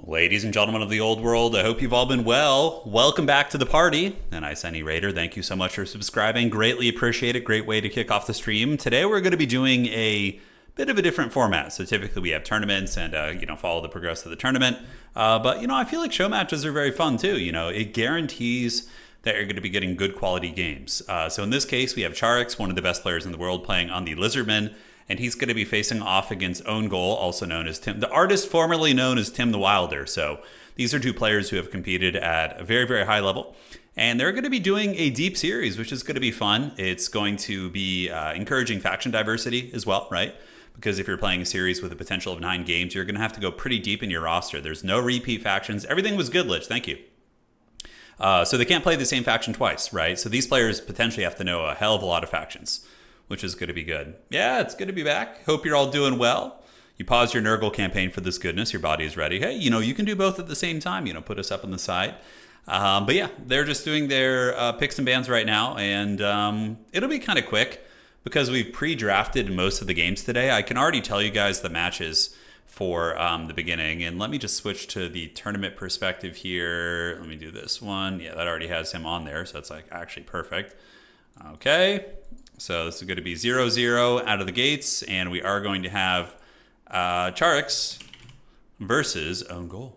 Ladies and gentlemen of the old world, I hope you've all been well. Welcome back to the party. And I, Sunny Raider, thank you so much for subscribing. Greatly appreciate it. Great way to kick off the stream. Today we're going to be doing a bit of a different format. So typically we have tournaments and, follow the progress of the tournament. But, I feel like show matches are very fun too. It guarantees that you're going to be getting good quality games. So in this case, we have Czarix, one of the best players in the world, playing on the Lizardman. And he's going to be facing off against OwnGoal, also known as Tim, the artist formerly known as Tim the Wilder. So these are two players who have competed at a very, very high level. And they're going to be doing a deep series, which is going to be fun. It's going to be encouraging faction diversity as well, right? Because if you're playing a series with a potential of 9 games, you're going to have to go pretty deep in your roster. There's no repeat factions. Everything was good, Lich. Thank you. So they can't play the same faction twice, right? So these players potentially have to know a hell of a lot of factions, which is going to be good. Yeah, it's good to be back. Hope you're all doing well. You paused your Nurgle campaign for this goodness. Your body is ready. Hey, you can do both at the same time. Put us up on the side. But yeah, they're just doing their picks and bans right now. And it'll be kind of quick because we've pre-drafted most of the games today. I can already tell you guys the matches for the beginning. And let me just switch to the tournament perspective here. Let me do this one. Yeah, that already has him on there. So it's like actually perfect. Okay. So this is going to be 0-0 out of the gates, and we are going to have Czarix versus OwnGoal.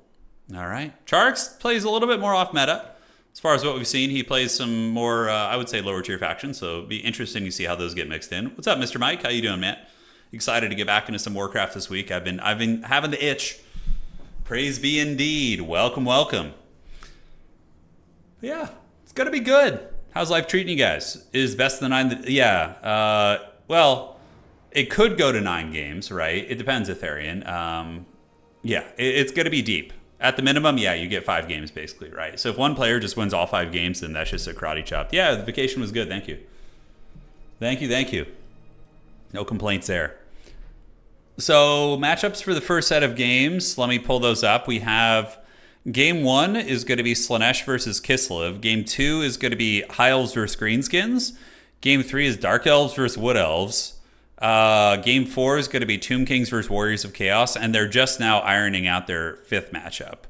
All right. Czarix plays a little bit more off meta. As far as what we've seen, he plays some more, I would say, lower tier factions, so it'll be interesting to see how those get mixed in. What's up, Mr. Mike? How you doing, man? Excited to get back into some Warcraft this week. I've been having the itch. Praise be indeed. Welcome, welcome. Yeah, it's going to be good. How's life treating you guys? Is best of the 9? Well, it could go to 9 games, right? It depends, Etherean. It's going to be deep. At the minimum, yeah, you get 5 games basically, right? So if one player just wins all 5 games, then that's just a karate chop. Yeah, the vacation was good. Thank you. Thank you. No complaints there. So matchups for the first set of games. Let me pull those up. We have Game 1 is going to be Slaanesh versus Kislev. Game 2 is going to be High Elves versus Greenskins. Game 3 is Dark Elves versus Wood Elves. Game 4 is going to be Tomb Kings versus Warriors of Chaos. And they're just now ironing out their 5th matchup,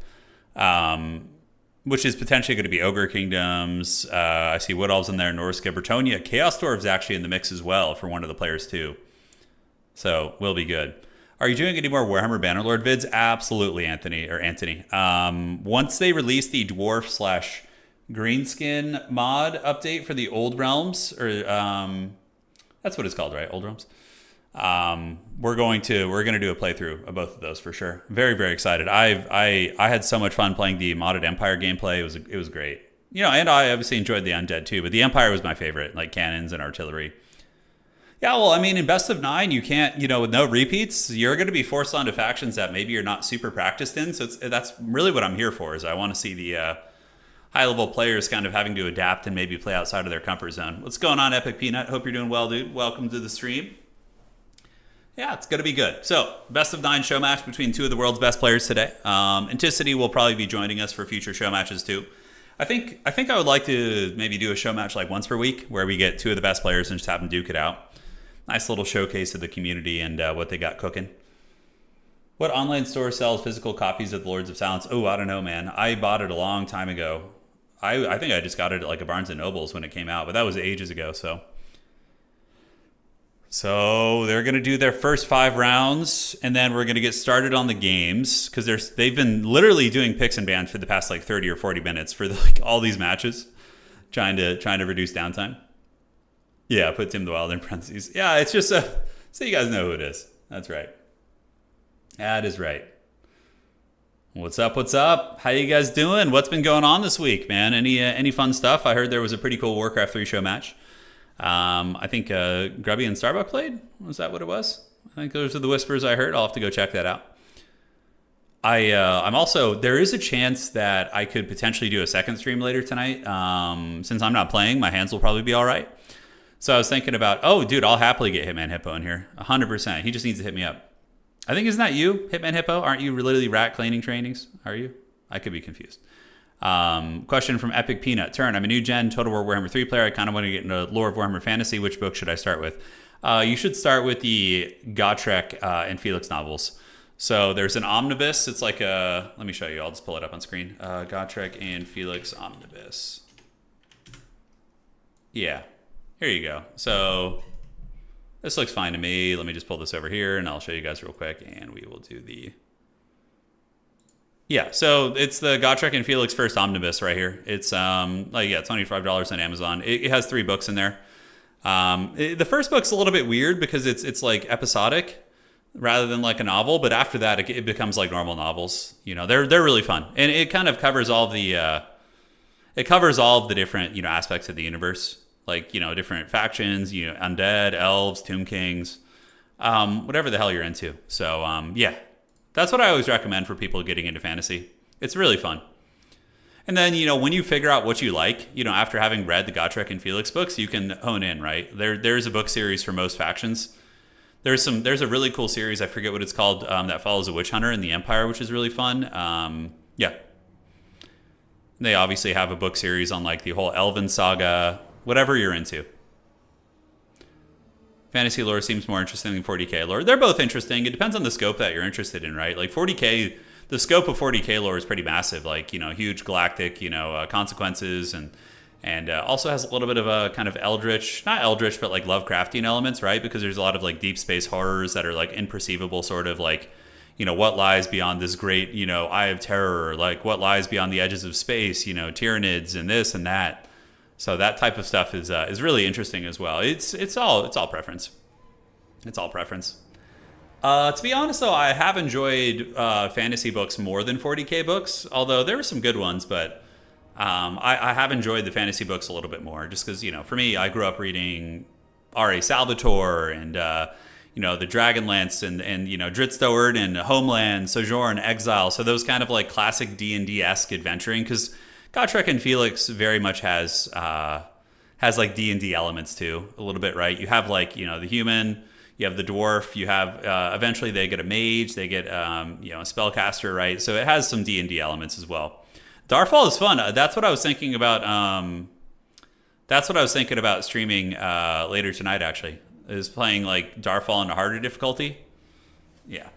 which is potentially going to be Ogre Kingdoms. I see Wood Elves in there, Norska, Bretonia. Chaos Dwarves actually in the mix as well for one of the players too. So will be good. Are you doing any more Warhammer Bannerlord vids? Absolutely, Anthony. Once they release the Dwarf / Greenskin mod update for the Old Realms, or that's what it's called, right? Old Realms. We're going to do a playthrough of both of those for sure. Very, very excited. I had so much fun playing the modded Empire gameplay. It was great. And I obviously enjoyed the Undead too, but the Empire was my favorite, like cannons and artillery. Yeah, well, I mean, in best of 9, you can't, with no repeats, you're going to be forced onto factions that maybe you're not super practiced in. So that's really what I'm here for, is I want to see the high-level players kind of having to adapt and maybe play outside of their comfort zone. What's going on, Epic Peanut? Hope you're doing well, dude. Welcome to the stream. Yeah, it's going to be good. So, best of 9 show match between 2 of the world's best players today. Anticity will probably be joining us for future show matches too. I think I would like to maybe do a show match like once per week where we get two of the best players and just have them duke it out. Nice little showcase of the community and what they got cooking. What online store sells physical copies of the Lords of Silence? Oh, I don't know, man. I bought it a long time ago. I think I just got it at like a Barnes & Noble's when it came out, but that was ages ago, so. So they're going to do their first 5 rounds, and then we're going to get started on the games, because they've been literally doing picks and bans for the past like 30 or 40 minutes for all these matches, trying to reduce downtime. Yeah, put Tim the Wild in parentheses. Yeah, it's just so you guys know who it is. That's right. That is right. What's up? What's up? How you guys doing? What's been going on this week, man? Any fun stuff? I heard there was a pretty cool Warcraft 3 show match. I think Grubby and Starbuck played. Was that what it was? I think those are the whispers I heard. I'll have to go check that out. I'm also, there is a chance that I could potentially do a second stream later tonight. Since I'm not playing, my hands will probably be all right. So I was thinking about, oh, dude, I'll happily get Hitman Hippo in here. 100%. He just needs to hit me up. I think, isn't that you, Hitman Hippo? Aren't you literally rat cleaning trainings? Are you? I could be confused. Question from Epic Peanut. Turn, I'm a new gen Total War Warhammer 3 player. I kind of want to get into lore of Warhammer Fantasy. Which book should I start with? You should start with the Gotrek and Felix novels. So there's an omnibus. It's like a, let me show you. I'll just pull it up on screen. Gotrek and Felix omnibus. Yeah, here you go. So this looks fine to me. Let me just pull this over here and I'll show you guys real quick, and we will do the... Yeah, so it's the Gotrek and Felix first omnibus right here. It's $25 on Amazon. It has 3 books in there. The first book's a little bit weird because it's like episodic rather than like a novel, but after that it becomes like normal novels. You know, they're really fun, and it kind of covers all the different aspects of the universe. Like, different factions, undead, elves, tomb kings, whatever the hell you're into. So, yeah, that's what I always recommend for people getting into fantasy. It's really fun. And then, when you figure out what you like, after having read the Gotrek and Felix books, you can hone in, right? There's a book series for most factions. There's a really cool series, I forget what it's called, that follows a witch hunter in the Empire, which is really fun. Yeah. They obviously have a book series on like the whole Elven saga, whatever you're into. Fantasy lore seems more interesting than 40k lore. They're both interesting. It depends on the scope that you're interested in, right? Like 40k, the scope of 40k lore is pretty massive. Like, huge galactic, consequences, and also has a little bit of a kind of eldritch, not eldritch, but like Lovecraftian elements, right? Because there's a lot of like deep space horrors that are like imperceivable, sort of like, what lies beyond this great, eye of terror, like what lies beyond the edges of space, Tyranids and this and that. So that type of stuff is really interesting as well. It's all preference. It's all preference. To be honest, though, I have enjoyed fantasy books more than 40k books. Although there were some good ones, but I have enjoyed the fantasy books a little bit more. Just because for me, I grew up reading R.A. Salvatore and the Dragonlance and Dritstoward and Homeland, Sojourn, Exile. So those kind of like classic D&D-esque adventuring, because Gotrek and Felix very much has like D&D elements too, a little bit, right? You have like, the human, you have the dwarf, you have, eventually they get a mage, they get, a spellcaster, right? So it has some D&D elements as well. Darfall is fun. That's what I was thinking about. Streaming later tonight, actually, is playing like Darfall on a harder difficulty. Yeah.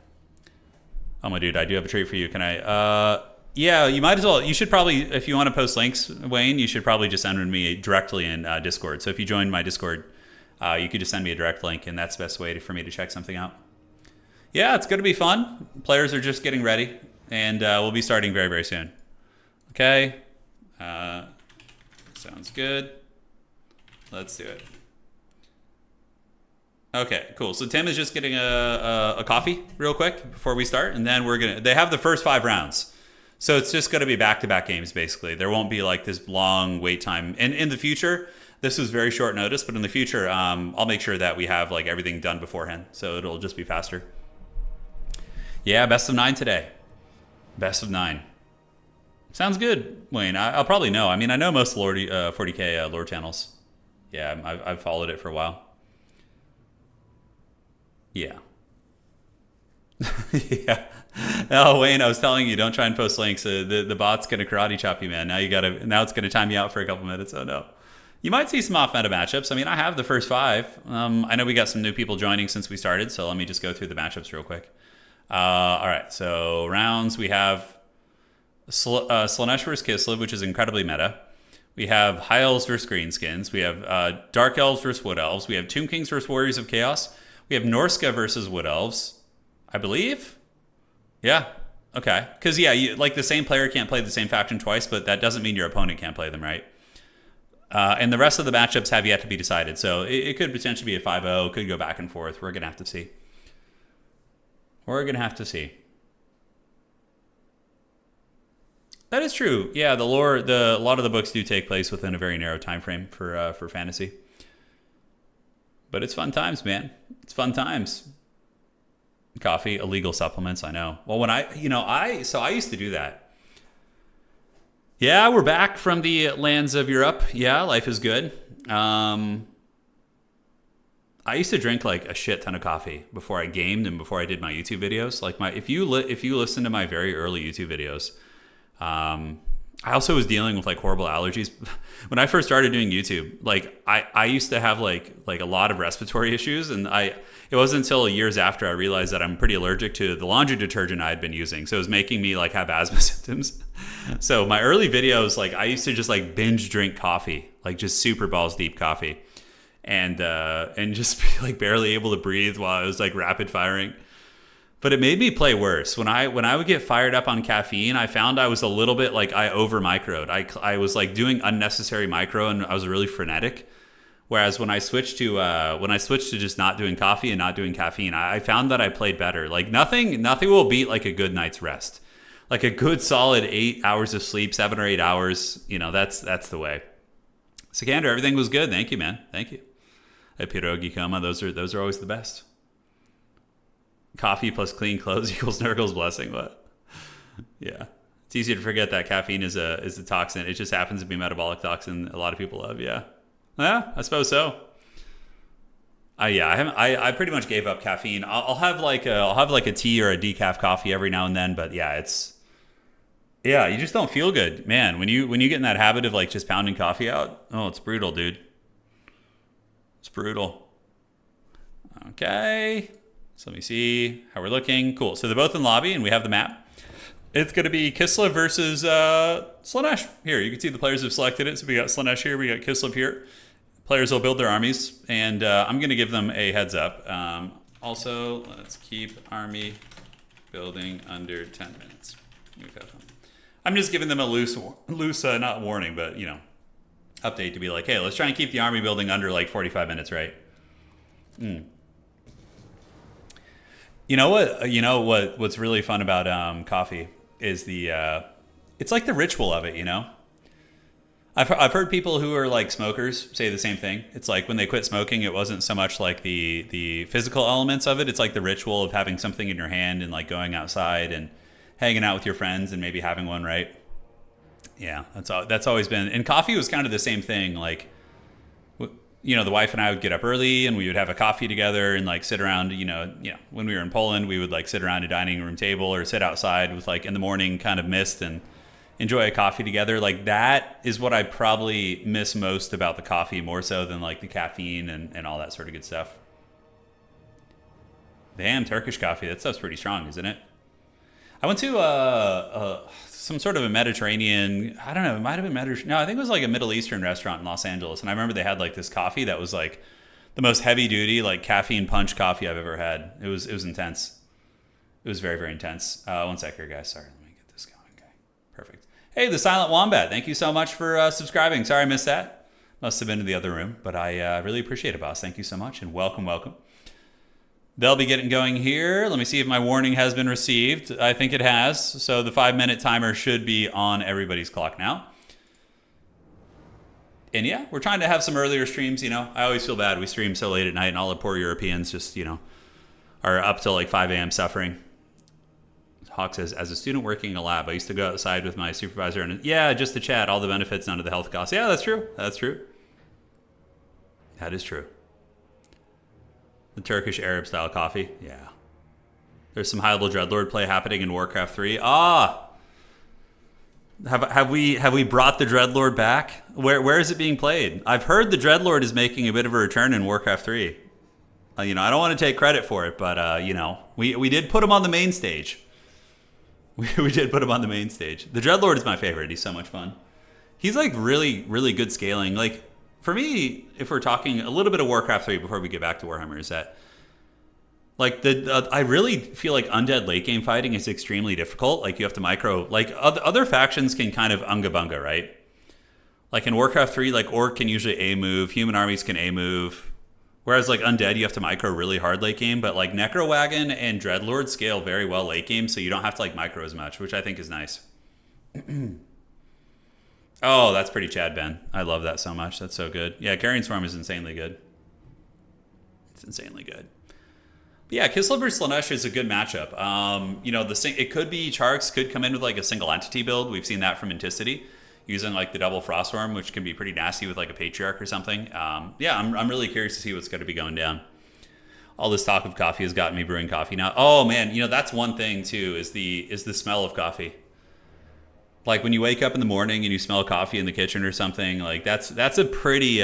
Oh my dude, I do have a treat for you. Can I, yeah, you might as well. You should probably, if you want to post links, Wayne, you should probably just send me directly in Discord. So if you join my Discord, you could just send me a direct link, and that's the best way for me to check something out. Yeah, it's going to be fun. Players are just getting ready, and we'll be starting very, very soon. Okay. Sounds good. Let's do it. Okay, cool. So Tim is just getting a coffee real quick before we start, and then they have the first 5 rounds. So it's just going to be back-to-back games, basically. There won't be like this long wait time. And in the future, this was very short notice, but in the future, I'll make sure that we have like everything done beforehand. So it'll just be faster. Yeah, best of 9 today. Best of 9. Sounds good, Wayne. I'll probably know. I mean, I know most 40k lore channels. Yeah, I've followed it for a while. Yeah. Yeah. Oh, Wayne, I was telling you, don't try and post links. The bot's gonna karate chop you, man. Now it's gonna time you out for a couple minutes. Oh no. You might see some off-meta matchups. I mean, I have the first 5. I know we got some new people joining since we started, so let me just go through the matchups real quick. All right, so rounds, we have Slaanesh versus Kislev, which is incredibly meta. We have High Elves versus Greenskins. We have Dark Elves versus Wood Elves. We have Tomb Kings versus Warriors of Chaos. We have Norska versus Wood Elves, I believe. Yeah, okay. Because, yeah, like the same player can't play the same faction twice, but that doesn't mean your opponent can't play them, right? And the rest of the matchups have yet to be decided. So it could potentially be a 5-0. Could go back and forth. We're going to have to see. We're going to have to see. That is true. Yeah, a lot of the books do take place within a very narrow time frame for fantasy. But it's fun times, man. It's fun times. Coffee, illegal supplements, I know. Well, when I used to do that. Yeah, we're back from the lands of Europe. Yeah, life is good. I used to drink like a shit ton of coffee before I gamed and before I did my YouTube videos. Like if you listen to my very early YouTube videos, I also was dealing with like horrible allergies when I first started doing YouTube. Like I used to have like a lot of respiratory issues, and it wasn't until years after I realized that I'm pretty allergic to the laundry detergent I had been using. So it was making me like have asthma symptoms. So my early videos, like I used to just like binge drink coffee, like just super balls deep coffee, and just be like barely able to breathe while I was like rapid firing. But it made me play worse. When I would get fired up on caffeine, I found I was a little bit like I over microed. I was like doing unnecessary micro, and I was really frenetic. Whereas when I switched to just not doing coffee and not doing caffeine, I found that I played better. Like nothing will beat like a good night's rest. Like a good solid 8 hours of sleep, 7 or 8 hours. You know, that's the way. Sikander, everything was good. Thank you, man. Thank you. Hey, Pierogi Koma, those are always the best. Coffee plus clean clothes equals Nurgle's blessing. What? Yeah. It's easy to forget that caffeine is a toxin. It just happens to be a metabolic toxin a lot of people love. Yeah. Yeah, I suppose so. I pretty much gave up caffeine. I'll have like a tea or a decaf coffee every now and then, but yeah, you just don't feel good, man. When you get in that habit of like just pounding coffee out, oh, it's brutal, dude. It's brutal. Okay. So let me see how we're looking. Cool. So they're both in lobby, and we have the map. It's going to be Kislev versus Slaanesh. Here, you can see the players have selected it. So we got Slaanesh here. We got Kislev here. Players will build their armies, and I'm going to give them a heads up. Also, let's keep army building under 10 minutes. I'm just giving them a loose not warning, but, update to be like, hey, let's try and keep the army building under like 45 minutes, right? You know what? What's really fun about coffee is it's like the ritual of it. I've heard people who are like smokers say the same thing. It's like when they quit smoking, it wasn't so much like the physical elements of it. It's like the ritual of having something in your hand and like going outside and hanging out with your friends and maybe having one, right? Yeah, that's always been. And coffee was kind of the same thing. Like, the wife and I would get up early and we would have a coffee together and like sit around, when we were in Poland, we would like sit around a dining room table or sit outside with like in the morning kind of mist and enjoy a coffee together. Like that is what I probably miss most about the coffee, more so than like the caffeine and all that sort of good stuff. Damn, Turkish coffee. That stuff's pretty strong, isn't it? I went to some sort of a Mediterranean, I don't know, it might have been Mediterranean. No, I think it was like a Middle Eastern restaurant in Los Angeles. And I remember they had like this coffee that was like the most heavy duty, like caffeine punch coffee I've ever had. It was intense. It was very, very intense. One sec here, guys. Sorry, let me get this going. Okay, perfect. Hey, the Silent Wombat. Thank you so much for subscribing. Sorry I missed that. Must have been in the other room, but I really appreciate it, boss. Thank you so much and welcome. They'll be getting going here. Let me see if my warning has been received. I think it has. So the 5-minute timer should be on everybody's clock now. And yeah, we're trying to have some earlier streams. I always feel bad. We stream so late at night and all the poor Europeans just, are up till like 5 a.m. suffering. Hawk says, as a student working in a lab, I used to go outside with my supervisor and just to chat, all the benefits, none of the health costs. Yeah, that's true. That is true. The Turkish Arab style coffee. Yeah. There's some high-level Dreadlord play happening in Warcraft 3. Ah! Have we brought the Dreadlord back? Where is it being played? I've heard the Dreadlord is making a bit of a return in Warcraft 3. I don't want to take credit for it, but we did put him on the main stage. We did put him on the main stage. The Dreadlord is my favorite. He's so much fun. He's like really, really good scaling. Like for me, if we're talking a little bit of Warcraft 3 before we get back to Warhammer, is that like I really feel like undead late game fighting is extremely difficult. Like you have to micro. Like other factions can kind of unga bunga, right? Like in Warcraft 3, like Orc can usually A move, human armies can A move. Whereas like Undead, you have to micro really hard late game, but like Necrowagon and Dreadlord scale very well late game, so you don't have to like micro as much, which I think is nice. Oh, that's pretty Chad Ben. I love that so much. That's so good. Yeah, Carrion Swarm is insanely good. It's insanely good. But yeah, Kislev versus Slaanesh is a good matchup. It could be Czarix could come in with like a single entity build. We've seen that from Inticity, using like the double Frostworm, which can be pretty nasty with like a Patriarch or something. I'm really curious to see what's going to be going down. All this talk of coffee has gotten me brewing coffee now. Oh man, that's one thing too, is the smell of coffee. Like when you wake up in the morning and you smell coffee in the kitchen or something, like that's a pretty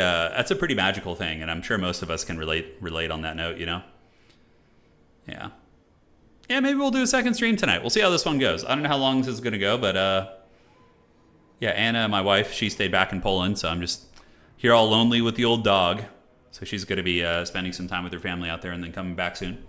magical thing, and I'm sure most of us can relate on that note, Yeah. Yeah, maybe we'll do a second stream tonight. We'll see how this one goes. I don't know how long this is going to go, but yeah, Anna, my wife, she stayed back in Poland, so I'm just here all lonely with the old dog. So she's going to be spending some time with her family out there and then coming back soon.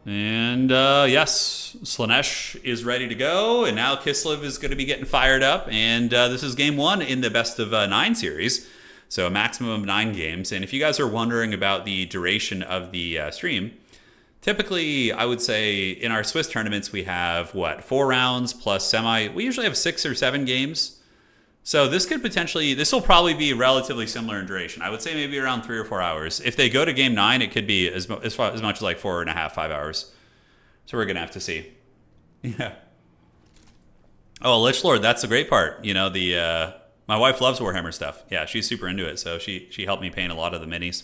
And yes, Slaanesh is ready to go, and now Kislev is going to be getting fired up. And this is game 1 in the best of 9 series, so a maximum of 9 games. And if you guys are wondering about the duration of the stream, typically, I would say in our Swiss tournaments, we have, 4 rounds plus semi. We usually have 6 or 7 games. So this will probably be relatively similar in duration. I would say maybe around 3 or 4 hours. If they go to game 9, it could be as much as like 4.5, 5 hours. So we're going to have to see. Yeah. Oh, Lich Lord, that's the great part. My wife loves Warhammer stuff. Yeah, she's super into it. So she helped me paint a lot of the minis.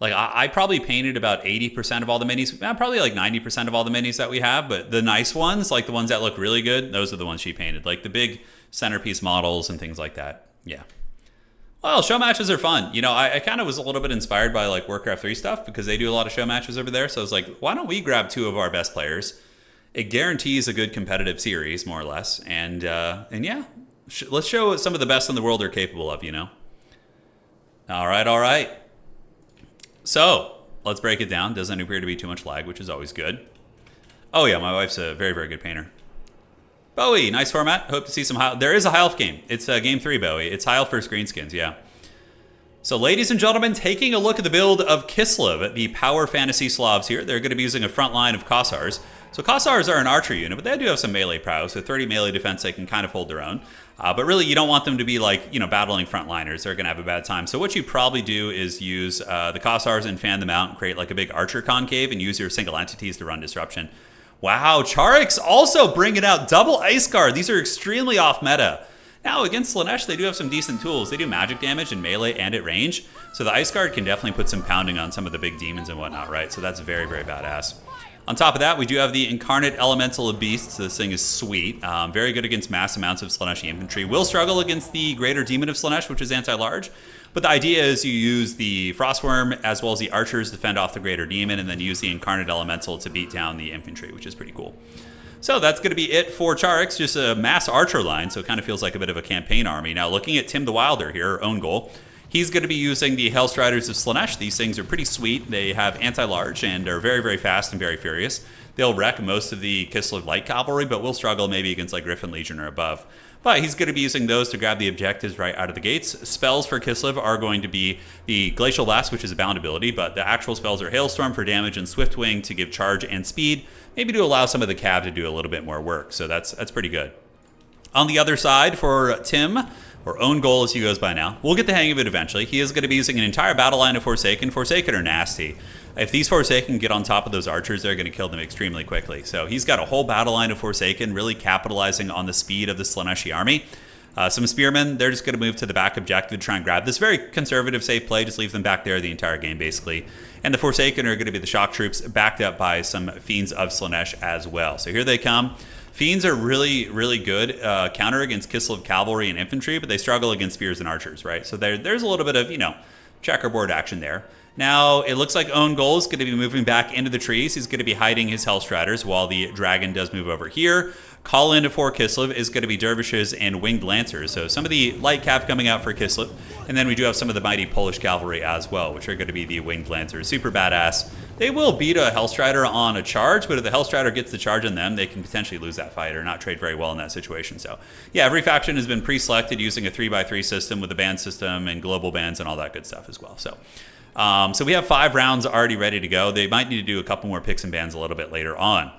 Like, I probably painted about 80% of all the minis. Probably like 90% of all the minis that we have. But the nice ones, like the ones that look really good, those are the ones she painted. Like the big centerpiece models and things like that. Yeah. Well, show matches are fun. I kind of was a little bit inspired by like Warcraft 3 stuff because they do a lot of show matches over there. So I was like, why don't we grab 2 of our best players? It guarantees a good competitive series, more or less. And yeah, let's show what some of the best in the world are capable of, All right. So let's break it down. Doesn't appear to be too much lag, which is always good. Oh yeah, my wife's a very, very good painter. Bowie, nice format. Hope to see some high. There is a high elf game. It's game 3, Bowie. It's high elf versus Greenskins, yeah. So ladies and gentlemen, taking a look at the build of Kislev, the Power Fantasy Slavs here. They're going to be using a front line of Kossars. So Kossars are an archer unit, but they do have some melee prowess. With 30 melee defense, they can kind of hold their own. But really, you don't want them to be like, battling frontliners. They're going to have a bad time. So what you probably do is use the Kossars and fan them out and create like a big archer concave and use your single entities to run disruption. Wow, Czarix also bringing out double Ice Guard. These are extremely off meta. Now, against Slaanesh, they do have some decent tools. They do magic damage in melee and at range. So the Ice Guard can definitely put some pounding on some of the big demons and whatnot, right? So that's very, very badass. On top of that, we do have the Incarnate Elemental of Beasts. This thing is sweet. Very good against mass amounts of Slaaneshi infantry. Will struggle against the Greater Demon of Slaanesh, which is anti-large. But the idea is you use the Frostworm as well as the archers to fend off the Greater Demon, and then use the Incarnate Elemental to beat down the infantry, which is pretty cool. So that's going to be it for Czarix, just a mass archer line, so it kind of feels like a bit of a campaign army. Now, looking at Tim the Wilder here, OwnGoal, he's going to be using the Hellstriders of Slaanesh. These things are pretty sweet. They have anti-large and are very, very fast and very furious. They'll wreck most of the Kislev light cavalry, but will struggle maybe against like Griffin Legion or above. But he's going to be using those to grab the objectives right out of the gates. Spells for Kislev are going to be the Glacial Blast, which is a bound ability, but the actual spells are Hailstorm for damage and Swift Wing to give charge and speed, maybe to allow some of the cav to do a little bit more work. So that's pretty good. On the other side for Tim, or OwnGoal as he goes by now, we'll get the hang of it eventually. He is going to be using an entire battle line of Forsaken. Forsaken are nasty. If these Forsaken get on top of those archers, they're going to kill them extremely quickly. So he's got a whole battle line of Forsaken, really capitalizing on the speed of the Slaaneshi army. Some spearmen, they're just going to move to the back objective to try and grab this very conservative, safe play. Just leave them back there the entire game, basically. And the Forsaken are going to be the shock troops, backed up by some Fiends of Slaanesh as well. So here they come. Fiends are really, really good counter against Kislev cavalry and infantry, but they struggle against spears and archers, right? So there's a little bit of, you know, checkerboard action there. Now, it looks like OwnGoal is going to be moving back into the trees. He's going to be hiding his Hellstriders while the dragon does move over here. Call in for Kislev is going to be dervishes and winged lancers. So some of the light cav coming out for Kislev. And then we do have some of the mighty Polish cavalry as well, which are going to be the winged lancers. Super badass. They will beat a Hellstrider on a charge, but if the Hellstrider gets the charge on them, they can potentially lose that fight or not trade very well in that situation. So yeah, every faction has been pre-selected using a 3x3 system with a band system and global bans and all that good stuff as well. So we have 5 rounds already ready to go. They might need to do a couple more picks and bans a little bit later on.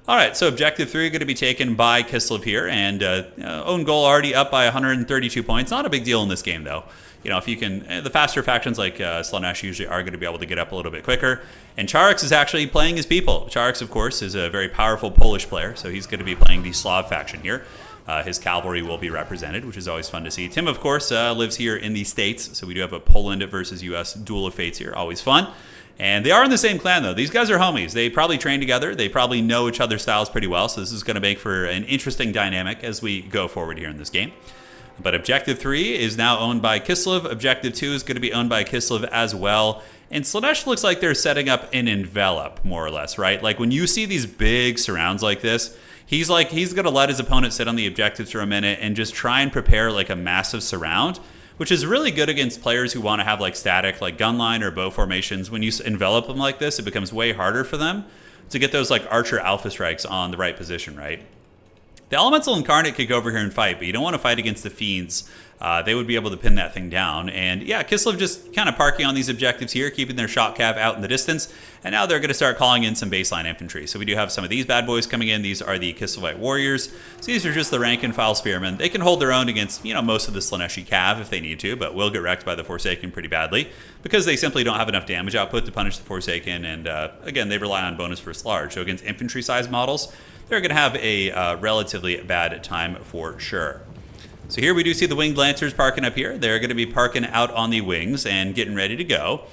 All right, so objective 3 going to be taken by Kislev here, and OwnGoal already up by 132 points. Not a big deal in this game, though. You know, if you can, the faster factions like Slaanesh usually are going to be able to get up a little bit quicker. And Czarix is actually playing his people. Czarix, of course, is a very powerful Polish player, so he's going to be playing the Slav faction here. His cavalry will be represented, which is always fun to see. Tim, of course, lives here in the States, so we do have a Poland versus U.S. duel of fates here. Always fun. And they are in the same clan, though. These guys are homies. They probably train together. They probably know each other's styles pretty well, so this is going to make for an interesting dynamic as we go forward here in this game. But Objective 3 is now owned by Kislev. Objective 2 is going to be owned by Kislev as well. And Slaanesh looks like they're setting up an envelop, more or less, right? Like when you see these big surrounds like this, he's going to let his opponent sit on the objectives for a minute and just try and prepare like a massive surround, which is really good against players who want to have like static, like gunline or bow formations. When you envelop them like this, it becomes way harder for them to get those like archer alpha strikes on the right position, right? The Elemental Incarnate could go over here and fight, but you don't want to fight against the Fiends. They would be able to pin that thing down. And yeah, Kislev just kind of parking on these objectives here, keeping their shot cav out in the distance. And now they're going to start calling in some baseline infantry. So we do have some of these bad boys coming in. These are the Kislevite warriors. So these are just the rank and file spearmen. They can hold their own against, you know, most of the Slaaneshi cav if they need to, but will get wrecked by the Forsaken pretty badly because they simply don't have enough damage output to punish the Forsaken. And again, they rely on bonus versus large. So against infantry-sized models, they're going to have a relatively bad time for sure. So here we do see the winged lancers parking up here. They're going to be parking out on the wings and getting ready to go.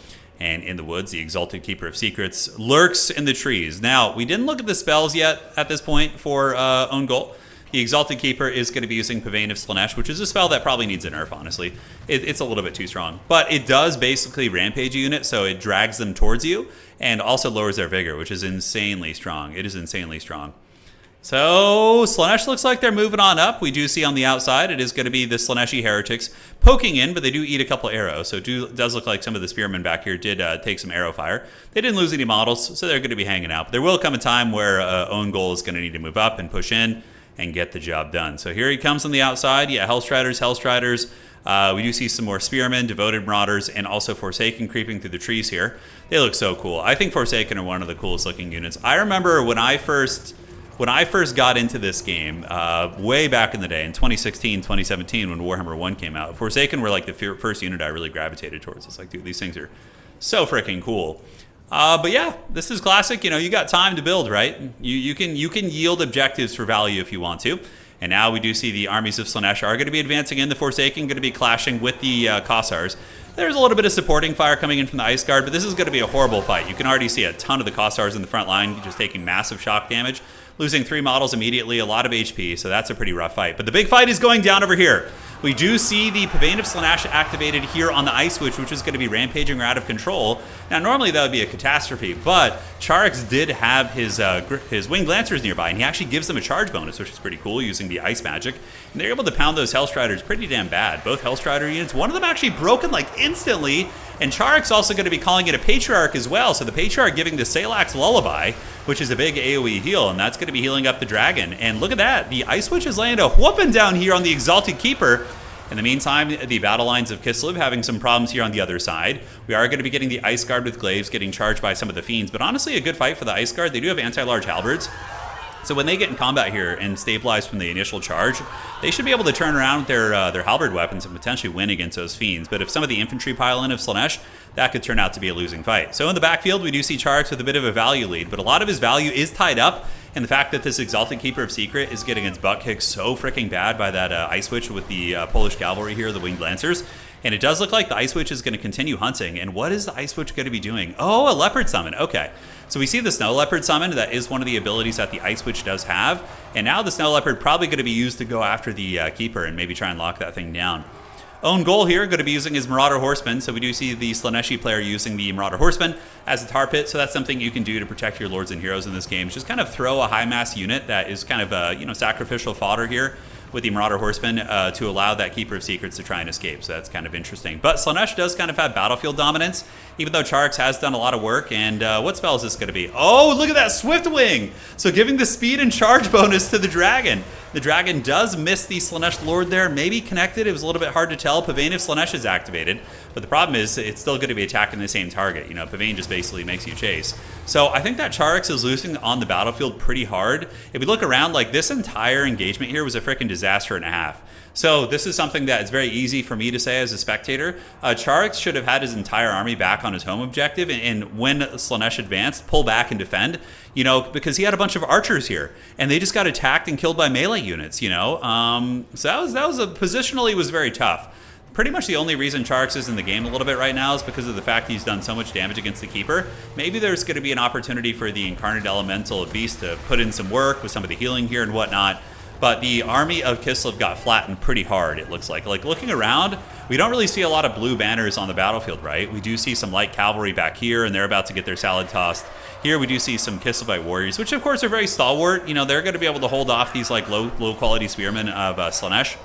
And in the woods, the Exalted Keeper of Secrets lurks in the trees. Now, we didn't look at the spells yet at this point for OwnGoal. The Exalted Keeper is going to be using Pavane of Slaanesh, which is a spell that probably needs a nerf, honestly. It's a little bit too strong. But it does basically rampage a unit, so it drags them towards you and also lowers their vigor, which is insanely strong. It is insanely strong. So Slaanesh looks like they're moving on up. We do see on the outside it is going to be the Slaaneshi heretics poking in, but they do eat a couple arrows. So it does look like some of the spearmen back here did take some arrow fire. They didn't lose any models, so they're going to be hanging out. But there will come a time where OwnGoal is going to need to move up and push in and get the job done. So here he comes on the outside. Yeah, Hellstriders. We do see some more spearmen, devoted marauders, and also Forsaken creeping through the trees here. They look so cool. I think Forsaken are one of the coolest looking units. I remember when I first got into this game, way back in the day, in 2016, 2017, when Warhammer 1 came out, Forsaken were like the first unit I really gravitated towards. It's like, dude, these things are so freaking cool. But yeah, this is classic. You know, you got time to build, right? You can yield objectives for value if you want to. And now we do see the armies of Slaanesh are going to be advancing in. The Forsaken going to be clashing with the Kossars. There's a little bit of supporting fire coming in from the Ice Guard, but this is going to be a horrible fight. You can already see a ton of the Kossars in the front line just taking massive shock damage. Losing 3 models immediately, a lot of HP, so that's a pretty rough fight. But the big fight is going down over here. We do see the Pavane of Slaanesh activated here on the Ice Switch, which is going to be rampaging or out of control. Now, normally that would be a catastrophe, but Czarix did have his Winged Lancers nearby, and he actually gives them a charge bonus, which is pretty cool, using the Ice Magic. And they're able to pound those Hellstriders pretty damn bad. Both Hellstrider units, one of them actually broken like instantly, and Czarix also going to be calling it a Patriarch as well. So the Patriarch giving the Salax Lullaby, which is a big AoE heal, and that's going to be healing up the dragon. And look at that, the Ice Witch is laying a whooping down here on the Exalted Keeper. In the meantime, the battle lines of Kislev having some problems here on the other side. We are going to be getting the Ice Guard with Glaives getting charged by some of the Fiends, but honestly a good fight for the Ice Guard. They do have anti-large halberds. So when they get in combat here and stabilize from the initial charge, they should be able to turn around their halberd weapons and potentially win against those fiends. But if some of the infantry pile in of Slaanesh, that could turn out to be a losing fight. So in the backfield, we do see Czarix with a bit of a value lead, but a lot of his value is tied up in the fact that this Exalted Keeper of Secret is getting its butt kicked so freaking bad by that Ice Witch with the Polish cavalry here, the Winged Lancers. And it does look like the Ice Witch is going to continue hunting. And what is the Ice Witch going to be doing? Oh, a Leopard Summon. Okay. So we see the Snow Leopard Summon. That is one of the abilities that the Ice Witch does have. And now the Snow Leopard probably going to be used to go after the Keeper and maybe try and lock that thing down. OwnGoal here, going to be using his Marauder Horseman. So we do see the Slaaneshi player using the Marauder Horseman as a tar pit. So that's something you can do to protect your lords and heroes in this game. Just kind of throw a high mass unit that is kind of sacrificial fodder here with the Marauder Horseman to allow that Keeper of Secrets to try and escape. So that's kind of interesting. But Slaanesh does kind of have battlefield dominance, even though Czarix has done a lot of work. And what spell is this going to be? Oh, look at that Swift Wing! So giving the speed and charge bonus to the dragon. The dragon does miss the Slaanesh Lord there. Maybe connected. It was a little bit hard to tell. Pavane if Slaanesh is activated. But the problem is it's still going to be attacking the same target. You know, Pavane just basically makes you chase. So I think that Czarix is losing on the battlefield pretty hard. If we look around, like this entire engagement here was a freaking disaster and a half. So this is something that is very easy for me to say as a spectator. Czarix should have had his entire army back on his home objective, and when Slaanesh advanced, pull back and defend, you know, because he had a bunch of archers here, and they just got attacked and killed by melee units, you know. So that was positionally was very tough. Pretty much the only reason Czarix is in the game a little bit right now is because of the fact he's done so much damage against the Keeper. Maybe there's going to be an opportunity for the Incarnate Elemental Beast to put in some work with some of the healing here and whatnot. But the army of Kislev got flattened pretty hard, it looks like. Like, looking around, we don't really see a lot of blue banners on the battlefield, right? We do see some light cavalry back here, and they're about to get their salad tossed. Here we do see some Kislevite warriors, which of course are very stalwart. You know, they're going to be able to hold off these like low-quality spearmen of Slaanesh.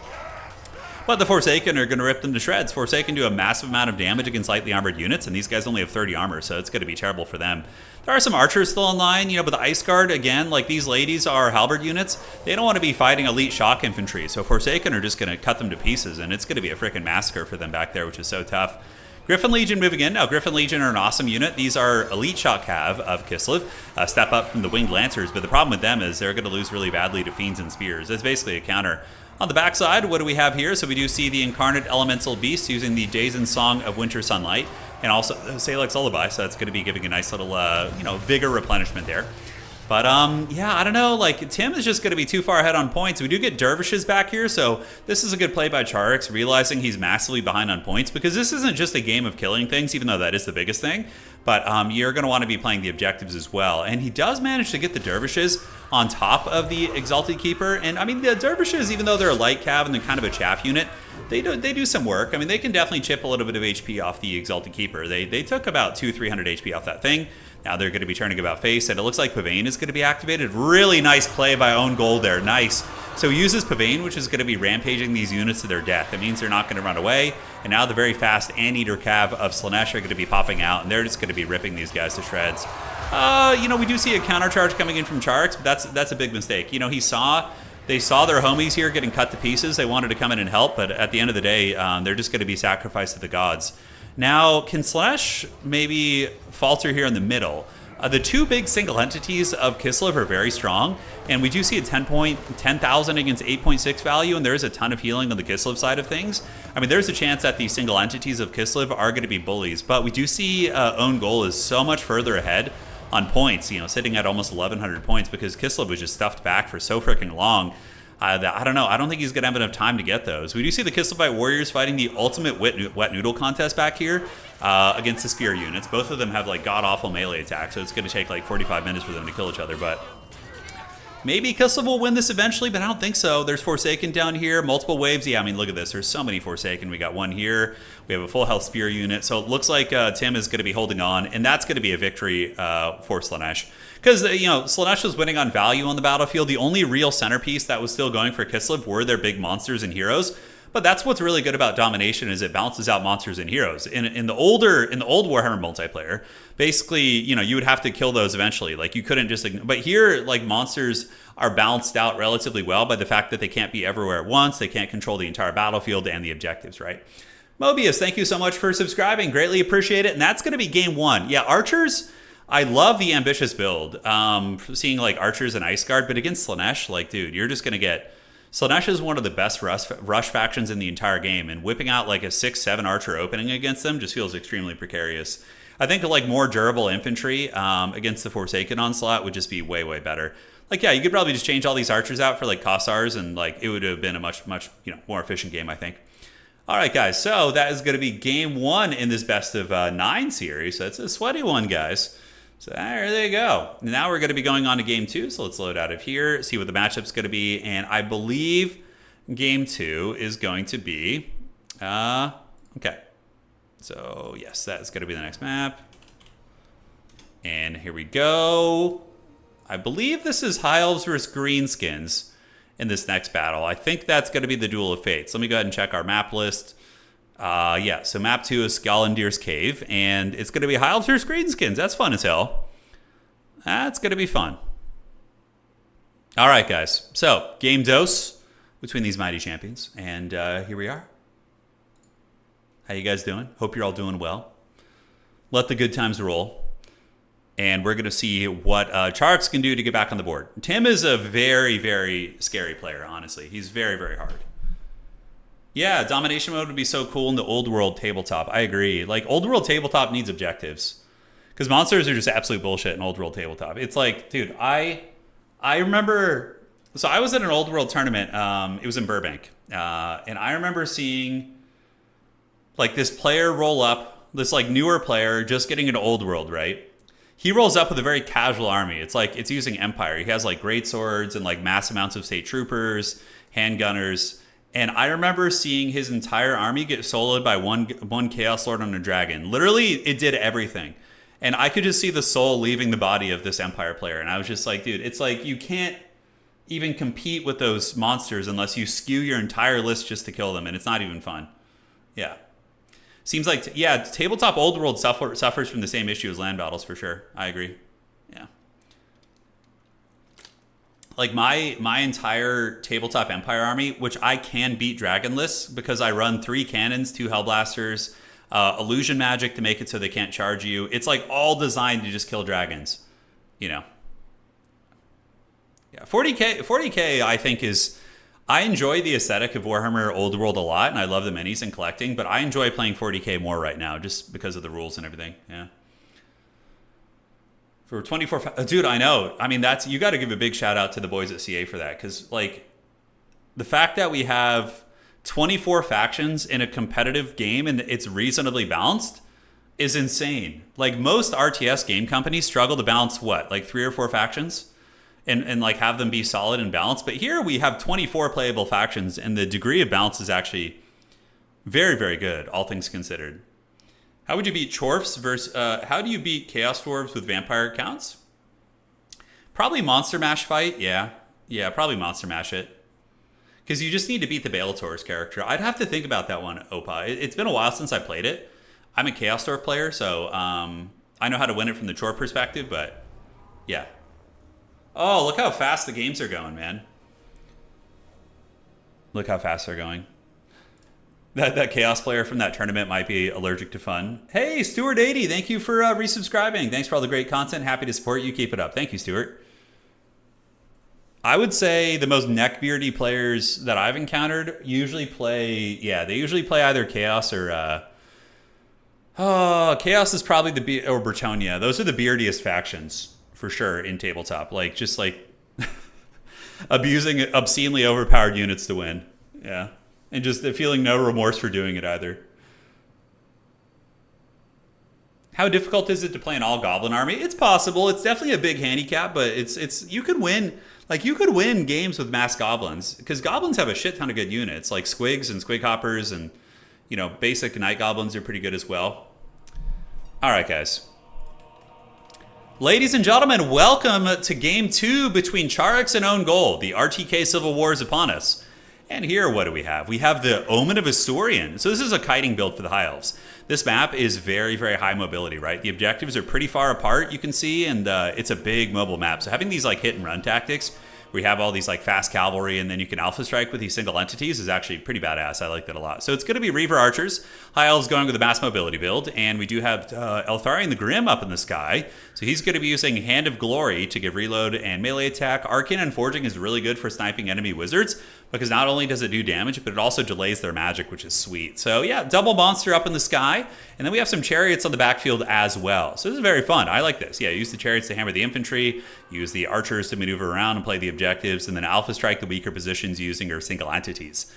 But the Forsaken are going to rip them to shreds. Forsaken do a massive amount of damage against lightly armored units, and these guys only have 30 armor, so it's going to be terrible for them. There are some archers still in line, you know, but the Ice Guard, again, like these ladies are halberd units. They don't want to be fighting elite shock infantry, so Forsaken are just going to cut them to pieces, and it's going to be a freaking massacre for them back there, which is so tough. Griffin Legion moving in. Now, Griffin Legion are an awesome unit. These are elite shock cav of Kislev, step up from the Winged Lancers, but the problem with them is they're going to lose really badly to Fiends and Spears. It's basically a counter. On the backside, what do we have here? So we do see the Incarnate Elemental Beast using the Dazen Song of Winter Sunlight, and also Salix Lullaby, so that's going to be giving a nice little, vigor replenishment there. But, yeah, I don't know, like, Tim is just going to be too far ahead on points. We do get Dervishes back here, so this is a good play by Czarix, realizing he's massively behind on points, because this isn't just a game of killing things, even though that is the biggest thing, but you're going to want to be playing the objectives as well. And he does manage to get the Dervishes on top of the Exalted Keeper, and, I mean, the Dervishes, even though they're a light cav and they're kind of a chaff unit, they do some work. I mean, they can definitely chip a little bit of HP off the Exalted Keeper. They took about 200-300 HP off that thing. Now they're going to be turning about face, and it looks like Pavane is going to be activated. Really nice play by OwnGoal there. Nice. So he uses Pavane, which is going to be rampaging these units to their death. It means they're not going to run away. And now the very fast Anteater Cav of Slaanesh are going to be popping out, and they're just going to be ripping these guys to shreds. We do see a countercharge coming in from Czarix, but that's a big mistake. You know, they saw their homies here getting cut to pieces. They wanted to come in and help, but at the end of the day, they're just going to be sacrificed to the gods. Now, can Slaanesh maybe falter here in the middle? The two big single entities of Kislev are very strong, and we do see a 10,000 against 8.6 value, and there is a ton of healing on the Kislev side of things. I mean, there's a chance that these single entities of Kislev are going to be bullies, but we do see OwnGoal is so much further ahead on points, you know, sitting at almost 1,100 points because Kislev was just stuffed back for so freaking long. I don't know. I don't think he's going to have enough time to get those. We do see the Kislevite Warriors fighting the ultimate wet noodle contest back here against the Spear units. Both of them have like god-awful melee attacks, so it's going to take like 45 minutes for them to kill each other, but maybe Kislev will win this eventually, but I don't think so. There's Forsaken down here, multiple waves. Yeah, I mean, look at this. There's so many Forsaken. We got one here. We have a full health Spear unit. So it looks like Tim is going to be holding on, and that's going to be a victory for Slaanesh. Because, Slaanesh was winning on value on the battlefield. The only real centerpiece that was still going for Kislev were their big monsters and heroes. But that's what's really good about domination is it balances out monsters and heroes. In the old Warhammer multiplayer, basically, you would have to kill those eventually. Like you couldn't just, but here, like monsters are balanced out relatively well by the fact that they can't be everywhere at once. They can't control the entire battlefield and the objectives, right? Mobius, thank you so much for subscribing. Greatly appreciate it. And that's going to be game one. Yeah, archers. I love the ambitious build. Seeing like archers and ice guard, but against Slaanesh, like, dude, you're just gonna get. Slaanesh is one of the best rush factions in the entire game, and whipping out like a 6-7 archer opening against them just feels extremely precarious. I think like more durable infantry against the Forsaken onslaught would just be way, way better. Like, yeah, you could probably just change all these archers out for like Kossars, and like it would have been a much more efficient game, I think. All right, guys, so that is going to be game 1 in this best of 9 series. So it's a sweaty one, guys. So there you go. Now we're going to be going on to game 2. So let's load out of here, see what the matchup's going to be, and I believe game 2 is going to be okay. So yes, that's going to be the next map. And here we go. I believe this is High Elves versus Greenskins in this next battle. I think that's going to be the Duel of Fates. Let me go ahead and check our map list. Yeah, so map 2 is Skallandir's Cave, and it's going to be High Elves versus Greenskins. That's fun as hell. That's going to be fun. All right, guys. So, game dose between these mighty champions, and here we are. How you guys doing? Hope you're all doing well. Let the good times roll. And we're going to see what Czarix can do to get back on the board. Tim is a very, very scary player, honestly. He's very, very hard. Yeah, domination mode would be so cool in the old world tabletop. I agree. Like, old world tabletop needs objectives. Because monsters are just absolute bullshit in old world tabletop. It's like, dude, I remember... So I was at an old world tournament. It was in Burbank. And I remember seeing... like this player roll up, this like newer player just getting into old world, right? He rolls up with a very casual army. It's like, it's using Empire. He has like great swords and like mass amounts of state troopers, handgunners. And I remember seeing his entire army get soloed by one Chaos Lord on a dragon. Literally, it did everything. And I could just see the soul leaving the body of this Empire player. And I was just like, dude, it's like you can't even compete with those monsters unless you skew your entire list just to kill them. And it's not even fun. Yeah. Seems like, yeah, tabletop old world suffers from the same issue as land battles for sure. I agree. Yeah. Like my entire tabletop Empire army, which I can beat dragonless because I run 3 cannons, 2 Hellblasters, illusion magic to make it so they can't charge you. It's like all designed to just kill dragons, you know. Yeah, 40K I think is... I enjoy the aesthetic of Warhammer Old World a lot, and I love the minis and collecting, but I enjoy playing 40K more right now just because of the rules and everything. Yeah. For 24... Dude, I know. I mean, that's... You got to give a big shout out to the boys at CA for that, because, like, the fact that we have 24 factions in a competitive game and it's reasonably balanced is insane. Like, most RTS game companies struggle to balance, what, like 3 or 4 factions? And like have them be solid and balanced. But here we have 24 playable factions, and the degree of balance is actually very, very good, all things considered. How would you beat Chorfs versus... how do you beat Chaos Dwarves with Vampire counts? Probably Monster Mash fight, yeah. Yeah, probably Monster Mash it. Because you just need to beat the Bellator's character. I'd have to think about that one, Opa. It's been a while since I played it. I'm a Chaos Dwarf player, so I know how to win it from the Chorf perspective, but yeah. Oh, look how fast the games are going, man. Look how fast they're going. That Chaos player from that tournament might be allergic to fun. Hey, Stuart80, thank you for resubscribing. Thanks for all the great content. Happy to support you. Keep it up. Thank you, Stuart. I would say the most neckbeardy players that I've encountered usually play... Yeah, they usually play either Chaos or... Chaos is probably or Bretonnia. Those are the beardiest factions. For sure, in tabletop. Like, just like abusing obscenely overpowered units to win. Yeah. And just feeling no remorse for doing it either. How difficult is it to play an all-goblin army? It's possible. It's definitely a big handicap, but it's you could win. Like, you could win games with mass goblins. Because goblins have a shit ton of good units. Like squigs and squig hoppers and, you know, basic night goblins are pretty good as well. All right, guys. Ladies and gentlemen, welcome to Game 2 between Czarix and OwnGoal. The RTK Civil War is upon us. And here, what do we have? We have the Omen of Asturian. So this is a kiting build for the High Elves. This map is very, very high mobility, right? The objectives are pretty far apart, you can see, and it's a big mobile map. So having these like hit and run tactics where you have all these like fast cavalry, and then you can alpha strike with these single entities is actually pretty badass. I like that a lot. So it's going to be Reaver Archers. High Elves going with the mass mobility build, and we do have Eltharion the Grim up in the sky. So he's going to be using Hand of Glory to give reload and melee attack. Arcane and Forging is really good for sniping enemy wizards, because not only does it do damage, but it also delays their magic, which is sweet. So yeah, double monster up in the sky. And then we have some chariots on the backfield as well. So this is very fun. I like this. Yeah, use the chariots to hammer the infantry, use the archers to maneuver around and play the objectives, and then alpha strike the weaker positions using our single entities.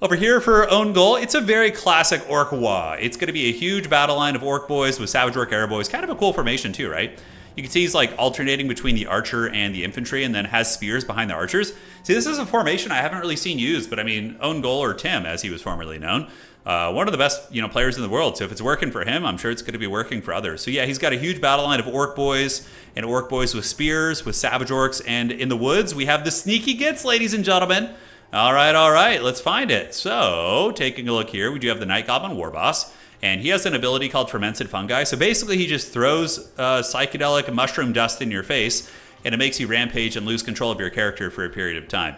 Over here for OwnGoal, it's a very classic Orc Wa. It's going to be a huge battle line of Orc boys with Savage Orc Arrow boys. Kind of a cool formation too, right? You can see he's like alternating between the archer and the infantry, and then has spears behind the archers. See, this is a formation I haven't really seen used, but I mean, OwnGoal, or Tim, as he was formerly known, one of the best players in the world. So if it's working for him, I'm sure it's going to be working for others. So yeah, he's got a huge battle line of Orc boys and Orc boys with spears, with Savage Orcs, and in the woods we have the sneaky gits, ladies and gentlemen. All right, let's find it. So taking a look here, we do have the Night Goblin War Boss. And he has an ability called Fermented Fungi. So basically he just throws psychedelic mushroom dust in your face, and it makes you rampage and lose control of your character for a period of time.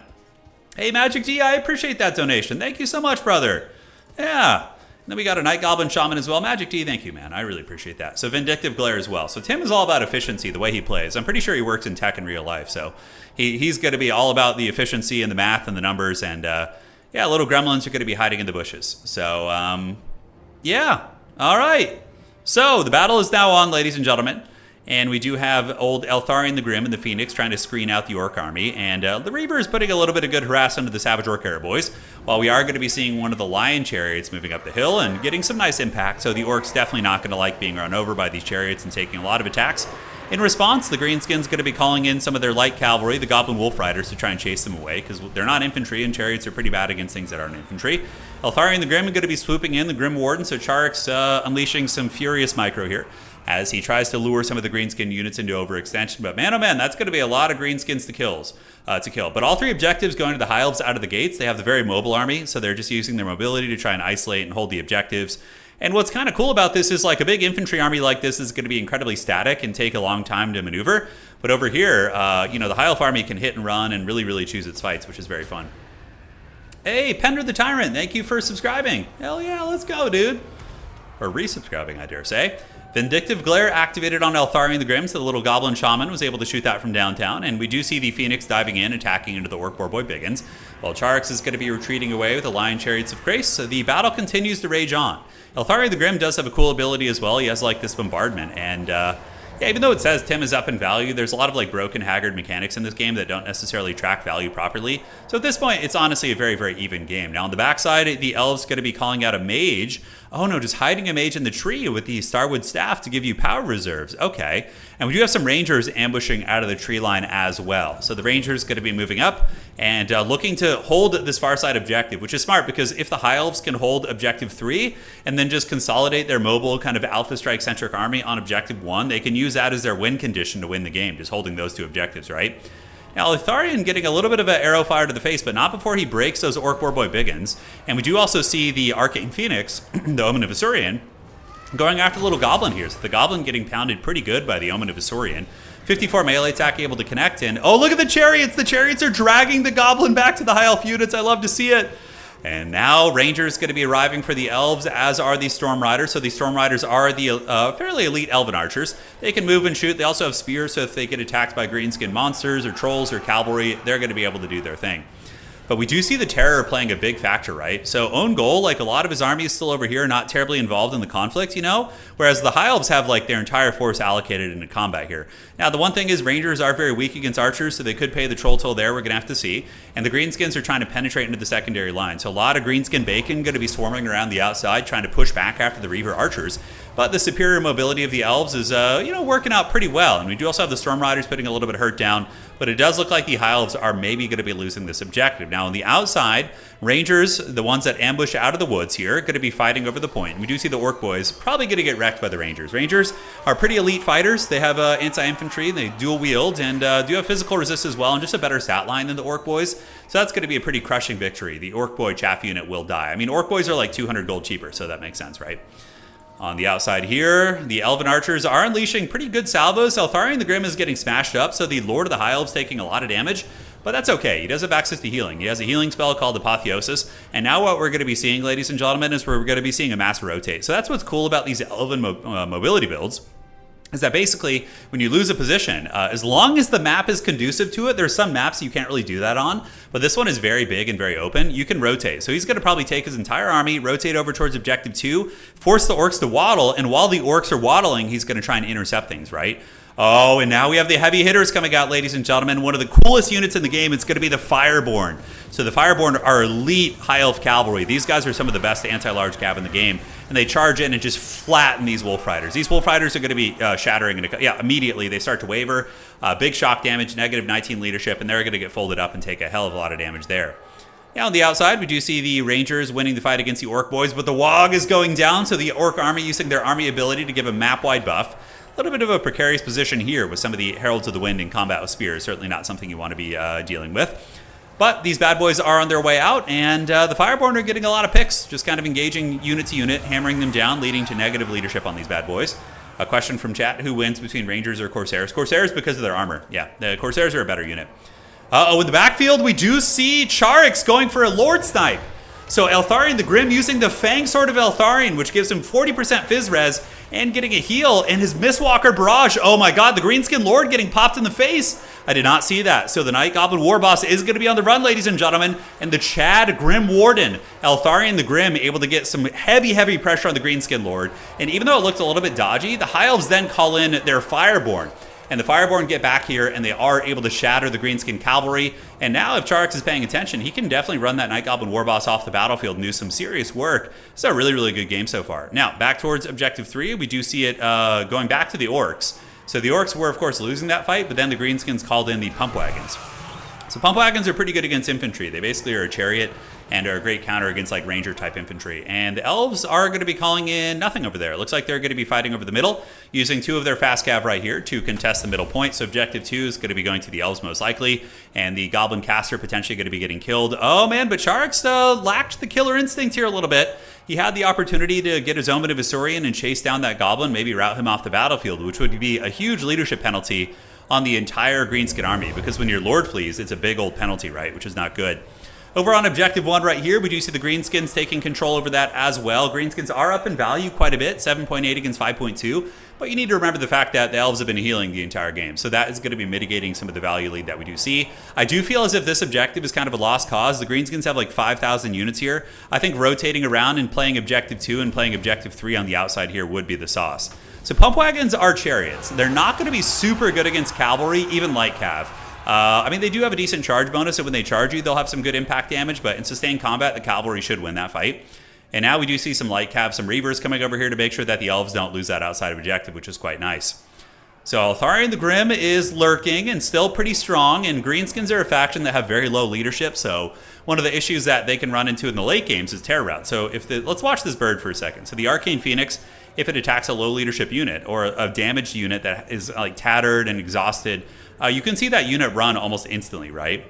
Hey, Magic D, I appreciate that donation. Thank you so much, brother. Yeah. And then we got a Night Goblin Shaman as well. Magic D, thank you, man. I really appreciate that. So Vindictive Glare as well. So Tim is all about efficiency, the way he plays. I'm pretty sure he works in tech in real life. So he's going to be all about the efficiency and the math and the numbers. And yeah, little gremlins are going to be hiding in the bushes. So yeah, all right. So the battle is now on, ladies and gentlemen. And we do have old Eltharion the Grim and the Phoenix trying to screen out the Orc army. And the Reaver is putting a little bit of good harassment to the Savage Orc Arrow boys, while we are going to be seeing one of the Lion chariots moving up the hill and getting some nice impact. So the Orcs definitely not going to like being run over by these chariots and taking a lot of attacks. In response, the Greenskins going to be calling in some of their light cavalry, the Goblin Wolf Riders, to try and chase them away, because they're not infantry, and chariots are pretty bad against things that aren't infantry. Eltharion the Grim is going to be swooping in, the Grim Warden, so Czarix unleashing some furious micro here, as he tries to lure some of the Greenskin units into overextension. But man, oh man, that's going to be a lot of Greenskins to kill. But all three objectives going to the High Elves out of the gates. They have the very mobile army, so they're just using their mobility to try and isolate and hold the objectives. And what's kind of cool about this is, like, a big infantry army like this is going to be incredibly static and take a long time to maneuver. But over here, the High Elf army can hit and run and really, really choose its fights, which is very fun. Hey, Pender the Tyrant, thank you for subscribing. Hell yeah, let's go, dude. Or resubscribing, I dare say. Vindictive Glare activated on Eltharion the Grim, so the little Goblin Shaman was able to shoot that from downtown. And we do see the Phoenix diving in, attacking into the Orc Boar Boy Biggins, while Czarix is going to be retreating away with the Lion Chariots of Grace. So the battle continues to rage on. Eltharion the Grim does have a cool ability as well. He has like this bombardment, and yeah, even though it says Tim is up in value, there's a lot of like broken, haggard mechanics in this game that don't necessarily track value properly. So at this point, it's honestly a very, very even game. Now on the backside, the Elves going to be calling out a mage. Oh no, just hiding a mage in the tree with the Starwood Staff to give you power reserves. Okay. And we do have some Rangers ambushing out of the tree line as well. So the Rangers going to be moving up and looking to hold this far side objective, which is smart, because if the High Elves can hold objective 3 and then just consolidate their mobile kind of alpha strike centric army on objective 1, they can use that as their win condition to win the game, just holding those two objectives, right? Now, Eltharion getting a little bit of an arrow fire to the face, but not before he breaks those Orc Boar Boy Biggins. And we do also see the Arcane Phoenix, the Omen of Asuryan, going after the little Goblin here. So the Goblin getting pounded pretty good by the Omen of Asuryan. 54 melee attack able to connect in. Oh, look at the Chariots! The Chariots are dragging the Goblin back to the High Elf units. I love to see it. And now Rangers going to be arriving for the Elves, as are the Storm Riders. So the Storm Riders are the fairly elite Elven archers. They can move and shoot. They also have spears, so if they get attacked by greenskin monsters or trolls or cavalry, they're going to be able to do their thing. But we do see the Terror playing a big factor, right? So OwnGoal, like a lot of his army is still over here, not terribly involved in the conflict, Whereas the High Elves have like their entire force allocated into combat here. Now, the one thing is Rangers are very weak against archers, so they could pay the troll toll there. We're going to have to see. And the Greenskins are trying to penetrate into the secondary line. So a lot of Greenskin bacon going to be swarming around the outside, trying to push back after the Reaver archers. But the superior mobility of the Elves is, working out pretty well. And we do also have the Storm Riders putting a little bit of hurt down. But it does look like the High Elves are maybe going to be losing this objective. Now, on the outside, Rangers, the ones that ambush out of the woods here, are going to be fighting over the point. And we do see the Orc boys probably going to get wrecked by the Rangers. Rangers are pretty elite fighters. They have anti-infantry, they dual wield, and do have physical resist as well, and just a better stat line than the Orc boys. So that's going to be a pretty crushing victory. The Orc boy chaff unit will die. I mean, Orc boys are like 200 gold cheaper, so that makes sense, right? On the outside here, the Elven archers are unleashing pretty good salvos. Eltharion the Grim is getting smashed up, so the Lord of the High Elves taking a lot of damage. But that's okay. He does have access to healing. He has a healing spell called Apotheosis. And now what we're going to be seeing, ladies and gentlemen, is we're going to be seeing a mass rotate. So that's what's cool about these Elven mobility builds, is that basically when you lose a position, as long as the map is conducive to it, there's some maps you can't really do that on, but this one is very big and very open, you can rotate. So he's going to probably take his entire army, rotate over towards objective 2, force the orcs to waddle, and while the orcs are waddling, he's going to try and intercept things, right? Oh, and now we have the heavy hitters coming out, ladies and gentlemen. One of the coolest units in the game, it's going to be the Fireborn. So the Fireborn are elite high elf cavalry. These guys are some of the best anti-large cav in the game. And they charge in and just flatten these Wolf Riders. These Wolf Riders are going to be shattering. Immediately they start to waver. Big shock damage, negative 19 leadership, and they're going to get folded up and take a hell of a lot of damage there. Yeah, on the outside, we do see the Rangers winning the fight against the Orc boys, but the Wog is going down, so the Orc army using their army ability to give a map-wide buff. A little bit of a precarious position here with some of the Heralds of the Wind in combat with spears. Certainly not something you want to be dealing with. But these bad boys are on their way out, and the Fireborn are getting a lot of picks, just kind of engaging unit to unit, hammering them down, leading to negative leadership on these bad boys. A question from chat, who wins between Rangers or Corsairs? Corsairs because of their armor. Yeah, the Corsairs are a better unit. In the backfield, we do see Czarix going for a Lord Snipe. So Eltharion the Grim using the Fang Sword of Eltharion, which gives him 40% Fizz Res and getting a heal, and his Mistwalker Barrage. Oh my god, the Greenskin Lord getting popped in the face. I did not see that. So the Night Goblin War Boss is going to be on the run, ladies and gentlemen, and the Chad Grim Warden, Eltharion the Grim, able to get some heavy pressure on the Greenskin Lord. And even though it looked a little bit dodgy, the High Elves then call in their Fireborn. And the Fireborn get back here, and they are able to shatter the Greenskin Cavalry. And now, if Czarix is paying attention, he can definitely run that Night Goblin War Boss off the battlefield and do some serious work. It's a really good game so far. Now, back towards Objective 3, we do see it going back to the Orcs. So the Orcs were, of course, losing that fight, but then the Greenskins called in the Pump Wagons. So Pump Wagons are pretty good against infantry. They basically are a chariot and are a great counter against like ranger type infantry. And the Elves are going to be calling in nothing over there. It looks like they're going to be fighting over the middle, using 2 of their fast cav right here to contest the middle point. So objective 2 is going to be going to the Elves most likely, and the Goblin Caster potentially going to be getting killed. Oh man, but Czarix lacked the killer instinct here a little bit. He had the opportunity to get his Omen of Isaurian and chase down that Goblin, maybe route him off the battlefield, which would be a huge leadership penalty on the entire Greenskin army, because when your Lord flees, it's a big old penalty, right, which is not good. Over on Objective 1 right here, we do see the Greenskins taking control over that as well. Greenskins are up in value quite a bit, 7.8 against 5.2, but you need to remember the fact that the Elves have been healing the entire game, so that is going to be mitigating some of the value lead that we do see. I do feel as if this objective is kind of a lost cause. The Greenskins have like 5,000 units here. I think rotating around and playing Objective 2 and playing Objective 3 on the outside here would be the sauce. So Pump Wagons are chariots. They're not going to be super good against cavalry, even light cav. I mean, they do have a decent charge bonus, so when they charge you, they'll have some good impact damage, but in sustained combat, the cavalry should win that fight. And now we do see some light cav, some Reavers coming over here to make sure that the Elves don't lose that outside objective, which is quite nice. So Eltharion the Grim is lurking and still pretty strong, and Greenskins are a faction that have very low leadership, so one of the issues that they can run into in the late games is Terror Route. So let's watch this bird for a second. So the Arcane Phoenix, if it attacks a low leadership unit or a damaged unit that is like tattered and exhausted, you can see that unit run almost instantly, right?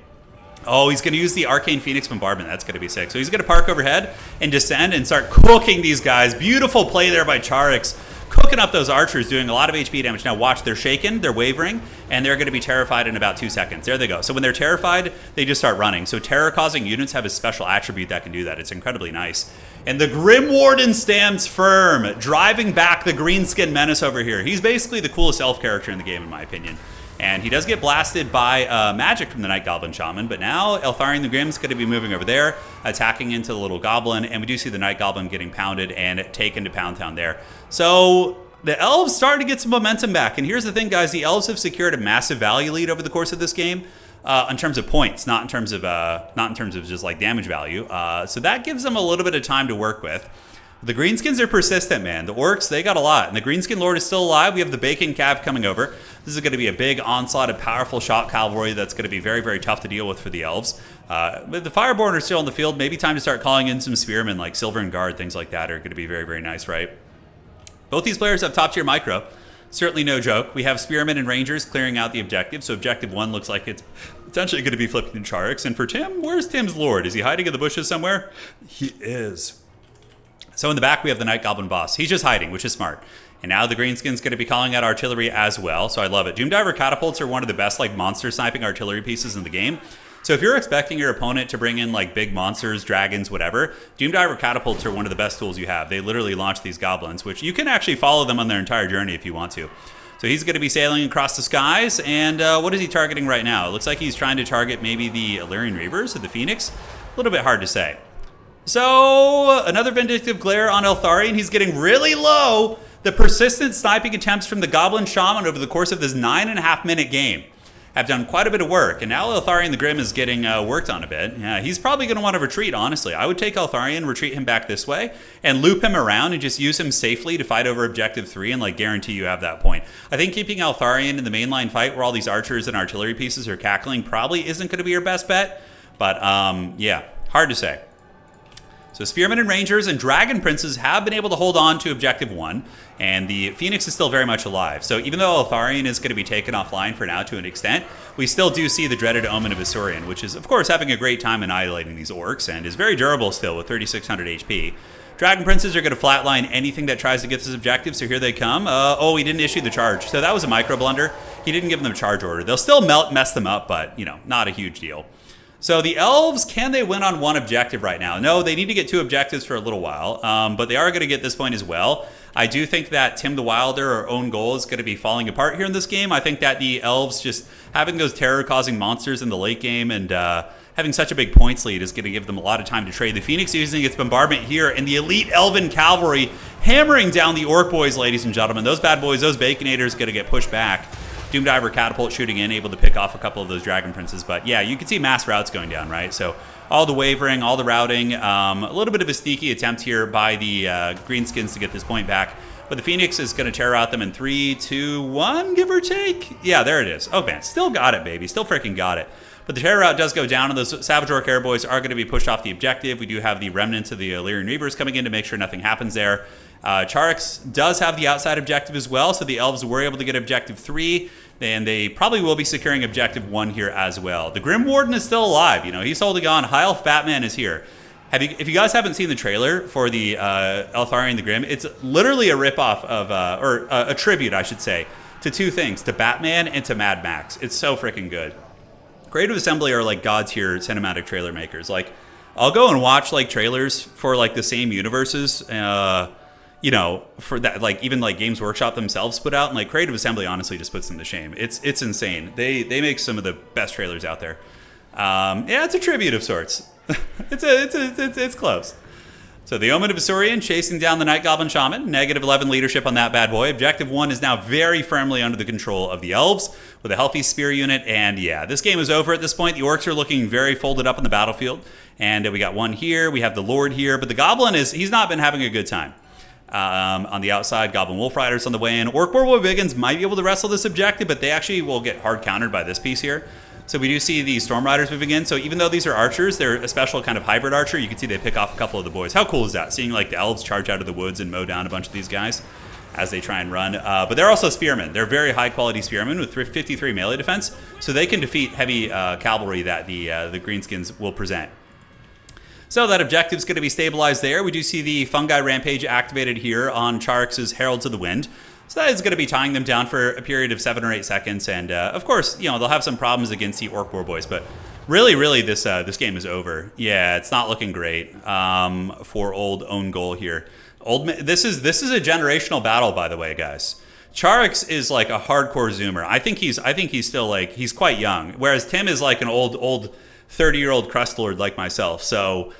Oh, he's going to use the Arcane Phoenix Bombardment. That's going to be sick. So he's going to park overhead and descend and start cooking these guys. Beautiful play there by Czarix, cooking up those archers, doing a lot of HP damage. Now watch, they're shaken, they're wavering, and they're going to be terrified in about 2 seconds. There they go. So when they're terrified, they just start running. So terror-causing units have a special attribute that can do that. It's incredibly nice. And the Grim Warden stands firm, driving back the Greenskin menace over here. He's basically the coolest elf character in the game, in my opinion. And he does get blasted by magic from the Night Goblin Shaman, but now Eltharion the Grim's going to be moving over there, attacking into the little goblin, and we do see the Night Goblin getting pounded and taken to Pound Town there. So the Elves starting to get some momentum back, and here's the thing, guys, the Elves have secured a massive value lead over the course of this game, in terms of points, not in terms of just like damage value. So that gives them a little bit of time to work with. The Greenskins are persistent, man. The Orcs, they got a lot. And the Greenskin Lord is still alive. We have the Bacon Cav coming over. This is going to be a big onslaught of powerful shock cavalry that's going to be very tough to deal with for the Elves. But the Fireborn are still on the field. Maybe time to start calling in some Spearmen like Silver and Guard, things like that are going to be very nice, right? Both these players have top tier micro. Certainly no joke. We have Spearmen and Rangers clearing out the objective. So objective 1 looks like it's potentially going to be flipped in Czarix. And for Tim, where's Tim's Lord? Is he hiding in the bushes somewhere? He is. So in the back, we have the Night Goblin boss. He's just hiding, which is smart. And now the Greenskin's going to be calling out artillery as well, so I love it. Doomdiver catapults are one of the best like monster sniping artillery pieces in the game. So if you're expecting your opponent to bring in like big monsters, dragons, whatever, Doomdiver catapults are one of the best tools you have. They literally launch these goblins, which you can actually follow them on their entire journey if you want to. So he's going to be sailing across the skies, and what is he targeting right now? It looks like he's trying to target maybe the Illyrian Reavers or the Phoenix. A little bit hard to say. So another Vindictive Glare on Eltharion. He's getting really low. The persistent sniping attempts from the Goblin Shaman over the course of this 9.5-minute game have done quite a bit of work. And now Eltharion the Grim is getting worked on a bit. Yeah, he's probably going to want to retreat, honestly. I would take Eltharion, retreat him back this way, and loop him around and just use him safely to fight over Objective 3 and like guarantee you have that point. I think keeping Eltharion in the mainline fight where all these archers and artillery pieces are cackling probably isn't going to be your best bet. But yeah, hard to say. So Spearmen and Rangers and Dragon Princes have been able to hold on to Objective 1, and the Phoenix is still very much alive. So even though Eltharion is going to be taken offline for now to an extent, we still do see the dreaded Omen of Isurian, which is, of course, having a great time annihilating these orcs, and is very durable still with 3,600 HP. Dragon Princes are going to flatline anything that tries to get this objective, so here they come. Oh, he didn't issue the charge, so that was a micro blunder. He didn't give them a charge order. They'll still mess them up, but, you know, not a huge deal. So the Elves, can they win on one objective right now? No, they need to get 2 objectives for a little while, but they are going to get this point as well. I do think that Tim the Wilder or OwnGoal is going to be falling apart here in this game. I think that the Elves just having those terror-causing monsters in the late game and having such a big points lead is going to give them a lot of time to trade. The Phoenix using its bombardment here, and the elite Elven Cavalry hammering down the Orc Boys, ladies and gentlemen. Those bad boys, those Baconators, going to get pushed back. Doomdiver catapult shooting in, able to pick off a couple of those Dragon Princes. But yeah, you can see mass routes going down, right? So all the wavering, all the routing, a little bit of a sneaky attempt here by the Greenskins to get this point back. But the Phoenix is going to terror out them in 3, 2, 1, give or take. Yeah, there it is. Oh man, still got it, baby. Still freaking got it. But the terror route does go down, and those Savage Orc Airboys are going to be pushed off the objective. We do have the remnants of the Illyrian Reavers coming in to make sure nothing happens there. Czarix does have the outside objective as well, so the Elves were able to get Objective 3, and they probably will be securing Objective 1 here as well. The Grim Warden is still alive. You know, he's holding on. High Elf Batman is here. If you guys haven't seen the trailer for the Eltharion the Grim, it's literally a ripoff of, or a tribute, I should say, to 2 things, to Batman and to Mad Max. It's so freaking good. Creative Assembly are like god tier cinematic trailer makers. Like, I'll go and watch like trailers for like the same universes, you know, for that, like even like Games Workshop themselves put out, and like Creative Assembly honestly just puts them to shame. It's insane. They make some of the best trailers out there. Yeah, it's a tribute of sorts. it's close. So the Omen of Isurian chasing down the Night Goblin Shaman. -11 leadership on that bad boy. Objective 1 is now very firmly under the control of the Elves with a healthy spear unit. And yeah, this game is over at this point. The Orcs are looking very folded up on the battlefield. And we got one here. We have the Lord here. But the Goblin he's not been having a good time. On the outside, Goblin Wolf Riders on the way in. Orc Boy Biggins might be able to wrestle this objective, but they actually will get hard countered by this piece here. So we do see the Storm Riders moving in. So even though these are archers, they're a special kind of hybrid archer. You can see they pick off a couple of the boys. How cool is that? Seeing like the Elves charge out of the woods and mow down a bunch of these guys as they try and run. But they're also spearmen. They're very high quality spearmen with 53 melee defense. So they can defeat heavy cavalry that the Greenskins will present. So that objective is going to be stabilized there. We do see the Fungi Rampage activated here on Czarix's Heralds of the Wind. So that is going to be tying them down for a period of 7 or 8 seconds. And of course, you know, they'll have some problems against the Orc War Boys. But really, this game is over. Yeah, it's not looking great for old OwnGoal here. This is a generational battle, by the way, guys. Czarix is like a hardcore zoomer. I think he's still like, he's quite young. Whereas Tim is like an old 30-year-old crust lord like myself. So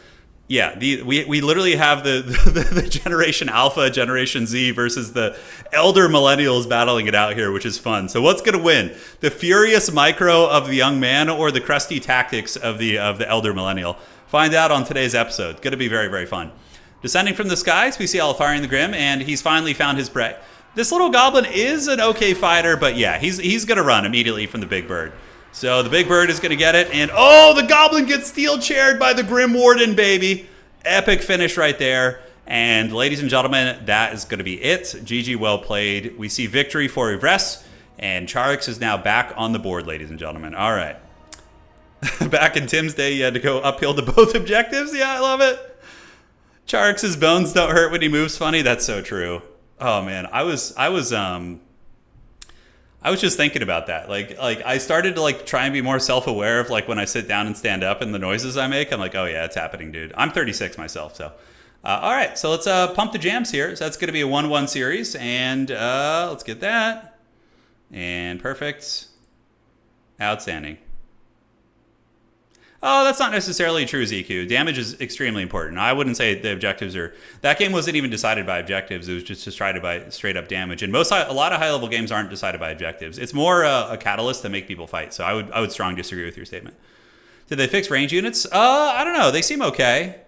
yeah, we literally have the Generation Alpha, Generation Z versus the elder millennials battling it out here, which is fun. So what's going to win? The furious micro of the young man or the crusty tactics of the elder millennial? Find out on today's episode. Going to be very, very fun. Descending from the skies, we see Eltharion the Grim, and he's finally found his prey. This little goblin is an okay fighter, but yeah, he's going to run immediately from the big bird. So the big bird is going to get it, and oh, the goblin gets steel chaired by the Grim Warden, baby. Epic finish right there. And ladies and gentlemen, that is going to be it. GG, well played. We see victory for Ivres, and Czarix is now back on the board, ladies and gentlemen. All right. Back in Tim's day, you had to go uphill to both objectives. Yeah, I love it. Czarix's bones don't hurt when he moves funny. That's so true. Oh man, I was just thinking about that. Like I started to like try and be more self-aware of like when I sit down and stand up and the noises I make. I'm like, oh yeah, it's happening, dude. I'm 36 myself, so. All right, so let's pump the jams here. So that's going to be a 1-1 series, and let's get that. And perfect. Outstanding. Oh, that's not necessarily true, ZQ. Damage is extremely important. I wouldn't say the objectives are... That game wasn't even decided by objectives. It was just decided by straight-up damage. And a lot of high-level games aren't decided by objectives. It's more a catalyst to make people fight. So I would strongly disagree with your statement. Did they fix range units? I don't know. They seem okay.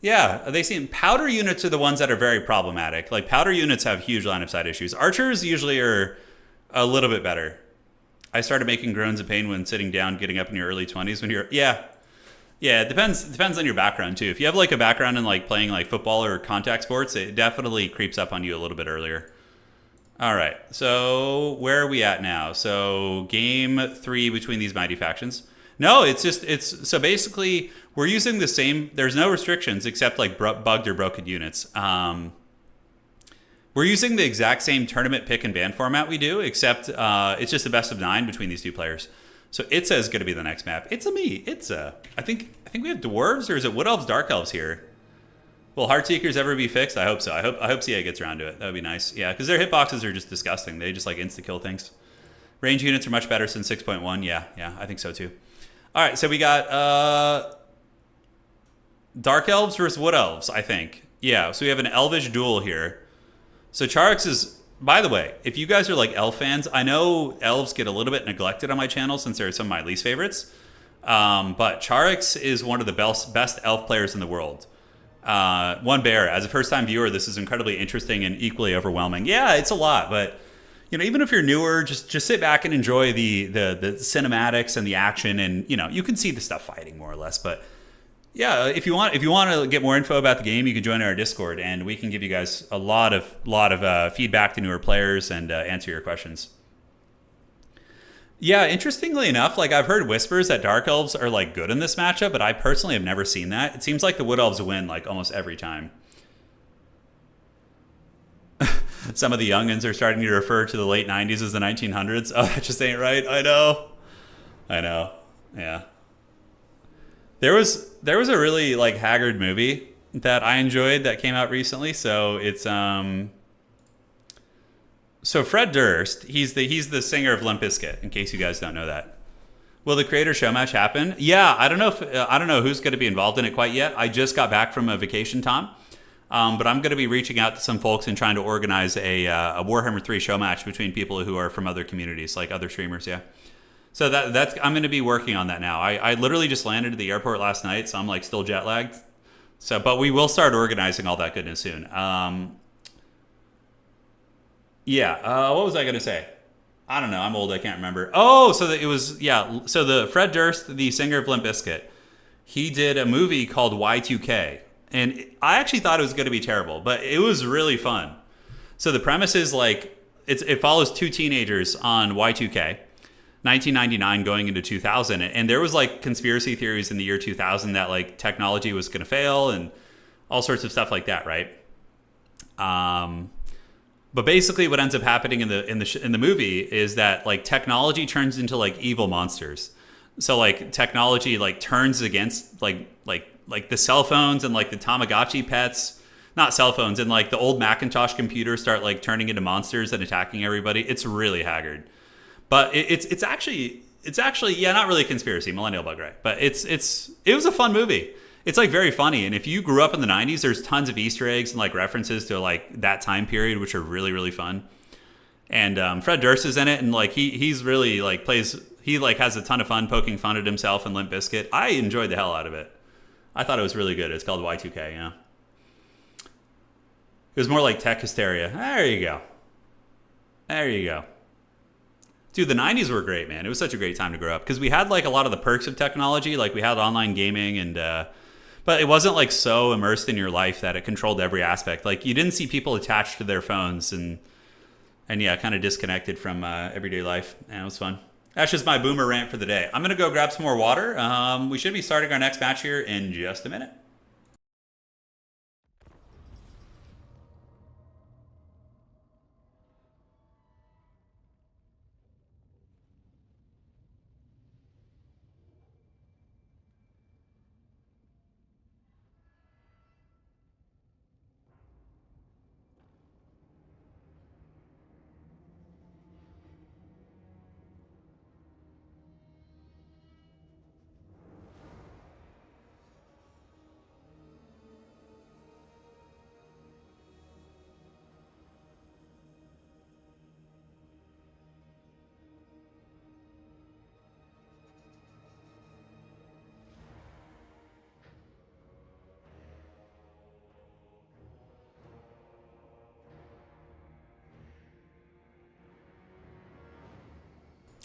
Yeah, they seem... Powder units are the ones that are very problematic. Like, powder units have huge line-of-sight issues. Archers usually are a little bit better. I started making groans of pain when sitting down, getting up in your early 20s when you're... Yeah, it depends on your background too. If you have like a background in like playing like football or contact sports, it definitely creeps up on you a little bit earlier. All right, so where are we at now? So game 3 between these mighty factions. No, so basically we're using the same. There's no restrictions except like bugged or broken units. We're using the exact same tournament pick and ban format we do, except it's just a best of 9 between these two players. So Itza is going to be the next map. It's me. Itza. I think we have dwarves, or is it wood elves, dark elves here? Will Heartseekers ever be fixed? I hope so. I hope CA gets around to it. That would be nice. Yeah, because their hitboxes are just disgusting. They just like insta kill things. Range units are much better since 6.1. Yeah, I think so too. All right, so we got dark elves versus wood elves. I think. Yeah, so we have an elvish duel here. So Czarix is. By the way, if you guys are like elf fans, I know elves get a little bit neglected on my channel since they're some of my least favorites. But Czarix is one of the best elf players in the world. One bear, as a first-time viewer, this is incredibly interesting and equally overwhelming. Yeah, it's a lot, but you know, even if you're newer, just sit back and enjoy the cinematics and the action, and you know, you can see the stuff fighting more or less. But yeah, if you want to get more info about the game, you can join our Discord, and we can give you guys a lot of feedback to newer players and answer your questions. Yeah, interestingly enough, like I've heard whispers that dark elves are like good in this matchup, but I personally have never seen that. It seems like the wood elves win like almost every time. Some of the youngins are starting to refer to the late 90s as the 1900s. Oh, that just ain't right. I know. Yeah. There was a really like haggard movie that I enjoyed that came out recently. So it's so Fred Durst, he's the singer of Limp Bizkit, in case you guys don't know that. Will the creator Showmatch happen? Yeah, I don't know who's going to be involved in it quite yet. I just got back from a vacation time. But I'm going to be reaching out to some folks and trying to organize a Warhammer 3 Showmatch between people who are from other communities, like other streamers, yeah. So that's I'm going to be working on that now. I literally just landed at the airport last night, so I'm like still jet lagged. So, but we will start organizing all that goodness soon. What was I going to say? I don't know. I'm old. I can't remember. Oh, so it was, yeah. So the Fred Durst, the singer of Limp Bizkit, he did a movie called Y2K. And I actually thought it was going to be terrible, but it was really fun. So the premise is like, it follows two teenagers on Y2K, 1999 going into 2000. And there was like conspiracy theories in the year 2000 that like technology was going to fail and all sorts of stuff like that, right? But basically what ends up happening in the movie is that like technology turns into like evil monsters. So like technology like turns against like the cell phones and like the Tamagotchi pets, not cell phones, and like the old Macintosh computers start like turning into monsters and attacking everybody. It's really haggard, but it's actually yeah, not really a conspiracy, millennial bug, right? But it was a fun movie. It's like very funny, and if you grew up in the 90s, there's tons of Easter eggs and like references to like that time period, which are really really fun. And Fred Durst is in it, and like he's really like has a ton of fun poking fun at himself and Limp Bizkit. I enjoyed the hell out of it. I thought it was really good. It's called Y2K, yeah. It was more like tech hysteria. There you go. Dude, the 90s were great, man. It was such a great time to grow up because we had like a lot of the perks of technology. Like we had online gaming but it wasn't like so immersed in your life that it controlled every aspect. Like you didn't see people attached to their phones and yeah, kind of disconnected from everyday life. And it was fun. That's just my boomer rant for the day. I'm going to go grab some more water. We should be starting our next match here in just a minute.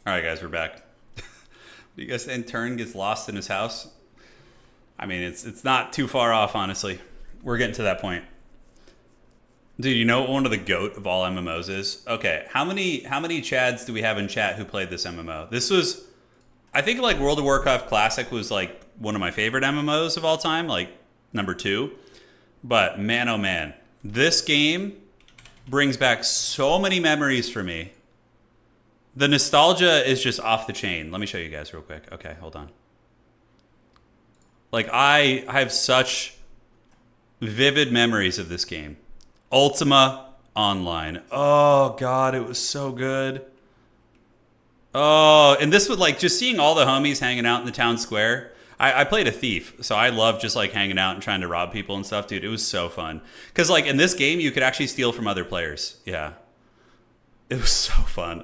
All right, guys, we're back. Do you guys think Turin gets lost in his house? I mean, it's not too far off, honestly. We're getting to that point. Dude, you know what one of the GOAT of all MMOs is? Okay, how many Chads do we have in chat who played this MMO? This was, I think, like World of Warcraft Classic was like one of my favorite MMOs of all time, like number 2. But man, oh man, this game brings back so many memories for me. The nostalgia is just off the chain. Let me show you guys real quick. Okay, hold on. Like, I have such vivid memories of this game. Ultima Online. Oh, God, it was so good. Oh, and this was like just seeing all the homies hanging out in the town square. I played a thief, so I love just like hanging out and trying to rob people and stuff. Dude, it was so fun. Because like in this game, you could actually steal from other players. Yeah. It was so fun.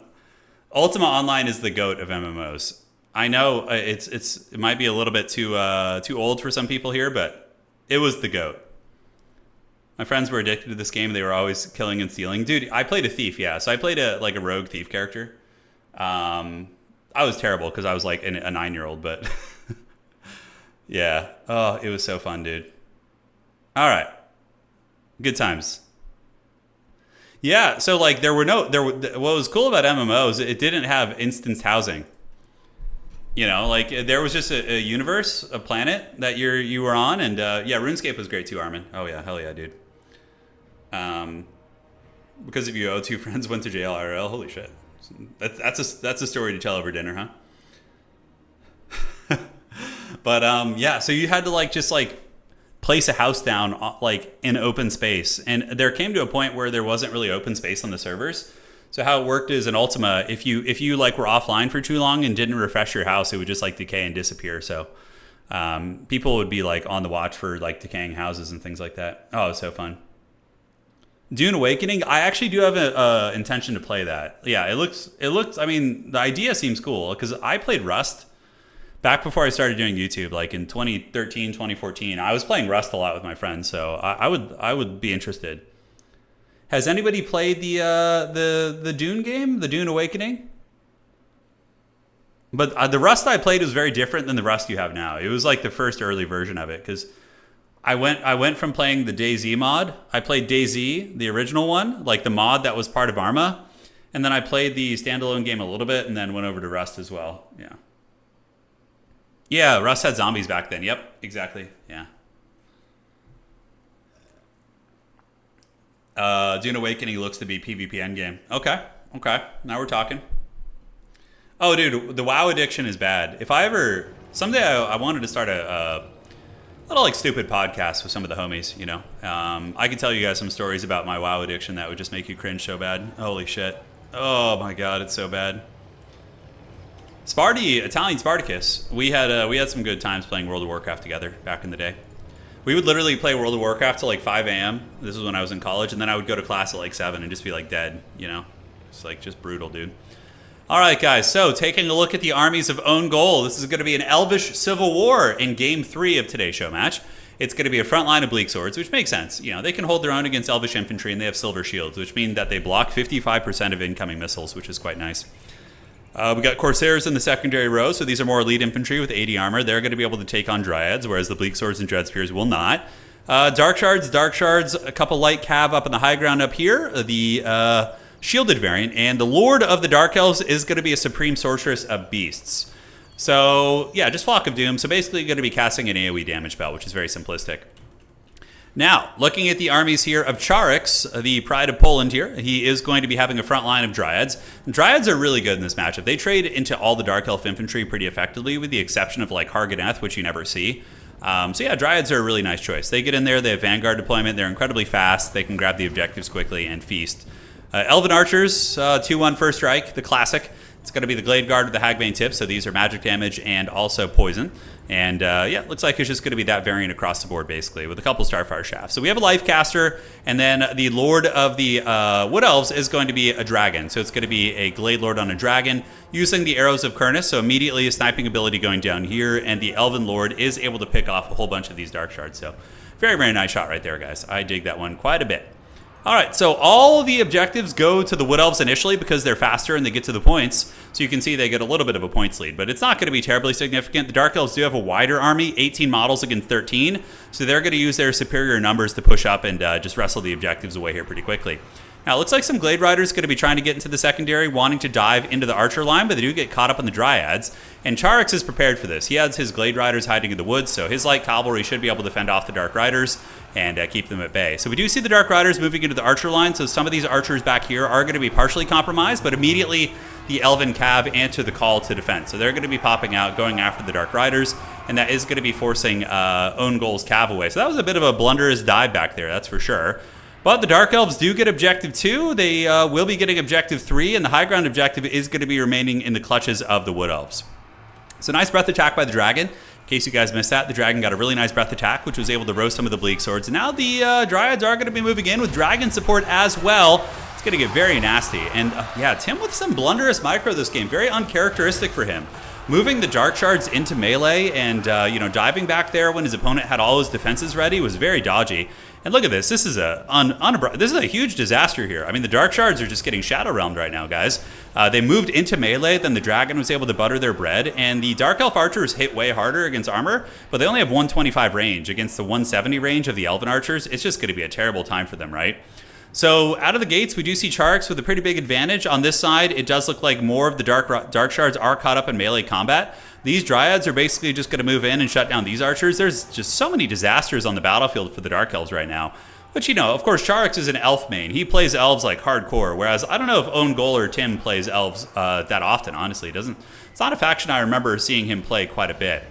Ultima Online is the GOAT of MMOs. I know it might be a little bit too old for some people here, but it was the GOAT. My friends were addicted to this game. They were always killing and stealing. Dude, I played a thief, yeah. So I played a rogue thief character. I was terrible because I was like a 9-year-old, but yeah. Oh, it was so fun, dude. All right. Good times. Yeah, so like what was cool about MMOs, it didn't have instance housing. You know, like there was just a universe, a planet that you were on, and yeah, RuneScape was great too, Armin. Oh yeah, hell yeah, dude. Because of you, two friends went to jail IRL. Holy shit, that's a story to tell over dinner, huh? But yeah, so you had to like just like place a house down like in open space, and there came to a point where there wasn't really open space on the servers. So how it worked is in Ultima, if you like were offline for too long and didn't refresh your house, it would just like decay and disappear. So people would be like on the watch for like decaying houses and things like that. Oh, it was so fun. Dune Awakening, I actually do have a intention to play that. Yeah, it looks. I mean, the idea seems cool because I played Rust back before I started doing YouTube, like in 2013, 2014. I was playing Rust a lot with my friends, so I would be interested. Has anybody played the Dune game, the Dune Awakening? But the Rust I played was very different than the Rust you have now. It was like the first early version of it because I went from playing the DayZ mod. I played DayZ, the original one, like the mod that was part of Arma, and then I played the standalone game a little bit, and then went over to Rust as well. Yeah. Yeah, Rust had zombies back then. Yep, exactly. Yeah. Dune Awakening looks to be PvP endgame. Okay. Now we're talking. Oh, dude, the WoW addiction is bad. If I ever... Someday I wanted to start a little, like, stupid podcast with some of the homies, you know. I could tell you guys some stories about my WoW addiction that would just make you cringe so bad. Holy shit. Oh, my God, it's so bad. Italian Spartacus. We had some good times playing World of Warcraft together back in the day. We would literally play World of Warcraft till like 5 a.m. This was when I was in college, and then I would go to class at like 7 and just be like dead, you know? It's like just brutal, dude. All right, guys, so taking a look at the armies of OwnGoal. This is going to be an Elvish civil war in Game 3 of today's show match. It's going to be a front line of bleak swords, which makes sense. You know, they can hold their own against Elvish infantry, and they have silver shields, which mean that they block 55% of incoming missiles, which is quite nice. We got Corsairs in the secondary row, so these are more elite infantry with 80 armor. They're going to be able to take on Dryads, whereas the Bleak Swords and Dread Spears will not. Dark Shards, a couple light cav up in the high ground up here, the shielded variant, and the Lord of the Dark Elves is going to be a Supreme Sorceress of Beasts. So, yeah, just Flock of Doom. So basically going to be casting an AoE damage spell, which is very simplistic. Now, looking at the armies here of Czarix, the pride of Poland here, he is going to be having a front line of Dryads. And Dryads are really good in this matchup. They trade into all the Dark Elf infantry pretty effectively, with the exception of like Harganeth, which you never see. So yeah, Dryads are a really nice choice. They get in there, they have Vanguard deployment, they're incredibly fast, they can grab the objectives quickly and feast. Elven Archers, 2-1 first strike, the classic. It's going to be the Glade Guard with the Hagbane tip, so these are magic damage and also poison. And yeah, looks like it's just going to be that variant across the board, basically, with a couple Starfire Shafts. So we have a Life Caster, and then the Lord of the Wood Elves is going to be a dragon. So it's going to be a Glade Lord on a dragon, using the Arrows of Kurnus, so immediately a sniping ability going down here, and the Elven Lord is able to pick off a whole bunch of these Dark Shards. So very, very nice shot right there, guys. I dig that one quite a bit. All right, so all the objectives go to the Wood Elves initially because they're faster and they get to the points. So you can see they get a little bit of a points lead, but it's not going to be terribly significant. The Dark Elves do have a wider army, 18 models against 13. So they're going to use their superior numbers to push up and just wrestle the objectives away here pretty quickly. Now, it looks like some Glade Riders going to be trying to get into the secondary, wanting to dive into the Archer line, but they do get caught up in the Dryads. And Czarix is prepared for this. He has his Glade Riders hiding in the woods, so his light cavalry should be able to fend off the Dark Riders and keep them at bay. So we do see the Dark Riders moving into the Archer line, so some of these Archers back here are going to be partially compromised, but immediately the Elven Cav answer the call to defend. So they're going to be popping out, going after the Dark Riders, and that is going to be forcing OwnGoal's Cav away. So that was a bit of a blunderous dive back there, that's for sure. But the Dark Elves do get Objective 2. They will be getting Objective 3, and the high ground objective is going to be remaining in the clutches of the Wood Elves. So nice breath attack by the Dragon. In case you guys missed that, the Dragon got a really nice breath attack, which was able to roast some of the Bleak Swords. And now the Dryads are going to be moving in with Dragon support as well. It's going to get very nasty. And yeah, Tim with some blunderous micro this game. Very uncharacteristic for him. Moving the Dark Shards into melee and diving back there when his opponent had all his defenses ready was very dodgy. And look at this. This is a huge disaster here. I mean, the Dark Shards are just getting Shadow Realmed right now, guys. They moved into melee, then the Dragon was able to butter their bread, and the Dark Elf Archers hit way harder against armor, but they only have 125 range against the 170 range of the Elven Archers. It's just going to be a terrible time for them, right? So out of the gates, we do see Czarix with a pretty big advantage. On this side, it does look like more of the Dark Shards are caught up in melee combat. These Dryads are basically just going to move in and shut down these Archers. There's just so many disasters on the battlefield for the Dark Elves right now. But, of course, Czarix is an Elf main. He plays Elves like hardcore, whereas I don't know if OwnGoal or Tim plays Elves that often, honestly. It's not a faction I remember seeing him play quite a bit.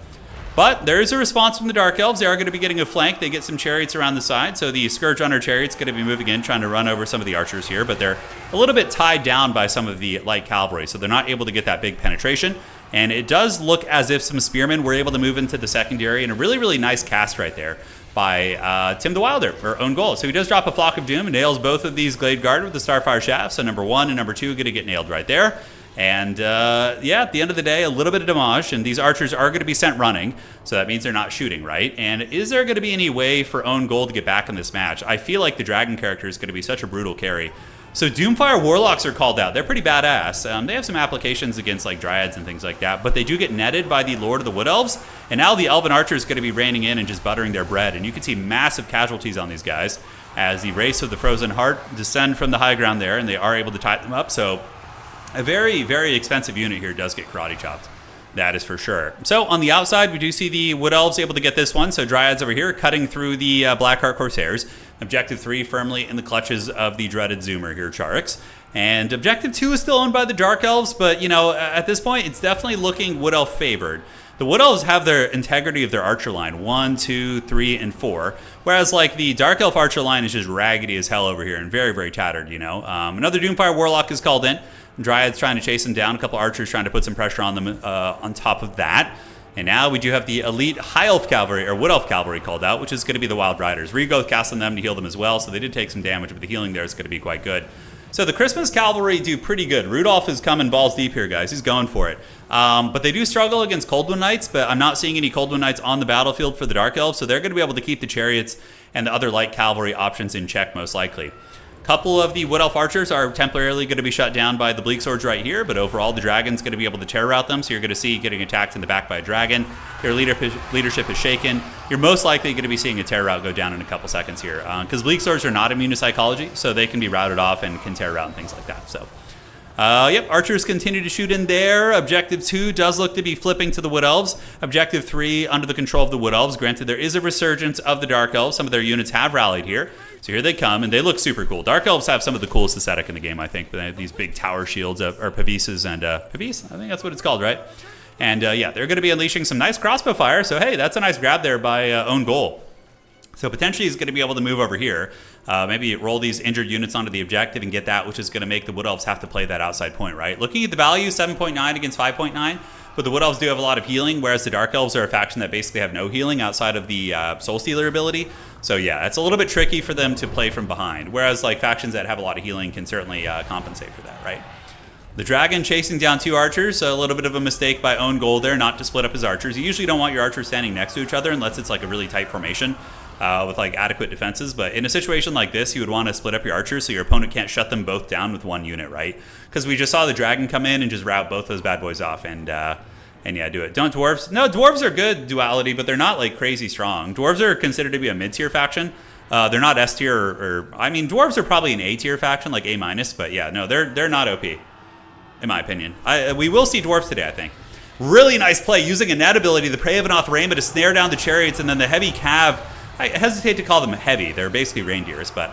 But there is a response from the Dark Elves. They are going to be getting a flank. They get some chariots around the side. So the Scourge Runner chariot's going to be moving in, trying to run over some of the archers here. But they're a little bit tied down by some of the light cavalry. So they're not able to get that big penetration. And it does look as if some spearmen were able to move into the secondary. And a really, really nice cast right there by Tim the Wilder, or OwnGoal. So he does drop a Flock of Doom and nails both of these Glade Guard with the Starfire Shafts. So number 1 and number 2 going to get nailed right there. And yeah, at the end of the day, a little bit of damage, and these archers are going to be sent running, so that means they're not shooting, right? And is there going to be any way for OwnGoal to get back in this match? I feel like the Dragon character is going to be such a brutal carry. So Doomfire Warlocks are called out. They're pretty badass. They have some applications against like Dryads and things like that, but they do get netted by the Lord of the Wood Elves, and now the Elven Archer is going to be raining in and just buttering their bread, and you can see massive casualties on these guys as the Race of the Frozen Heart descend from the high ground there, and they are able to tie them up, so a very, very expensive unit here does get karate chopped. That is for sure. So on the outside, we do see the Wood Elves able to get this one. So Dryads over here cutting through the Blackheart Corsairs. Objective 3 firmly in the clutches of the dreaded Zoomer here, Czarix. And Objective 2 is still owned by the Dark Elves, but at this point, it's definitely looking Wood Elf favored. The Wood Elves have their integrity of their archer line, 1, 2, 3, and 4. Whereas like the Dark Elf archer line is just raggedy as hell over here and very, very tattered, Another Doomfire Warlock is called in. Dryads trying to chase him down. A couple archers trying to put some pressure on them on top of that. And now we do have the elite High Elf Cavalry, or Wood Elf Cavalry called out, which is going to be the Wild Riders. Rigo cast on them to heal them as well, so they did take some damage, but the healing there is going to be quite good. So the Christmas Cavalry do pretty good. Rudolph is coming balls deep here, guys. He's going for it. But they do struggle against Coldwind Knights, but I'm not seeing any Coldwind Knights on the battlefield for the Dark Elves, so they're going to be able to keep the Chariots and the other light cavalry options in check, most likely. Couple of the Wood Elf Archers are temporarily going to be shut down by the Bleak Swords right here, but overall the Dragon's going to be able to terror out them, so you're going to see getting attacked in the back by a Dragon. Your leadership is shaken. You're most likely going to be seeing a terror route go down in a couple seconds here, because Bleak Swords are not immune to psychology, so they can be routed off and can terror out and things like that. So, yep, Archers continue to shoot in there. Objective 2 does look to be flipping to the Wood Elves. Objective 3 under the control of the Wood Elves. Granted, there is a resurgence of the Dark Elves. Some of their units have rallied here. So here they come, and they look super cool. Dark Elves have some of the coolest aesthetic in the game, I think. They have these big tower shields, or Pavises, and Pavis? I think that's what it's called, right? And yeah, they're going to be unleashing some nice crossbow fire. So hey, that's a nice grab there by OwnGoal. So potentially he's going to be able to move over here. Maybe roll these injured units onto the objective and get that, which is going to make the Wood Elves have to play that outside point, right? Looking at the value, 7.9 against 5.9. But the Wood Elves do have a lot of healing, whereas the Dark Elves are a faction that basically have no healing outside of the Soul Stealer ability. So yeah, it's a little bit tricky for them to play from behind, whereas like factions that have a lot of healing can certainly compensate for that, right? The Dragon chasing down 2 archers, so a little bit of a mistake by OwnGoal there, not to split up his archers. You usually don't want your archers standing next to each other unless it's like a really tight formation. with like adequate defenses. But in a situation like this, you would want to split up your archers so your opponent can't shut them both down with one unit, right? Because we just saw the dragon come in and just rout both those bad boys off, and yeah, do it. Don't dwarves? No, dwarves are good duality, but they're not like crazy strong. Dwarves are considered to be a mid-tier faction. They're not S tier or I mean, dwarves are probably an A tier faction, like A minus, but yeah, no, they're not OP, in my opinion. We will see dwarves today, I think. Really nice play using a net ability, the Prey of an Rainbow, to snare down the chariots, and then the heavy cav. I hesitate to call them heavy. They're basically reindeers, but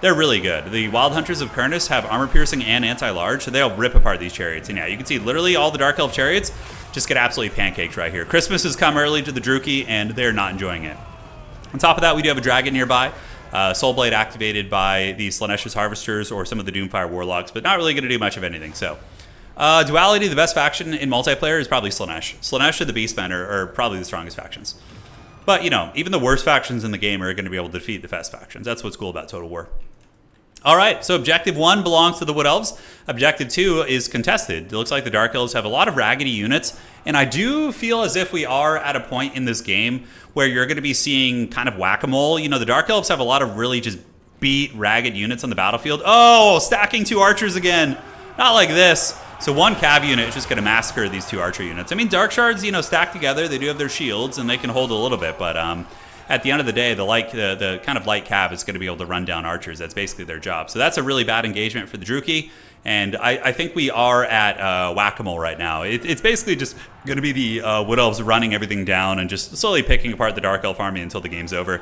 they're really good. The Wild Hunters of Kurnus have armor piercing and anti-large, so they'll rip apart these chariots. And yeah, you can see literally all the Dark Elf chariots just get absolutely pancaked right here. Christmas has come early to the Druchii, and they're not enjoying it. On top of that, we do have a dragon nearby. Soulblade activated by the Slaanesh's Harvesters or some of the Doomfire Warlocks, but not really going to do much of anything. So, duality, the best faction in multiplayer is probably Slaanesh. Slaanesh and the Beastmen are probably the strongest factions. But, you know, even the worst factions in the game are going to be able to defeat the best factions. That's what's cool about Total War. All right, so Objective 1 belongs to the Wood Elves. Objective 2 is contested. It looks like the Dark Elves have a lot of raggedy units, and I do feel as if we are at a point in this game where you're going to be seeing kind of whack-a-mole. You know, the Dark Elves have a lot of really just beat, ragged units on the battlefield. Oh, stacking 2 archers again. Not like this. So 1 cav unit is just going to massacre these 2 archer units. I mean, Dark Shards, you know, stacked together, they do have their shields, and they can hold a little bit, but at the end of the day, the kind of light cav is going to be able to run down archers. That's basically their job. So that's a really bad engagement for the Druchii, and I think we are at whack-a-mole right now. It's basically just going to be the Wood Elves running everything down and just slowly picking apart the Dark Elf army until the game's over.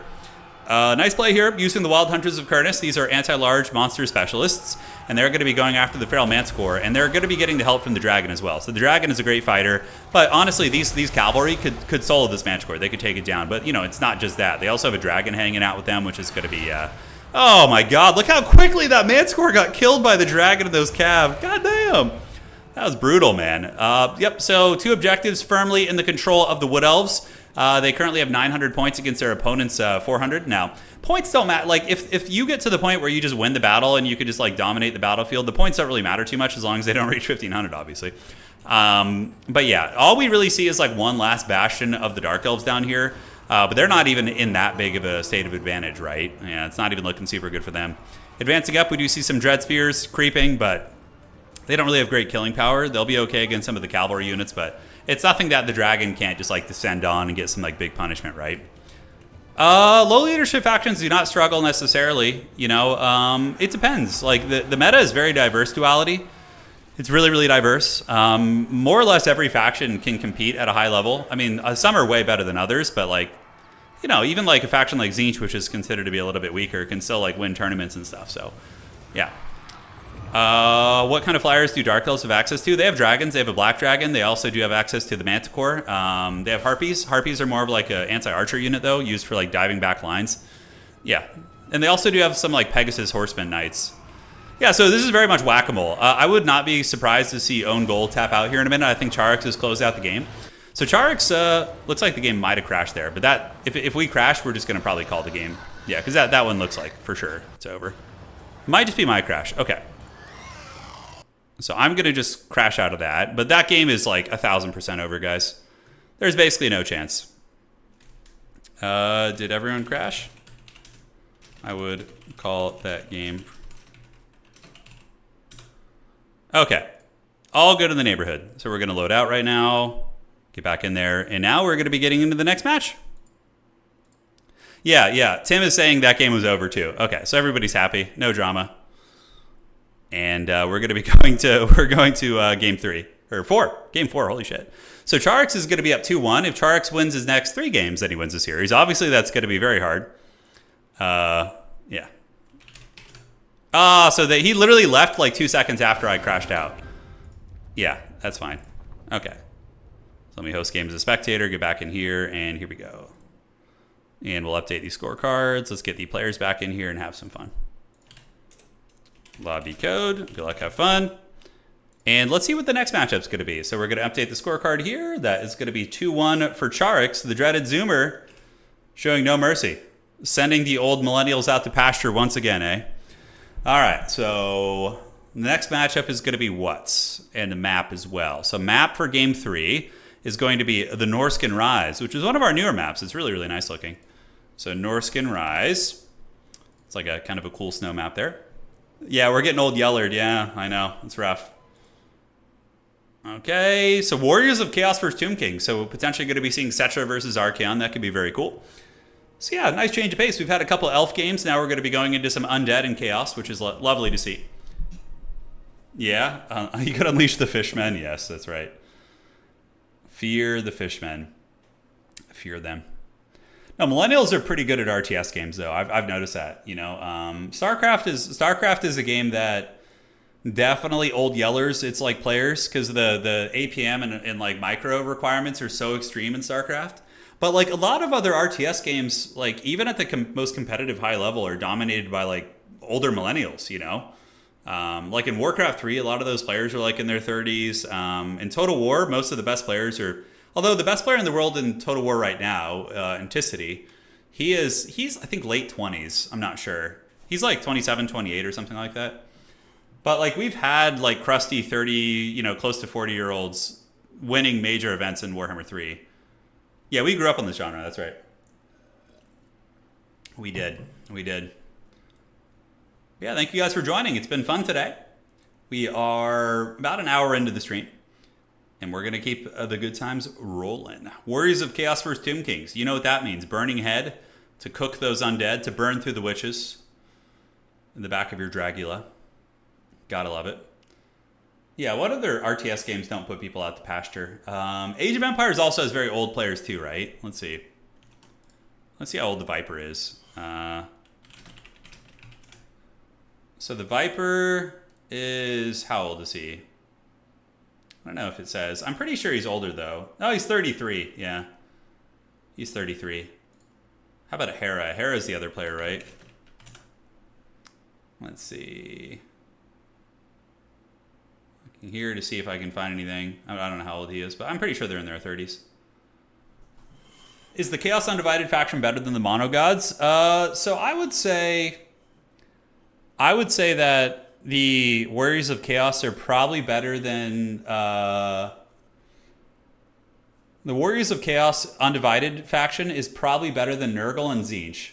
Nice play here, using the Wild Hunters of Kurnus. These are anti-large monster specialists, and they're going to be going after the Feral Manticore, and they're going to be getting the help from the Dragon as well. So the Dragon is a great fighter, but honestly, these cavalry could solo this Manticore. They could take it down, but, you know, it's not just that. They also have a Dragon hanging out with them, which is going to be... oh my god, look how quickly that Manticore got killed by the Dragon and those cav. God damn! That was brutal, man. Yep, so 2 objectives firmly in the control of the Wood Elves. They currently have 900 points against their opponent's 400. Now, points don't matter. Like, if you get to the point where you just win the battle and you could just, like, dominate the battlefield, the points don't really matter too much as long as they don't reach 1,500, obviously. But yeah, all we really see is, like, one last bastion of the Dark Elves down here. But they're not even in that big of a state of advantage, right? Yeah, it's not even looking super good for them. Advancing up, we do see some Dread Spears creeping, but they don't really have great killing power. They'll be okay against some of the cavalry units, but it's nothing that the Dragon can't just, like, descend on and get some, like, big punishment, right? Low leadership factions do not struggle necessarily, you know. It depends. Like, the meta is very diverse duality. It's really, really diverse. More or less every faction can compete at a high level. I mean, some are way better than others, but, like, you know, even, like, a faction like Tzeentch, which is considered to be a little bit weaker, can still, like, win tournaments and stuff, so, yeah. What kind of flyers do Dark Elves have access to? They have dragons. They have a black dragon. They also do have access to the Manticore. They have harpies. Harpies are more of like an anti-archer unit, though, used for like diving back lines. Yeah. And they also do have some like Pegasus Horseman Knights. Yeah, so this is very much whack-a-mole. I would not be surprised to see OwnGoal tap out here in a minute. I think Czarix has closed out the game. So Czarix, looks like the game might have crashed there. But that if we crash, we're just going to probably call the game. Yeah, because that one looks like, for sure, it's over. Might just be my crash. Okay. So I'm going to just crash out of that. But that game is like 1,000% over, guys. There's basically no chance. Did everyone crash? I would call that game. Okay. All good in the neighborhood. So we're going to load out right now. Get back in there. And now we're going to be getting into the next match. Yeah. Tim is saying that game was over too. Okay, so everybody's happy. No drama. And we're going to be going to game 3 or 4. Game 4. Holy shit! So Czarix is going to be up 2-1. If Czarix wins his next 3 games, then he wins the series. Obviously, that's going to be very hard. Yeah. So he literally left like 2 seconds after I crashed out. Yeah, that's fine. Okay. So let me host game as a spectator. Get back in here, and here we go. And we'll update these scorecards. Let's get the players back in here and have some fun. Lobby code. Good luck, have fun. And let's see what the next matchup's going to be. So we're going to update the scorecard here. That is going to be 2-1 for Czarix, the dreaded Zoomer, showing no mercy. Sending the old millennials out to pasture once again, eh? All right, so the next matchup is going to be what? And the map as well. So map for game 3 is going to be the Norskan Rise, which is one of our newer maps. It's really, really nice looking. So Norskan Rise. It's like a kind of a cool snow map there. Yeah, we're getting old Yellard. Yeah, I know. It's rough. Okay, so Warriors of Chaos versus Tomb King. So potentially going to be seeing Cetra versus Archaon. That could be very cool. So yeah, nice change of pace. We've had a couple elf games. Now we're going to be going into some undead and chaos, which is lovely to see. Yeah, you could unleash the fishmen. Yes, that's right. Fear the fishmen. Fear them. No, millennials are pretty good at RTS games, though. I've noticed that. You know, StarCraft is a game that definitely old yellers. It's like players because the APM and like micro requirements are so extreme in StarCraft. But like a lot of other RTS games, like even at the most competitive high level, are dominated by like older millennials. You know, like in Warcraft 3, a lot of those players are like in their 30s. In Total War, most of the best players are. Although the best player in the world in Total War right now, Anticity, he's I think late 20s. I'm not sure. He's like 27, 28 or something like that. But like we've had like crusty 30, you know, close to 40-year-olds winning major events in Warhammer 3. Yeah, we grew up on this genre. That's right. We did. Yeah, thank you guys for joining. It's been fun today. We are about an hour into the stream. And we're going to keep the good times rolling. Warriors of Chaos versus Tomb Kings. You know what that means. Burning Head to cook those undead, to burn through the witches in the back of your Dragula. Gotta love it. Yeah, what other RTS games don't put people out to pasture? Age of Empires also has very old players too, right? Let's see. Let's see how old the Viper is. So the Viper is... How old is he? I don't know if it says. I'm pretty sure he's older, though. Oh, he's 33. Yeah. He's 33. How about a Hera? Hera's the other player, right? Let's see. Looking here to see if I can find anything. I don't know how old he is, but I'm pretty sure they're in their 30s. Is the Chaos Undivided faction better than the Mono Gods? So I would say that the Warriors of Chaos are probably better than the Warriors of Chaos Undivided faction is probably better than Nurgle and Tzeentch,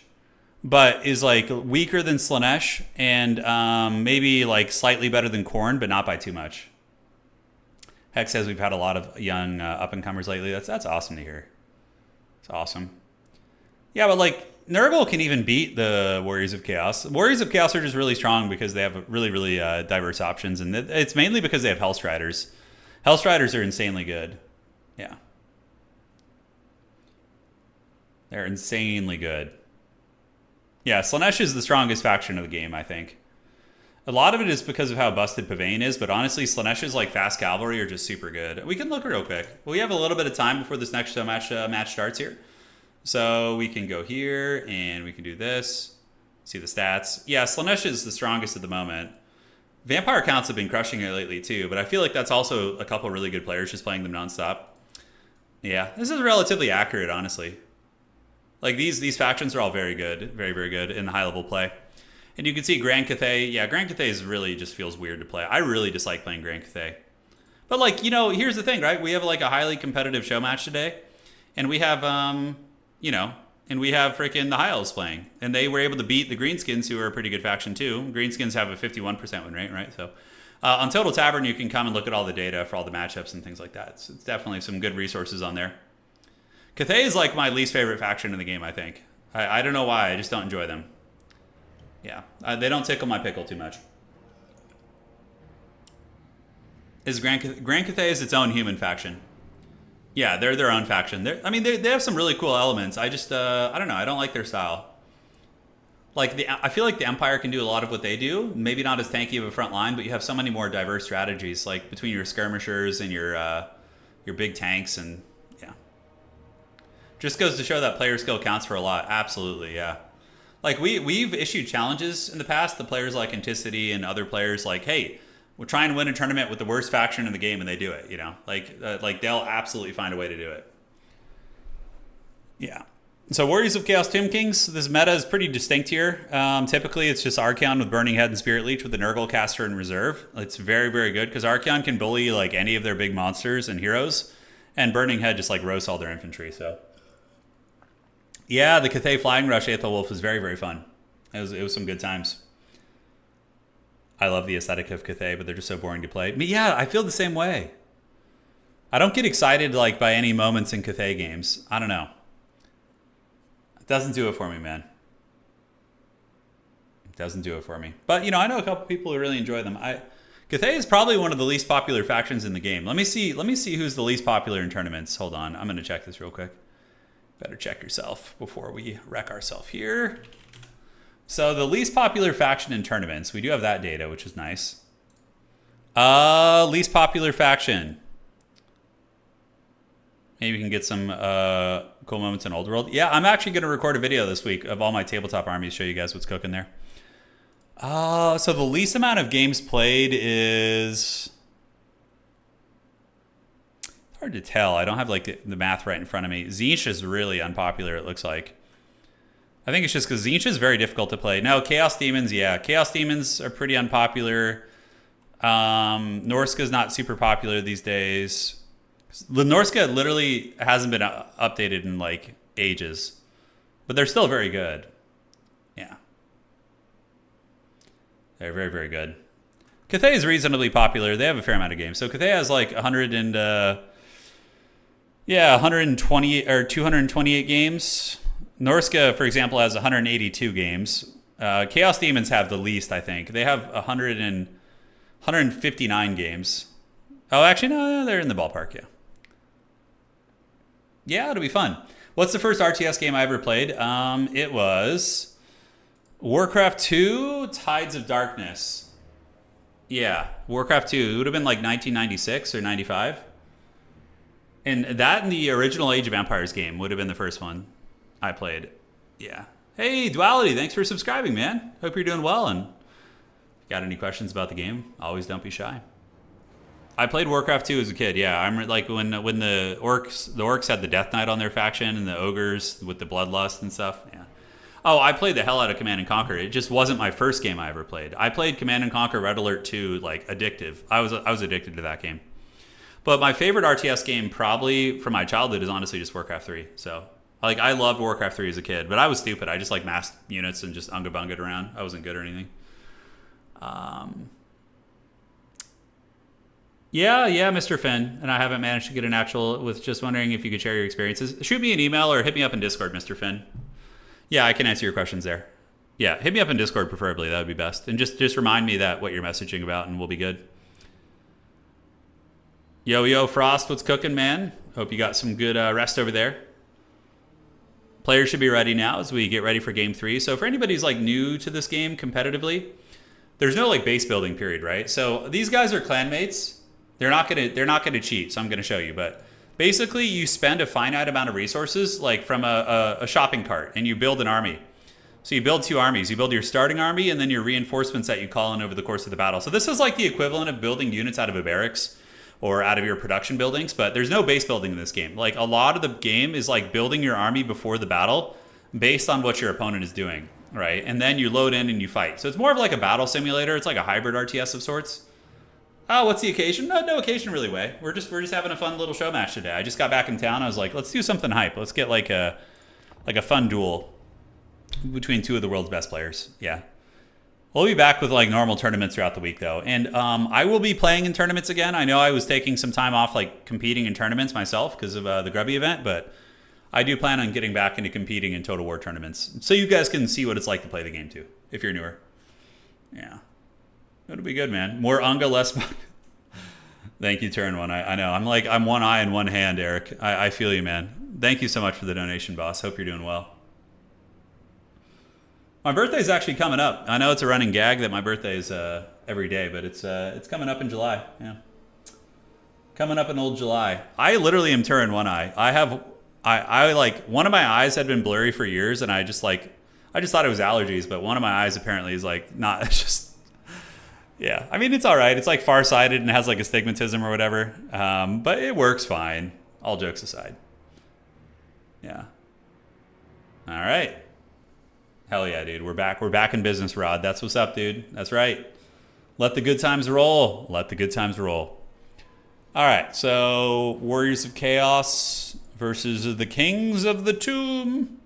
but is like weaker than Slaanesh and maybe like slightly better than Khorne, but not by too much. Hex says we've had a lot of young up-and-comers lately. That's awesome to hear. It's awesome. Yeah, but like Nurgle can even beat the Warriors of Chaos. Warriors of Chaos are just really strong because they have really, really diverse options. And it's mainly because they have Hellstriders. Hellstriders are insanely good. Yeah. They're insanely good. Yeah, Slaanesh is the strongest faction of the game, I think. A lot of it is because of how busted Pavane is, but honestly, Slaanesh's like fast cavalry are just super good. We can look real quick. We have a little bit of time before this next match starts here. So we can go here, and we can do this. See the stats. Yeah, Slaanesh is the strongest at the moment. Vampire counts have been crushing it lately, too, but I feel like that's also a couple really good players just playing them nonstop. Yeah, this is relatively accurate, honestly. Like, these factions are all very good. Very, very good in high-level play. And you can see Grand Cathay. Yeah, Grand Cathay really just feels weird to play. I really dislike playing Grand Cathay. But, like, you know, here's the thing, right? We have, like, a highly competitive show match today. And we have, you know, and we have freaking the High Elves playing. And they were able to beat the Greenskins, who are a pretty good faction, too. Greenskins have a 51% win rate, right? So, on Total Tavern, you can come and look at all the data for all the matchups and things like that. It's definitely some good resources on there. Cathay is, like, my least favorite faction in the game, I think. I don't know why. I just don't enjoy them. Yeah, they don't tickle my pickle too much. Is Grand Cathay is its own human faction? Yeah, they're their own faction. They have some really cool elements. I just I don't know. I don't like their style. Like I feel like the Empire can do a lot of what they do. Maybe not as tanky of a front line, but you have so many more diverse strategies. Like between your skirmishers and your big tanks, and yeah, just goes to show that player skill counts for a lot. Absolutely, yeah. Like, we've issued challenges in the past to players like Anticity and other players like, hey, we're trying to win a tournament with the worst faction in the game, and they do it, you know? Like they'll absolutely find a way to do it. Yeah. So Warriors of Chaos Tomb Kings, this meta is pretty distinct here. Typically, it's just Archaon with Burning Head and Spirit Leech with the Nurgle caster in reserve. It's very, very good, because Archaon can bully, like, any of their big monsters and heroes, and Burning Head just, like, roasts all their infantry, so... Yeah, the Cathay Flying Rush Aethelwolf was very, very fun. It was some good times. I love the aesthetic of Cathay, but they're just so boring to play. But yeah, I feel the same way. I don't get excited like by any moments in Cathay games. I don't know. It doesn't do it for me, man. It doesn't do it for me. But, you know, I know a couple people who really enjoy them. Cathay is probably one of the least popular factions in the game. Let me see who's the least popular in tournaments. Hold on. I'm going to check this real quick. Better check yourself before we wreck ourselves here. So the least popular faction in tournaments. We do have that data, which is nice. Least popular faction. Maybe we can get some cool moments in Old World. Yeah, I'm actually going to record a video this week of all my tabletop armies, show you guys what's cooking there. So the least amount of games played is... It's hard to tell. I don't have like the math right in front of me. Tzeentch is really unpopular, it looks like. I think it's just because Tzeentch is very difficult to play. No, Chaos Demons, yeah. Chaos Demons are pretty unpopular. Norska is not super popular these days. The Norska literally hasn't been updated in like ages, but they're still very good. Yeah, they're very, very good. Cathay is reasonably popular. They have a fair amount of games. So Cathay has like 120 or 228 games. Norska, for example, has 182 games. Chaos Demons have the least, I think. They have 159 games. Oh, actually, no, they're in the ballpark, yeah. Yeah, it'll be fun. What's the first RTS game I ever played? It was Warcraft 2, Tides of Darkness. Yeah, Warcraft 2. It would have been like 1996 or 95. And that and the original Age of Empires game would have been the first one I played. Yeah. Hey, Duality, thanks for subscribing, man. Hope you're doing well. And if you got any questions about the game, always don't be shy. I played Warcraft 2 as a kid. Yeah, I'm like when the orcs had the Death Knight on their faction and the ogres with the bloodlust and stuff. Yeah. Oh, I played the hell out of Command and Conquer. It just wasn't my first game I ever played. I played Command and Conquer Red Alert 2 like addictive. I was addicted to that game. But my favorite RTS game probably from my childhood is honestly just Warcraft 3. So like I loved Warcraft 3 as a kid, but I was stupid. I just like massed units and just unga bunga'd around. I wasn't good or anything. Yeah, Mr. Finn, and I haven't managed to get an actual with just wondering if you could share your experiences. Shoot me an email or hit me up in Discord, Mr. Finn. Yeah, I can answer your questions there. Yeah, hit me up in Discord preferably. That would be best. And just remind me that what you're messaging about and we'll be good. Yo, Frost, what's cooking, man? Hope you got some good rest over there. Players should be ready now as we get ready for Game 3. So for anybody who's like new to this game competitively, there's no like base building period, right? So these guys are clanmates. They're not gonna cheat, so I'm gonna show you. But basically, you spend a finite amount of resources, like from a shopping cart, and you build an army. So you build two armies. You build your starting army, and then your reinforcements that you call in over the course of the battle. So this is like the equivalent of building units out of a barracks or out of your production buildings. But there's no base building in this game. Like a lot of the game is like building your army before the battle, based on what your opponent is doing, right? And then you load in and you fight. So it's more of like a battle simulator. It's like a hybrid RTS of sorts. Oh, what's the occasion? No occasion really way. We're just having a fun little show match today. I just got back in town. I was like, let's do something hype. Let's get like a fun duel between two of the world's best players. Yeah. We'll be back with like normal tournaments throughout the week though. And I will be playing in tournaments again. I know I was taking some time off like competing in tournaments myself because of the Grubby event, but I do plan on getting back into competing in Total War tournaments. So you guys can see what it's like to play the game too, if you're newer. Yeah. It'll be good, man. More Unga, less... Thank you, Turn One. I know. I'm one eye and one hand, Eric. I feel you, man. Thank you so much for the donation, boss. Hope you're doing well. My birthday's actually coming up. I know it's a running gag that my birthday is every day, but it's coming up in July. Yeah. Coming up in old July. I literally am Turin one eye. I like, one of my eyes had been blurry for years, and I just thought it was allergies, but one of my eyes apparently is like not, it's just... Yeah, I mean, it's all right. It's like farsighted and has like astigmatism or whatever. But it works fine. All jokes aside. Yeah. All right. Hell yeah, dude. We're back. We're back in business, Rod. That's what's up, dude. That's right. Let the good times roll. Let the good times roll. All right. So Warriors of Chaos versus the Kings of the Tomb.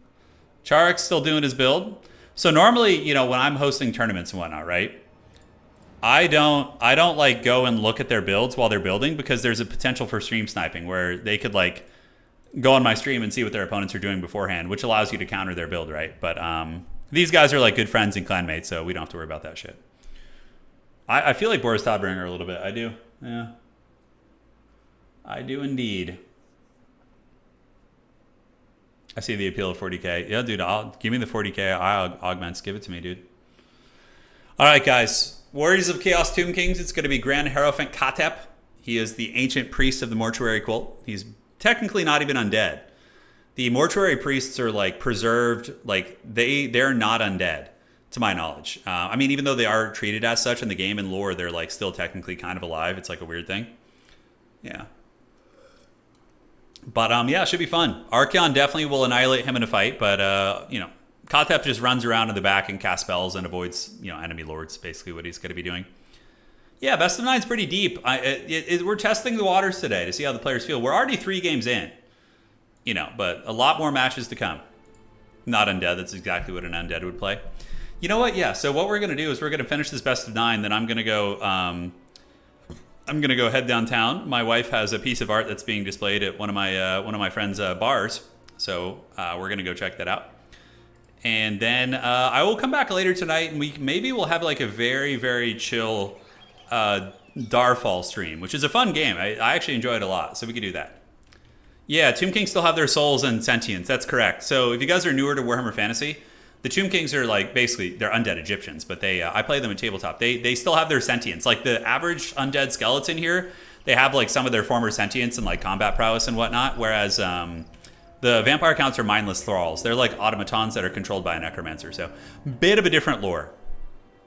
Czarix still doing his build. So normally, you know, when I'm hosting tournaments and whatnot, right? I don't like go and look at their builds while they're building because there's a potential for stream sniping where they could like go on my stream and see what their opponents are doing beforehand, which allows you to counter their build, right? But these guys are like good friends and clanmates, so we don't have to worry about that shit. I feel like Boris Todbringer a little bit. I do. Yeah. I do indeed. I see the appeal of 40K. Yeah, dude, give me the 40K augments. Give it to me, dude. All right, guys. Warriors of Chaos Tomb Kings. It's going to be Grand Hierophant Katep. He is the ancient priest of the mortuary cult. He's technically not even undead. The mortuary priests are like preserved, like they're not undead, to my knowledge. I mean, even though they are treated as such in the game and lore, they're like still technically kind of alive. It's like a weird thing. Yeah. But yeah, it should be fun. Archeon definitely will annihilate him in a fight, but you know, Katep just runs around in the back and casts spells and avoids, you know, enemy lords, basically what he's going to be doing. Yeah, best of nine's pretty deep. We're testing the waters today to see how the players feel. We're already 3 games in, you know, but a lot more matches to come. Not undead. That's exactly what an undead would play. You know what? Yeah. So what we're going to do is we're going to finish this best of 9. Then I'm going to go. I'm going to go head downtown. My wife has a piece of art that's being displayed at one of my friends' bars. So we're going to go check that out. And then I will come back later tonight, and maybe we'll have like a very, very chill Darfall stream, which is a fun game. I actually enjoy it a lot, so we could do that. Yeah, Tomb Kings still have their souls and sentience. That's correct. So if you guys are newer to Warhammer Fantasy, the Tomb Kings are like basically they're undead Egyptians, but they I play them in tabletop. They still have their sentience. Like the average undead skeleton here, they have like some of their former sentience and like combat prowess and whatnot. Whereas the vampire counts are mindless thralls. They're like automatons that are controlled by a necromancer. So bit of a different lore.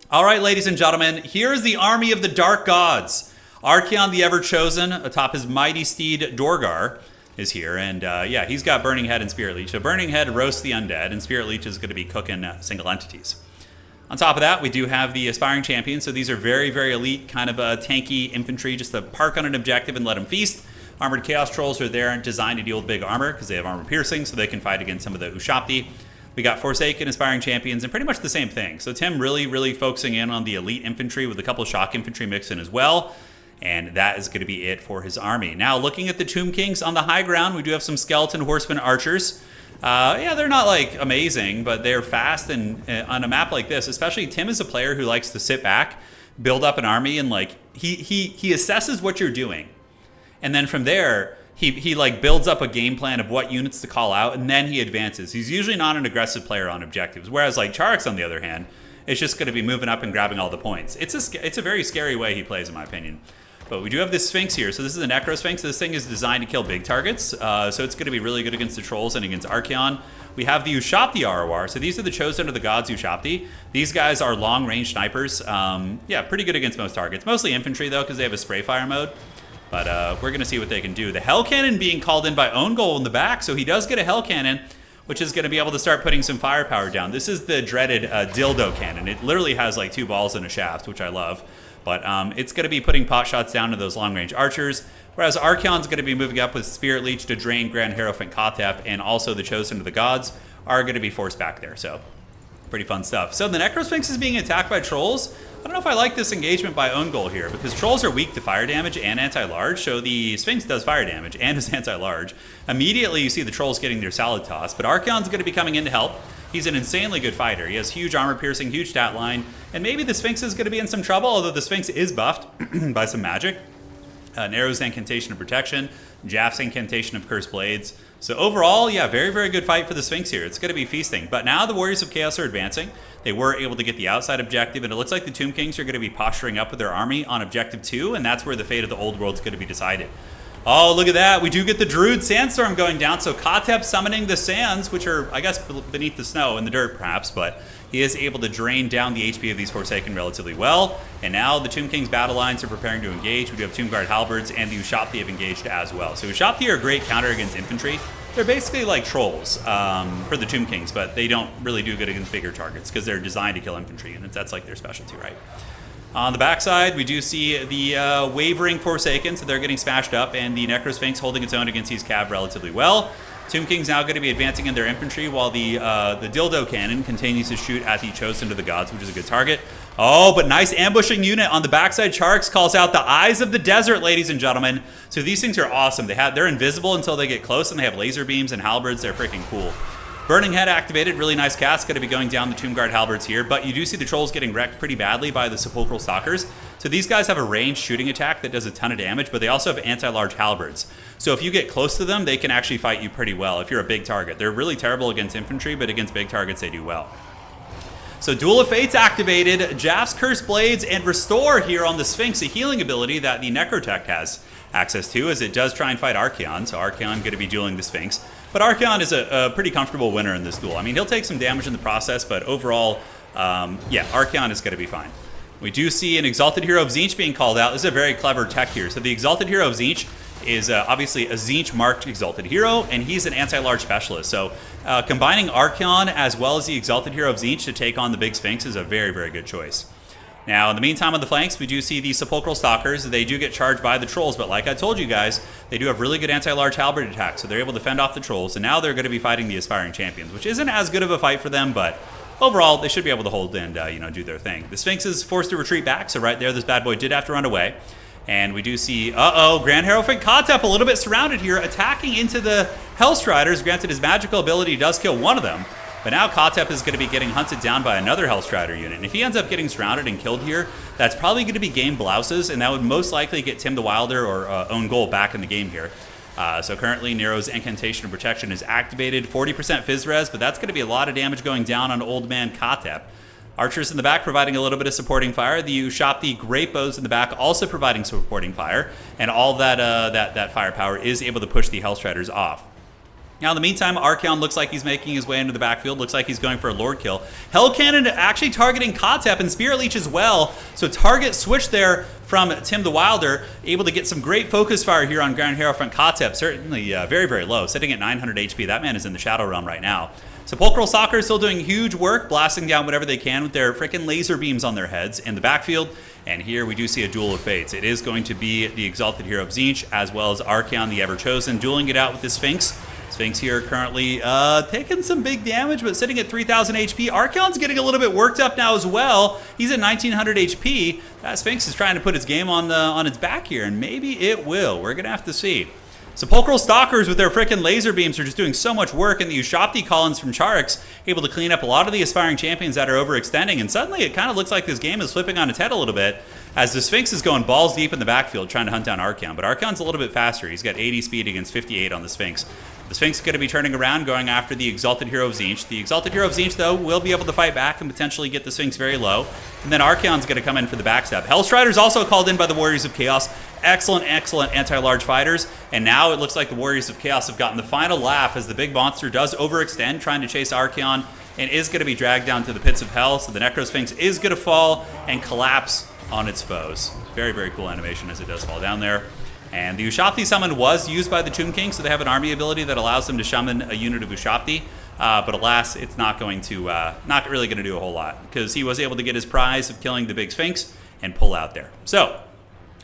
All right, ladies and gentlemen, here's the army of the dark gods. Archeon the Ever-Chosen atop his mighty steed Dorgar is here. And yeah, he's got Burning Head and Spirit Leech. So Burning Head roasts the undead, and Spirit Leech is going to be cooking single entities. On top of that, we do have the Aspiring Champions. So these are very, very elite, kind of tanky infantry, just to park on an objective and let them feast. Armored Chaos Trolls are there and designed to deal with big armor because they have armor piercing, so they can fight against some of the Ushapti. We got Forsaken, Aspiring Champions, and pretty much the same thing. So Tim really, really focusing in on the elite infantry with a couple of shock infantry mixed in as well. And that is going to be it for his army. Now, looking at the Tomb Kings on the high ground, we do have some Skeleton Horsemen Archers. Yeah, they're not like amazing, but they're fast. And on a map like this, especially Tim is a player who likes to sit back, build up an army, and like he assesses what you're doing. And then from there, he like builds up a game plan of what units to call out, and then he advances. He's usually not an aggressive player on objectives, whereas like Czarix, on the other hand, is just going to be moving up and grabbing all the points. It's a very scary way he plays, in my opinion. But we do have this Sphinx here. So this is a Necro Sphinx. This thing is designed to kill big targets. So it's going to be really good against the Trolls and against Archeon. We have the Ushapti ROR. So these are the Chosen of the Gods Ushapti. These guys are long-range snipers. Yeah, pretty good against most targets. Mostly infantry, though, because they have a spray fire mode. But we're going to see what they can do. The Hell Cannon being called in by OwnGoal in the back. So he does get a Hell Cannon, which is going to be able to start putting some firepower down. This is the dreaded dildo cannon. It literally has like 2 balls and a shaft, which I love. But it's going to be putting pot shots down to those long-range archers, whereas Archeon's going to be moving up with Spirit Leech to drain Grand Hierophant Katep, and also the Chosen of the Gods are going to be forced back there. So pretty fun stuff. So the Necrosphinx is being attacked by Trolls. I don't know if I like this engagement by OwnGoal here, because Trolls are weak to fire damage and anti-large, so the Sphinx does fire damage and is anti-large. Immediately you see the Trolls getting their salad toss, but Archeon's going to be coming in to help. He's an insanely good fighter. He has huge armor piercing, huge stat line, and maybe the Sphinx is going to be in some trouble, although the Sphinx is buffed by some magic. Narrow's Incantation of Protection, Jaff's Incantation of Cursed Blades. So overall, yeah, very, very good fight for the Sphinx here. It's going to be feasting. But now the Warriors of Chaos are advancing. They were able to get the outside objective, and it looks like the Tomb Kings are going to be posturing up with their army on Objective 2, and that's where the fate of the Old World is going to be decided. Oh, look at that. We do get the Druid Sandstorm going down. So Katep summoning the sands, which are, I guess, beneath the snow and the dirt, perhaps. But he is able to drain down the HP of these Forsaken relatively well. And now the Tomb King's battle lines are preparing to engage. We do have Tomb Guard Halberds, and the Ushapti have engaged as well. So Ushapti are a great counter against infantry. They're basically like Trolls for the Tomb Kings, but they don't really do good against bigger targets because they're designed to kill infantry, and that's like their specialty, right? On the backside, we do see the Wavering Forsaken, so they're getting smashed up, and the Necrosphinx holding its own against these Cav relatively well. Tomb King's now going to be advancing in their infantry while the dildo cannon continues to shoot at the Chosen to the Gods, which is a good target. Oh, but nice ambushing unit on the backside. Czarix calls out the Eyes of the Desert, ladies and gentlemen. So these things are awesome. They're invisible until they get close, and they have laser beams and halberds. They're freaking cool. Burning Head activated, really nice cast. Going to be going down the Tomb Guard halberds here, but you do see the trolls getting wrecked pretty badly by the Sepulchral Stalkers. So these guys have a ranged shooting attack that does a ton of damage, but they also have anti-large halberds. So if you get close to them, they can actually fight you pretty well if you're a big target. They're really terrible against infantry, but against big targets, they do well. So Duel of Fates activated, Jaff's Cursed Blades, and Restore here on the Sphinx, a healing ability that the Necrotech has access to, as it does try and fight Archaon. So Archaon going to be dueling the Sphinx. But Archaon is a pretty comfortable winner in this duel. I mean, he'll take some damage in the process, but overall, yeah, Archaon is going to be fine. We do see an Exalted Hero of Tzeentch being called out. This is a very clever tech here. So the Exalted Hero of Tzeentch is obviously a Tzeentch marked Exalted Hero, and he's an anti-large specialist. So combining Archaon as well as the Exalted Hero of Tzeentch to take on the big Sphinx is a very, very good choice. Now, in the meantime, on the flanks, we do see the Sepulchral Stalkers. They do get charged by the Trolls, but like I told you guys, they do have really good anti-large halberd attacks, so they're able to fend off the Trolls, and now they're going to be fighting the Aspiring Champions, which isn't as good of a fight for them, but overall, they should be able to hold and do their thing. The Sphinx is forced to retreat back, so right there, this bad boy did have to run away. And we do see, Grand Hierophant Kotep a little bit surrounded here, attacking into the Hellstriders. Granted, his magical ability does kill one of them, but now Kotep is going to be getting hunted down by another Hellstrider unit. And if he ends up getting surrounded and killed here, that's probably going to be game blouses, and that would most likely get Tim the Wilder or OwnGoal back in the game here. So currently, Nero's Incantation of Protection is activated. 40% Fizz Res, but that's going to be a lot of damage going down on Old Man Kotep. Archers in the back providing a little bit of supporting fire. The Ushopti Great Bows in the back also providing supporting fire. And all that firepower is able to push the Hellstriders off. Now, in the meantime, Archaon looks like he's making his way into the backfield. Looks like he's going for a Lord kill. Hell Cannon actually targeting Kotep and Spirit Leech as well. So target switch there from Tim the Wilder. Able to get some great focus fire here on Grand Hierophant Kotep. Certainly very, very low. Sitting at 900 HP. That man is in the Shadow Realm right now. Sepulchral Stalkers still doing huge work, blasting down whatever they can with their freaking laser beams on their heads in the backfield. And here we do see a Duel of Fates. It is going to be the Exalted Hero of Tzeentch as well as Archaon the Ever-Chosen dueling it out with the Sphinx. Sphinx here currently taking some big damage, but sitting at 3,000 HP. Archaon's getting a little bit worked up now as well. He's at 1,900 HP. That Sphinx is trying to put its game on its back here, and maybe it will. We're going to have to see. Sepulchral Stalkers with their frickin' laser beams are just doing so much work, and the Ushopti Collins from Czarix able to clean up a lot of the Aspiring Champions that are overextending, and suddenly it kind of looks like this game is flipping on its head a little bit as the Sphinx is going balls deep in the backfield trying to hunt down Archaon, but Archaon's a little bit faster. He's got 80 speed against 58 on the Sphinx. The Sphinx is going to be turning around, going after the Exalted Hero of Tzeentch. The Exalted Hero of Tzeentch, though, will be able to fight back and potentially get the Sphinx very low. And then Archaon's going to come in for the backstab. Hellstrider's also called in by the Warriors of Chaos. Excellent, excellent anti-large fighters. And now it looks like the Warriors of Chaos have gotten the final laugh as the big monster does overextend, trying to chase Archaon, and is going to be dragged down to the pits of hell. So the Necrosphinx is going to fall and collapse on its foes. Very, very cool animation as it does fall down there. And the Ushopti summon was used by the Tomb King, so they have an army ability that allows them to summon a unit of Ushopti. But alas, it's not really going to do a whole lot, because he was able to get his prize of killing the big Sphinx and pull out there. So,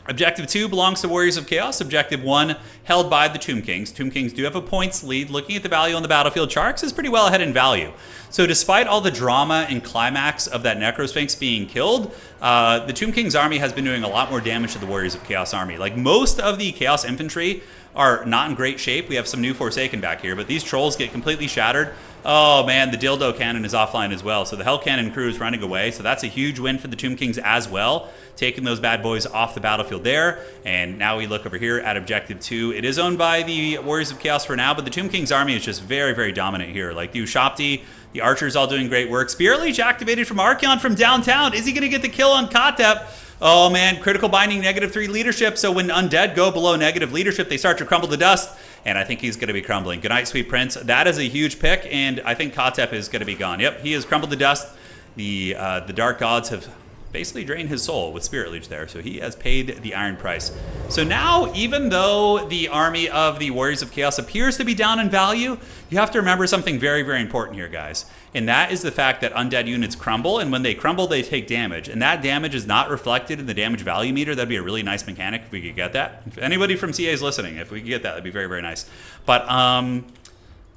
Objective 2 belongs to Warriors of Chaos. Objective 1 held by the Tomb Kings. Tomb Kings do have a points lead. Looking at the value on the battlefield, Czarix is pretty well ahead in value. So despite all the drama and climax of that Necrosphinx being killed, the Tomb King's army has been doing a lot more damage to the Warriors of Chaos army. Like, most of the Chaos infantry are not in great shape. We have some new Forsaken back here, but these trolls get completely shattered. Oh man, the dildo cannon is offline as well. So the Hell Cannon crew is running away. So that's a huge win for the Tomb Kings as well, taking those bad boys off the battlefield there. And now we look over here at Objective 2. It is owned by the Warriors of Chaos for now, but the Tomb King's army is just very, very dominant here. Like the Ushopti, the Archers all doing great work. Spirit Leech activated from Archaon from downtown. Is he going to get the kill on Kotep? Oh man, critical binding, -3 leadership. So when undead go below negative leadership, they start to crumble to dust. And I think he's going to be crumbling. Good night, sweet prince. That is a huge pick, and I think Kotep is going to be gone. Yep, he has crumbled to dust. The Dark Gods have basically drained his soul with Spirit Leech there, so he has paid the iron price. So now, even though the army of the Warriors of Chaos appears to be down in value, you have to remember something very, very important here, guys. And that is the fact that undead units crumble, and when they crumble, they take damage. And that damage is not reflected in the damage value meter. That'd be a really nice mechanic if we could get that. If anybody from CA is listening, if we could get that, that'd be very, very nice. But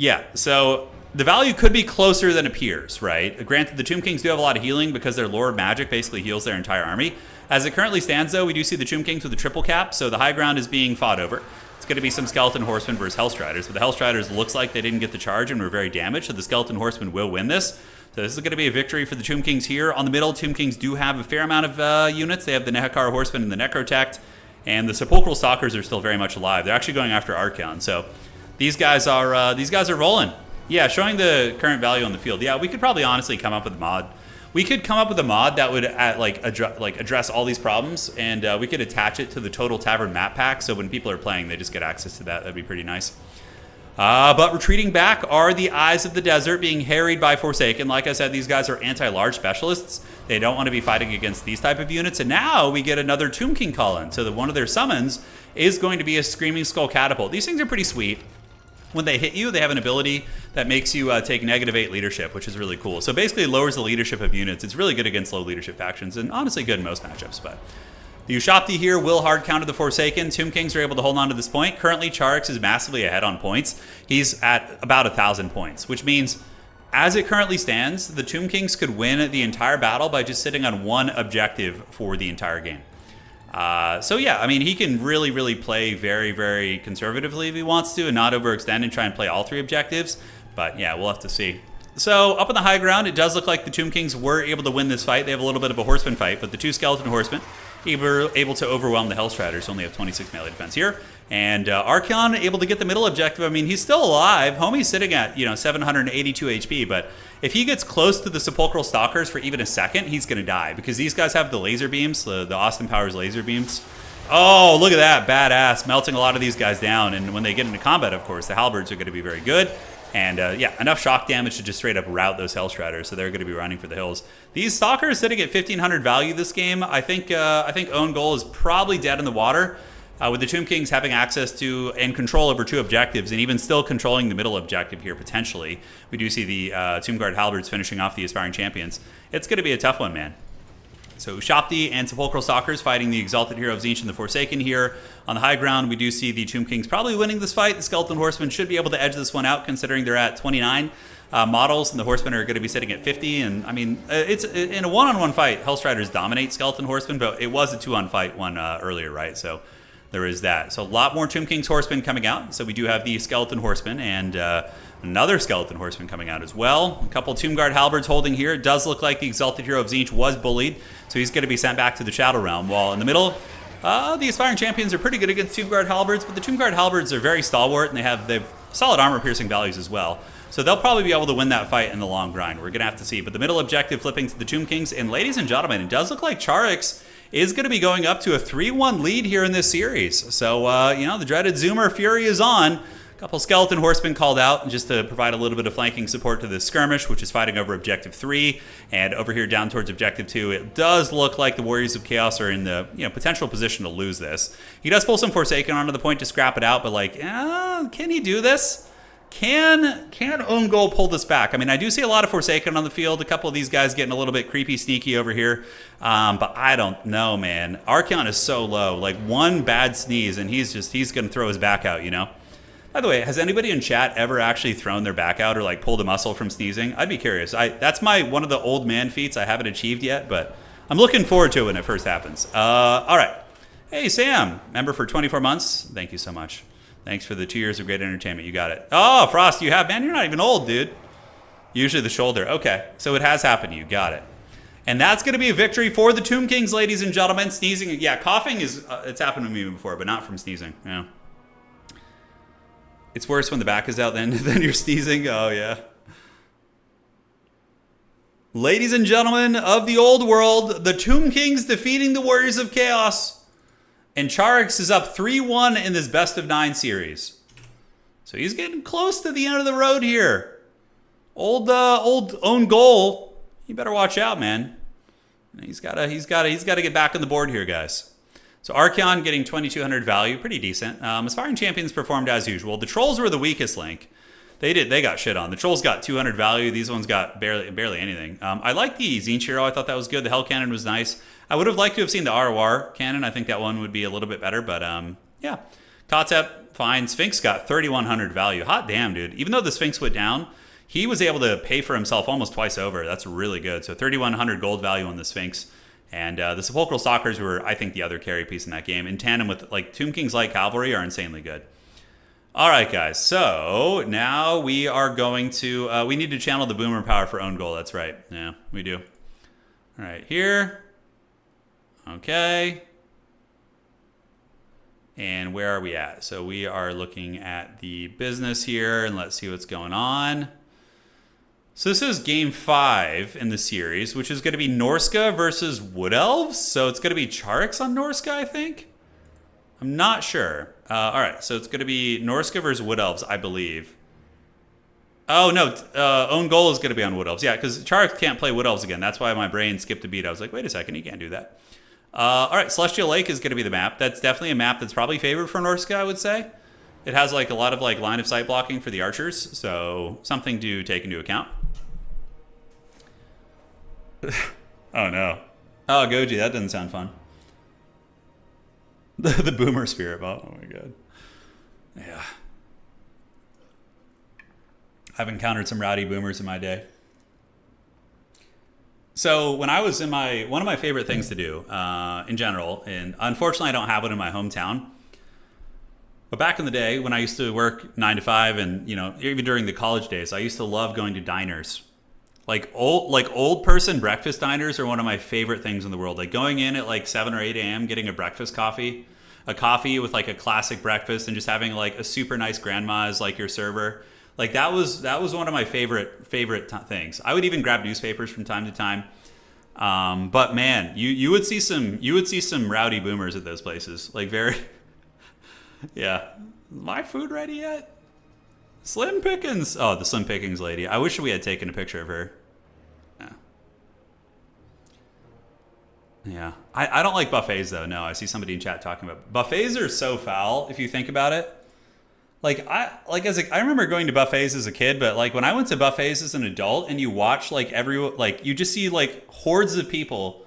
Yeah, so the value could be closer than appears, right? Granted, the Tomb Kings do have a lot of healing because their Lord Magic basically heals their entire army. As it currently stands, though, we do see the Tomb Kings with a triple cap, so the high ground is being fought over. It's going to be some Skeleton Horsemen versus Hellstriders, but the Hellstriders looks like they didn't get the charge and were very damaged, so the Skeleton Horsemen will win this. So this is going to be a victory for the Tomb Kings here. On the middle, Tomb Kings do have a fair amount of units. They have the Nehekar Horsemen and the Necrotect, and the Sepulchral Stalkers are still very much alive. They're actually going after Archaon, so these guys are rolling. Yeah, showing the current value on the field. Yeah, we could probably honestly come up with a mod. We could come up with a mod that would address all these problems, and we could attach it to the Total Tavern map pack, so when people are playing, they just get access to that. That'd be pretty nice. But retreating back are the Eyes of the Desert being harried by Forsaken. Like I said, these guys are anti-large specialists. They don't want to be fighting against these type of units, and now we get another Tomb King call-in. So that one of their summons is going to be a Screaming Skull Catapult. These things are pretty sweet. When they hit you, they have an ability that makes you take -8 leadership, which is really cool. So basically it lowers the leadership of units. It's really good against low leadership factions, and honestly good in most matchups. But the Ushabti here will hard counter the Forsaken. Tomb Kings are able to hold on to this point. Currently, Czarix is massively ahead on points. He's at about 1,000 points, which means as it currently stands, the Tomb Kings could win the entire battle by just sitting on one objective for the entire game. So yeah, I mean, he can really play very, very conservatively if he wants to and not overextend and try and play all 3 objectives. But yeah, we'll have to see. So up on the high ground, it does look like the Tomb Kings were able to win this fight. They have a little bit of a horseman fight, but the 2 skeleton horsemen were able to overwhelm the Hellstriders. Only have 26 melee defense here. And Archaon able to get the middle objective. I mean, he's still alive. Homie's sitting at, 782 HP, but if he gets close to the Sepulchral Stalkers for even a second, he's going to die because these guys have the laser beams, the Austin Powers laser beams. Oh, look at that. Badass. Melting a lot of these guys down. And when they get into combat, of course, the halberds are going to be very good. And yeah, enough shock damage to just straight up rout those Hellstriders, so they're going to be running for the hills. These Stalkers sitting at 1,500 value this game. I think OwnGoal is probably dead in the water. With the Tomb Kings having access to and control over 2 objectives, and even still controlling the middle objective here potentially, we do see the Tombguard Halberds finishing off the Aspiring Champions. It's going to be a tough one, man. So Ushabti and Sepulchral Stalkers fighting the Exalted Hero of Tzeentch and the Forsaken here. On the high ground, we do see the Tomb Kings probably winning this fight. The Skeleton Horsemen should be able to edge this one out considering they're at 29 models, and the Horsemen are going to be sitting at 50. And I mean, it's in a one-on-one fight, Hellstriders dominate Skeleton Horsemen, but it was a 2-on-fight one earlier, right? So there is that. So a lot more Tomb Kings Horsemen coming out. So we do have the Skeleton Horsemen and another Skeleton Horseman coming out as well. A couple Tombguard Halberds holding here. It does look like the Exalted Hero of Tzeentch was bullied, so he's going to be sent back to the Shadow Realm. While in the middle, the Aspiring Champions are pretty good against Tombguard Halberds, but the Tombguard Halberds are very stalwart, and they've solid armor-piercing values as well. So they'll probably be able to win that fight in the long grind. We're going to have to see. But the middle objective flipping to the Tomb Kings. And ladies and gentlemen, it does look like Czarix is going to be going up to a 3-1 lead here in this series. So, the dreaded Zoomer Fury is on. A couple Skeleton Horsemen called out just to provide a little bit of flanking support to this skirmish, which is fighting over Objective 3. And over here down towards Objective 2, it does look like the Warriors of Chaos are in the potential position to lose this. He does pull some Forsaken onto the point to scrap it out, but can he do this? Can OwnGoal pull this back? I mean, I do see a lot of Forsaken on the field. A couple of these guys getting a little bit creepy, sneaky over here. But I don't know, man. Archaon is so low. Like, one bad sneeze, and he's going to throw his back out, By the way, has anybody in chat ever actually thrown their back out or, pulled a muscle from sneezing? I'd be curious. That's one of the old man feats I haven't achieved yet, but I'm looking forward to it when it first happens. All right. Hey, Sam, member for 24 months. Thank you so much. Thanks for the 2 years of great entertainment. You got it. Oh, Frost, you have? Man, you're not even old, dude. Usually the shoulder. Okay, so it has happened to you. Got it. And that's going to be a victory for the Tomb Kings, ladies and gentlemen. Sneezing, yeah, coughing is, it's happened to me before, but not from sneezing. Yeah. It's worse when the back is out than you're sneezing. Oh, yeah. Ladies and gentlemen of the old world, the Tomb Kings defeating the Warriors of Chaos. And Czarix is up 3-1 in this best of 9 series. So he's getting close to the end of the road here. Old OwnGoal, you better watch out, man. He's got to get back on the board here, guys. So Archaon getting 2,200 value, pretty decent. Aspiring Champions performed as usual. The Trolls were the weakest link. They got shit on. The Trolls got 200 value. These ones got barely anything. I like the Tzeentch hero. I thought that was good. The Hell Cannon was nice. I would have liked to have seen the ROR cannon. I think that one would be a little bit better, but yeah. A Kotep, fine. Sphinx got 3,100 value. Hot damn, dude. Even though the Sphinx went down, he was able to pay for himself almost twice over. That's really good. So 3,100 gold value on the Sphinx. And the Sepulchral Stalkers were, I think, the other carry piece in that game. In tandem with, like, Tomb King's Light Cavalry are insanely good. All right, guys. So now we are going to... we need to channel the Boomer power for OwnGoal. That's right. Yeah, we do. All right, here. Okay. And where are we at? So we are looking at the business here, and let's see what's going on. So this is game 5 in the series, which is going to be Norska versus Wood Elves. So it's going to be Czarix on Norska, I think. I'm not sure. All right, so it's going to be Norska versus Wood Elves, I believe. Oh, no, OwnGoal is going to be on Wood Elves. Yeah, because Czarix can't play Wood Elves again. That's why my brain skipped a beat. I was like, wait a second, he can't do that. All right, Celestial Lake is going to be the map. That's definitely a map that's probably favored for Norska, I would say. It has like a lot of like line of sight blocking for the archers, so something to take into account. Oh no. Oh, Goji, that doesn't sound fun. The Boomer Spirit Bot. Oh my god. Yeah. I've encountered some rowdy boomers in my day. So when I was in one of my favorite things to do in general, and unfortunately I don't have it in my hometown, but back in the day when I used to work 9 to 5 and, you know, even during the college days, I used to love going to diners. Like old person breakfast diners are one of my favorite things in the world. Like going in at like 7 or 8 a.m., getting a breakfast coffee, a coffee with like a classic breakfast, and just having like a super nice grandma as like your server. Like that was one of my favorite things. I would even grab newspapers from time to time. But man, you would see some rowdy boomers at those places. Like very, yeah. My food ready yet? Slim Pickens. Oh, the Slim Pickens lady. I wish we had taken a picture of her. Yeah. I don't like buffets though. No, I see somebody in chat talking about buffets are so foul if you think about it. I remember going to buffets as a kid, but like when I went to buffets as an adult and you watch you just see like hordes of people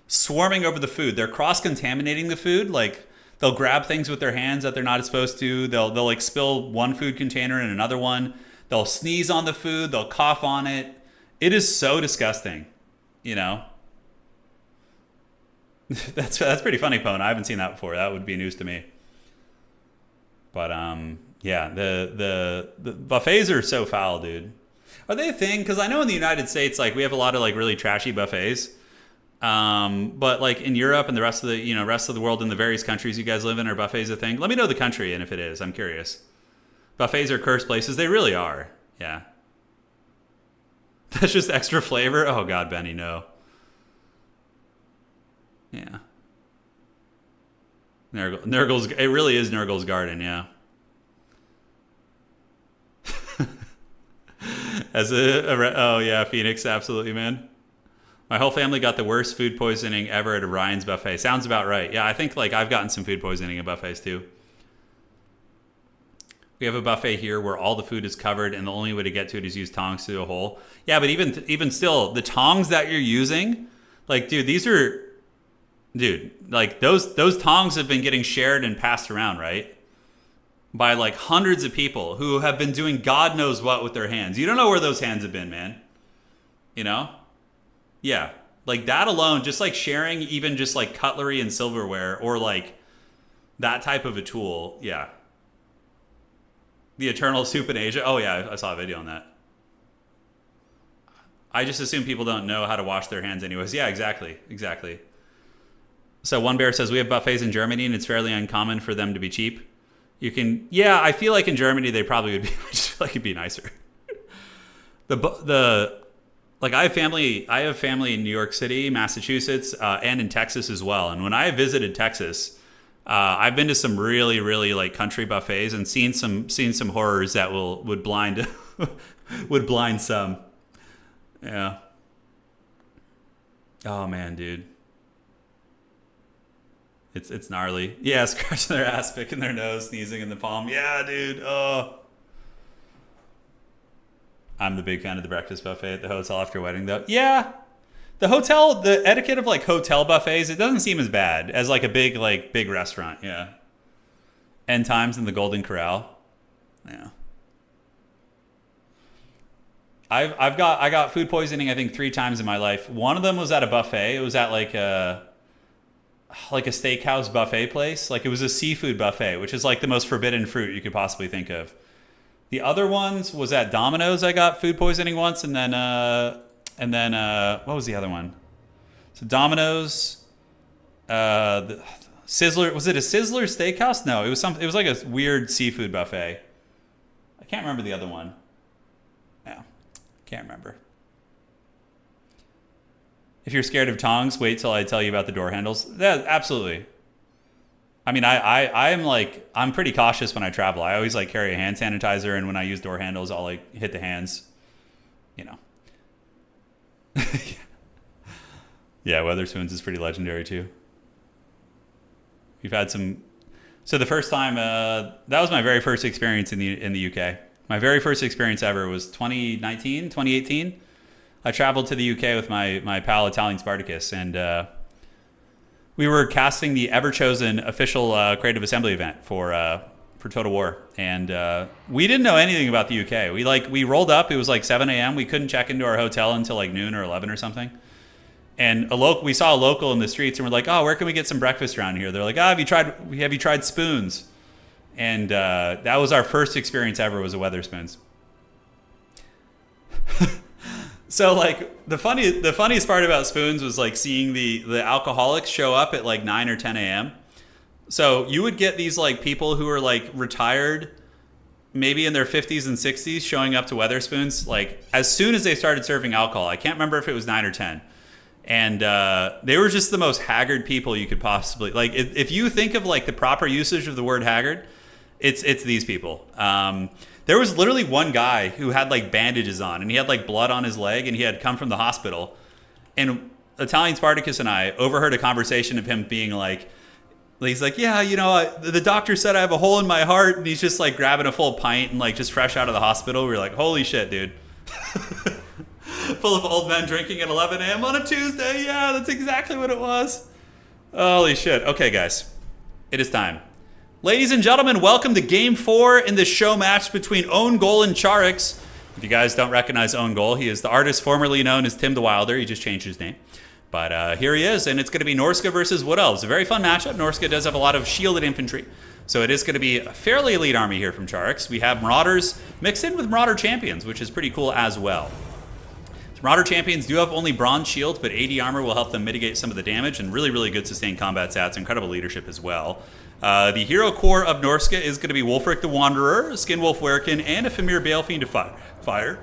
swarming over the food. They're cross-contaminating the food. Like they'll grab things with their hands that they're not supposed to. They'll like spill one food container in another one. They'll sneeze on the food. They'll cough on it. It is so disgusting, you know? That's pretty funny, Pone. I haven't seen that before. That would be news to me. But yeah, the buffets are so foul, dude. Are they a thing? Because I know in the United States, like we have a lot of like really trashy buffets. But like in Europe and the rest of the world in the various countries you guys live in, are buffets a thing? Let me know the country and if it is. I'm curious. Buffets are cursed places. They really are. Yeah. That's just extra flavor. Oh God, Benny, no. Yeah. Nurgle's, it really is Nurgle's garden, yeah. Oh yeah, Phoenix, absolutely, man. My whole family got the worst food poisoning ever at Orion's buffet. Sounds about right. Yeah, I think like I've gotten some food poisoning at buffets too. We have a buffet here where all the food is covered and the only way to get to it is use tongs through a hole. Yeah, but even still, the tongs that you're using, like, like those tongs have been getting shared and passed around, right? By like hundreds of people who have been doing God knows what with their hands. You don't know where those hands have been, man. You know? Yeah. Like that alone, just like sharing even just like cutlery and silverware or like that type of a tool. Yeah. The eternal soup in Asia. Oh yeah, I saw a video on that. I just assume people don't know how to wash their hands anyways. Yeah, exactly. So One Bear says we have buffets in Germany and it's fairly uncommon for them to be cheap. Yeah, I feel like in Germany they probably would be. I just feel like it'd be nicer. I have family in New York City, Massachusetts, and in Texas as well. And when I visited Texas, I've been to some really, really like country buffets and seen some horrors that would blind would blind some. Yeah. Oh man, dude. It's gnarly. Yeah, scratching their ass, picking their nose, sneezing in the palm. Yeah, dude. Oh. I'm the big fan of the breakfast buffet at the hotel after wedding, though. Yeah. The etiquette of like hotel buffets, it doesn't seem as bad as like a big restaurant. Yeah. End times in the Golden Corral. Yeah. I got food poisoning I think 3 times in my life. One of them was at a buffet. It was at like a steakhouse buffet place. Like it was a seafood buffet, which is like the most forbidden fruit you could possibly think of. The other ones was at Domino's. I got food poisoning once, and then what was the other one? So Domino's, the Sizzler. Was it a Sizzler Steakhouse? No, it was some. It was like a weird seafood buffet. I can't remember the other one. No, can't remember. If you're scared of tongs, wait till I tell you about the door handles. Yeah, absolutely. I mean, I'm pretty cautious when I travel. I always like carry a hand sanitizer, and when I use door handles, I'll like hit the hands, you know. Yeah, Weatherspoons is pretty legendary too. We've had some. So the first time, that was my very first experience in the UK. My very first experience ever was 2018. I traveled to the UK with my pal Italian Spartacus, and we were casting the ever-chosen official Creative Assembly event for Total War, and we didn't know anything about the UK. We rolled up. It was like 7 a.m. We couldn't check into our hotel until like noon or 11 or something. And we saw a local in the streets, and we're like, "Oh, where can we get some breakfast around here?" They're like, "Oh, have you tried spoons?" And that was our first experience ever. Was a Weatherspoons. So like the funniest part about spoons was like seeing the alcoholics show up at like 9 or 10 a.m. So you would get these like people who are like retired, maybe in their 50s and 60s, showing up to Weatherspoons like as soon as they started serving alcohol. I can't remember if it was 9 or 10. And they were just the most haggard people you could possibly like. If you think of like the proper usage of the word haggard, it's these people. There was literally one guy who had like bandages on, and he had like blood on his leg, and he had come from the hospital. And Italian Spartacus and I overheard a conversation of him being like, he's like, "Yeah, you know, the doctor said I have a hole in my heart," and he's just like grabbing a full pint and like just fresh out of the hospital. We were like, "Holy shit, dude." Full of old men drinking at 11 a.m. on a Tuesday. Yeah, that's exactly what it was. Holy shit. Okay, guys, it is time. Ladies and gentlemen, welcome to Game 4 in the show match between OwnGoal and Czarix. If you guys don't recognize OwnGoal, he is the artist formerly known as Tim the Wilder. He just changed his name. But here he is, and it's going to be Norska versus Wood Elves. A very fun matchup. Norska does have a lot of shielded infantry, so it is going to be a fairly elite army here from Czarix. We have Marauders mixed in with Marauder Champions, which is pretty cool as well. Marauder Champions do have only bronze shields, but 80 armor will help them mitigate some of the damage, and really, really good sustained combat stats, incredible leadership as well. The hero core of Norska is going to be Wulfric the Wanderer, Skinwolf Werekin, and a Famir Balefiend to fire.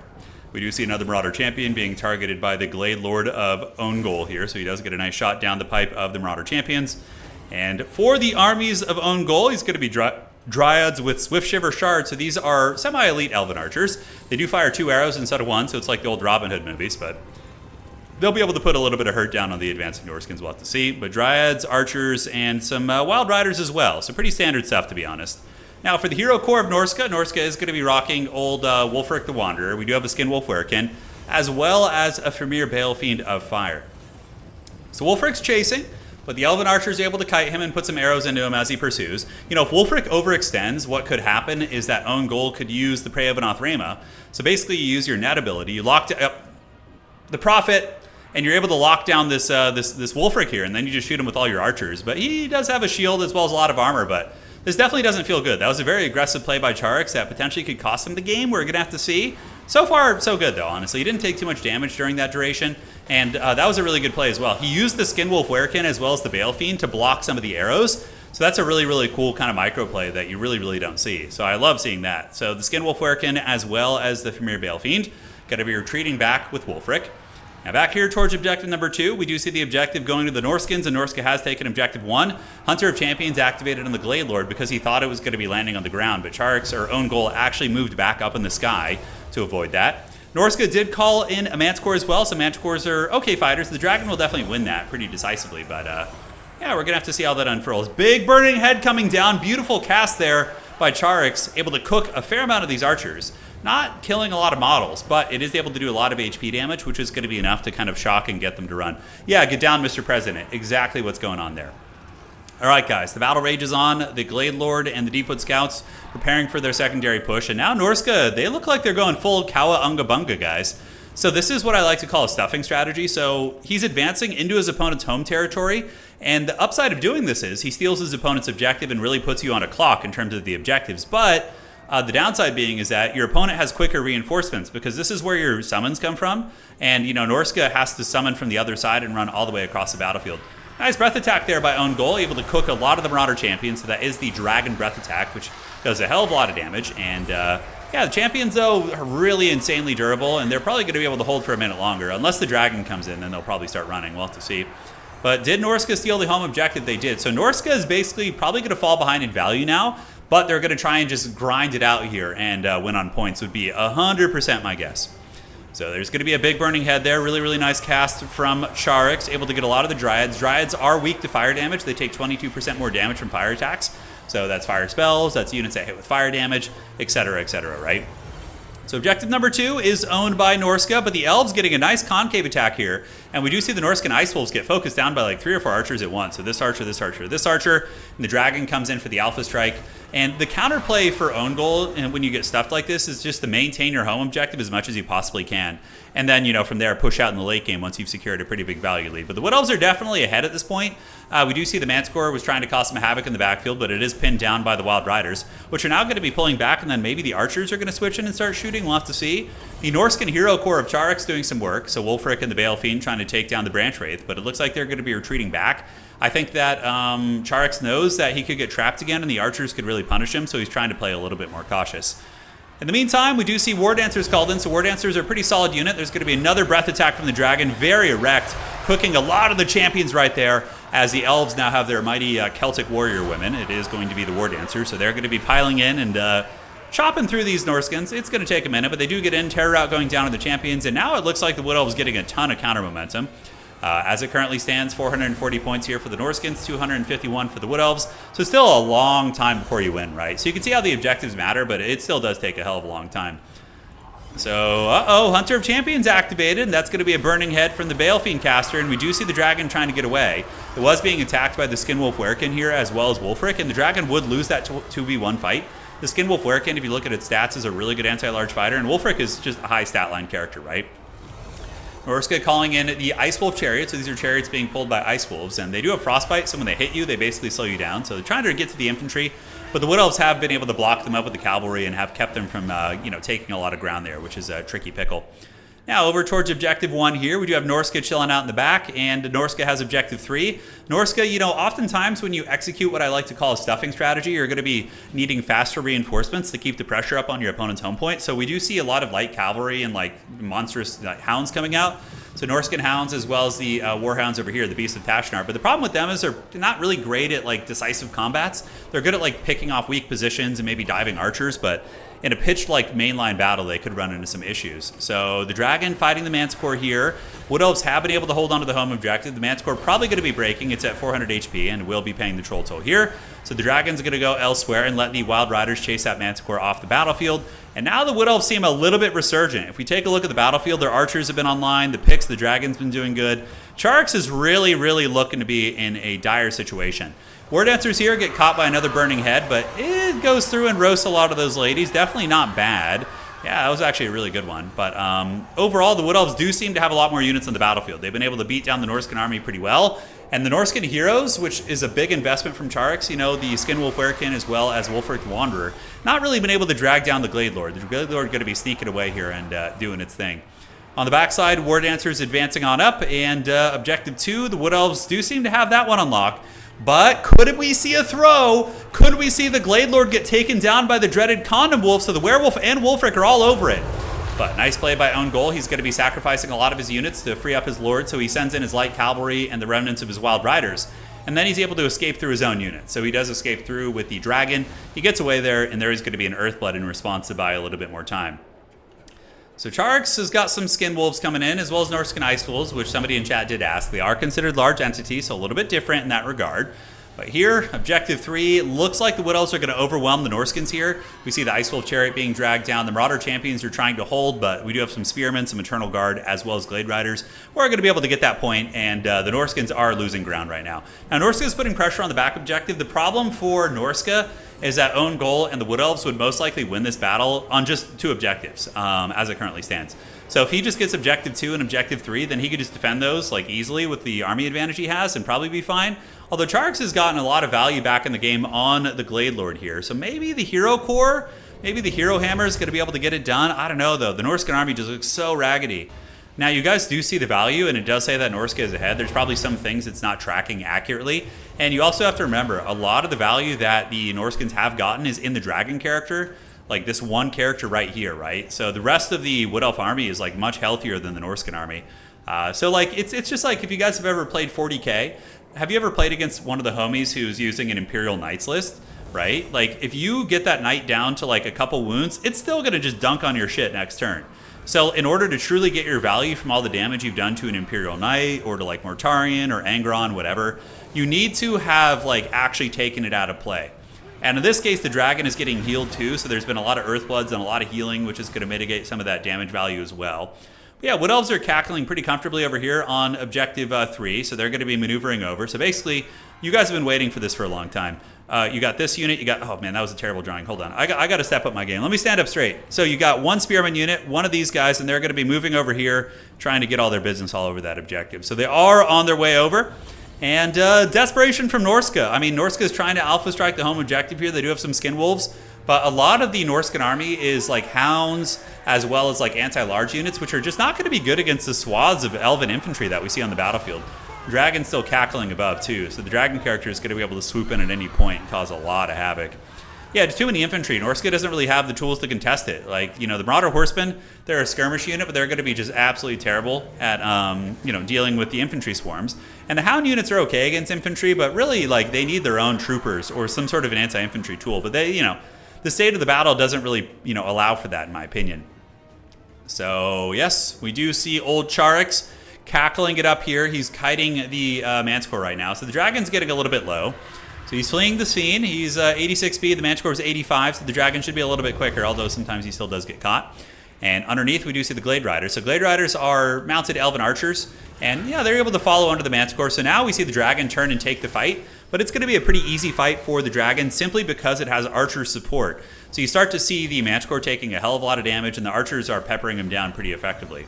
We do see another Marauder Champion being targeted by the Glade Lord of OwnGoal here, so he does get a nice shot down the pipe of the Marauder Champions. And for the armies of OwnGoal, he's going to be Dryads with Swift Shiver Shards. So these are semi-elite Elven archers. They do fire 2 arrows instead of 1, so it's like the old Robin Hood movies, but they'll be able to put a little bit of hurt down on the advancing Norskins, we'll have to see. But Dryads, archers, and some Wild Riders as well. So pretty standard stuff, to be honest. Now, for the hero core of Norska, Norska is going to be rocking old Wulfric the Wanderer. We do have a Skinwolf Werekin, as well as a Famir Balefiend of Fire. So Wulfric's chasing, but the Elven Archer is able to kite him and put some arrows into him as he pursues. You know, if Wulfric overextends, what could happen is that OwnGoal could use the Prey of Anothrema. So basically, you use your net ability, you lock the Prophet, and you're able to lock down this Wulfric here, and then you just shoot him with all your archers. But he does have a shield as well as a lot of armor, but this definitely doesn't feel good. That was a very aggressive play by Czarix that potentially could cost him the game. We're going to have to see. So far, so good, though, honestly. He didn't take too much damage during that duration, and that was a really good play as well. He used the Skinwolf Werekin as well as the Balefiend to block some of the arrows, so that's a really, really cool kind of micro play that you really, really don't see. So I love seeing that. So the Skinwolf Werekin as well as the Famir Balefiend going to be retreating back with Wulfric. Now back here towards objective number 2, we do see the objective going to the Norskins, and Norska has taken objective 1. Hunter of Champions activated on the Glade Lord because he thought it was going to be landing on the ground, but Czarix, or OwnGoal, actually moved back up in the sky to avoid that. Norska did call in a Manticore as well, so Manticores are okay fighters. The Dragon will definitely win that pretty decisively, but yeah, we're going to have to see how that unfurls. Big burning head coming down, beautiful cast there by Czarix, able to cook a fair amount of these archers. Not killing a lot of models, but it is able to do a lot of HP damage, which is going to be enough to kind of shock and get them to run. Yeah, get down, Mr. President. Exactly what's going on there. All right, guys, the battle rages on. The Glade Lord and the Deepwood Scouts preparing for their secondary push. And now Norska, they look like they're going full Kawa Unga Bunga, guys. So this is what I like to call a stuffing strategy. So he's advancing into his opponent's home territory. And the upside of doing this is he steals his opponent's objective and really puts you on a clock in terms of the objectives. But the downside being is that your opponent has quicker reinforcements because this is where your summons come from. And, you know, Norska has to summon from the other side and run all the way across the battlefield. Nice breath attack there by OwnGoal, able to cook a lot of the Marauder champions. So that is the Dragon breath attack, which does a hell of a lot of damage. And, yeah, the champions, though, are really insanely durable, and they're probably going to be able to hold for a minute longer. Unless the dragon comes in, then they'll probably start running. We'll have to see. But did Norska steal the home objective? They did. So Norska is basically probably going to fall behind in value now, but they're going to try and just grind it out here and win on points would be 100% my guess. So there's going to be a big burning head there. Really, really nice cast from Czarix, able to get a lot of the Dryads. Dryads are weak to fire damage. They take 22% more damage from fire attacks. So that's fire spells, that's units that hit with fire damage, etc., right? So objective number 2 is owned by Norska, but the Elves getting a nice concave attack here. And we do see the Norskan Ice Wolves get focused down by like 3 or 4 archers at once. So this archer, this archer, this archer, and the dragon comes in for the Alpha Strike. And the counterplay for OwnGoal, and when you get stuffed like this, is just to maintain your home objective as much as you possibly can. And then, you know, from there, push out in the late game once you've secured a pretty big value lead. But the Wood Elves are definitely ahead at this point. We do see the Manticore was trying to cause some havoc in the backfield, but it is pinned down by the Wild Riders, which are now going to be pulling back, and then maybe the Archers are going to switch in and start shooting. We'll have to see. The Norskan Hero Corps of Czarix doing some work, so Wulfric and the Bale Fiend trying to take down the Branch Wraith, but it looks like they're going to be retreating back. I think that Czarix knows that he could get trapped again, and the Archers could really punish him, so he's trying to play a little bit more cautious. In the meantime, we do see War Dancers called in, so War Dancers are a pretty solid unit. There's going to be another breath attack from the Dragon, very erect, cooking a lot of the champions right there, as the Elves now have their mighty Celtic warrior women. It is going to be the War Dancers, so they're going to be piling in and chopping through these Norskins. It's going to take a minute, but they do get in, Terror Route going down to the champions, and now it looks like the Wood Elves getting a ton of counter momentum. As it currently stands, 440 points here for the Norskins, 251 for the Wood Elves. So still a long time before you win, right? So you can see how the objectives matter, but it still does take a hell of a long time. So, Hunter of Champions activated, and that's going to be a burning head from the Bale Fiend caster, and we do see the Dragon trying to get away. It was being attacked by the Skinwolf Werekin here, as well as Wulfric, and the Dragon would lose that 2v1 fight. The Skinwolf Werekin, if you look at its stats, is a really good anti-large fighter, and Wulfric is just a high stat line character, right? Norska calling in the Ice Wolf Chariots. So these are chariots being pulled by Ice Wolves, and they do have Frostbite, so when they hit you, they basically slow you down. So they're trying to get to the infantry, but the Wood Elves have been able to block them up with the cavalry and have kept them from, taking a lot of ground there, which is a tricky pickle. Now over towards Objective 1 here, we do have Norska chilling out in the back, and Norska has Objective 3. Norska, oftentimes when you execute what I like to call a stuffing strategy, you're going to be needing faster reinforcements to keep the pressure up on your opponent's home point. So we do see a lot of light cavalry and like monstrous hounds coming out. So Norskan hounds as well as the warhounds over here, the Beasts of Tashnar. But the problem with them is they're not really great at like decisive combats. They're good at like picking off weak positions and maybe diving archers, but in a pitched like mainline battle, they could run into some issues. So the Dragon fighting the Manticore here. Wood Elves have been able to hold on to the home objective. The Manticore probably going to be breaking. It's at 400 HP and will be paying the troll toll here. So the Dragon's going to go elsewhere and let the Wild Riders chase that Manticore off the battlefield. And now the Wood Elves seem a little bit resurgent. If we take a look at the battlefield, their archers have been online. The picks, the Dragon's been doing good. Czarix is really, really looking to be in a dire situation. War Dancers here get caught by another burning head, but it goes through and roasts a lot of those ladies. Definitely not bad. Yeah, that was actually a really good one. But overall, the Wood Elves do seem to have a lot more units on the battlefield. They've been able to beat down the Norskan army pretty well. And the Norskan heroes, which is a big investment from Czarix, the Skinwolf Werekin as well as Wulfric the Wanderer, not really been able to drag down the Glade Lord. The Glade Lord going to be sneaking away here and doing its thing. On the backside, War Dancers advancing on up, and Objective 2, the Wood Elves do seem to have that one unlocked. But could we see a throw? Could we see the Glade Lord get taken down by the dreaded Condom Wolf? So the Werewolf and Wulfric are all over it. But nice play by OwnGoal. He's going to be sacrificing a lot of his units to free up his Lord, so he sends in his light cavalry and the remnants of his Wild Riders. And then he's able to escape through his own unit. So he does escape through with the Dragon. He gets away there, and there is going to be an Earthblood in response to buy a little bit more time. So Czarix has got some Skin Wolves coming in, as well as Norskan Ice Wolves, which somebody in chat did ask. They are considered large entities, so a little bit different in that regard. But here, Objective 3, looks like the Wood Elves are going to overwhelm the Norskins here. We see the Ice Wolf Chariot being dragged down. The Marauder Champions are trying to hold, but we do have some Spearmen, some Eternal Guard, as well as Glade Riders. We're going to be able to get that point, and the Norskins are losing ground right now. Now, Norska is putting pressure on the back objective. The problem for Norska is that OwnGoal and the Wood Elves would most likely win this battle on just 2 objectives, as it currently stands. So if he just gets Objective 2 and Objective 3, then he could just defend those like easily with the army advantage he has and probably be fine. Although Czarix has gotten a lot of value back in the game on the Glade Lord here. So maybe the Hero Core, maybe the Hero Hammer is going to be able to get it done. I don't know, though. The Norskan army just looks so raggedy. Now, you guys do see the value, and it does say that Norska is ahead. There's probably some things it's not tracking accurately. And you also have to remember, a lot of the value that the Norskins have gotten is in the Dragon character. Like this one character right here, right? So the rest of the Wood Elf army is like much healthier than the Norskan army. So like it's just like if you guys have ever played 40k, have you ever played against one of the homies who's using an Imperial Knights list, right? Like if you get that knight down to like a couple wounds, it's still gonna just dunk on your shit next turn. So in order to truly get your value from all the damage you've done to an Imperial Knight or to like Mortarion or Angron, whatever, you need to have like actually taken it out of play. And in this case, the dragon is getting healed too, so there's been a lot of Earthbloods and a lot of healing, which is going to mitigate some of that damage value as well. But yeah, Wood Elves are cackling pretty comfortably over here on Objective 3, so they're going to be maneuvering over. So basically, you guys have been waiting for this for a long time. You got this unit, you got, oh man, that was a terrible drawing. Hold on, I got to step up my game. Let me stand up straight. So you got one Spearman unit, one of these guys, and they're going to be moving over here, trying to get all their business all over that objective. So they are on their way over. And desperation from Norska. I mean, Norska is trying to alpha strike the home objective here. They do have some Skin Wolves, but a lot of the Norskan army is like Hounds as well as like anti-large units, which are just not going to be good against the swaths of Elven infantry that we see on the battlefield. Dragon's still cackling above too, so the Dragon character is going to be able to swoop in at any point and cause a lot of havoc. Yeah, just too many infantry. Norska doesn't really have the tools to contest it. Like, you know, the Marauder Horsemen, they're a skirmish unit, but they're going to be just absolutely terrible at, you know, dealing with the infantry swarms. And the Hound units are okay against infantry, but really, like, they need their own troopers or some sort of an anti-infantry tool. But they, you know, the state of the battle doesn't really, you know, allow for that, in my opinion. So, yes, we do see old Czarix cackling it up here. He's kiting the Manticore right now. So the Dragon's getting a little bit low. So he's fleeing the scene. He's 86 speed. The Manticore is 85, so the Dragon should be a little bit quicker, although sometimes he still does get caught. And underneath, we do see the Glade Riders. So Glade Riders are mounted Elven Archers, and yeah, they're able to follow under the Manticore. So now we see the Dragon turn and take the fight, but it's going to be a pretty easy fight for the Dragon simply because it has Archer support. So you start to see the Manticore taking a hell of a lot of damage, and the Archers are peppering him down pretty effectively.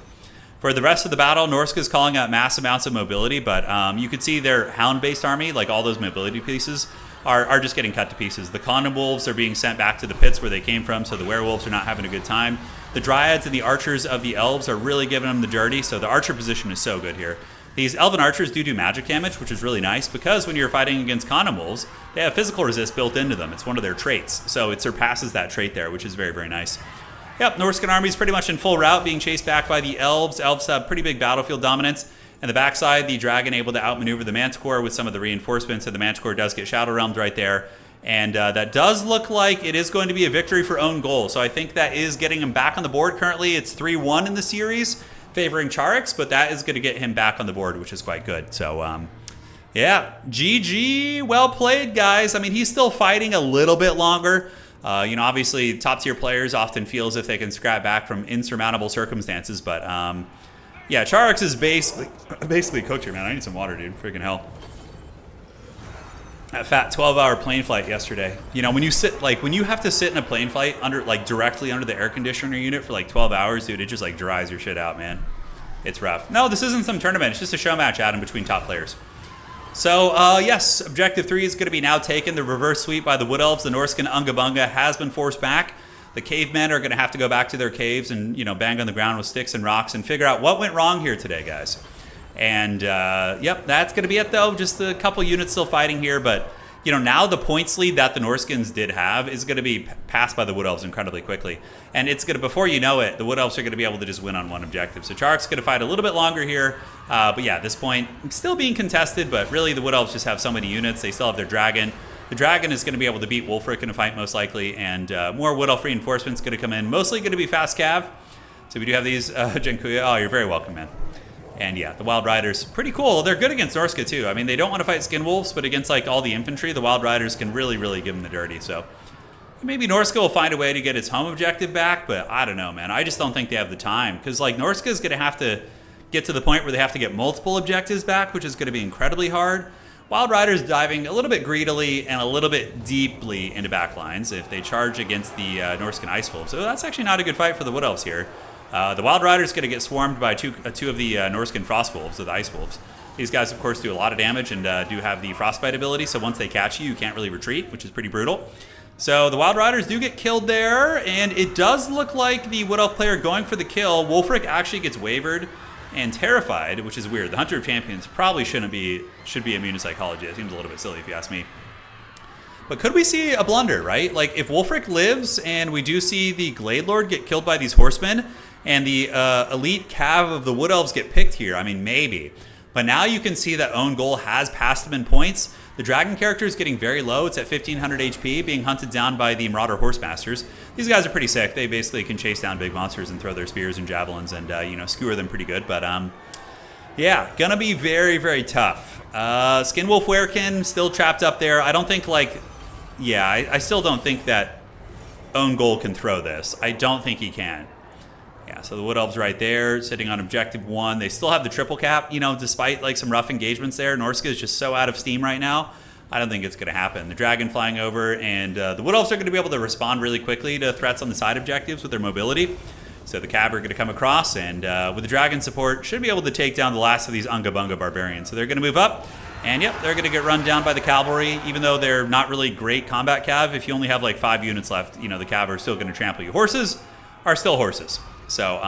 For the rest of the battle, Norska is calling out mass amounts of mobility, but you could see their Hound-based army, like all those mobility pieces, are just getting cut to pieces. The Condom Wolves are being sent back to the pits where they came from, so the Werewolves are not having a good time. The Dryads and the Archers of the Elves are really giving them the dirty, so the Archer position is so good here. These Elven Archers do magic damage, which is really nice, because when you're fighting against Condom Wolves, they have physical resist built into them. It's one of their traits, so it surpasses that trait there, which is very, very nice. Yep, Norskan army is pretty much in full route, being chased back by the Elves. Elves have pretty big battlefield dominance. And the backside, the Dragon able to outmaneuver the Manticore with some of the reinforcements, and the Manticore does get Shadow Realmed right there. And that does look like it is going to be a victory for OwnGoal. So I think that is getting him back on the board. Currently, it's 3-1 in the series, favoring Czarix, but that is going to get him back on the board, which is quite good. So, yeah, GG, well played, guys. I mean, he's still fighting a little bit longer. You know, obviously, top-tier players often feel as if they can scrap back from insurmountable circumstances, but yeah, Czarix is basically cooked here, man. I need some water, dude. Freaking hell. That fat 12-hour plane flight yesterday. You know, when you sit, like, when you have to sit in a plane flight under, like, directly under the air conditioner unit for like 12 hours, dude, it just like dries your shit out, man. It's rough. No, this isn't some tournament. It's just a show match, Adam, between top players. So, yes, Objective 3 is going to be now taken. The reverse sweep by the Wood Elves. The Norskan Unga Bunga has been forced back. The cavemen are going to have to go back to their caves and, you know, bang on the ground with sticks and rocks and figure out what went wrong here today, guys. And, yep, that's going to be it, though. Just a couple units still fighting here. But, you know, now the points lead that the Norskins did have is going to be passed by the Wood Elves incredibly quickly. And it's going to, before you know it, the Wood Elves are going to be able to just win on one objective. So Czarix is going to fight a little bit longer here. But, yeah, at this point, still being contested. But really, the Wood Elves just have so many units. They still have their Dragon. The Dragon is going to be able to beat Wulfric in a fight, most likely, and more Wood Elf reinforcements going to come in. Mostly going to be fast cav. So we do have these Jenkuya. Oh, you're very welcome, man. And yeah, the Wild Riders, pretty cool. They're good against Norska too. I mean, they don't want to fight Skin Wolves, but against like all the infantry, the Wild Riders can really, really give them the dirty. So maybe Norska will find a way to get its home objective back, but I don't know, man. I just don't think they have the time, because like Norska is going to have to get to the point where they have to get multiple objectives back, which is going to be incredibly hard. Wild Riders diving a little bit greedily and a little bit deeply into backlines if they charge against the Norskan Ice Wolves. So that's actually not a good fight for the Wood Elves here. The Wild Riders going to get swarmed by two of the Norskan Frost Wolves, or the Ice Wolves. These guys, of course, do a lot of damage and do have the Frostbite ability, so once they catch you, you can't really retreat, which is pretty brutal. So the Wild Riders do get killed there, and it does look like the Wood Elf player going for the kill. Wolfric actually gets wavered and terrified, which is weird. The Hunter of Champions probably should be immune to psychology. That seems a little bit silly if you ask me. But could we see a blunder, right? Like if Wolfric lives and we do see the Glade Lord get killed by these horsemen and the elite cav of the Wood Elves get picked here, I mean, maybe. But now you can see that OwnGoal has passed him in points. The dragon character is getting very low. It's at 1500 HP, being hunted down by the Marauder Horsemasters. These guys are pretty sick. They basically can chase down big monsters and throw their spears and javelins and, skewer them pretty good. But, yeah, gonna be very, very tough. Skinwolf Werekin still trapped up there. I don't think, I still don't think that OwnGoal can throw this. I don't think he can. Yeah, so the Wood Elves right there, sitting on objective 1. They still have the triple cap, despite like some rough engagements there. Norska is just so out of steam right now. I don't think it's going to happen. The dragon flying over, and the Wood Elves are going to be able to respond really quickly to threats on the side objectives with their mobility. So the cav are going to come across, and with the dragon support, should be able to take down the last of these Unga Bunga barbarians. So they're going to move up, and yep, they're going to get run down by the cavalry, even though they're not really great combat cav. If you only have like 5 units left, the cav are still going to trample you. Horses are still horses. So,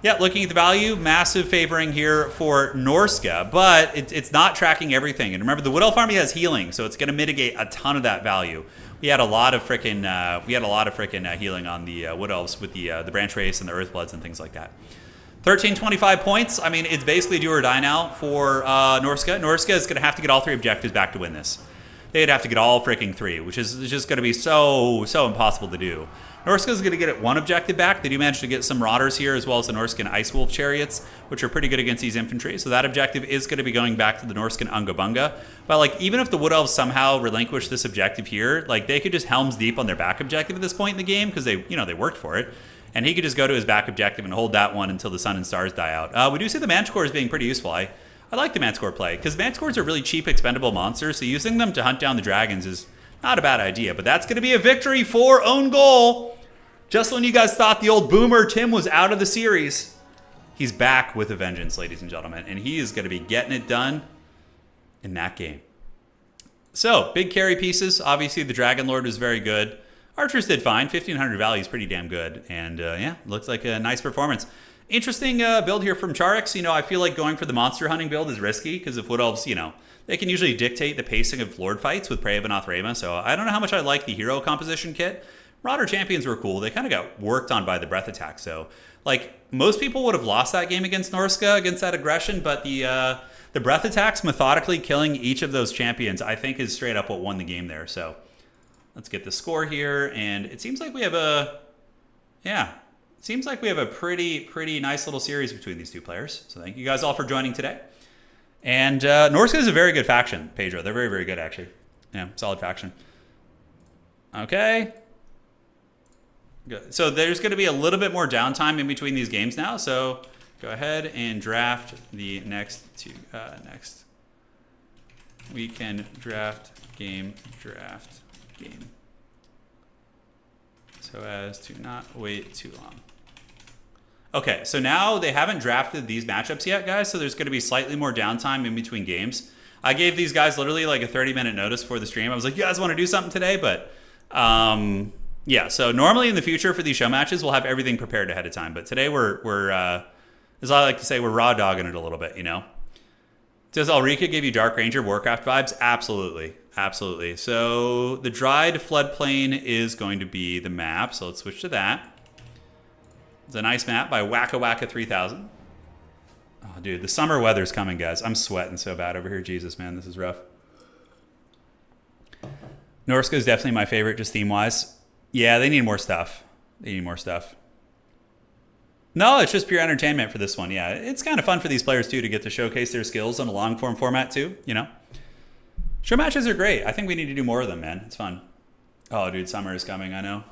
yeah, looking at the value, massive favoring here for Norska, but it's not tracking everything. And remember, the Wood Elf army has healing, so it's going to mitigate a ton of that value. We had a lot of frickin' healing on the Wood Elves with the Branch Race and the Earthbloods and things like that. 1325 points. I mean, it's basically do or die now for Norska. Norska is going to have to get all 3 objectives back to win this. They'd have to get all freaking 3, which is just going to be so impossible to do. Norska is going to get it 1 objective back. They do manage to get some Marauders here, as well as the Norskan Ice Wolf Chariots, which are pretty good against these infantry. So that objective is going to be going back to the Norskan Unga Bunga. But even if the Wood Elves somehow relinquish this objective here, they could just Helm's Deep on their back objective at this point in the game, because they worked for it. And he could just go to his back objective and hold that one until the Sun and Stars die out. We do see the Manticore as being pretty useful. I like the Manticore play, because Manticores are really cheap, expendable monsters, so using them to hunt down the dragons is not a bad idea. But that's going to be a victory for OwnGoal. Just when you guys thought the old boomer Tim was out of the series, he's back with a vengeance, ladies and gentlemen, and he is going to be getting it done in that game. So, big carry pieces. Obviously, the Dragon Lord was very good. Archers did fine. 1500 value is pretty damn good. And, yeah, looks like a nice performance. Interesting build here from Czarix. I feel like going for the monster hunting build is risky, because if Wood Elves, they can usually dictate the pacing of Lord fights with Prey of Anathrema. So, I don't know how much I like the hero composition kit. Marauder Champions were cool. They kind of got worked on by the breath attack. So, most people would have lost that game against Norska, against that aggression, but the breath attacks methodically killing each of those champions, I think, is straight up what won the game there. So, let's get the score here, and it seems like we have a pretty nice little series between these two players. So, thank you guys all for joining today. And Norska is a very good faction, Pedro. They're very, very good, actually. Yeah, solid faction. Okay. Good. So there's going to be a little bit more downtime in between these games now. So go ahead and draft the next two. Next. We can draft game. So as to not wait too long. Okay, so now they haven't drafted these matchups yet, guys. So there's going to be slightly more downtime in between games. I gave these guys literally like a 30-minute notice for the stream. I was like, you guys want to do something today? But yeah, so normally in the future for these show matches, we'll have everything prepared ahead of time. But today we're as I like to say, we're raw dogging it a little bit, Does Ulrika give you Dark Ranger Warcraft vibes? Absolutely. Absolutely. So the Dried Floodplain is going to be the map. So let's switch to that. It's a nice map by Wacka Wacka 3000. Oh, dude, the summer weather's coming, guys. I'm sweating so bad over here. Jesus, man, this is rough. Norska is definitely my favorite, just theme-wise. Yeah, they need more stuff. No, it's just pure entertainment for this one. Yeah, it's kind of fun for these players too to get to showcase their skills in a long form format too. You know, show matches are great. I think we need to do more of them, man. It's fun. Oh, dude, summer is coming. I know.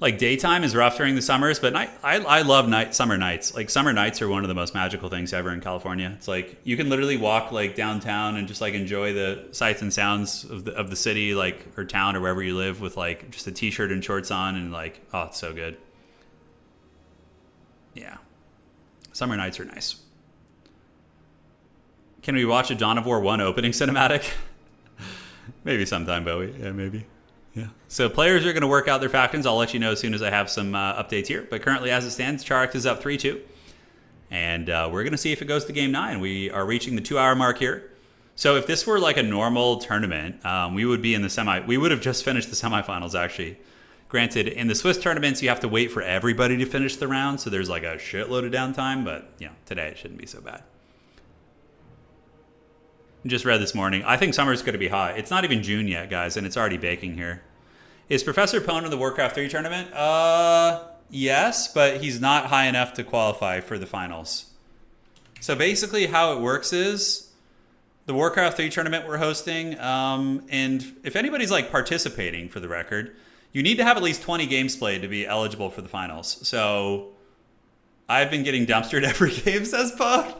Like daytime is rough during the summers, but I love summer nights. Like summer nights are one of the most magical things ever in California. It's like you can literally walk like downtown and just like enjoy the sights and sounds of the city, like or town or wherever you live, with like just a t-shirt and shorts on, and like, oh, it's so good. Yeah, summer nights are nice. Can we watch a Dawn of War 1 opening cinematic? Maybe sometime, Bowie. Yeah, maybe. Yeah. So players are going to work out their factions. I'll let you know as soon as I have some updates here. But currently, as it stands, Czarix is up 3-2. And we're going to see if it goes to Game 9. We are reaching the 2-hour mark here. So if this were like a normal tournament, we would be in the semi. We would have just finished the semifinals, actually. Granted, in the Swiss tournaments, you have to wait for everybody to finish the round. So there's like a shitload of downtime. But, you know, today it shouldn't be so bad. Just read this morning. I think summer's going to be hot. It's not even June yet, guys, and it's already baking here. Is Professor Pone in the Warcraft 3 tournament? Yes, but he's not high enough to qualify for the finals. So basically how it works is the Warcraft 3 tournament we're hosting, and if anybody's like participating, for the record, you need to have at least 20 games played to be eligible for the finals. So I've been getting dumpstered every game, says Pone.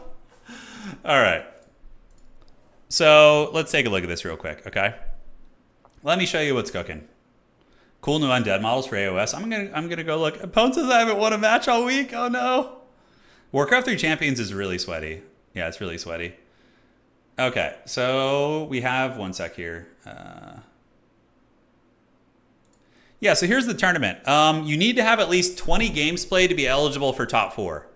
All right. So let's take a look at this real quick, okay? Let me show you what's cooking. Cool new undead models for AOS. I'm gonna go look. Pone says I haven't won a match all week. Oh no. Warcraft 3 Champions is really sweaty. Yeah, it's really sweaty. Okay, so we have one sec here. Yeah, so here's the tournament. You need to have at least 20 games played to be eligible for top 4.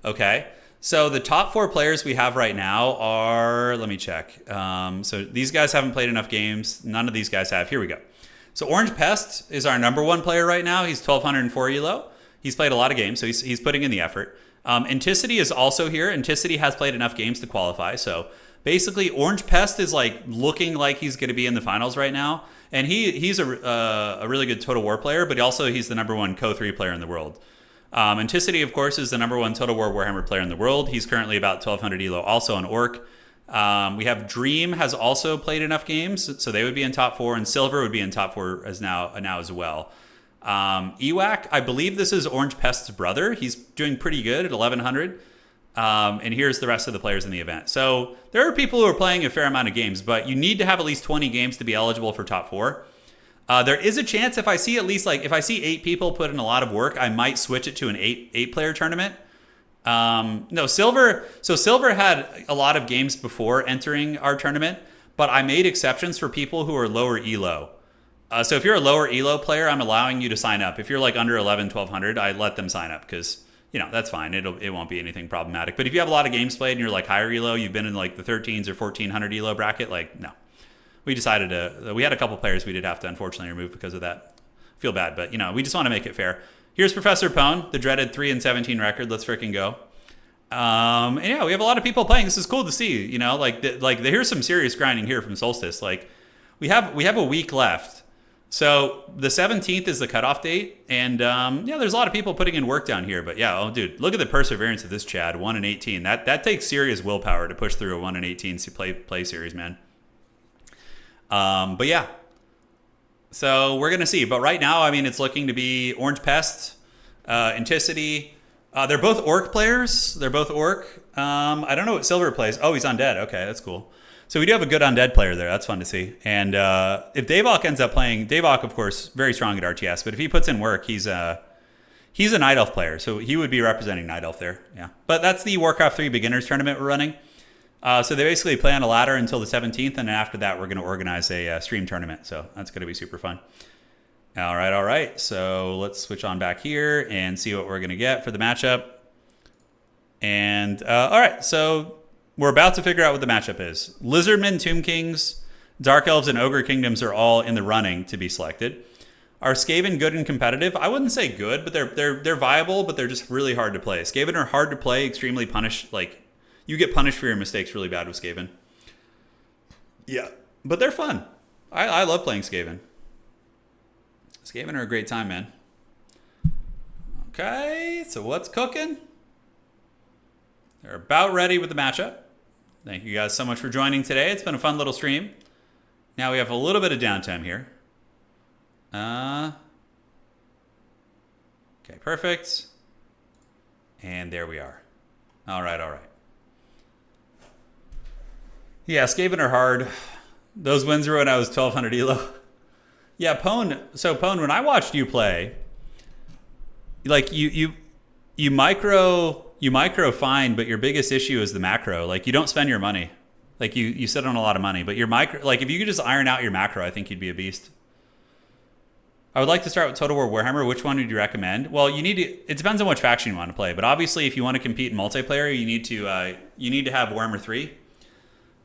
Okay. So the top 4 players we have right now are, let me check. So these guys haven't played enough games. None of these guys have. Here we go. So Orange Pest is our number 1 player right now. He's 1,204 elo. He's played a lot of games, so he's putting in the effort. Anticity is also here. Anticity has played enough games to qualify. So basically, Orange Pest is like looking like he's going to be in the finals right now. And he's a really good Total War player, but also he's the number 1 Co-3 player in the world. Anticity, of course, is the number 1 Total War Warhammer player in the world. He's currently about 1,200 elo, also an Orc. We have Dream has also played enough games, so they would be in top 4, and Silver would be in top 4 as now as well. Ewak, I believe this is Orange Pest's brother. He's doing pretty good at 1,100. And here's the rest of the players in the event. So there are people who are playing a fair amount of games, but you need to have at least 20 games to be eligible for top 4. There is a chance if I see at least if I see 8 people put in a lot of work, I might switch it to an 8 player tournament. No, Silver. So Silver had a lot of games before entering our tournament, but I made exceptions for people who are lower elo. So if you're a lower elo player, I'm allowing you to sign up. If you're like under 1,100, I let them sign up because, you know, that's fine. It won't be anything problematic. But if you have a lot of games played and you're like higher elo, you've been in like the 13s or 1,400 elo bracket, like no. We decided we had a couple players we did have to unfortunately remove because of that. Feel bad, but you know, we just want to make it fair. Here's Professor Pone, the dreaded 3-17 record. Let's freaking go. And yeah, we have a lot of people playing. This is cool to see. You know, here's some serious grinding here from Solstice. Like, we have a week left. So the 17th is the cutoff date, and yeah, there's a lot of people putting in work down here. But yeah, oh dude, look at the perseverance of this Chad, 1-18. That takes serious willpower to push through a 1-18 play series, man. But yeah, so we're gonna see. But right now, I mean, it's looking to be Orange Pest, Anticity. They're both Orc players. They're both Orc. I don't know what Silver plays. Oh, he's Undead. Okay, that's cool. So we do have a good Undead player there. That's fun to see. And if Davok ends up playing, Davok, of course, very strong at RTS. But if he puts in work, he's a Night Elf player. So he would be representing Night Elf there. Yeah. But that's the Warcraft 3 Beginners Tournament we're running. So they basically play on a ladder until the 17th. And after that, we're going to organize a stream tournament. So that's going to be super fun. All right. So let's switch on back here and see what we're going to get for the matchup. And all right. So we're about to figure out what the matchup is. Lizardmen, Tomb Kings, Dark Elves, and Ogre Kingdoms are all in the running to be selected. Are Skaven good and competitive? I wouldn't say good, but they're viable, but they're just really hard to play. Skaven are hard to play, extremely punished. Like, you get punished for your mistakes really bad with Skaven. Yeah, but they're fun. I love playing Skaven. Skaven are a great time, man. Okay, so what's cooking? They're about ready with the matchup. Thank you guys so much for joining today. It's been a fun little stream. Now we have a little bit of downtime here. Okay, perfect. And there we are. All right, all right. Yeah, Skaven are hard. Those wins were when I was 1200 elo. Yeah, Pwn. So Pwn, when I watched you play, like you micro fine, but your biggest issue is the macro. Like you don't spend your money. Like you sit on a lot of money, but your micro, like if you could just iron out your macro, I think you'd be a beast. I would like to start with Total War Warhammer. Which one would you recommend? Well, you need to. It depends on which faction you want to play, but obviously, if you want to compete in multiplayer, you need to have Warhammer 3.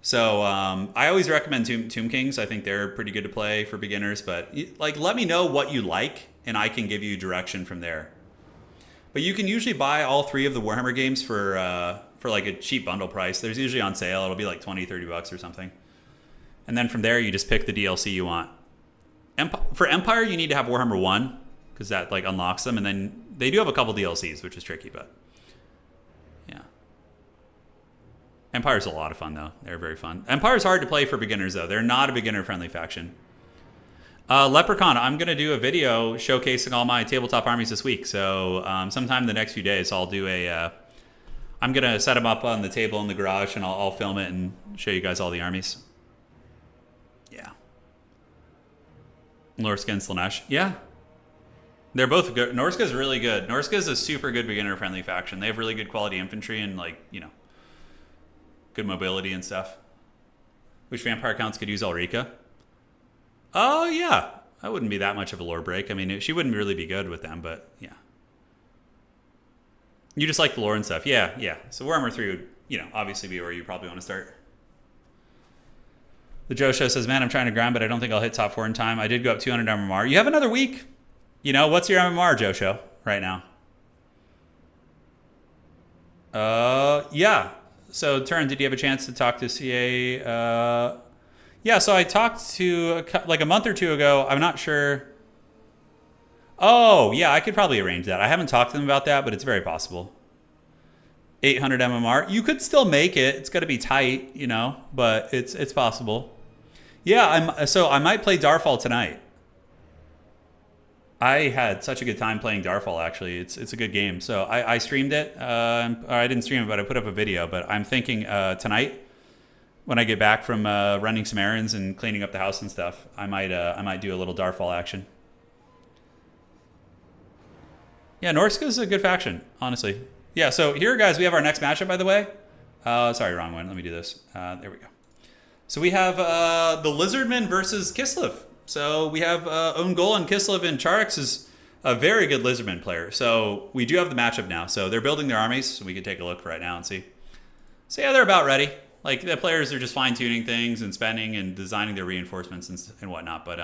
So I always recommend Tomb Kings. I think they're pretty good to play for beginners. But like, let me know what you like, and I can give you direction from there. But you can usually buy all 3 of the Warhammer games for like a cheap bundle price. There's usually on sale. It'll be like $20-$30 or something. And then from there, you just pick the DLC you want. For Empire, you need to have Warhammer 1 because that like unlocks them, and then they do have a couple DLCs, which is tricky, but yeah. Empire's a lot of fun though. They're very fun. Empire's hard to play for beginners though. They're not a beginner-friendly faction. Leprechaun, I'm gonna do a video showcasing all my tabletop armies this week. So sometime in the next few days, I'll do a. I'm gonna set them up on the table in the garage, and I'll film it and show you guys all the armies. Yeah. Norska and Slaanesh. Yeah. They're both good. Norska's really good. Norska's a super good beginner-friendly faction. They have really good quality infantry and, like, you know, good mobility and stuff. Which vampire counts could use Ulrika? Oh, yeah. That wouldn't be that much of a lore break. I mean, she wouldn't really be good with them, but yeah. You just like the lore and stuff. Yeah, yeah. So Warhammer 3 would, you know, obviously be where you probably want to start. The Joe Show says, man, I'm trying to grind, but I don't think I'll hit top 4 in time. I did go up 200 MMR. You have another week. You know, what's your MMR, Joe Show, right now? Yeah. So, Turin, did you have a chance to talk to CA? Yeah, so I talked to, like a month or 2 ago. I'm not sure. Oh, yeah, I could probably arrange that. I haven't talked to them about that, but it's very possible. 800 MMR. You could still make it. It's got to be tight, you know, but it's possible. Yeah, so I might play Darfall tonight. I had such a good time playing Darfall, actually. It's a good game. So I streamed it. Or I didn't stream it, but I put up a video. But I'm thinking tonight, when I get back from running some errands and cleaning up the house and stuff, I might do a little Darfall action. Yeah, Norska's a good faction, honestly. Yeah, so here, guys, we have our next matchup, by the way. Sorry, wrong one. Let me do this. There we go. So we have the Lizardmen versus Kislev. So we have OwnGoal and Kislev, and Czarix is a very good Lizardman player. So we do have the matchup now. So they're building their armies, so we can take a look right now and see. So yeah, they're about ready. Like, the players are just fine-tuning things and spending and designing their reinforcements and whatnot. But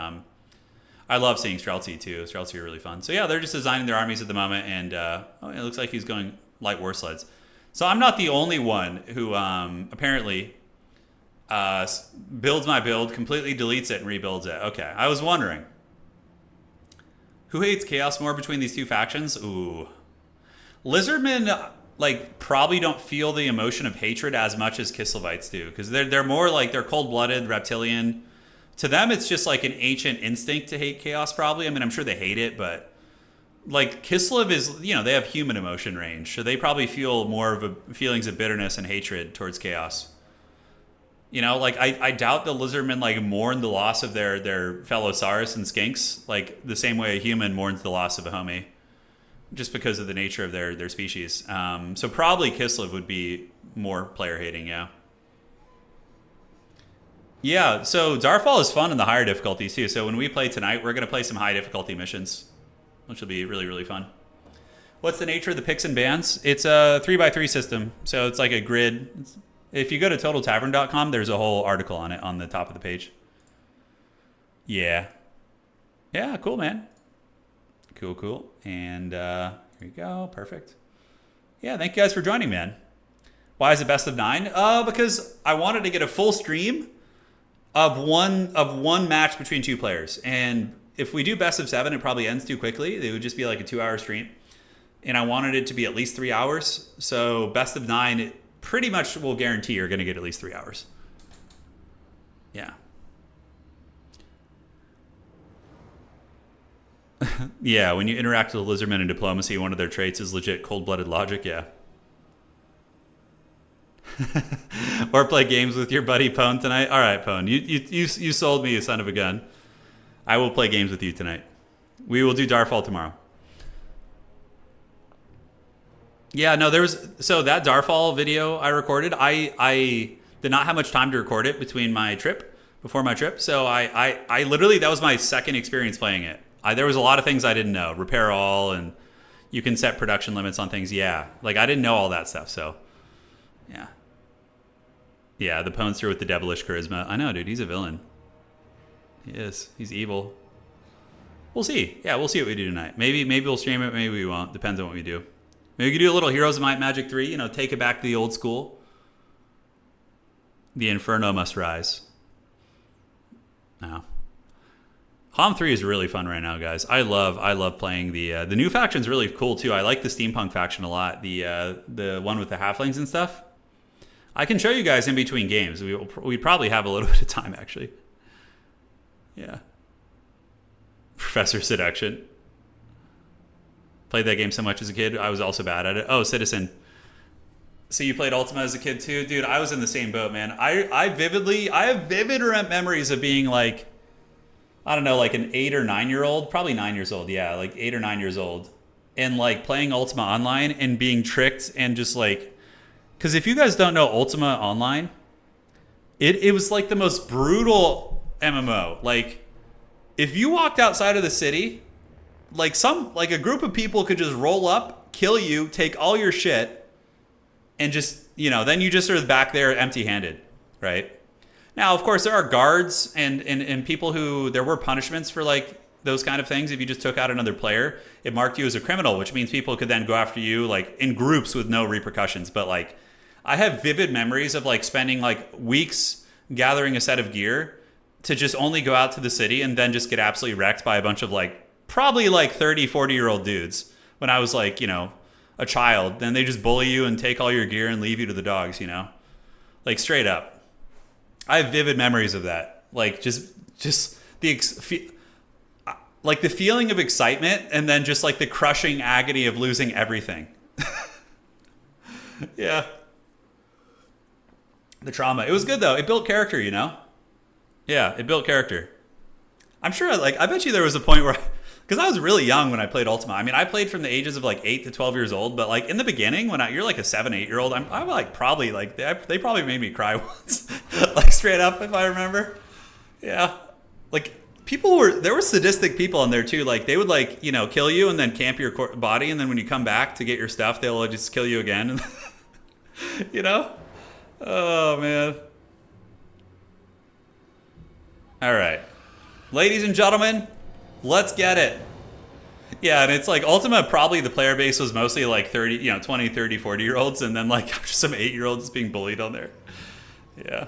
I love seeing Streltsy, too. Streltsy are really fun. So yeah, they're just designing their armies at the moment, and it looks like he's going light war sleds. So I'm not the only one who apparently builds my build, completely deletes it, and rebuilds it. Okay, I was wondering. Who hates chaos more between these two factions? Ooh. Lizardmen, like, probably don't feel the emotion of hatred as much as Kislevites do, because they're more like, they're cold-blooded, reptilian. To them, it's just like an ancient instinct to hate chaos, probably. I mean, I'm sure they hate it, but like, Kislev is, you know, they have human emotion range, so they probably feel more of feelings of bitterness and hatred towards chaos. You know, like, I doubt the Lizardmen, like, mourn the loss of their fellow Saurus and Skinks, like, the same way a human mourns the loss of a homie, just because of the nature of their species. So probably Kislev would be more player-hating, yeah. Yeah, so Darfall is fun in the higher difficulties, too. So when we play tonight, we're going to play some high difficulty missions, which will be really, really fun. What's the nature of the picks and bans? It's a 3x3 system, so it's like a grid. If you go to TotalTavern.com, there's a whole article on it on the top of the page. Yeah. Yeah, cool, man. Cool, cool. And here you go. Perfect. Yeah, thank you guys for joining, man. Why is it best of 9? Because I wanted to get a full stream of one match between 2 players. And if we do best of 7, it probably ends too quickly. It would just be like a 2-hour stream. and I wanted it to be at least 3 hours. So best of 9, it pretty much will guarantee you're going to get at least 3 hours. Yeah. Yeah, when you interact with lizardmen in diplomacy, one of their traits is legit cold-blooded logic, yeah. Or play games with your buddy Pone tonight. All right, Pone, you sold me, you son of a gun. I will play games with you tonight. We will do Darfall tomorrow. Yeah, no, so that Darfall video I recorded, I did not have much time to record it before my trip. So I literally, that was my second experience playing it. There was a lot of things I didn't know. Repair all, and you can set production limits on things. Yeah, like I didn't know all that stuff, so yeah. Yeah, the Pone's through with the devilish charisma. I know, dude, he's a villain. He is. He's evil. We'll see. Yeah, we'll see what we do tonight. Maybe we'll stream it, maybe we won't. Depends on what we do. Maybe we could do a little Heroes of Might Magic 3, you know, take it back to the old school. The Inferno must rise. No. HOM 3 is really fun right now, guys. I love playing the new faction's really cool too. I like the steampunk faction a lot. The one with the halflings and stuff. I can show you guys in between games. We probably have a little bit of time actually. Yeah. Professor Seduction. Played that game so much as a kid. I was also bad at it. Oh, Citizen. So you played Ultima as a kid too? Dude, I was in the same boat, man. I have vivid memories of being like, I don't know, like an 8 or 9 year old, probably 9 years old. Yeah, like 8 or 9 years old. And like playing Ultima Online and being tricked and just like, because if you guys don't know Ultima Online, it was like the most brutal MMO. Like, if you walked outside of the city, like a group of people could just roll up, kill you, take all your shit, and just, you know, then you just are back there empty-handed, right? Now, of course, there are guards and people who, there were punishments for like those kind of things. If you just took out another player, it marked you as a criminal, which means people could then go after you like in groups with no repercussions. But like, I have vivid memories of like spending like weeks gathering a set of gear to just only go out to the city and then just get absolutely wrecked by a bunch of like, probably like 30, 40-year-old dudes when I was like, you know, a child. Then they just bully you and take all your gear and leave you to the dogs, you know? Like straight up. I have vivid memories of that. Like just the like the feeling of excitement and then just like the crushing agony of losing everything. Yeah. The trauma. It was good though. It built character, you know? Yeah, it built character. I'm sure, like, I bet you there was a point where, because I was really young when I played Ultima. I mean, I played from the ages of like 8 to 12 years old, but like in the beginning, when you're like a 7, 8-year-old, I'm like probably like, they probably made me cry once. Like straight up, if I remember. Yeah. Like there were sadistic people in there too. Like they would like, you know, kill you and then camp your body. And then when you come back to get your stuff, they'll just kill you again. You know? Oh, man. All right. Ladies and gentlemen, let's get it. Yeah, and it's like Ultima, probably the player base was mostly like 30, you know, 20, 30, 40-year-olds, and then like some 8-year-olds being bullied on there. Yeah.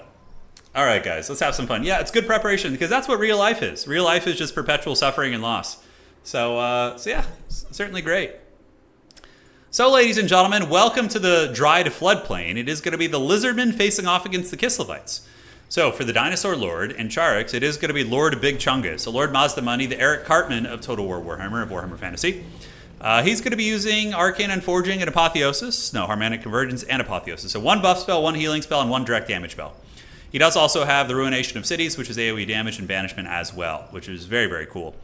All right, guys, let's have some fun. Yeah, it's good preparation because that's what real life is. Real life is just perpetual suffering and loss. So yeah, certainly great. So, ladies and gentlemen, welcome to the Dried floodplain. It is going to be the Lizardmen facing off against the Kislevites. So, for the Dinosaur Lord and Czarix, it is going to be Lord Big Chungus. So, Lord Mazda Money, the Eric Cartman of Total War Warhammer, of Warhammer Fantasy. He's going to be using Arcane Unforging and Apotheosis. No, Harmonic Convergence and Apotheosis. So, 1 buff spell, 1 healing spell, and 1 direct damage spell. He does also have the Ruination of Cities, which is AoE damage and banishment as well, which is very, very cool.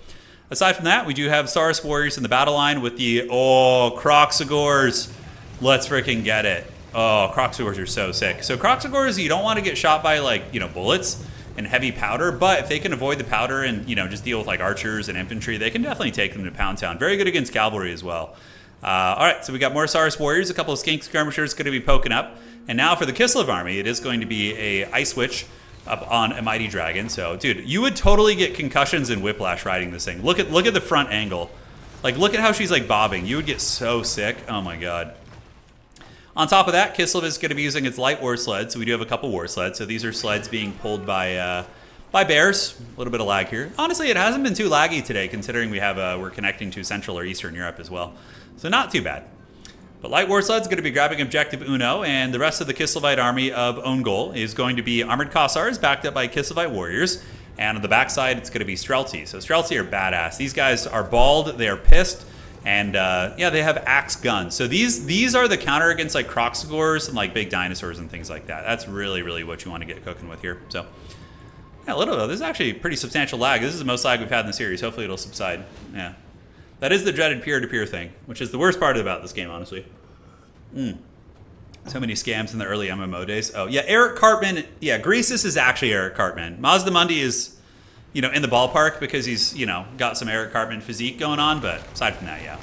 Aside from that, we do have Saurus Warriors in the battle line with the, Croxagores. Let's freaking get it. Oh, Croxagores are so sick. So Croxagores, you don't want to get shot by, like, you know, bullets and heavy powder, but if they can avoid the powder and, you know, just deal with, like, archers and infantry, they can definitely take them to Pound Town. Very good against cavalry as well. All right, so we got more Saurus Warriors, a couple of Skink Skirmishers going to be poking up. And now for the Kislev army, it is going to be a Ice Witch up on a Mighty Dragon. So, dude, you would totally get concussions and whiplash riding this thing. Look at the front angle. Like, look at how she's, like, bobbing. You would get so sick. Oh, my God. On top of that, Kislev is going to be using its light war sleds. So we do have a couple war sleds. So these are sleds being pulled by by bears. A little bit of lag here. Honestly, it hasn't been too laggy today, considering we're connecting to Central or Eastern Europe as well. So not too bad. But Light War Sled's going to be grabbing Objective Uno, and the rest of the Kislevite army of OwnGoal is going to be Armored Kossars, backed up by Kislevite Warriors. And on the backside, it's going to be Streltsy. So Streltsy are badass. These guys are bald, they are pissed, and yeah, they have axe guns. So these are the counter against like Kroxigors and like big dinosaurs and things like that. That's really, really what you want to get cooking with here. So yeah, this is actually pretty substantial lag. This is the most lag we've had in the series. Hopefully it'll subside. Yeah. That is the dreaded peer-to-peer thing, which is the worst part about this game, honestly. So many scams in the early MMO days. Oh, yeah, Eric Cartman. Yeah, Greasus is actually Eric Cartman. Mazdamundi is, in the ballpark because he's, got some Eric Cartman physique going on, but aside from that, yeah.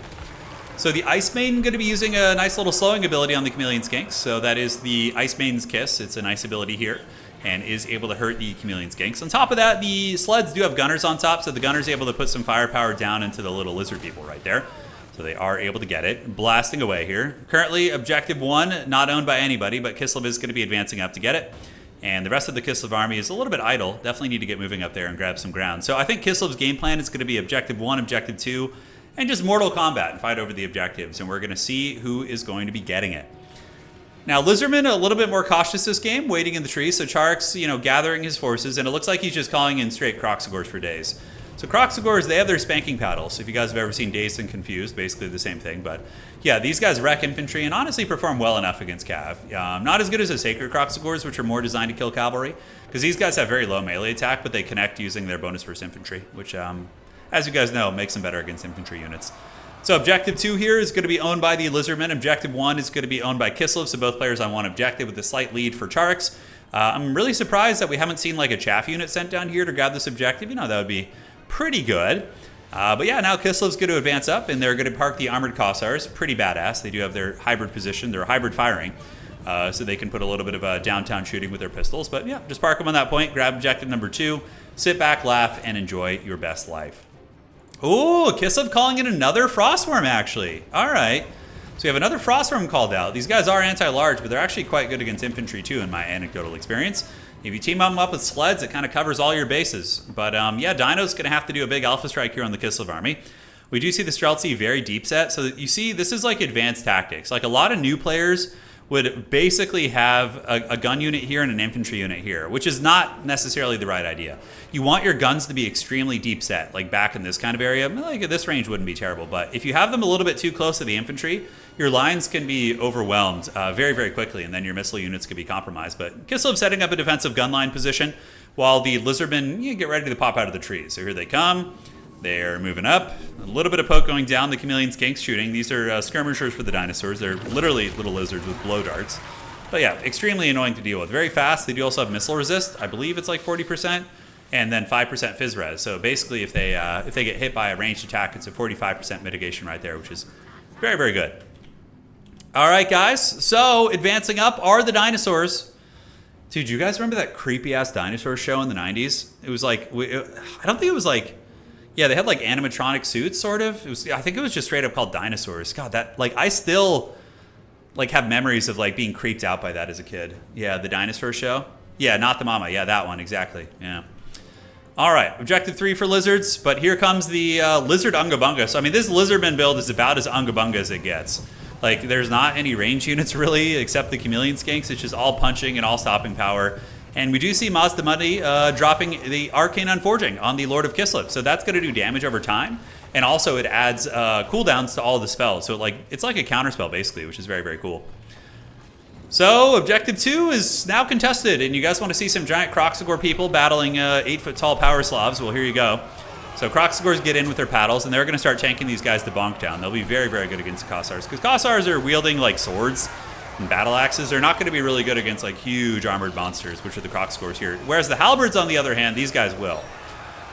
So the Ice Maiden going to be using a nice little slowing ability on the Chameleon Skinks. So that is the Ice Maiden's Kiss. It's a nice ability here and is able to hurt the Chameleon Skinks. On top of that, the sleds do have gunners on top, so the gunner's able to put some firepower down into the little lizard people right there. So they are able to get it. Blasting away here. Currently, Objective 1, not owned by anybody, but Kislev is going to be advancing up to get it. And the rest of the Kislev army is a little bit idle. Definitely need to get moving up there and grab some ground. So I think Kislev's game plan is going to be Objective 1, Objective 2, and just Mortal Kombat and fight over the objectives. And we're going to see who is going to be getting it. Now, Lizardman a little bit more cautious this game, waiting in the trees. So Czarix, gathering his forces, and it looks like he's just calling in straight Kroxigors for days. So Kroxigors, they have their spanking paddles. If you guys have ever seen Dazed and Confused, basically the same thing. But yeah, these guys wreck infantry and honestly perform well enough against Cav. Not as good as the Sacred Kroxigors, which are more designed to kill cavalry, because these guys have very low melee attack, but they connect using their bonus versus infantry, which, as you guys know, makes them better against infantry units. So Objective 2 here is going to be owned by the Lizardmen. Objective 1 is going to be owned by Kislev, so both players on one objective with a slight lead for Czarix. I'm really surprised that we haven't seen like a chaff unit sent down here to grab this objective. That would be pretty good. But yeah, now Kislev's going to advance up, and they're going to park the Armored Kossars. Pretty badass. They do have their hybrid position. They're hybrid firing, so they can put a little bit of downtown shooting with their pistols. But yeah, just park them on that point, grab objective number 2, sit back, laugh, and enjoy your best life. Ooh, Kislev calling in another Frostworm, actually. All right. So we have another Frostworm called out. These guys are anti-large, but they're actually quite good against infantry, too, in my anecdotal experience. If you team them up with sleds, it kind of covers all your bases. But yeah, Dino's going to have to do a big alpha strike here on the Kislev army. We do see the Streltsy very deep set. So you see, this is like advanced tactics. Like a lot of new players would basically have a gun unit here and an infantry unit here, which is not necessarily the right idea. You want your guns to be extremely deep set, like back in this kind of area. Like at this range wouldn't be terrible, but if you have them a little bit too close to the infantry, your lines can be overwhelmed very, very quickly, and then your missile units could be compromised. But Kislev setting up a defensive gun line position while the Lizardmen get ready to pop out of the trees. So here they come. They're moving up. A little bit of poke going down. The Chameleon Skinks shooting. These are skirmishers for the dinosaurs. They're literally little lizards with blow darts. But yeah, extremely annoying to deal with. Very fast. They do also have missile resist. I believe it's like 40%. And then 5% phys res. So basically, if they get hit by a ranged attack, it's a 45% mitigation right there, which is very, very good. All right, guys. So advancing up are the dinosaurs. Dude, you guys remember that creepy-ass dinosaur show in the 90s? It was like, I don't think it was like, yeah, they had like animatronic suits, sort of. I think it was just straight up called Dinosaurs. God, that, like, I still like have memories of like being creeped out by that as a kid. Yeah, the dinosaur show. Yeah, not the mama. Yeah, that one, exactly. Yeah. All right, objective 3 for lizards, but here comes the lizard Ungabunga. So I mean, this Lizardman build is about as Ungabunga as it gets. Like, there's not any range units really, except the Chameleon Skinks. It's just all punching and all stopping power. And we do see Mazdamundi dropping the Arcane Unforging on the Lord of Kislev. So that's going to do damage over time. And also it adds cooldowns to all the spells. So it's like a counterspell, basically, which is very, very cool. So objective 2 is now contested. And you guys want to see some giant Kroxigor people battling 8-foot-tall power Slavs? Well, here you go. So Kroxigors get in with their paddles, and they're going to start tanking these guys to bonk down. They'll be very, very good against the Kossars. Because Kossars are wielding, like, swords and battle axes. They're not going to be really good against like huge armored monsters, which are the Kroxigors here. Whereas the Halberds, on the other hand, these guys will.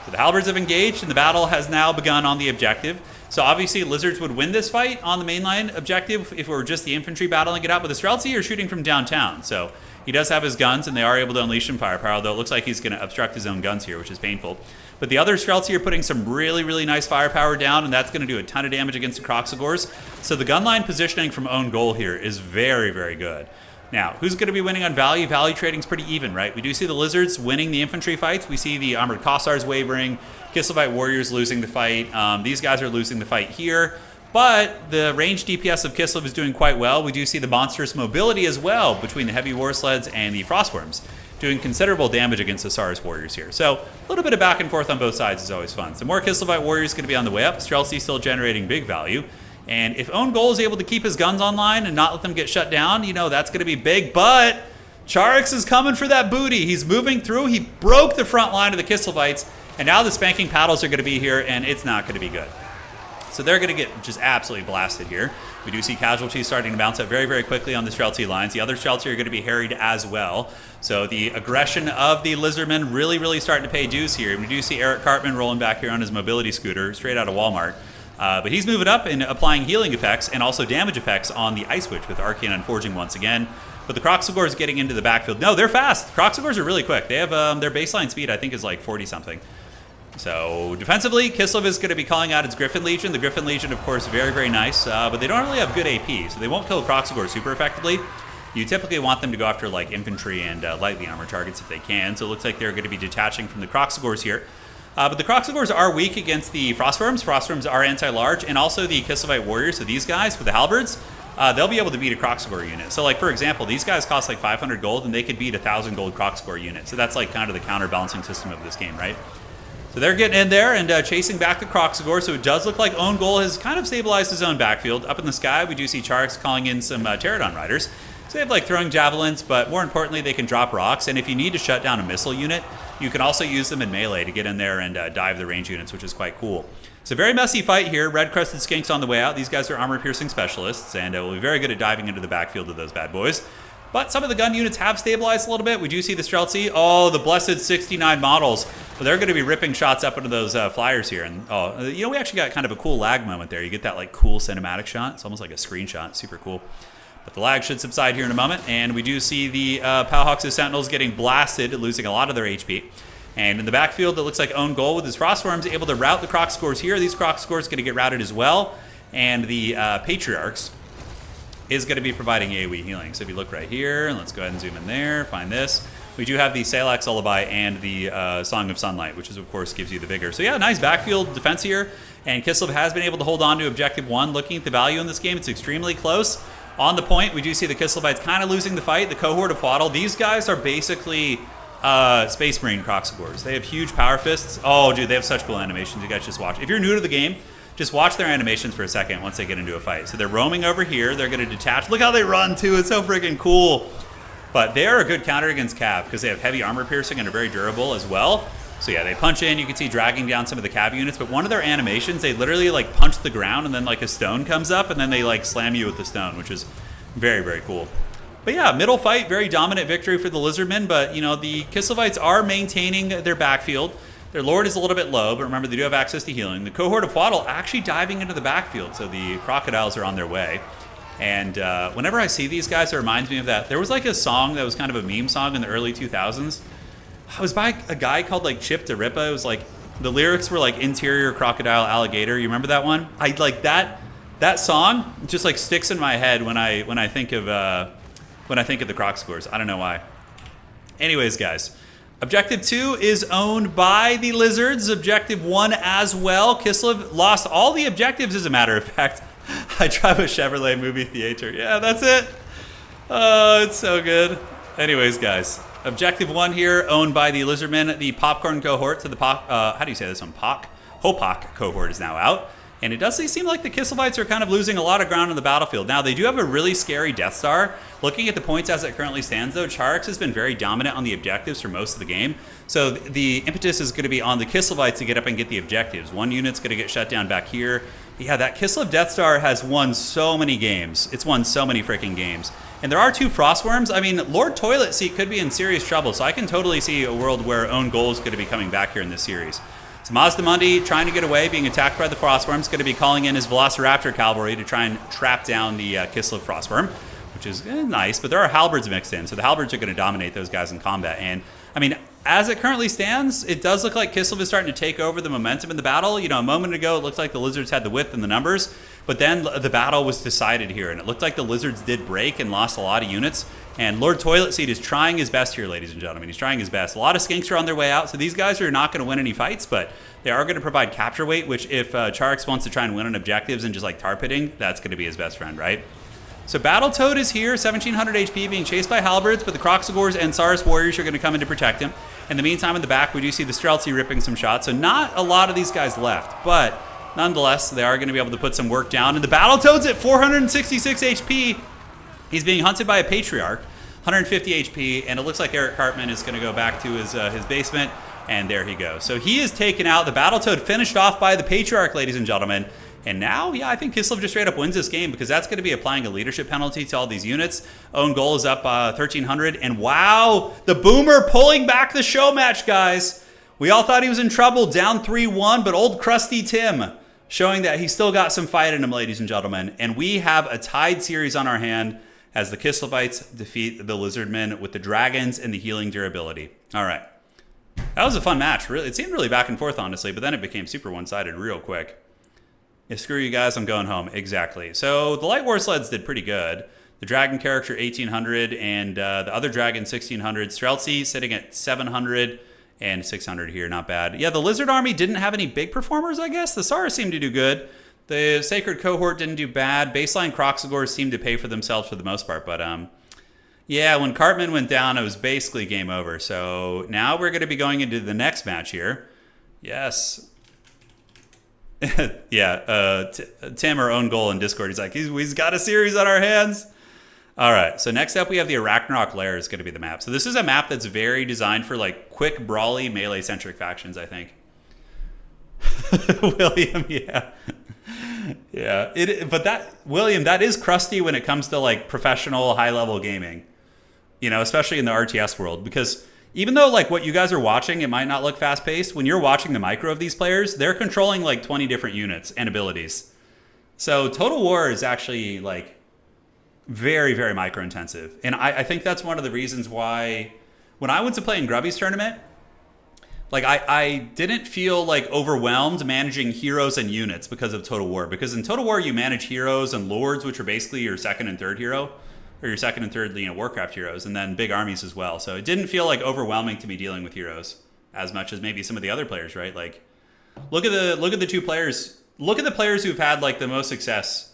So the Halberds have engaged, and the battle has now begun on the objective. So obviously lizards would win this fight on the mainline objective if it were just the infantry battling it out, but the Streltsy are shooting from downtown. So he does have his guns, and they are able to unleash some firepower, though it looks like he's going to obstruct his own guns here, which is painful. But the other Streltsy are putting some really, really nice firepower down, and that's going to do a ton of damage against the Kroxigors. So the gunline positioning from OwnGoal here is very, very good. Now, who's going to be winning on value? Value trading's pretty even, right? We do see the Lizards winning the infantry fights. We see the Armored Kossars wavering, Kislevite Warriors losing the fight. These guys are losing the fight here. But the ranged DPS of Kislev is doing quite well. We do see the monstrous mobility as well between the heavy war sleds and the frostworms, doing considerable damage against the Saurus warriors here. So a little bit of back and forth on both sides is always fun. So more Kislevite warriors going to be on the way up. Streltsy still generating big value. And if OwnGoal is able to keep his guns online and not let them get shut down, you know, that's going to be big. But Czarix is coming for that booty. He's moving through. He broke the front line of the Kislevites. And now the spanking paddles are going to be here, and it's not going to be good. So they're going to get just absolutely blasted here. We do see casualties starting to bounce up very, very quickly on the Streltsy lines. The other Streltsy are going to be harried as well. So the aggression of the Lizardmen really, really starting to pay dues here. And we do see Eric Cartman rolling back here on his mobility scooter straight out of Walmart. But he's moving up and applying healing effects and also damage effects on the Ice Witch with Arcane Unforging once again. But the Kroxigor is getting into the backfield. No, they're fast. Kroxigors are really quick. They have their baseline speed, I think, is like 40-something. So defensively, Kislev is going to be calling out its Griffin Legion. The Griffin Legion, of course, very, very nice, but they don't really have good AP, so they won't kill Kroxigor super effectively. You typically want them to go after like infantry and lightly armored targets if they can, so it looks like they're going to be detaching from the Kroxigors here. But the Kroxigors are weak against the Frostworms. Frostworms are anti-large, and also the Kislevite Warriors, so these guys with the halberds, they'll be able to beat a Kroxigor unit. So like, for example, these guys cost like 500 gold, and they could beat a 1,000 gold Kroxigor unit. So that's like kind of the counterbalancing system of this game, right? So they're getting in there and chasing back the Kroxigor. So it does look like OwnGoal has kind of stabilized his own backfield. Up in the sky, we do see Czarix calling in some Pterodon riders. So they have like throwing javelins, but more importantly, they can drop rocks. And if you need to shut down a missile unit, you can also use them in melee to get in there and dive the range units, which is quite cool. It's a very messy fight here. Red-Crested Skinks on the way out. These guys are armor-piercing specialists, and will be very good at diving into the backfield of those bad boys. But some of the gun units have stabilized a little bit. We do see the Streltsy. Oh, the blessed 69 models. Well, they're going to be ripping shots up into those flyers here. And oh, you know, we actually got kind of a cool lag moment there. You get that like cool cinematic shot. It's almost like a screenshot. Super cool. But the lag should subside here in a moment. And we do see the Powhawks' Sentinels getting blasted, losing a lot of their HP. And in the backfield, it looks like OwnGoal with his Frostworms able to route the Kroxigors here. These Kroxigors going to get routed as well. And the Patriarchs is going to be providing AoE healing. So if you look right here, and let's go ahead and zoom in there, find this. We do have the Salak's Lullaby and the Song of Sunlight, which is, of course, gives you the vigor. So yeah, nice backfield defense here. And Kislev has been able to hold on to Objective 1. Looking at the value in this game, it's extremely close. On the point, we do see the Kislevites kind of losing the fight. The Cohort of Fwaddle, these guys are basically Space Marine Kroxigors. They have huge power fists. Oh, dude, they have such cool animations. You guys just watch. If you're new to the game, just watch their animations for a second once they get into a fight. So they're roaming over here. They're going to detach. Look how they run, too. It's so freaking cool. But they are a good counter against Cav because they have heavy armor piercing and are very durable as well. So yeah, they punch in. You can see dragging down some of the Cav units. But one of their animations, they literally like punch the ground and then like a stone comes up and then they like slam you with the stone, which is very, very cool. But yeah, middle fight, very dominant victory for the Lizardmen. But, you know, the Kislevites are maintaining their backfield. Their Lord is a little bit low, but remember, they do have access to healing. The Cohort of Fwaddle actually diving into the backfield, so the Crocodiles are on their way. And whenever I see these guys, it reminds me of that. There was like a song that was kind of a meme song in the early 2000s. It was by a guy called like Chip DeRippa. It was like, the lyrics were like interior crocodile alligator. You remember that one? I like that song just like sticks in my head when I think of the Kroxigors. I don't know why. Anyways, guys. Objective 2 is owned by the Lizards. Objective 1 as well. Kislev lost all the objectives, as a matter of fact. I drive a Chevrolet movie theater. Yeah, that's it. Oh, it's so good. Anyways, guys. Objective 1 here, owned by the Lizardmen. The Popcorn Cohort to the how do you say this one? Hopok Cohort is now out. And it does seem like the Kislevites are kind of losing a lot of ground on the battlefield. Now, they do have a really scary Death Star. Looking at the points as it currently stands, though, Czarix has been very dominant on the objectives for most of the game. So the impetus is going to be on the Kislevites to get up and get the objectives. One unit's going to get shut down back here. Yeah, that Kislev Death Star has won so many games. It's won so many freaking games. And there are 2 Frostworms. I mean, Lord Toilet Seat could be in serious trouble, so I can totally see a world where OwnGoal is going to be coming back here in this series. So Mazdamundi trying to get away, being attacked by the Frostworms, going to be calling in his Velociraptor cavalry to try and trap down the Kislev Frostworm, which is nice, but there are halberds mixed in, so the halberds are going to dominate those guys in combat. And I mean, as it currently stands, it does look like Kislev is starting to take over the momentum in the battle. You know, a moment ago, it looked like the Lizards had the width and the numbers, but then the battle was decided here, and it looked like the Lizards did break and lost a lot of units. And Lord Toilet Seat is trying his best here, ladies and gentlemen. He's trying his best. A lot of skinks are on their way out, so these guys are not going to win any fights, but they are going to provide capture weight, which if Czarix wants to try and win on objectives and just like tar pitting, that's going to be his best friend, right? So Battletoad is here, 1700 HP, being chased by Halberds, but the Kroxigors and Saurus Warriors are going to come in to protect him. In the meantime, in the back, we do see the Streltsy ripping some shots, so not a lot of these guys left, but nonetheless, they are going to be able to put some work down. And the Battletoad's at 466 HP. He's being hunted by a Patriarch, 150 HP, and it looks like Eric Cartman is going to go back to his basement, and there he goes. So he is taken out. The Battletoad finished off by the Patriarch, ladies and gentlemen. And now, yeah, I think Kislev just straight up wins this game because that's going to be applying a leadership penalty to all these units. OwnGoal is up 1,300. And wow, the Boomer pulling back the show match, guys. We all thought he was in trouble, down 3-1, but old Krusty Tim showing that he's still got some fight in him, ladies and gentlemen. And we have a tied series on our hand as the Kislevites defeat the Lizardmen with the Dragons and the healing durability. All right. That was a fun match. Really, it seemed really back and forth, honestly, but then it became super one-sided real quick. Yeah, screw you guys, I'm going home. Exactly. So the Light War Sleds did pretty good. The Dragon character, 1,800, and the other Dragon, 1,600. Streltsy sitting at 700 and 600 here. Not bad. Yeah, the Lizard Army didn't have any big performers, I guess. The Saurus seemed to do good. The Sacred Cohort didn't do bad. Baseline Kroxigors seemed to pay for themselves for the most part. But, yeah, when Cartman went down, it was basically game over. So now we're going to be going into the next match here. Yes. Yeah, Tim or OwnGoal in Discord, he's like, he's got a series on our hands. All right, so next up we have the Arachnarok Lair is going to be the map. So this is a map that's very designed for like quick, brawly, melee-centric factions, I think. William, yeah. Yeah, William, that is crusty when it comes to like professional, high-level gaming. You know, especially in the RTS world, because even though like what you guys are watching, it might not look fast paced, when you're watching the micro of these players, they're controlling like 20 different units and abilities. So Total War is actually like very, very micro intensive. And I think that's one of the reasons why when I went to play in Grubby's tournament, like I didn't feel like overwhelmed managing heroes and units because of Total War. Because in Total War, you manage heroes and lords, which are basically your second and third hero. Or your second and third, Warcraft heroes, and then big armies as well. So it didn't feel like overwhelming to me dealing with heroes as much as maybe some of the other players, right? Like, look at the two players. Look at the players who've had like the most success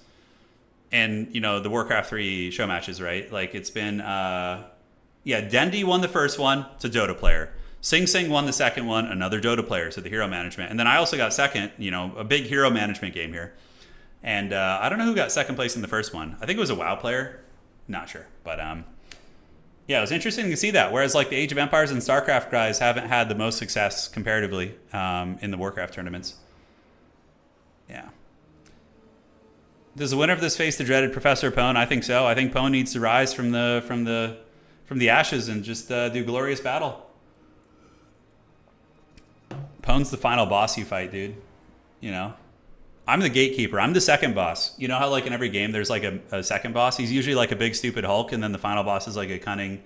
in the Warcraft 3 show matches, right? Like it's been Dendi won the first one. It's a Dota player. Sing Sing won the second one. Another Dota player. So the hero management, and then I also got second. A big hero management game here, and I don't know who got second place in the first one. I think it was a WoW player. Not sure, but yeah, it was interesting to see that. Whereas like the Age of Empires and StarCraft guys haven't had the most success comparatively in the Warcraft tournaments. Yeah. Does the winner of this face the dreaded Professor Pone? I think so. I think Pone needs to rise from the ashes and just do glorious battle. Pone's the final boss you fight, dude. I'm the gatekeeper. I'm the second boss. You know how like in every game there's like a second boss? He's usually like a big stupid Hulk, and then the final boss is like a cunning,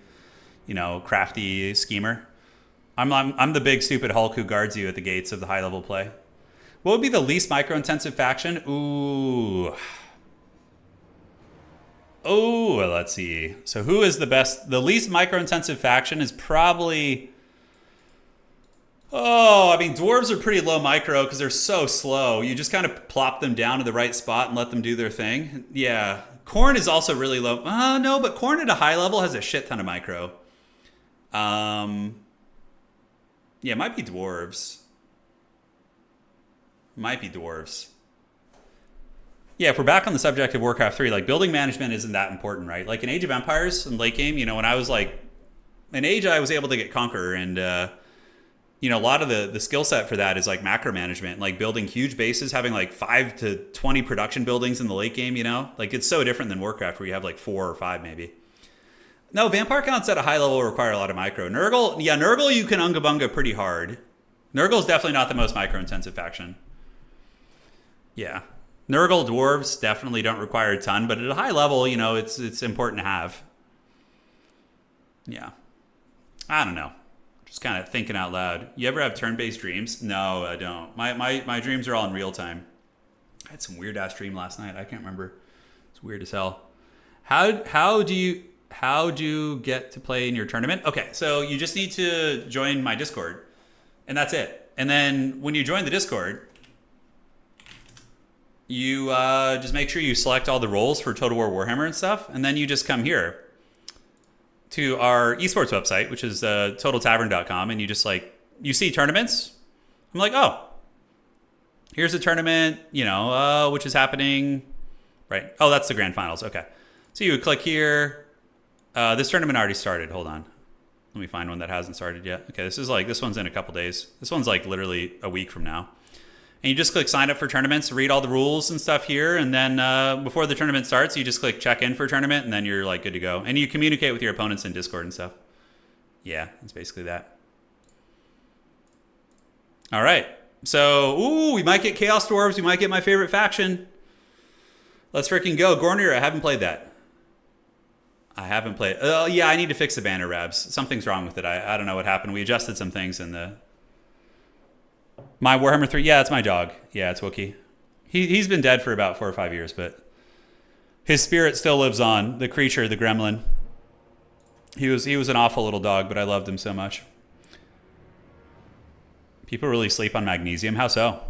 crafty schemer. I'm the big stupid Hulk who guards you at the gates of the high level play. What would be the least micro-intensive faction? Ooh, let's see. So who is the best? The least micro-intensive faction is probably... Oh, I mean, dwarves are pretty low micro because they're so slow. You just kind of plop them down to the right spot and let them do their thing. Yeah. Khorne is also really low. No, but Khorne at a high level has a shit ton of micro. Yeah, it might be dwarves. Yeah, if we're back on the subject of Warcraft 3, like building management isn't that important, right? Like in Age of Empires and late game, when I was like, in Age, I was able to get Conqueror and, a lot of the skill set for that is like macro management, like building huge bases, having like 5 to 20 production buildings in the late game, Like it's so different than Warcraft where you have like 4 or 5 maybe. No, Vampire counts at a high level require a lot of micro. Nurgle you can Unga Bunga pretty hard. Nurgle's definitely not the most micro-intensive faction. Yeah. Nurgle dwarves definitely don't require a ton, but at a high level, it's important to have. Yeah. I don't know. Just kind of thinking out loud. You ever have turn-based dreams? No, I don't. My dreams are all in real time. I had some weird-ass dream last night. I can't remember. It's weird as hell. How do you get to play in your tournament? Okay, so you just need to join my Discord, and that's it. And then when you join the Discord, you just make sure you select all the roles for Total War Warhammer and stuff, and then you just come here to our esports website, which is totaltavern.com, and you just you see tournaments. I'm like, oh, here's a tournament, which is happening, right? Oh, that's the grand finals. Okay, so you would click here. This tournament already started. Hold on, let me find one that hasn't started yet. Okay, this one's in a couple days. This one's literally a week from now. And you just click sign up for tournaments, read all the rules and stuff here, and then before the tournament starts, you just click check in for tournament, and then you're good to go. And you communicate with your opponents in Discord and stuff. Yeah, that's basically that. All right. So, we might get Chaos Dwarves. We might get my favorite faction. Let's freaking go. Gornir, I haven't played that. I haven't played. Oh, yeah, I need to fix the banner rabs. Something's wrong with it. I don't know what happened. We adjusted some things in the... My Warhammer 3, yeah, it's my dog. Yeah, it's Wookie. He's been dead for about 4 or 5 years, but his spirit still lives on. The creature, the gremlin. He was an awful little dog, but I loved him so much. People really sleep on magnesium. How so?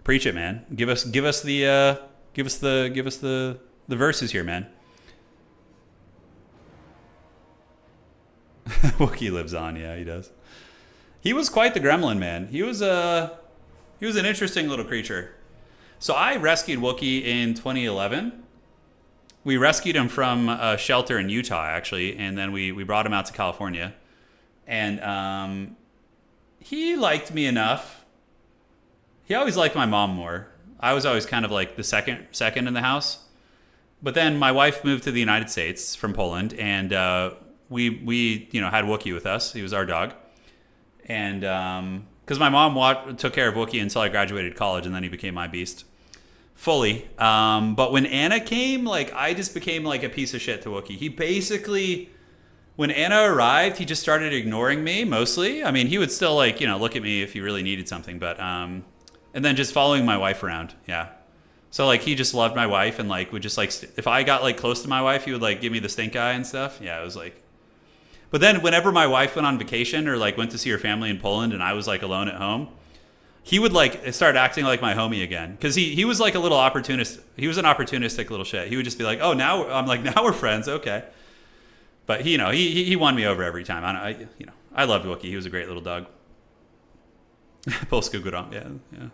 Preach it, man. Give us the verses here, man. Wookie lives on. Yeah, he does. He was quite the gremlin, man. He was an interesting little creature. So I rescued Wookie in 2011. We rescued him from a shelter in Utah, actually, and then we brought him out to California. And he liked me enough. He always liked my mom more. I was always kind of the second in the house. But then my wife moved to the United States from Poland, and we had Wookie with us. He was our dog. And because my mom took care of Wookie until I graduated college, and then he became my beast fully. But when Anna came, I just became a piece of shit to Wookie. He basically, when Anna arrived, he just started ignoring me mostly. I mean, he would still look at me if he really needed something, but and then just following my wife around. Yeah. So he just loved my wife, and would just if I got close to my wife, he would give me the stink eye and stuff. Yeah, it was But then whenever my wife went on vacation or went to see her family in Poland and I was alone at home, he would start acting like my homie again. Because he was a little opportunist. He was an opportunistic little shit. He would just be oh, now now we're friends. Okay. But he won me over every time. I loved Wookie. He was a great little dog. Polska Guram. Yeah.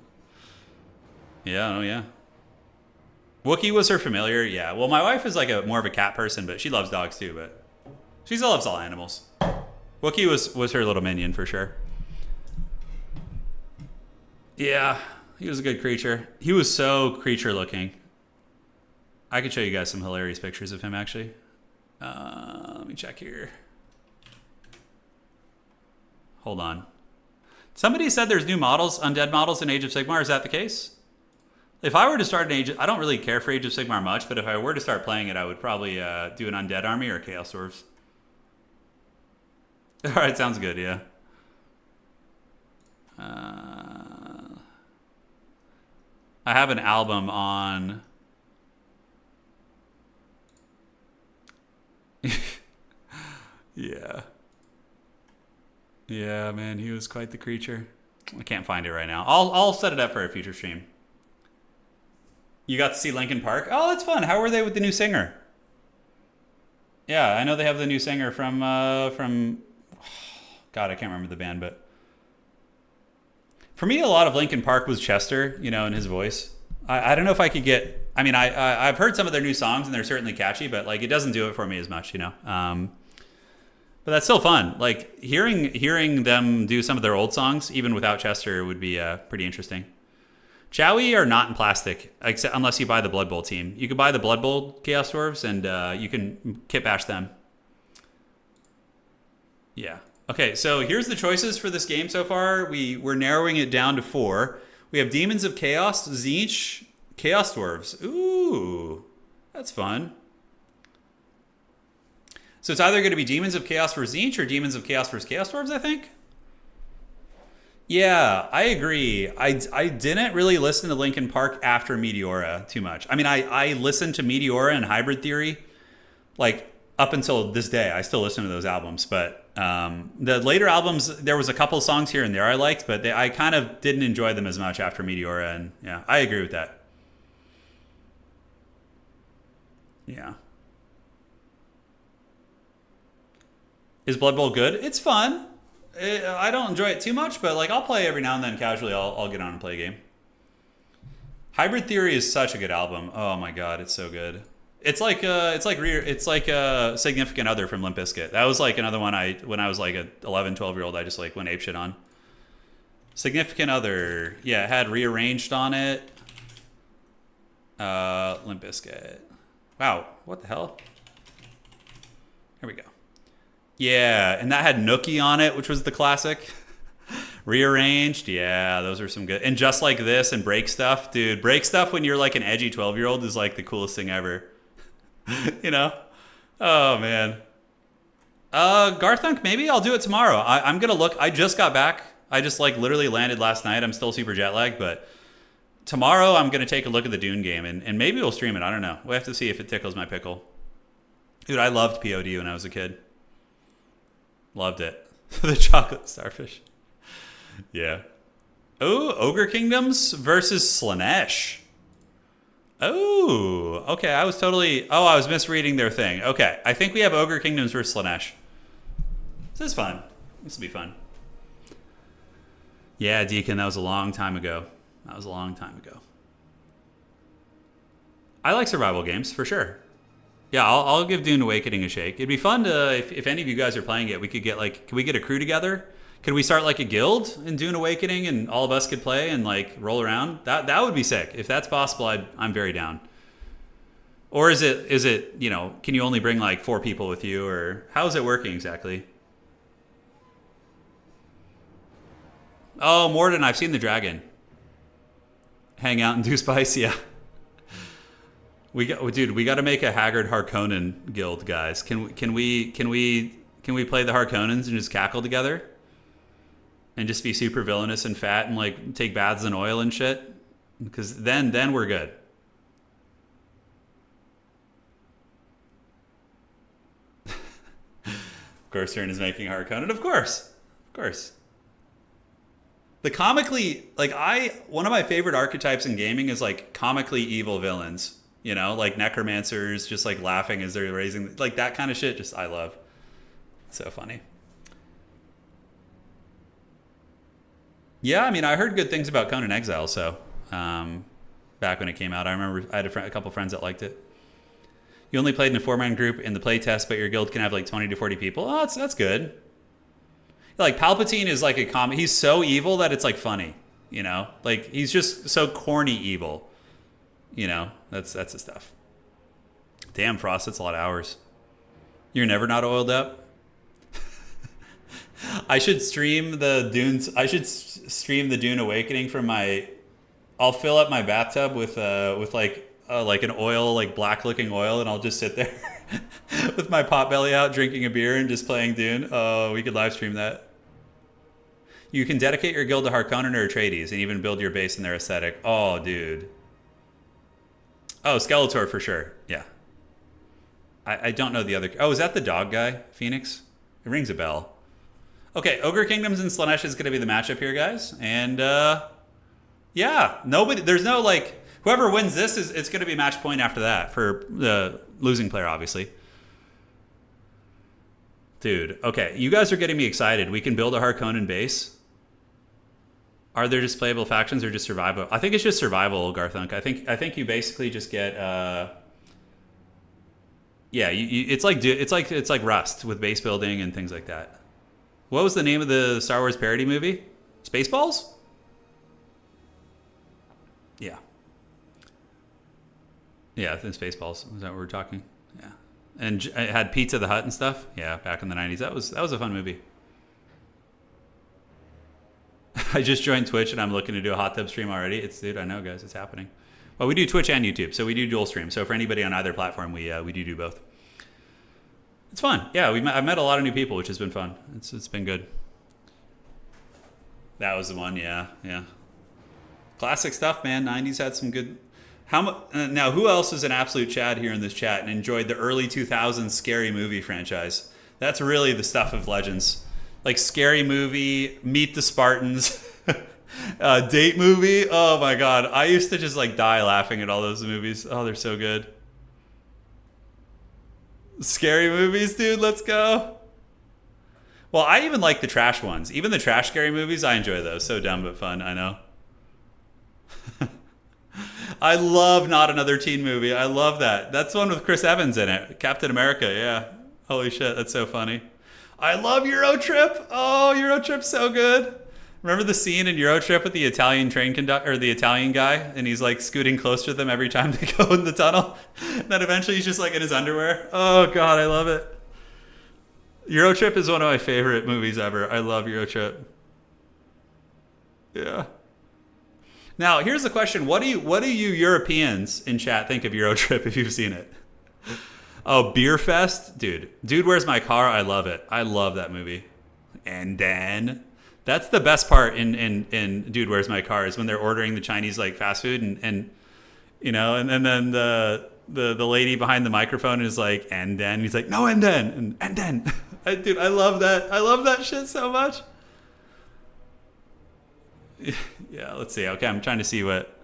Yeah. Oh yeah. Wookie was her familiar. Yeah. Well, my wife is more of a cat person, but she loves dogs too, but she still loves all animals. Wookie was her little minion for sure. Yeah, he was a good creature. He was so creature looking. I could show you guys some hilarious pictures of him actually. Let me check here. Hold on. Somebody said there's new models, undead models in Age of Sigmar. Is that the case? If I were to start an I don't really care for Age of Sigmar much, but if I were to start playing it, I would probably do an undead army or Chaos Dwarves. All right, sounds good, yeah. I have an album on... Yeah. Yeah, man, he was quite the creature. I can't find it right now. I'll set it up for a future stream. You got to see Linkin Park? Oh, that's fun. How were they with the new singer? Yeah, I know they have the new singer from God, I can't remember the band, but for me, a lot of Linkin Park was Chester, and his voice. I don't know if I could get. I mean, I've heard some of their new songs and they're certainly catchy, but it doesn't do it for me as much, But that's still fun. Hearing them do some of their old songs, even without Chester, would be pretty interesting. Chowie are not in plastic, except unless you buy the Blood Bowl team. You can buy the Blood Bowl Chaos Dwarves, and you can kit bash them. Yeah. Okay, so here's the choices for this game so far. We're narrowing it down to 4. We have Demons of Chaos, Tzeentch, Chaos Dwarves. Ooh, that's fun. So it's either going to be Demons of Chaos for Tzeentch or Demons of Chaos for Chaos Dwarves, I think. Yeah, I agree. I didn't really listen to Linkin Park after Meteora too much. I mean, I listened to Meteora and Hybrid Theory like up until this day. I still listen to those albums, but the later albums, there was a couple songs here and there I liked, but I kind of didn't enjoy them as much after Meteora. And yeah, I agree with that. Yeah. Is Blood Bowl good? It's fun. I don't enjoy it too much, but like I'll play every now and then casually. I'll get on and play a game. Hybrid Theory is such a good album. Oh my god, it's so good. It's like a Significant Other from Limp Bizkit. That was like another one when I was like a 11, 12 year old I just like went apeshit on. Significant Other. Yeah, it had Rearranged on it. Limp Bizkit. Wow, what the hell? Here we go. Yeah, and that had Nookie on it, which was the classic. Rearranged, yeah, those are some good. And Just Like This and Break Stuff, dude. Break Stuff when you're like an edgy 12-year-old is like the coolest thing ever. You know? Oh, man. Garthunk, maybe I'll do it tomorrow. I'm going to look. I just got back. I just like literally landed last night. I'm still super jet lagged, but tomorrow I'm going to take a look at the Dune game and maybe we'll stream it. I don't know. We'll have to see if it tickles my pickle. Dude, I loved POD when I was a kid. Loved it. The chocolate starfish. Yeah. Oh, Ogre Kingdoms versus Slaanesh. Oh, okay. I was misreading their thing. Okay. I think we have Ogre Kingdoms versus Slaanesh. This is fun. This will be fun. Yeah, Deacon, that was a long time ago. I like survival games, for sure. Yeah, I'll give Dune Awakening a shake. It'd be fun to, if any of you guys are playing it, we could get like, can we get a crew together? Could we start like a guild in Dune Awakening and all of us could play and like roll around? That would be sick. If that's possible, I'm very down. Or is it, you know, can you only bring like 4 people with you, or how is it working exactly? Oh, Morden, I've seen the dragon. Hang out and do spice, yeah. We got to make a Haggard Harkonnen guild, guys. Can we play the Harkonnens and just cackle together? And just be super villainous and fat and like take baths in oil and shit? Because then we're good. Turin is making Harkonnen, of course. The comically, like one of my favorite archetypes in gaming is like comically evil villains. You know, like necromancers just like laughing as they're raising, like that kind of shit. Just I love. So funny. Yeah, I mean, I heard good things about Conan Exile. So back when it came out, I remember I had a couple friends that liked it. You only played in a 4-man group in the playtest, but your guild can have like 20 to 40 people. Oh, that's good. Like Palpatine is like he's so evil that it's like funny. You know, like he's just so corny evil. You know, that's the stuff. Damn, Frost, that's a lot of hours. You're never not oiled up? I should stream the Dunes. I should stream the Dune Awakening from my... I'll fill up my bathtub with like an oil, like black looking oil, and I'll just sit there with my pot belly out drinking a beer and just playing Dune. Oh, we could live stream that. You can dedicate your guild to Harkonnen or Atreides and even build your base in their aesthetic. Oh, dude. Oh, Skeletor for sure. Yeah. I don't know the other... Oh, is that the dog guy? Phoenix? It rings a bell. Okay, Ogre Kingdoms and Slaanesh is going to be the matchup here, guys. And, yeah. There's no, like... Whoever wins this, it's going to be match point after that for the losing player, obviously. Dude, okay. You guys are getting me excited. We can build a Harkonnen base. Are there just playable factions or just survival? I think it's just survival, Garthunk. I think you basically just get yeah, it's like Rust with base building and things like that. What was the name of the Star Wars parody movie? Spaceballs? Yeah. Yeah, I think Spaceballs. Was that what we're talking? Yeah. And it had Pizza the Hut and stuff. Yeah, back in the 90s. That was a fun movie. I just joined Twitch and I'm looking to do a hot tub stream already. Dude, I know, guys, it's happening. Well, we do Twitch and YouTube, so we do dual stream. So for anybody on either platform, we do both. It's fun. Yeah, I've met a lot of new people, which has been fun. It's been good. That was the one, yeah, yeah. Classic stuff, man. 90s had some good. Now, who else is an absolute Chad here in this chat and enjoyed the early 2000s scary movie franchise? That's really the stuff of legends. Like Scary Movie, Meet the Spartans, Date Movie. Oh my God. I used to just like die laughing at all those movies. Oh, they're so good. Scary movies, dude. Let's go. Well, I even like the trash ones. Even the trash scary movies, I enjoy those. So dumb but fun, I know. I love Not Another Teen Movie. I love that. That's the one with Chris Evans in it. Captain America, yeah. Holy shit, that's so funny. I love Euro Trip. Oh, Euro Trip's so good. Remember the scene in Euro Trip with the Italian train conductor, or the Italian guy, and he's like scooting closer to them every time they go in the tunnel? And then eventually he's just like in his underwear. Oh God, I love it. Euro Trip is one of my favorite movies ever. I love Euro Trip. Yeah. Now, here's the question. What do you Europeans in chat think of Euro Trip if you've seen it? Oh, Beer Fest? Dude, Where's My Car? I love it. I love that movie. And then that's the best part in Dude, Where's My Car is when they're ordering the Chinese like fast food and you know, and then the lady behind the microphone is like, and then he's like, no, and then. Dude, I love that. I love that shit so much. Yeah, let's see. Okay, I'm trying to see what.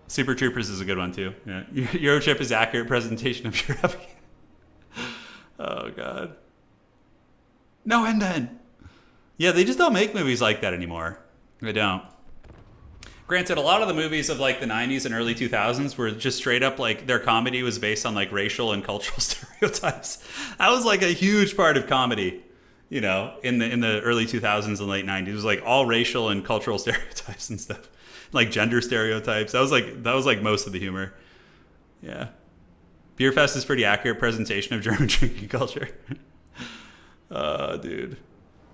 Super Troopers is a good one too. Yeah, Euro Trip is accurate presentation of Europe. Oh God. No, and then. Yeah, they just don't make movies like that anymore. They don't. Granted, a lot of the movies of like the 90s and early 2000s were just straight up like their comedy was based on like racial and cultural stereotypes. That was like a huge part of comedy. You know, in the early 2000s and late 90s, it was like all racial and cultural stereotypes and stuff, like gender stereotypes. That was like most of the humor. Yeah, Beer Fest is pretty accurate presentation of German drinking culture. Dude,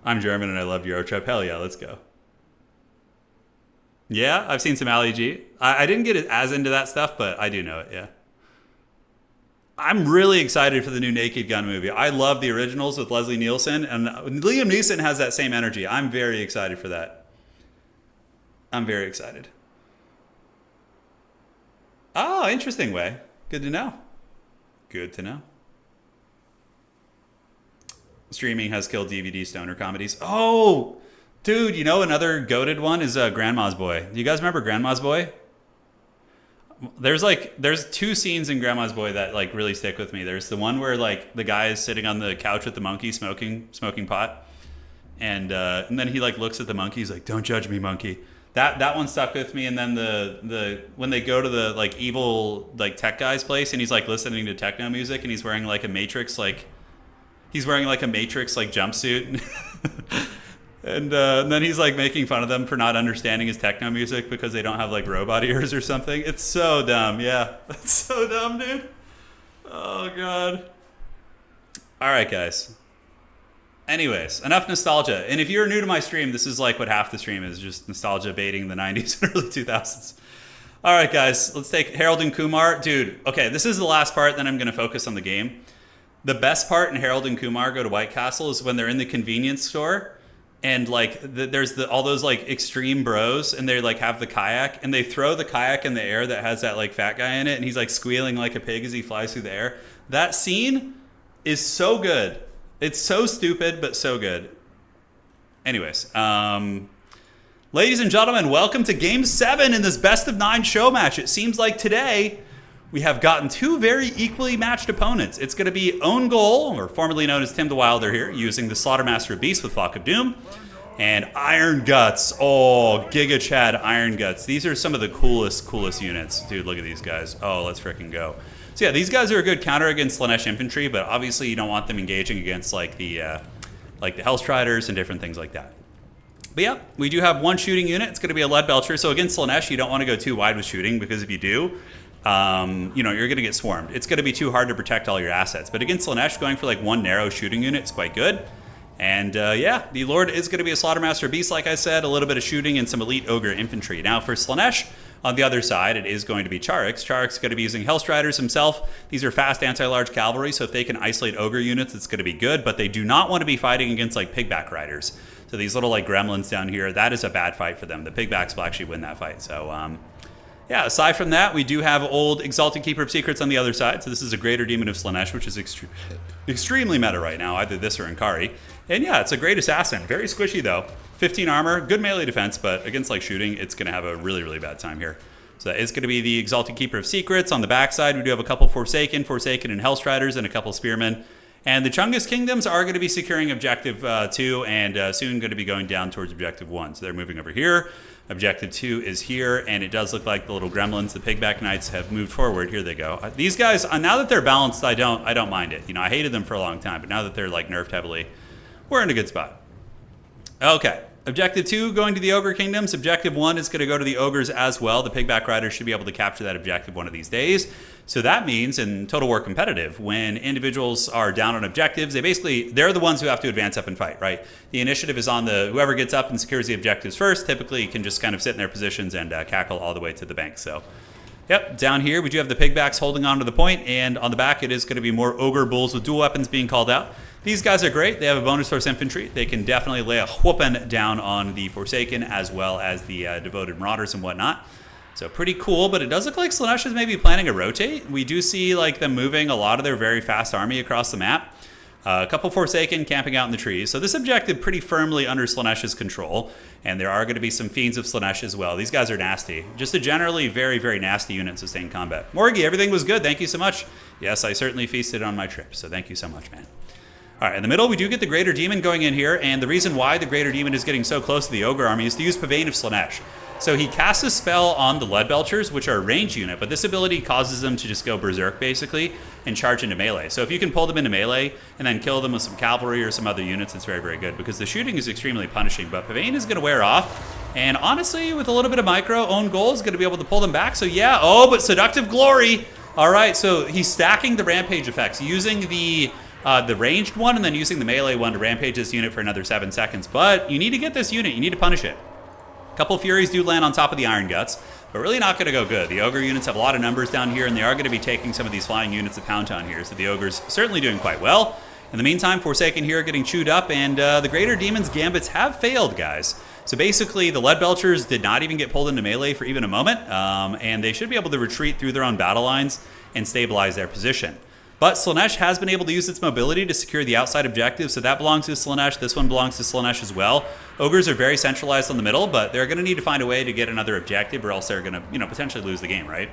I'm German and I love Euro Trip. Hell yeah, let's go. Yeah, I've seen some Ali G. I didn't get as into that stuff, but I do know it. Yeah. I'm really excited for the new Naked Gun movie. I love the originals with Leslie Nielsen, and Liam Neeson has that same energy. I'm very excited for that. I'm very excited. Oh, interesting way. Good to know. Good to know. Streaming has killed DVD stoner comedies. Oh, dude, you know another goated one is Grandma's Boy. Do you guys remember Grandma's Boy? There's two scenes in Grandma's Boy that like really stick with me. There's the one where like the guy is sitting on the couch with the monkey smoking pot, and then he like looks at the monkey. He's like, "Don't judge me, monkey." That one stuck with me. And then the when they go to the like evil like tech guy's place and he's like listening to techno music and he's wearing like a Matrix jumpsuit. And then he's like making fun of them for not understanding his techno music because they don't have like robot ears or something. It's so dumb. Yeah, that's so dumb, dude. Oh God. All right, guys. Anyways, enough nostalgia. And if you're new to my stream, this is like what half the stream is, just nostalgia baiting the 90s and early 2000s. All right, guys, let's take Harold and Kumar. Dude, okay, this is the last part, then I'm going to focus on the game. The best part in Harold and Kumar Go to White Castle is when they're in the convenience store and like there's all those like extreme bros and they like have the kayak and they throw the kayak in the air that has that like fat guy in it and he's like squealing like a pig as he flies through the air. That scene is so good. It's so stupid, but so good. Anyways, ladies and gentlemen, welcome to Game 7 in this best of 9 show match. It seems like today we have gotten two very equally matched opponents. It's going to be OwnGoal, or formerly known as Tim the Wilder here, using the Slaughtermaster of Beasts with Flock of Doom, and Iron Guts. Oh, Giga Chad Iron Guts. These are some of the coolest units. Dude, look at these guys. Oh, let's freaking go. So yeah, these guys are a good counter against Slaanesh infantry, but obviously you don't want them engaging against like the Hellstriders and different things like that. But yeah, we do have one shooting unit. It's going to be a lead belcher. So against Slaanesh, you don't want to go too wide with shooting because if you do, you're going to get swarmed. It's going to be too hard to protect all your assets. But against Slaanesh, going for like one narrow shooting unit is quite good. And yeah, the Lord is going to be a Slaughtermaster Beast, like I said, a little bit of shooting and some elite Ogre infantry. Now for Slaanesh, on the other side, it is going to be Czarix. Czarix is going to be using Hellstriders himself. These are fast anti-large cavalry, so if they can isolate Ogre units, it's going to be good, but they do not want to be fighting against like Pigback Riders. So these little like gremlins down here, that is a bad fight for them. The pigbacks will actually win that fight. So yeah, aside from that, we do have old Exalted Keeper of Secrets on the other side. So this is a Greater Demon of Slaanesh, which is extremely meta right now, either this or Inkari. And yeah, it's a great assassin. Very squishy though. 15 armor, good melee defense, but against like shooting, it's going to have a really, really bad time here. So that is going to be the Exalted Keeper of Secrets. On the backside, we do have a couple Forsaken and Hellstriders, and a couple Spearmen. And the Chungus Kingdoms are going to be securing Objective 2 and soon going to be going down towards Objective 1. So they're moving over here. Objective 2 is here, and it does look like the little gremlins, the Pigback Knights, have moved forward. Here they go. These guys, now that they're balanced, I don't mind it. You know, I hated them for a long time, but now that they're like nerfed heavily, we're in a good spot. Okay. Objective 2 going to the Ogre Kingdoms. Objective 1 is going to go to the Ogres as well. The Pigback Riders should be able to capture that objective one of these days. So that means in Total War Competitive, when individuals are down on objectives, they're the ones who have to advance up and fight, right? The initiative is on whoever gets up and secures the objectives first, typically can just kind of sit in their positions and cackle all the way to the bank. So yep, down here we do have the Pigbacks holding on to the point, and on the back it is going to be more Ogre Bulls with dual weapons being called out. These guys are great. They have a bonus force infantry. They can definitely lay a whooping down on the Forsaken as well as the Devoted Marauders and whatnot. So pretty cool, but it does look like Slaanesh is maybe planning a rotate. We do see like them moving a lot of their very fast army across the map. A couple Forsaken camping out in the trees. So this objective pretty firmly under Slaanesh's control, and there are going to be some Fiends of Slaanesh as well. These guys are nasty. Just a generally very, very nasty unit in sustained combat. Morgie, everything was good. Thank you so much. Yes, I certainly feasted on my trip, so thank you so much, man. All right, in the middle, we do get the Greater Demon going in here, and the reason why the Greater Demon is getting so close to the Ogre army is to use Pavane of Slaanesh. So he casts a spell on the Leadbelchers, which are a ranged unit, but this ability causes them to just go berserk, basically, and charge into melee. So if you can pull them into melee and then kill them with some cavalry or some other units, it's very, very good, because the shooting is extremely punishing, but Pavane is going to wear off, and honestly, with a little bit of micro, OwnGoal is going to be able to pull them back, so yeah, but Seductive Glory! All right, so he's stacking the Rampage effects, using the ranged one and then using the melee one to rampage this unit for another 7 seconds. But you need to get this unit. You need to punish it. A couple Furies do land on top of the Iron Guts, but really not going to go good. The Ogre units have a lot of numbers down here, and they are going to be taking some of these flying units to pound on here. So the Ogre's certainly doing quite well. In the meantime, Forsaken here getting chewed up, and the Greater Demon's gambits have failed, guys. So basically, the Leadbelchers did not even get pulled into melee for even a moment, and they should be able to retreat through their own battle lines and stabilize their position. But Slaanesh has been able to use its mobility to secure the outside objective, so that belongs to Slaanesh. This one belongs to Slaanesh as well. Ogres are very centralized on the middle, but they're going to need to find a way to get another objective, or else they're going to, potentially lose the game, right?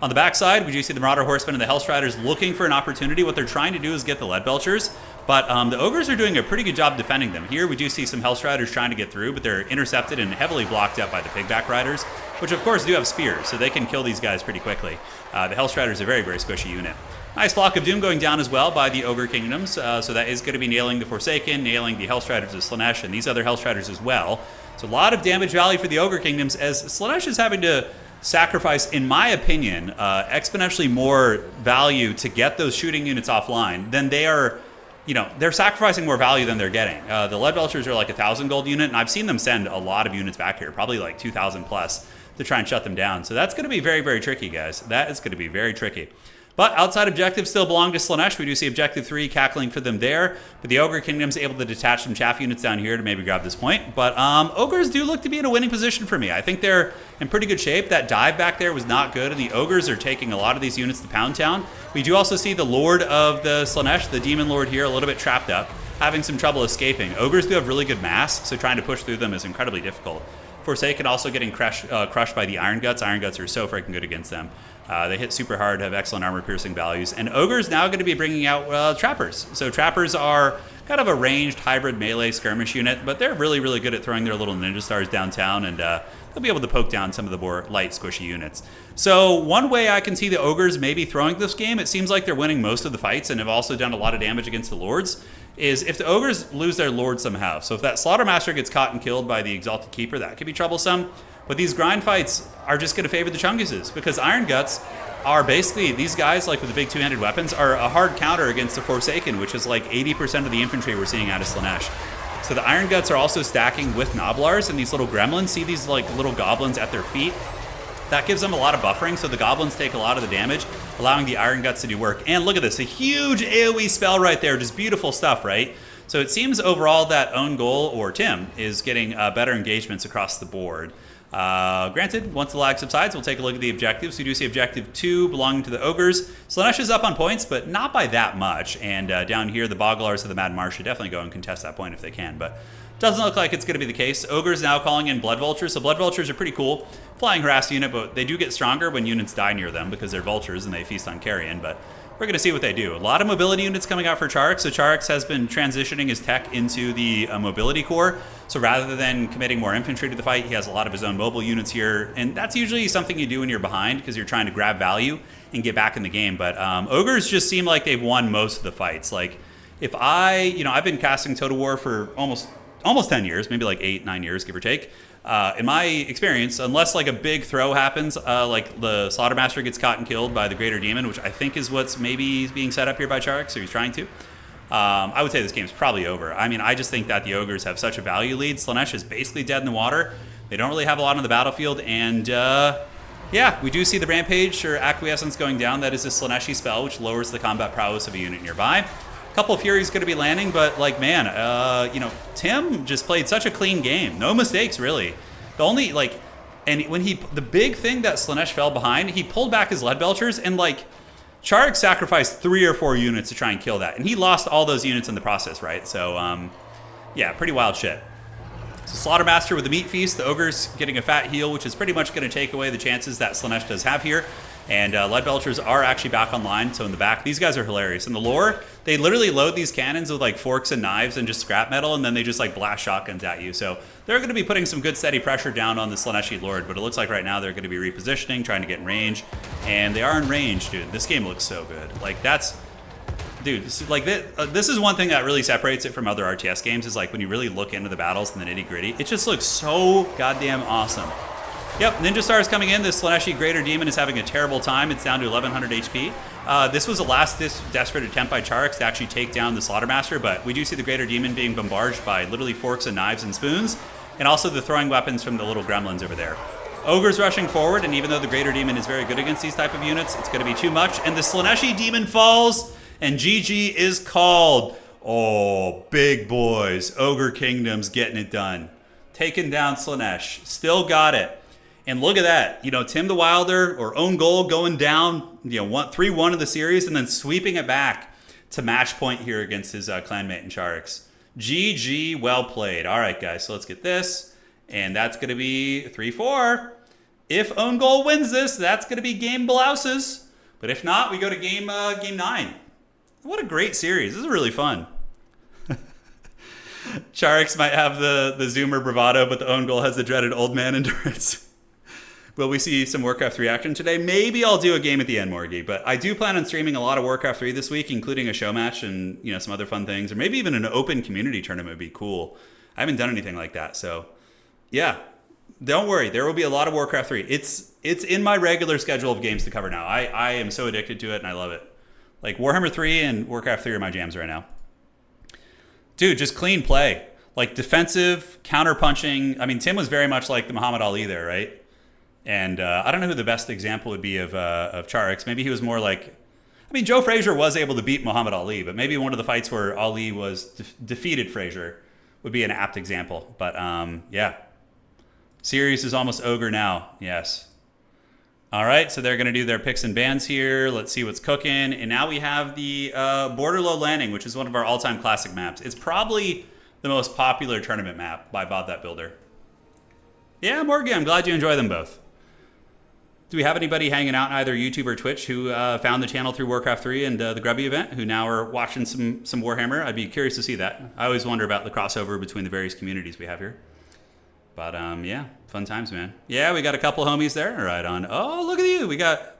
On the backside, we do see the Marauder Horsemen and the Hellstriders looking for an opportunity. What they're trying to do is get the Leadbelchers, but the Ogres are doing a pretty good job defending them. Here, we do see some Hellstriders trying to get through, but they're intercepted and heavily blocked up by the Pigback Riders, which of course do have spears, so they can kill these guys pretty quickly. The Hellstriders are a very, very squishy unit. Nice Flock of Doom going down as well by the Ogre Kingdoms, so that is going to be nailing the Forsaken, nailing the Hellstriders of Slaanesh, and these other Hellstriders as well. So a lot of damage value for the Ogre Kingdoms, as Slaanesh is having to sacrifice, in my opinion, exponentially more value to get those shooting units offline than they are, they're sacrificing more value than they're getting. The Leadbelchers are like 1,000 gold unit, and I've seen them send a lot of units back here, probably like 2,000 plus, to try and shut them down. So that's going to be very, very tricky, guys. That is going to be very tricky. But outside objectives still belong to Slaanesh. We do see Objective 3 cackling for them there. But the Ogre Kingdom's able to detach some chaff units down here to maybe grab this point. But Ogres do look to be in a winning position for me. I think they're in pretty good shape. That dive back there was not good, and the Ogres are taking a lot of these units to Pound Town. We do also see the Lord of the Slaanesh, the Demon Lord here, a little bit trapped up, having some trouble escaping. Ogres do have really good mass, so trying to push through them is incredibly difficult. Forsaken also getting crushed by the Iron Guts. Iron Guts are so freaking good against them. They hit super hard, have excellent armor-piercing values. And Ogre's now going to be bringing out Trappers. So Trappers are kind of a ranged hybrid melee skirmish unit, but they're really, really good at throwing their little ninja stars downtown, and they'll be able to poke down some of the more light, squishy units. So one way I can see the Ogres maybe throwing this game, it seems like they're winning most of the fights and have also done a lot of damage against the Lords, is if the Ogres lose their Lord somehow. So if that Slaughtermaster gets caught and killed by the Exalted Keeper, that could be troublesome. But these grind fights are just going to favor the Chunguses, because Iron Guts are basically, these guys, like with the big two-handed weapons, are a hard counter against the Forsaken, which is like 80% of the infantry we're seeing out of Slaanesh. So the Iron Guts are also stacking with Noblars, and these little gremlins, see these like little goblins at their feet? That gives them a lot of buffering, so the goblins take a lot of the damage, allowing the Iron Guts to do work. And look at this, a huge AoE spell right there, just beautiful stuff, right? So it seems overall that OwnGoal or Tim is getting better engagements across the board. Granted, once the lag subsides, we'll take a look at the objectives. We do see objective 2 belonging to the Ogres. Slaanesh is up on points, but not by that much. And down here, the Boglars of the Mad Marsh should definitely go and contest that point if they can. But doesn't look like it's going to be the case. Ogres now calling in Blood Vultures. So Blood Vultures are pretty cool. Flying harass unit, but they do get stronger when units die near them because they're vultures and they feast on carrion. But we're going to see what they do. A lot of mobility units coming out for Czarix. So Czarix has been transitioning his tech into the mobility core. So rather than committing more infantry to the fight, he has a lot of his own mobile units here. And that's usually something you do when you're behind because you're trying to grab value and get back in the game. But Ogres just seem like they've won most of the fights. Like if I've been casting Total War for almost 10 years, maybe like 8-9 years, give or take. In my experience, unless like a big throw happens, like the Slaughtermaster gets caught and killed by the Greater Demon, which I think is what's maybe being set up here by Czarix, so he's trying to. I would say this game's probably over. I mean, I just think that the Ogres have such a value lead. Slaanesh is basically dead in the water. They don't really have a lot on the battlefield, and yeah, we do see the Rampage or Acquiescence going down. That is a Slaaneshi spell, which lowers the combat prowess of a unit nearby. Couple of Furies going to be landing, but like, man, Tim just played such a clean game. No mistakes, really. The only, like, and when the big thing that Slaanesh fell behind, he pulled back his Lead Belchers, and like, Czarix sacrificed 3 or 4 units to try and kill that, and he lost all those units in the process, right? So, yeah, pretty wild shit. So Slaughtermaster with the Meat Feast, the Ogres getting a fat heal, which is pretty much going to take away the chances that Slaanesh does have here. And Lead Belchers are actually back online, so in the back, these guys are hilarious. In the lore, they literally load these cannons with like forks and knives and just scrap metal, and then they just like blast shotguns at you. So they're going to be putting some good steady pressure down on the Slaaneshi Lord, but it looks like right now they're going to be repositioning, trying to get in range. And they are in range, dude. This game looks so good. Like that's... Dude, this is one thing that really separates it from other RTS games, is like when you really look into the battles and the nitty-gritty, it just looks so goddamn awesome. Yep, Ninja Star is coming in. This Slaaneshi Greater Demon is having a terrible time. It's down to 1100 HP. This was the last desperate attempt by Czarix to actually take down the Slaughtermaster, but we do see the Greater Demon being bombarded by literally forks and knives and spoons, and also the throwing weapons from the little gremlins over there. Ogre's rushing forward, and even though the Greater Demon is very good against these type of units, it's going to be too much, and the Slaaneshi Demon falls, and GG is called. Oh, big boys. Ogre Kingdom's getting it done. Taking down Slaanesh. Still got it. And look at that, Tim the Wilder or OwnGoal going down, 3-1 in the series and then sweeping it back to match point here against his clanmate in Czarix. GG, well played. All right, guys, so let's get this. And that's going to be 3-4. If OwnGoal wins this, that's going to be game blouses. But if not, we go to game 9. What a great series. This is really fun. Czarix might have the Zoomer bravado, but the OwnGoal has the dreaded old man endurance. Will we see some Warcraft 3 action today? Maybe I'll do a game at the end, Morgie. But I do plan on streaming a lot of Warcraft 3 this week, including a show match and some other fun things, or maybe even an open community tournament would be cool. I haven't done anything like that, so yeah. Don't worry, there will be a lot of Warcraft 3. It's in my regular schedule of games to cover now. I am so addicted to it, and I love it. Like Warhammer 3 and Warcraft 3 are my jams right now. Dude, just clean play. Like defensive, counter-punching. I mean, Tim was very much like the Muhammad Ali there, right? And I don't know who the best example would be of Czarix. Maybe he was more like... I mean, Joe Frazier was able to beat Muhammad Ali, but maybe one of the fights where Ali was defeated Frazier would be an apt example. But yeah. Series is almost Ogre now. Yes. All right, so they're going to do their picks and bans here. Let's see what's cooking. And now we have the Borderlow Landing, which is one of our all-time classic maps. It's probably the most popular tournament map by Bob That Builder. Yeah, Morgan, I'm glad you enjoy them both. Do we have anybody hanging out in either YouTube or Twitch who found the channel through Warcraft 3 and the Grubby event, who now are watching some Warhammer? I'd be curious to see that. I always wonder about the crossover between the various communities we have here. But yeah, fun times, man. Yeah, we got a couple homies there. Right on. Oh, look at you. We got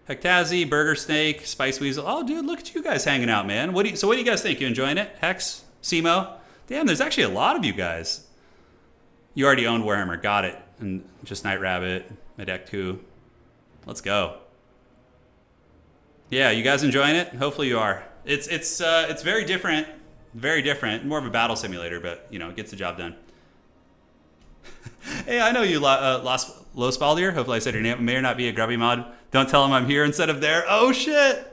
Hektazi, Burger Snake, Spice Weasel. Oh, dude, look at you guys hanging out, man. What do you guys think? You enjoying it? Hex? Simo? Damn, there's actually a lot of you guys. You already own Warhammer. Got it. And just Night Rabbit, Medekku. Let's go. Yeah, you guys enjoying it? Hopefully you are. It's very different. Very different. More of a battle simulator, but, it gets the job done. Hey, I know you, Lospaldier. Hopefully I said your name. It may or not be a grubby mod. Don't tell him I'm here instead of there. Oh, shit.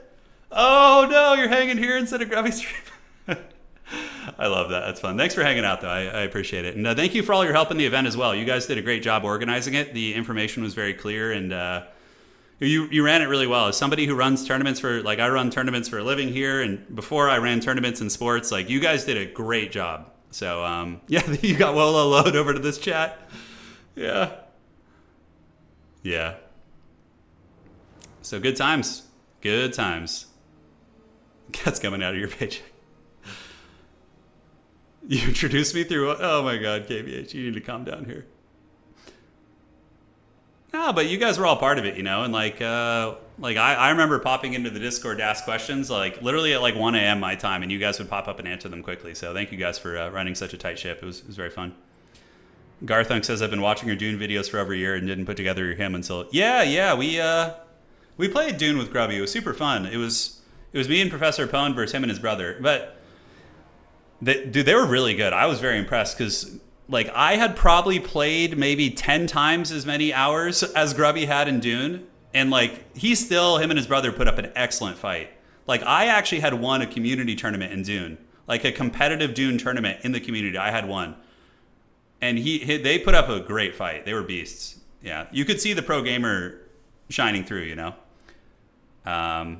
Oh, no, you're hanging here instead of grubby stream. I love that. That's fun. Thanks for hanging out, though. I appreciate it. And thank you for all your help in the event as well. You guys did a great job organizing it. The information was very clear, and you ran it really well. As somebody who runs tournaments for, like, I run tournaments for a living here, and before I ran tournaments in sports, like, you guys did a great job. So, yeah, you got Wolo load over to this chat. Yeah. Yeah. So good times. Good times. Cat's coming out of your paycheck. You introduced me through, oh my God, KBH, you need to calm down here. No, but you guys were all part of it, you know, and I remember popping into the Discord to ask questions, like literally at like 1 a.m. my time, and you guys would pop up and answer them quickly. So thank you guys for running such a tight ship. It was very fun. Garthunk says, I've been watching your Dune videos for over a year and didn't put together your hymn until, yeah, we played Dune with Grubby. It was super fun. It was me and Professor Pone versus him and his brother, but they were really good. I was very impressed because, like, I had probably played maybe 10 times as many hours as Grubby had in Dune. And, like, him and his brother put up an excellent fight. Like, I actually had won a community tournament in Dune. Like, a competitive Dune tournament in the community. I had won. And they put up a great fight. They were beasts. Yeah. You could see the pro gamer shining through, you know? Yeah,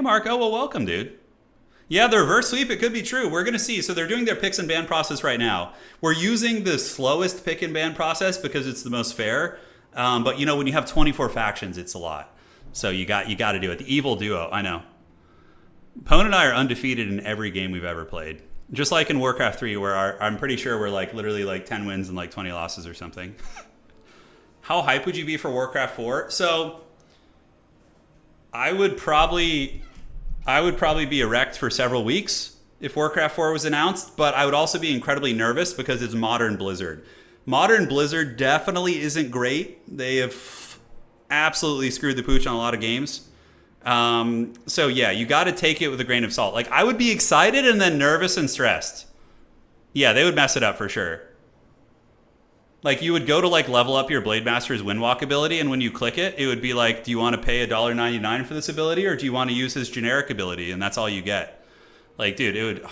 Marco. Well, welcome, dude. Yeah, the reverse sweep, it could be true. We're going to see. So they're doing their picks and ban process right now. We're using the slowest pick and ban process because it's the most fair. But, you know, when you have 24 factions, it's a lot. So you got to do it. The evil duo, I know. Pone and I are undefeated in every game we've ever played. Just like in Warcraft 3, where I'm pretty sure we're like literally like 10 wins and like 20 losses or something. How hype would you be for Warcraft 4? So I would probably be erect for several weeks if Warcraft 4 was announced, but I would also be incredibly nervous because it's modern Blizzard. Modern Blizzard definitely isn't great. They have absolutely screwed the pooch on a lot of games. So yeah, you got to take it with a grain of salt. Like, I would be excited and then nervous and stressed. Yeah, they would mess it up for sure. Like, you would go to like level up your Blade Master's Windwalk ability, and when you click it, it would be like, do you want to pay $1.99 for this ability, or do you want to use his generic ability? And that's all you get. Like, dude,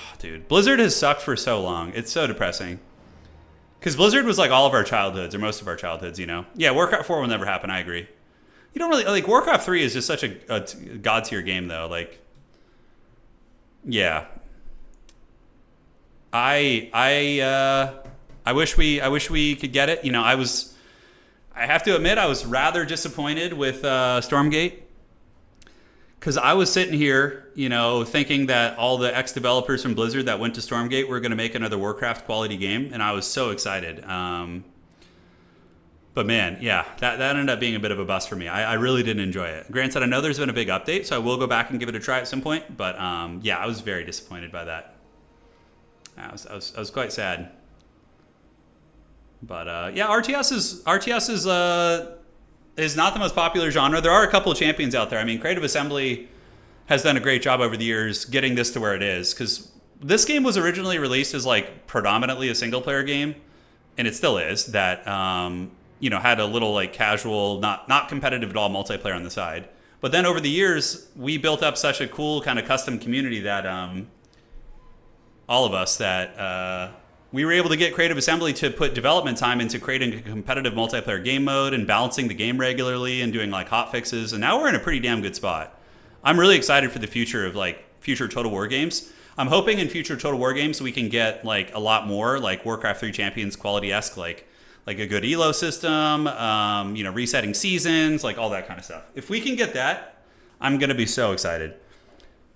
Blizzard has sucked for so long. It's so depressing. Because Blizzard was like all of our childhoods, or most of our childhoods, you know? Yeah, Warcraft 4 will never happen, I agree. You don't really, like, Warcraft 3 is just such a god tier game, though. Like, yeah. I wish we could get it. You know, I have to admit, I was rather disappointed with Stormgate. Because I was sitting here, you know, thinking that all the ex-developers from Blizzard that went to Stormgate were going to make another Warcraft quality game. And I was so excited. But man, yeah, that ended up being a bit of a bust for me. I really didn't enjoy it. Granted, I know there's been a big update, so I will go back and give it a try at some point. But yeah, I was very disappointed by that. I was quite sad. But yeah, RTS is not the most popular genre. There are a couple of champions out there. I mean, Creative Assembly has done a great job over the years getting this to where it is, because this game was originally released as like predominantly a single player game, and it still is. That you know, had a little like casual, not competitive at all multiplayer on the side. But then over the years, we built up such a cool kind of custom community that all of us that we were able to get Creative Assembly to put development time into creating a competitive multiplayer game mode and balancing the game regularly and doing like hot fixes. And now we're in a pretty damn good spot. I'm really excited for the future of like future Total War games. I'm hoping in future Total War games we can get like a lot more like Warcraft 3 Champions quality-esque, like a good elo system, you know, resetting seasons, like all that kind of stuff. If we can get that, I'm going to be so excited.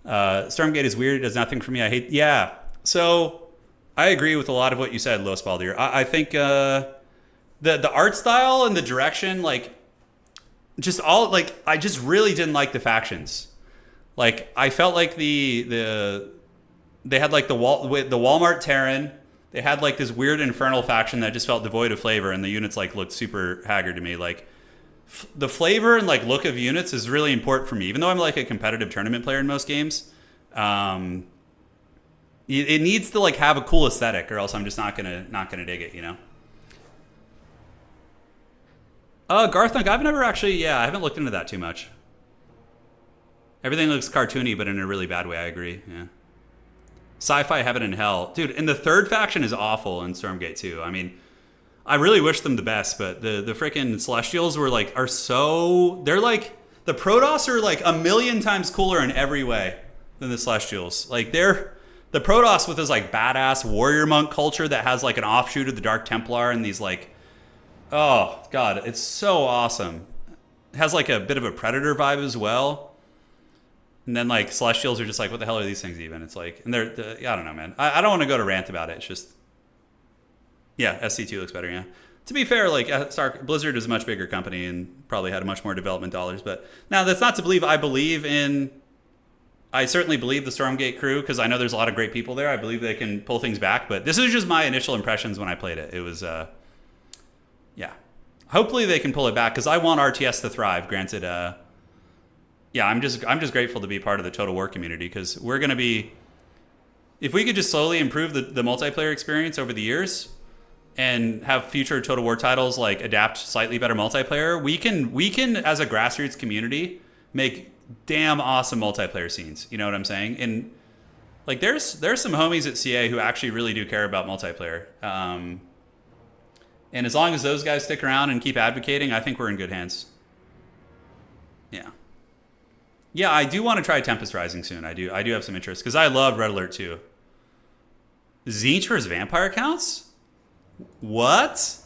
Stormgate is weird. It does nothing for me. I hate... Yeah. So I agree with a lot of what you said, Los Baldir. I think the art style and the direction, like, just all... Like, I just really didn't like the factions. Like, I felt like they had, like, the Walmart Terran... They had like this weird infernal faction that just felt devoid of flavor, and the units like looked super haggard to me. Like the flavor and like look of units is really important for me, even though I'm like a competitive tournament player in most games. It needs to like have a cool aesthetic, or else I'm just not gonna dig it, you know. Garthunk, I've never actually, I haven't looked into that too much. Everything looks cartoony, but in a really bad way. I agree. Yeah. Sci-fi heaven and hell, dude. And the third faction is awful in Stormgate too. I mean, I really wish them the best, but the freaking Celestials are so, they're like, the Protoss are like a million times cooler in every way than the Celestials. Like they're the Protoss with this like badass warrior monk culture that has like an offshoot of the Dark Templar and these like, oh god, it's so awesome. It has like a bit of a Predator vibe as well. And then like Celestials are just like, what the hell are these things even? It's like, and I don't know, man. I don't want to go to rant about it. It's just, yeah, SC2 looks better, yeah. To be fair, like Blizzard is a much bigger company and probably had much more development dollars. But now that's not to believe I certainly believe the Stormgate crew because I know there's a lot of great people there. I believe they can pull things back. But this is just my initial impressions when I played it. It was, yeah. Hopefully they can pull it back because I want RTS to thrive. Granted, yeah, I'm just grateful to be part of the Total War community because we're going to be, if we could just slowly improve the multiplayer experience over the years and have future Total War titles like adapt slightly better multiplayer, we can as a grassroots community make damn awesome multiplayer scenes. You know what I'm saying? And like there's some homies at CA who actually really do care about multiplayer. And as long as those guys stick around and keep advocating, I think we're in good hands. Yeah. Yeah, I do want to try Tempest Rising soon. I do have some interest because I love Red Alert 2. Tzeentch versus Vampire counts? What?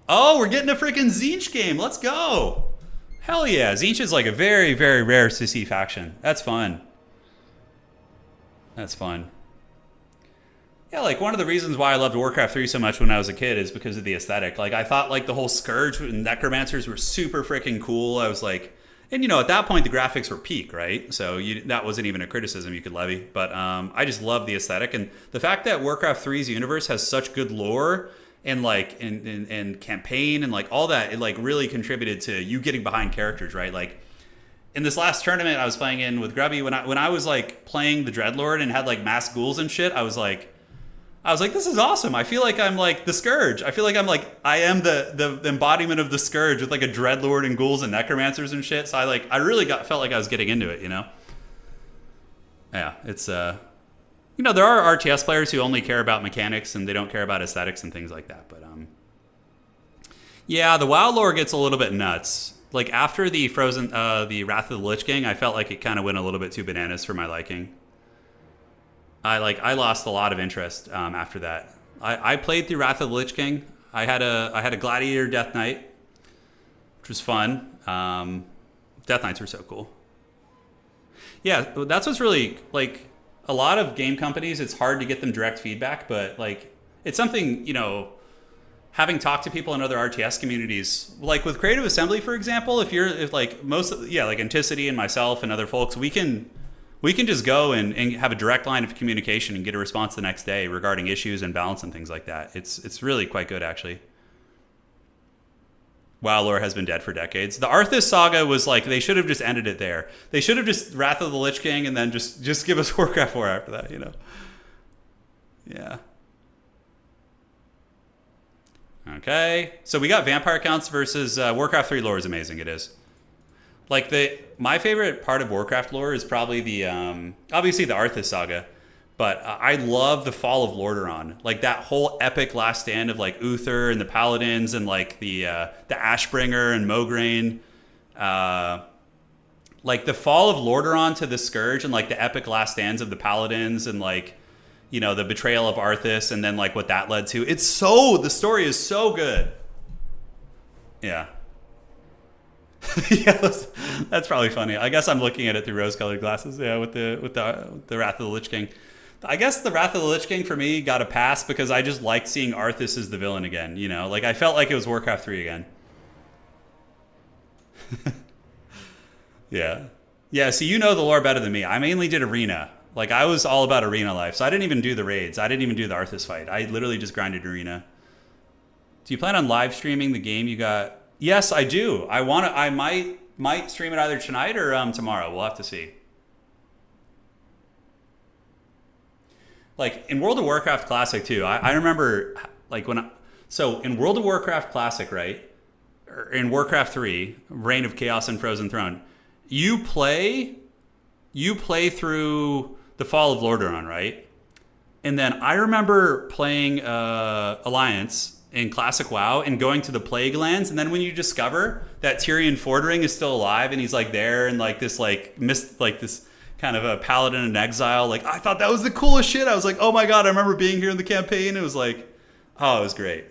Oh, we're getting a freaking Tzeentch game. Let's go. Hell yeah. Tzeentch is like a very, very rare to see faction. That's fun. That's fun. Yeah, like one of the reasons why I loved Warcraft 3 so much when I was a kid is because of the aesthetic. Like I thought like the whole Scourge and Necromancers were super freaking cool. I was like, and at that point the graphics were peak, right? So that wasn't even a criticism you could levy. But I just love the aesthetic and the fact that Warcraft 3's universe has such good lore and like and campaign and like all that. It like really contributed to you getting behind characters, right? Like in this last tournament I was playing in with Grubby, when I was like playing the Dreadlord and had like mass ghouls and shit, I was like, this is awesome. I feel like I'm like the Scourge. I feel like I am the embodiment of the Scourge with like a Dreadlord and ghouls and necromancers and shit. So I really felt like I was getting into it, Yeah, it's there are RTS players who only care about mechanics and they don't care about aesthetics and things like that. But yeah, the WoW lore gets a little bit nuts. Like after the the Wrath of the Lich King, I felt like it kind of went a little bit too bananas for my liking. I lost a lot of interest after that. I played through Wrath of the Lich King. I had a Gladiator Death Knight, which was fun. Death Knights were so cool. Yeah, that's what's really like a lot of game companies. It's hard to get them direct feedback, but like it's something having talked to people in other RTS communities, like with Creative Assembly, for example. If like Anticity and myself and other folks, we can just go and have a direct line of communication and get a response the next day regarding issues and balance and things like that. It's really quite good, actually. WoW lore has been dead for decades. The Arthas saga was like, they should have just ended it there. They should have just Wrath of the Lich King and then just give us Warcraft 4 after that, Yeah. Okay. So we got vampire counts versus Warcraft 3 lore is amazing. It is. Like my favorite part of Warcraft lore is probably the obviously the Arthas saga, but I love the Fall of Lordaeron. Like that whole epic last stand of like Uther and the Paladins and like the Ashbringer and Mograine, like the Fall of Lordaeron to the Scourge and like the epic last stands of the Paladins and like the betrayal of Arthas and then like what that led to. The story is so good. Yeah. Yeah, that's probably funny. I guess I'm looking at it through rose-colored glasses. Yeah, with the Wrath of the Lich King. I guess the Wrath of the Lich King for me got a pass because I just liked seeing Arthas as the villain again. Like I felt like it was Warcraft 3 again. Yeah. So the lore better than me. I mainly did arena. Like I was all about arena life, so I didn't even do the raids. I didn't even do the Arthas fight. I literally just grinded arena. Do you plan on live streaming the game you got? Yes, I do. I might stream it either tonight or tomorrow. We'll have to see. Like in World of Warcraft Classic too. I remember like so in World of Warcraft Classic, right? Or in Warcraft 3, Reign of Chaos and Frozen Throne, you play through the Fall of Lordaeron, right? And then I remember playing Alliance in Classic WoW and going to the Plague Lands, and then when you discover that Tyrion Fordring is still alive and he's like there and like this like this kind of a paladin in exile, like I thought that was the coolest shit. I was like, oh my god, I remember being here in the campaign. It was like, oh, it was great.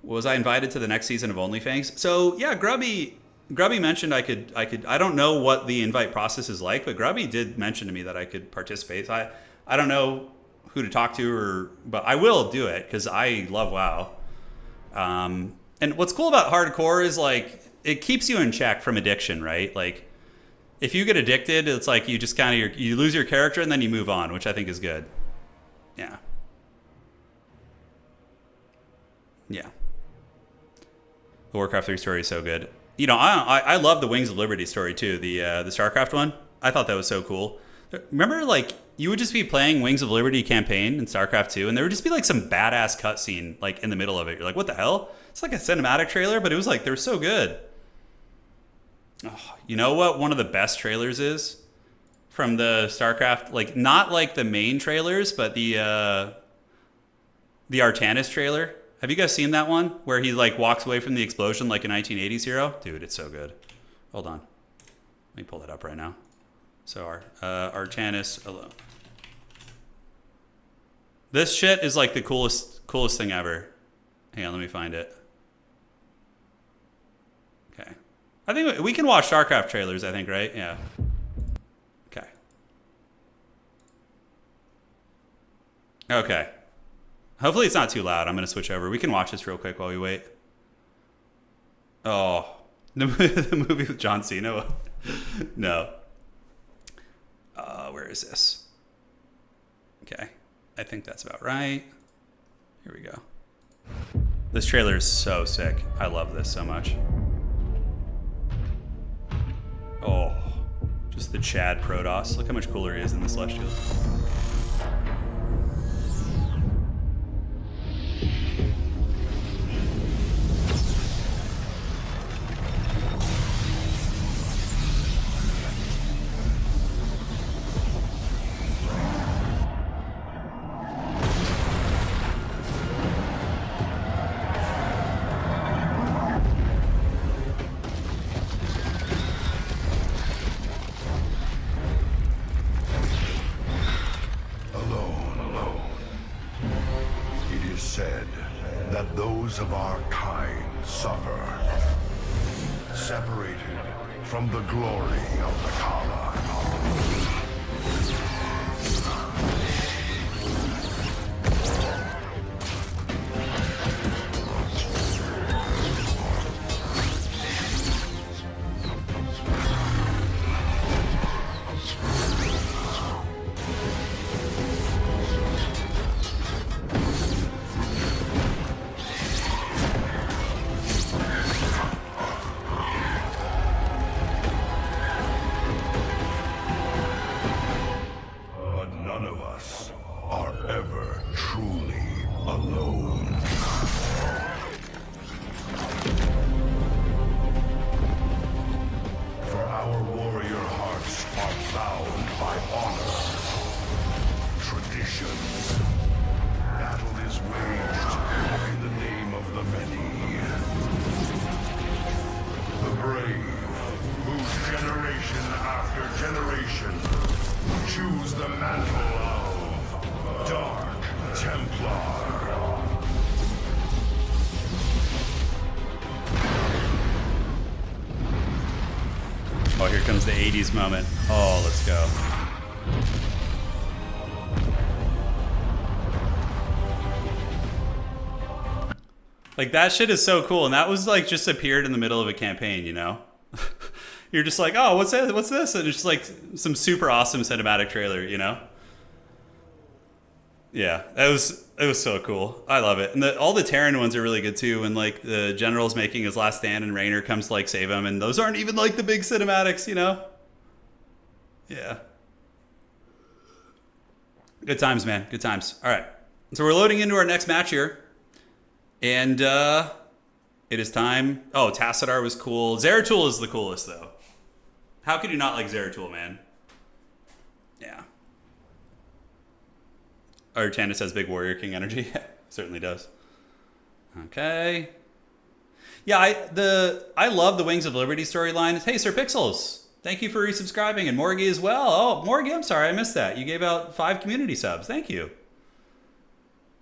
Was I invited to the next season of OnlyFans? So yeah, Grubby mentioned I could. I don't know what the invite process is like, but Grubby did mention to me that I could participate. So I don't know who to talk to, but I will do it because I love WoW. And what's cool about hardcore is like it keeps you in check from addiction, right? Like if you get addicted, it's like you just kind of you lose your character and then you move on, which I think is good. Yeah. Yeah. The Warcraft 3 story is so good. You know, I love the Wings of Liberty story too. The StarCraft one. I thought that was so cool. Remember, like you would just be playing Wings of Liberty campaign in StarCraft 2, and there would just be like some badass cutscene like in the middle of it. You're like, what the hell? It's like a cinematic trailer, but it was like they were so good. Oh, you know what? One of the best trailers is from the StarCraft, like not like the main trailers, but the Artanis trailer. Have you guys seen that one where he like walks away from the explosion like a 1980s hero? Dude, it's so good. Hold on. Let me pull that up right now. So Artanis alone. This shit is like the coolest thing ever. Hang on, let me find it. Okay. I think we can watch StarCraft trailers, I think, right? Yeah. Okay. Okay. Hopefully it's not too loud. I'm going to switch over. We can watch this real quick while we wait. Oh. The movie with John Cena? No. Where is this? Okay. I think that's about right. Here we go. This trailer is so sick. I love this so much. Oh. Just the Chad Protoss. Look how much cooler he is than the Celestials. Of our kind suffer, separated from the glory of the Kala. Oh, here comes the 80s moment. Oh, let's go. Like, that shit is so cool. And that was, like, just appeared in the middle of a campaign, you know? You're just like, oh, what's that? What's this? And it's just, like, some super awesome cinematic trailer, you know? Yeah, it was so cool. I love it. And all the Terran ones are really good too. And like the general's making his last stand and Raynor comes to like save him. And those aren't even like the big cinematics, you know? Yeah. Good times, man. Good times. All right. So we're loading into our next match here. And it is time. Oh, Tassadar was cool. Zeratul is the coolest though. How could you not like Zeratul, man? Yeah. Tannis has big Warrior King energy. Certainly does. Okay. Yeah, I love the Wings of Liberty storyline. Hey, Sir Pixels, thank you for resubscribing, and Morgie as well. Oh, Morgie, I'm sorry, I missed that. You gave out 5 community subs. Thank you.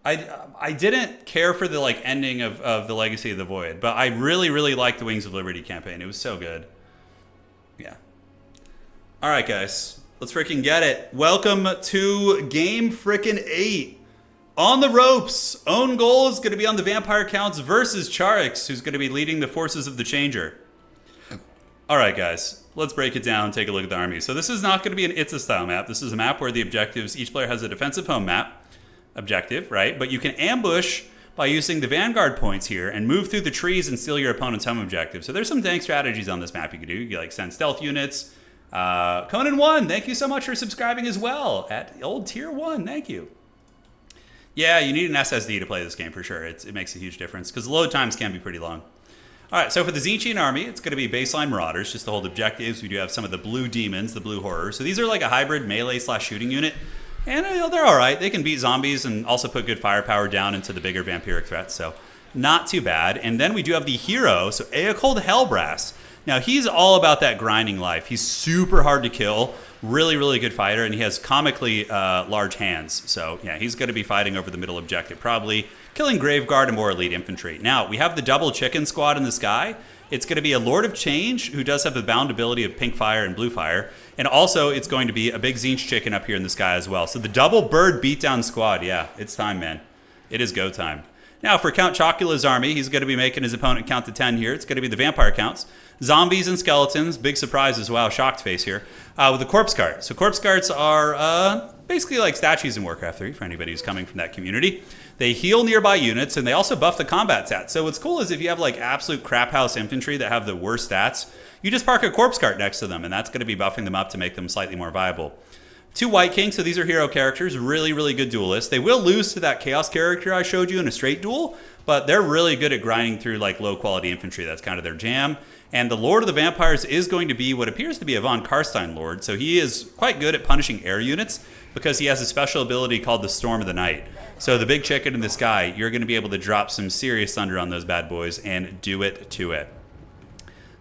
I didn't care for the ending of the Legacy of the Void, but I really, really liked the Wings of Liberty campaign. It was so good. Yeah. All right, guys, let's freaking get it. Welcome to Game frickin' 8. On the ropes, OwnGoal is going to be on the Vampire Counts versus Czarix, who's going to be leading the forces of the Changer. All right, guys, let's break it down and take a look at the army. So this is not going to be an Itza-style map. This is a map where the objectives, each player has a defensive home map objective, right? But you can ambush by using the Vanguard points here and move through the trees and steal your opponent's home objective. So there's some dank strategies on this map you can do. You can send stealth units. Conan1, thank you so much for subscribing as well at old tier 1. Thank you. Yeah, you need an SSD to play this game for sure. It makes a huge difference because load times can be pretty long. All right, so for the Tzeentchian army, it's going to be baseline Marauders, just to hold objectives. We do have some of the blue demons, the blue horrors. So these are like a hybrid melee/shooting unit. And they're all right. They can beat zombies and also put good firepower down into the bigger vampiric threats. So not too bad. And then we do have the hero, so Eocold Hellbrass. Now, he's all about that grinding life. He's super hard to kill. Really, really good fighter, and he has comically large hands. So, yeah, he's going to be fighting over the middle objective, probably killing Graveguard and more elite infantry. Now, we have the double chicken squad in the sky. It's going to be a Lord of Change, who does have the bound ability of pink fire and blue fire. And also, it's going to be a big Tzeentch chicken up here in the sky as well. So the double bird beatdown squad, yeah, it's time, man. It is go time. Now, for Count Chocula's army, he's going to be making his opponent count to 10 here. It's going to be the Vampire Counts. Zombies and skeletons. Big surprise as well. Shocked face here. With the Corpse Cart. So Corpse Carts are basically like statues in Warcraft 3 for anybody who's coming from that community. They heal nearby units, and they also buff the combat stats. So what's cool is if you have like absolute crap house infantry that have the worst stats, you just park a Corpse Cart next to them, and that's going to be buffing them up to make them slightly more viable. 2 White Kings, so these are hero characters, really, really good duelists. They will lose to that Chaos character I showed you in a straight duel, but they're really good at grinding through like low-quality infantry. That's kind of their jam. And the Lord of the Vampires is going to be what appears to be a Von Karstein Lord, so he is quite good at punishing air units because he has a special ability called the Storm of the Night. So the big chicken in the sky, you're going to be able to drop some serious thunder on those bad boys and do it to it.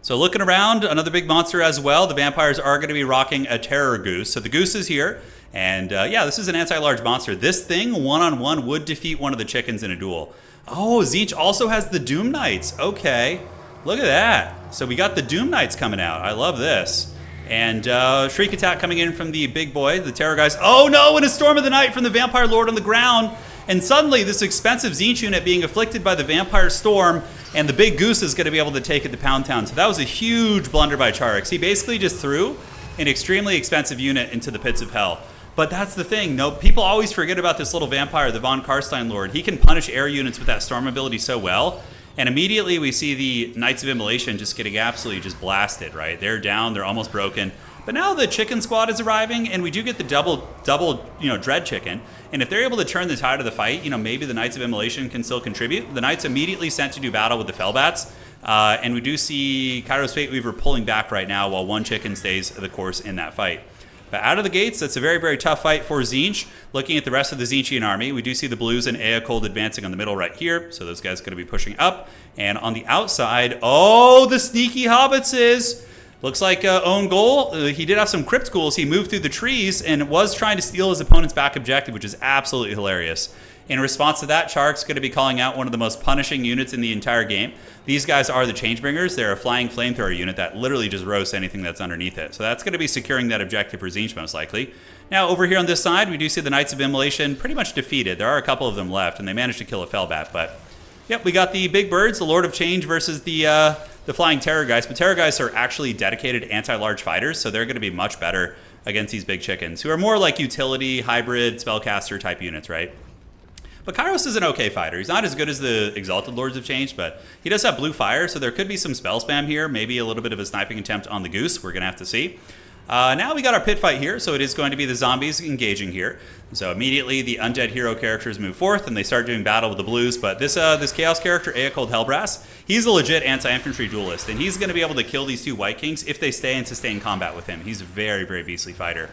So looking around, another big monster as well. The vampires are going to be rocking a Terror Goose. So the Goose is here. And yeah, this is an anti-large monster. This thing, one-on-one, would defeat one of the chickens in a duel. Oh, Tzeentch also has the Doom Knights. Okay, look at that. So we got the Doom Knights coming out. I love this. And Shriek Attack coming in from the big boy, the Terror guys. Oh no, and a Storm of the Night from the Vampire Lord on the ground. And suddenly this expensive Tzeentch unit being afflicted by the Vampire Storm, and the big Goose is going to be able to take it to Pound Town. So that was a huge blunder by Czarix. He basically just threw an extremely expensive unit into the pits of hell. But that's the thing. No, people always forget about this little vampire, the Von Karstein Lord. He can punish air units with that Storm ability so well. And immediately we see the Knights of Immolation just getting absolutely just blasted, right? They're down. They're almost broken. But now the chicken squad is arriving, and we do get the double, dread chicken. And if they're able to turn the tide of the fight, maybe the Knights of Immolation can still contribute. The Knights immediately sent to do battle with the Fellbats. And we do see Kairos Fate Weaver pulling back right now while one chicken stays the course in that fight. But out of the gates, that's a very, very tough fight for Tzeentch. Looking at the rest of the Tzeentchian army, we do see the Blues and Eocold advancing on the middle right here. So those guys are going to be pushing up. And on the outside, oh, the sneaky Hobbitses. Looks like OwnGoal. He did have some Crypt Ghouls. He moved through the trees and was trying to steal his opponent's back objective, which is absolutely hilarious. In response to that, Czarix going to be calling out one of the most punishing units in the entire game. These guys are the Changebringers. They're a flying flamethrower unit that literally just roasts anything that's underneath it. So that's going to be securing that objective for Tzeentch most likely. Now over here on this side, we do see the Knights of Immolation pretty much defeated. There are a couple of them left, and they managed to kill a Fellbat. But yep, we got the big birds, the Lord of Change versus the flying Terror guys. But Terror guys are actually dedicated anti-large fighters, so they're going to be much better against these big chickens, who are more like utility, hybrid, spellcaster type units, right? But Kairos is an okay fighter. He's not as good as the Exalted Lords of Change, but he does have blue fire, so there could be some spell spam here, maybe a little bit of a sniping attempt on the Goose. We're going to have to see. Now we got our pit fight here, so it is going to be the zombies engaging here. So immediately the undead hero characters move forth, and they start doing battle with the Blues. But this Chaos character, Eocold Hellbrass, he's a legit anti-infantry duelist, and he's going to be able to kill these two White Kings if they stay in sustained combat with him. He's a very, very beastly fighter.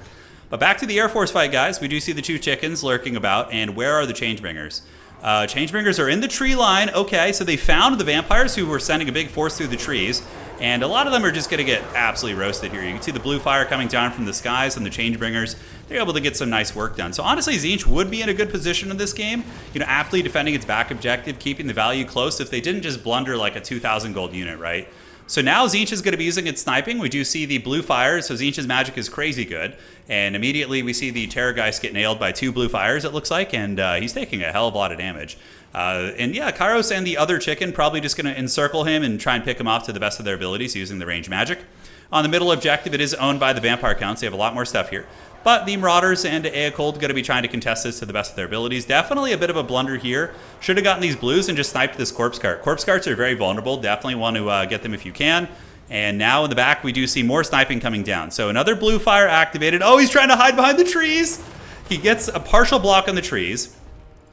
But back to the Air Force fight, guys. We do see the 2 chickens lurking about, and where are the Changebringers? Changebringers are in the tree line. Okay, so they found the vampires who were sending a big force through the trees, and a lot of them are just going to get absolutely roasted here. You can see the blue fire coming down from the skies, and the Changebringers, they're able to get some nice work done. So honestly, Tzeentch would be in a good position in this game, you know, aptly defending its back objective, keeping the value close if they didn't just blunder like a 2,000 gold unit, right? So now Tzeentch is going to be using its sniping. We do see the blue fires, so Tzeentch's magic is crazy good. And immediately we see the Terrorgeist get nailed by 2 blue fires, it looks like, and he's taking a hell of a lot of damage. And yeah, Kairos and the other chicken probably just going to encircle him and try and pick him off to the best of their abilities using the range magic. On the middle objective, it is owned by the Vampire Counts. They have a lot more stuff here. But the Marauders and Eocold going to be trying to contest this to the best of their abilities. Definitely a bit of a blunder here. Should have gotten these blues and just sniped this Corpse Cart. Corpse Carts are very vulnerable. Definitely want to get them if you can. And now in the back, we do see more sniping coming down. So another blue fire activated. Oh, he's trying to hide behind the trees. He gets a partial block on the trees.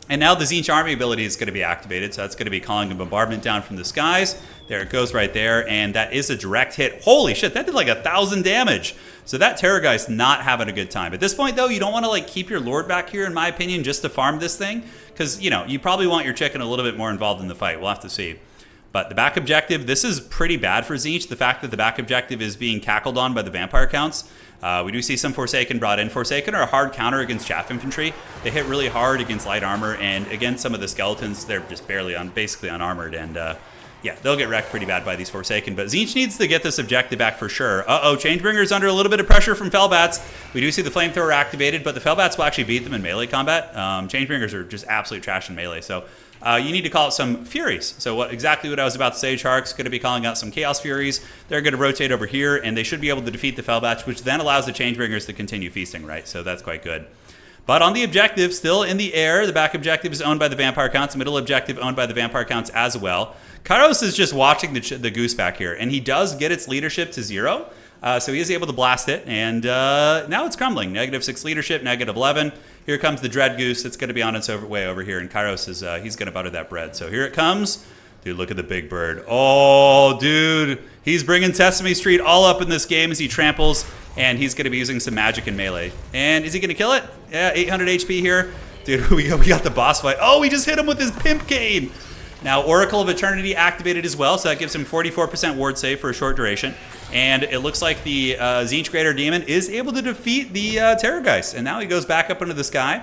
And now the Tzeentch army ability is going to be activated. So that's going to be calling a bombardment down from the skies. There it goes right there. And that is a direct hit. Holy shit, that did like 1,000 damage. So that Terrorgeist not having a good time. At this point, though, you don't want to like keep your Lord back here, in my opinion, just to farm this thing. Because, you know, you probably want your chicken a little bit more involved in the fight. We'll have to see. But the back objective, this is pretty bad for Tzeentch. The fact that the back objective is being cackled on by the Vampire Counts. We do see some Forsaken brought in. Forsaken are a hard counter against Chaff Infantry. They hit really hard against light armor, and against some of the skeletons, they're just barely basically unarmored. And yeah, they'll get wrecked pretty bad by these Forsaken. But Tzeentch needs to get this objective back for sure. Changebringer's under a little bit of pressure from Fellbats. We do see the Flamethrower activated, but the Fellbats will actually beat them in melee combat. Changebringers are just absolute trash in melee, so you need to call out some Furies. So exactly what I was about to say, Czarix going to be calling out some Chaos Furies. They're going to rotate over here, and they should be able to defeat the Fellbats, which then allows the Changebringers to continue feasting, right? So that's quite good. But on the objective, still in the air, the back objective is owned by the Vampire Counts, the middle objective owned by the Vampire Counts as well. Kairos is just watching the goose back here, and he does get its leadership to 0. So he is able to blast it, and now it's crumbling. -6 leadership, -11. Here comes the Dread Goose. It's going to be on its way over here, and Kairos is he's going to butter that bread. So here it comes. Dude, look at the big bird. Oh, dude. He's bringing Sesame Street all up in this game as he tramples, and he's going to be using some magic in melee. And is he going to kill it? Yeah, 800 HP here. Dude, we got the boss fight. Oh, he just hit him with his Pimp Cane. Now, Oracle of Eternity activated as well, so that gives him 44% ward save for a short duration. And it looks like the Tzeentch Greater Demon is able to defeat the Terrorgeist. And now he goes back up into the sky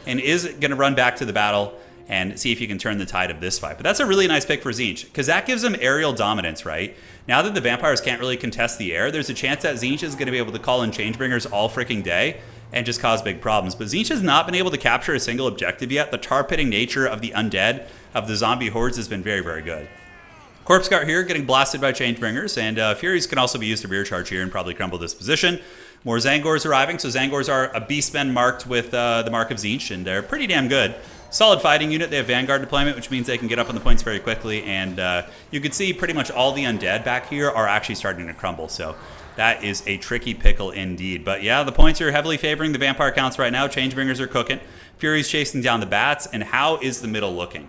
and is going to run back to the battle and see if you can turn the tide of this fight. But that's a really nice pick for Tzeentch, because that gives him aerial dominance, right? Now that the vampires can't really contest the air, there's a chance that Tzeentch is going to be able to call in Changebringers all freaking day and just cause big problems. But Tzeentch has not been able to capture a single objective yet. The tar-pitting nature of the undead, of the zombie hordes, has been very, very good. Corpse Cart here getting blasted by Changebringers, and Furies can also be used to rear charge here and probably crumble this position. More Zangors arriving, so Zangors are a beastmen marked with the mark of Tzeentch, and they're pretty damn good. Solid fighting unit. They have Vanguard deployment, which means they can get up on the points very quickly, and you can see pretty much all the undead back here are actually starting to crumble, so that is a tricky pickle indeed. But yeah, the points are heavily favoring the Vampire Counts right now. Changebringers are cooking. Furies chasing down the bats, and how is the middle looking?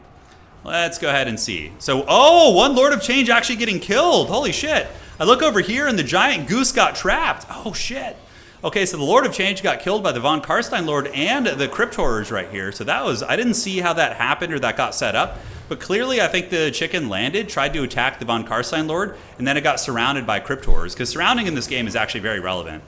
Let's go ahead and see. So, oh, one Lord of Change actually getting killed. Holy shit. I look over here and the giant goose got trapped. Oh, shit. Okay, so the Lord of Change got killed by the Von Karstein Lord and the Crypt Horrors right here. So that was, I didn't see how that happened or that got set up. But clearly, I think the chicken landed, tried to attack the Von Karstein Lord, and then it got surrounded by Crypt Horrors. Because surrounding in this game is actually very relevant.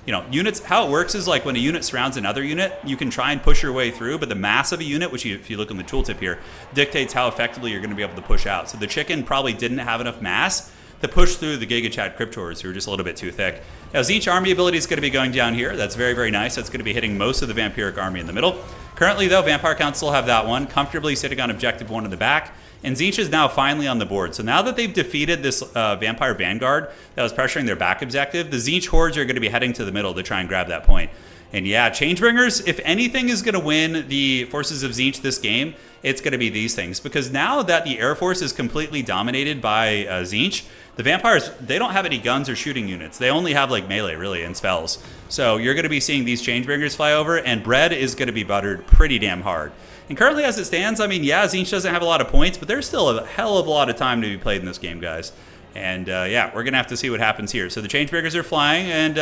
You know, units, how it works is like when a unit surrounds another unit, you can try and push your way through, but the mass of a unit, which if you look in the tooltip here, dictates how effectively you're going to be able to push out. So the chicken probably didn't have enough mass to push through the Giga Chad Cryptors, who are just a little bit too thick. Now, Tzeentch army ability is going to be going down here. That's very, very nice. That's going to be hitting most of the Vampiric army in the middle. Currently, though, Vampire Council have that one, comfortably sitting on Objective 1 in the back. And Tzeentch is now finally on the board. So now that they've defeated this Vampire Vanguard that was pressuring their back objective, the Tzeentch hordes are going to be heading to the middle to try and grab that point. And yeah, Changebringers, if anything is going to win the forces of Tzeentch this game, it's going to be these things. Because now that the Air Force is completely dominated by Tzeentch, the Vampires, they don't have any guns or shooting units. They only have like melee, really, and spells. So you're going to be seeing these Changebringers fly over, and bread is going to be buttered pretty damn hard. And currently, as it stands, I mean, yeah, Tzeentch doesn't have a lot of points, but there's still a hell of a lot of time to be played in this game, guys. And yeah, we're going to have to see what happens here. So the Changebreakers are flying, and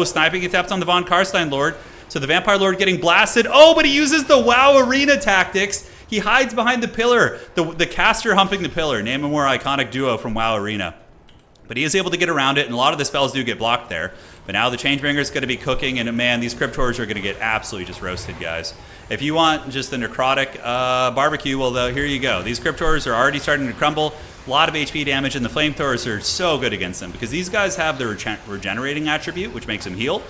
sniping attempts on the Von Karstein Lord. So the Vampire Lord getting blasted. Oh, but he uses the WoW Arena tactics. He hides behind the pillar. The caster humping the pillar. Name a more iconic duo from WoW Arena. But he is able to get around it, and a lot of the spells do get blocked there. But now the Changebringer is going to be cooking, and man, these Cryptors are going to get absolutely just roasted, guys. If you want just the necrotic barbecue, well, here you go. These Cryptors are already starting to crumble. A lot of HP damage, and the Flamethrowers are so good against them because these guys have the regenerating attribute, which makes them heal.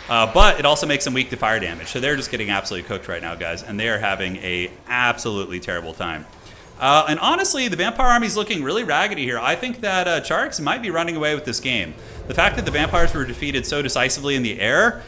But it also makes them weak to fire damage. So they're just getting absolutely cooked right now, guys, and they are having a absolutely terrible time. And honestly, the Vampire army is looking really raggedy here. I think that Czarix might be running away with this game. The fact that the Vampires were defeated so decisively in the air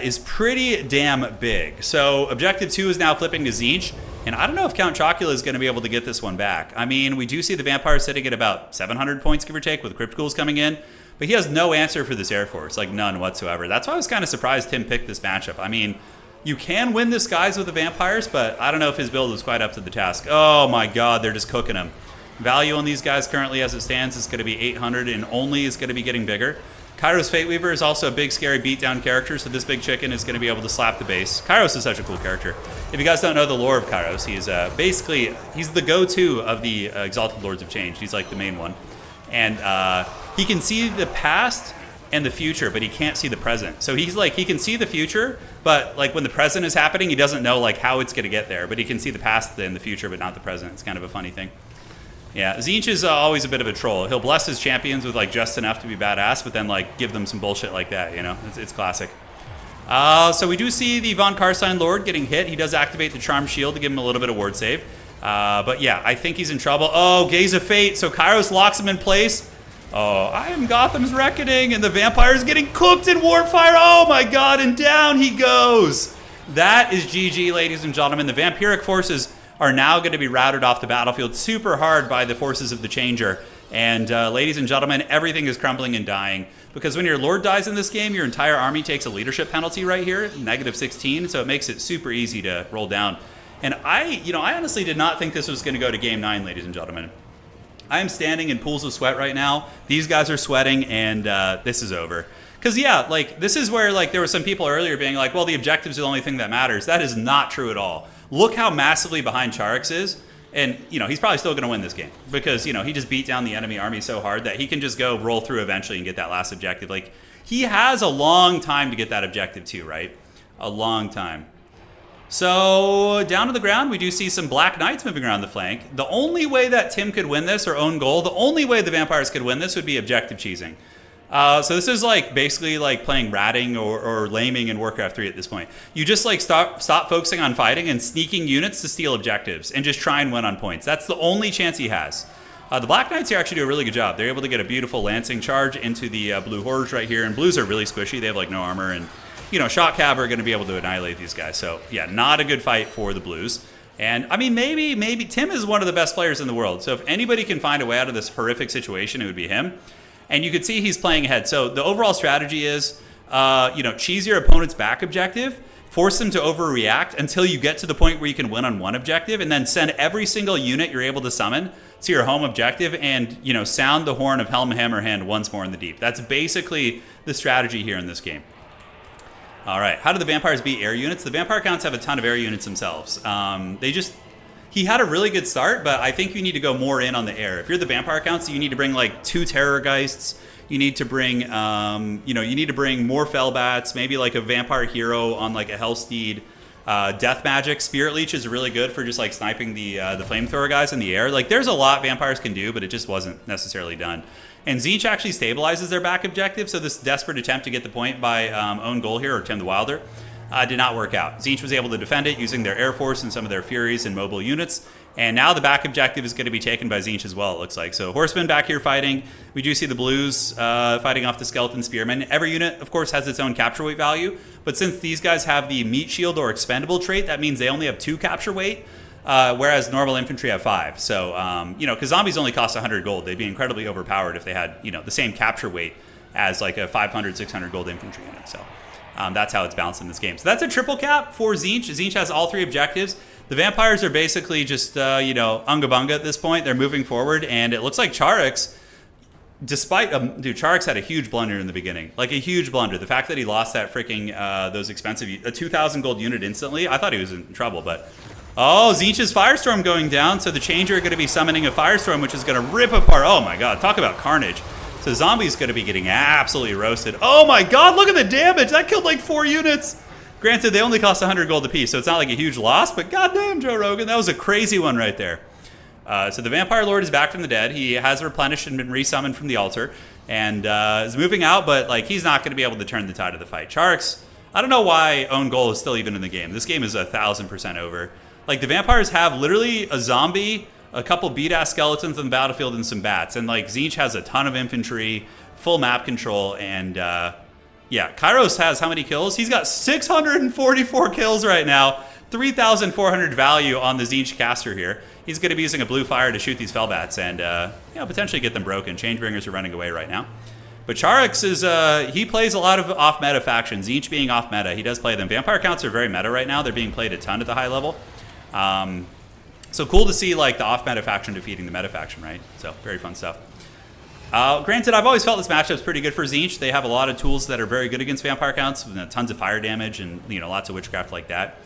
is pretty damn big. So Objective 2 is now flipping to Tzeentch, and I don't know if Count Chocula is going to be able to get this one back. I mean, we do see the Vampires sitting at about 700 points, give or take, with Crypt Ghouls coming in, but he has no answer for this Air Force, like none whatsoever. That's why I was kind of surprised Tim picked this matchup. I mean, you can win this, guys, with the Vampires, but I don't know if his build is quite up to the task. Oh my god, they're just cooking him. Value on these guys currently as it stands is going to be 800 and only is going to be getting bigger. Kairos Fateweaver is also a big, scary beatdown character, so this big chicken is going to be able to slap the base. Kairos is such a cool character. If you guys don't know the lore of Kairos, he's basically, he's the go-to of the Exalted Lords of Change. He's like the main one. And he can see the past and the future, but he can't see the present. So he's like, he can see the future, but like when the present is happening, he doesn't know like how it's going to get there, but he can see the past and the future, but not the present. It's kind of a funny thing. Yeah, Tzeentch is always a bit of a troll. He'll bless his champions with like just enough to be badass, but then like give them some bullshit like that, you know? It's classic. So we do see the Von Karstein Lord getting hit. He does activate the Charm Shield to give him a little bit of ward save. But yeah, I think he's in trouble. Oh, Gaze of Fate. So Kairos locks him in place. Oh, I am Gotham's Reckoning, and the Vampire's getting cooked in Warfire. Oh my god, and down he goes. That is GG, ladies and gentlemen. The Vampiric forces are now going to be routed off the battlefield super hard by the forces of the Changer. And ladies and gentlemen, everything is crumbling and dying. Because when your Lord dies in this game, your entire army takes a leadership penalty right here, -16, so it makes it super easy to roll down. And I honestly did not think this was going to go to Game 9, ladies and gentlemen. I am standing in pools of sweat right now. These guys are sweating, and this is over. Because, yeah, like, this is where, like, there were some people earlier being like, well, the objective's the only thing that matters. That is not true at all. Look how massively behind Czarix is. And, you know, he's probably still going to win this game. Because, you know, he just beat down the enemy army so hard that he can just go roll through eventually and get that last objective. Like, he has a long time to get that objective too, right? A long time. So, down to the ground, we do see some Black Knights moving around the flank. The only way that Tim could win this, or OwnGoal, the only way the Vampires could win this would be objective cheesing. So this is like basically like playing ratting or laming in Warcraft 3 at this point. You just like stop focusing on fighting and sneaking units to steal objectives and just try and win on points. That's the only chance he has. The Black Knights here actually do a really good job. They're able to get a beautiful lancing charge into the blue hordes right here, and blues are really squishy. They have like no armor, and you know, Shock Cav are going to be able to annihilate these guys. So yeah, not a good fight for the blues. And I mean, maybe Tim is one of the best players in the world. So if anybody can find a way out of this horrific situation, it would be him. And you can see he's playing ahead. So the overall strategy is, cheese your opponent's back objective, force them to overreact until you get to the point where you can win on one objective, and then send every single unit you're able to summon to your home objective and, you know, sound the horn of Helm Hammerhand once more in the deep. That's basically the strategy here in this game. All right, how do the Vampires beat air units? The Vampire Counts have a ton of air units themselves. He had a really good start, but I think you need to go more in on the air. If you're the Vampire Counts, you need to bring like 2 Terror Geists. You need to bring, more Fellbats, maybe like a Vampire Hero on like a Hellsteed. Death Magic, Spirit Leech is really good for just like sniping the Flamethrower guys in the air. Like there's a lot Vampires can do, but it just wasn't necessarily done. And Tzeentch actually stabilizes their back objective, so this desperate attempt to get the point by OwnGoal here, or Tim the Wilder, did not work out. Tzeentch was able to defend it using their Air Force and some of their Furies and mobile units. And now the back objective is going to be taken by Tzeentch as well, it looks like. So Horsemen back here fighting. We do see the Blues fighting off the Skeleton Spearmen. Every unit, of course, has its own capture weight value. But since these guys have the Meat Shield or Expendable trait, that means they only have 2 capture weight, whereas normal infantry have 5. So, because zombies only cost 100 gold. They'd be incredibly overpowered if they had, the same capture weight as like a 500, 600 gold infantry unit. So that's how it's balanced in this game. So that's a triple cap for Tzeentch. Tzeentch has all 3 objectives. The Vampires are basically just, unga bunga at this point. They're moving forward, and it looks like Czarix despite dude, Czarix had a huge blunder in the beginning, like a huge blunder. The fact that he lost that freaking those expensive a 2,000 gold unit instantly, I thought he was in trouble. But Tzeentch's Firestorm going down, so the Changer are going to be summoning a Firestorm, which is going to rip apart. Oh my god, talk about carnage. So Zombie's going to be getting absolutely roasted. Oh my god, look at the damage. That killed like 4 units. Granted, they only cost 100 gold apiece, so it's not like a huge loss, but goddamn, Joe Rogan, that was a crazy one right there. So the Vampire Lord is back from the dead. He has replenished and been resummoned from the altar, and is moving out, but like he's not going to be able to turn the tide of the fight. Czarix, I don't know why OwnGoal is still even in the game. This game is 1,000% over. Like, the Vampires have literally a zombie, a couple beat-ass skeletons on the battlefield, and some bats. And, like, Tzeentch has a ton of infantry, full map control, and, yeah, Kairos has how many kills? He's got 644 kills right now, 3,400 value on the Tzeentch caster here. He's going to be using a blue fire to shoot these Fellbats and, potentially get them broken. Changebringers are running away right now. But Czarix is, he plays a lot of off-meta factions, Tzeentch being off-meta. He does play them. Vampire counts are very meta right now. They're being played a ton at the high level. So cool to see, like, the off-meta faction defeating the meta faction, right? So, very fun stuff. Granted, I've always felt this matchup's pretty good for Tzeentch. They have a lot of tools that are very good against vampire counts, tons of fire damage and, lots of witchcraft like that.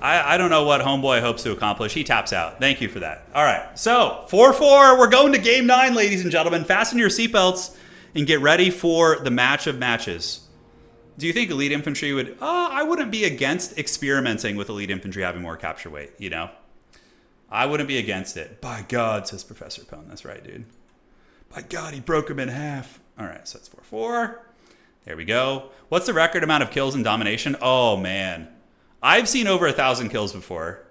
I don't know what Homeboy hopes to accomplish. He taps out. Thank you for that. All right, so 4-4. We're going to Game 9, ladies and gentlemen. Fasten your seatbelts and get ready for the match of matches. Do you think Elite Infantry would... I wouldn't be against experimenting with Elite Infantry having more capture weight, I wouldn't be against it. By God, says Professor Pone. That's right, dude. By God, he broke him in half. All right, so that's 4-4. There we go. What's the record amount of kills in Domination? Oh, man. I've seen over 1,000 kills before.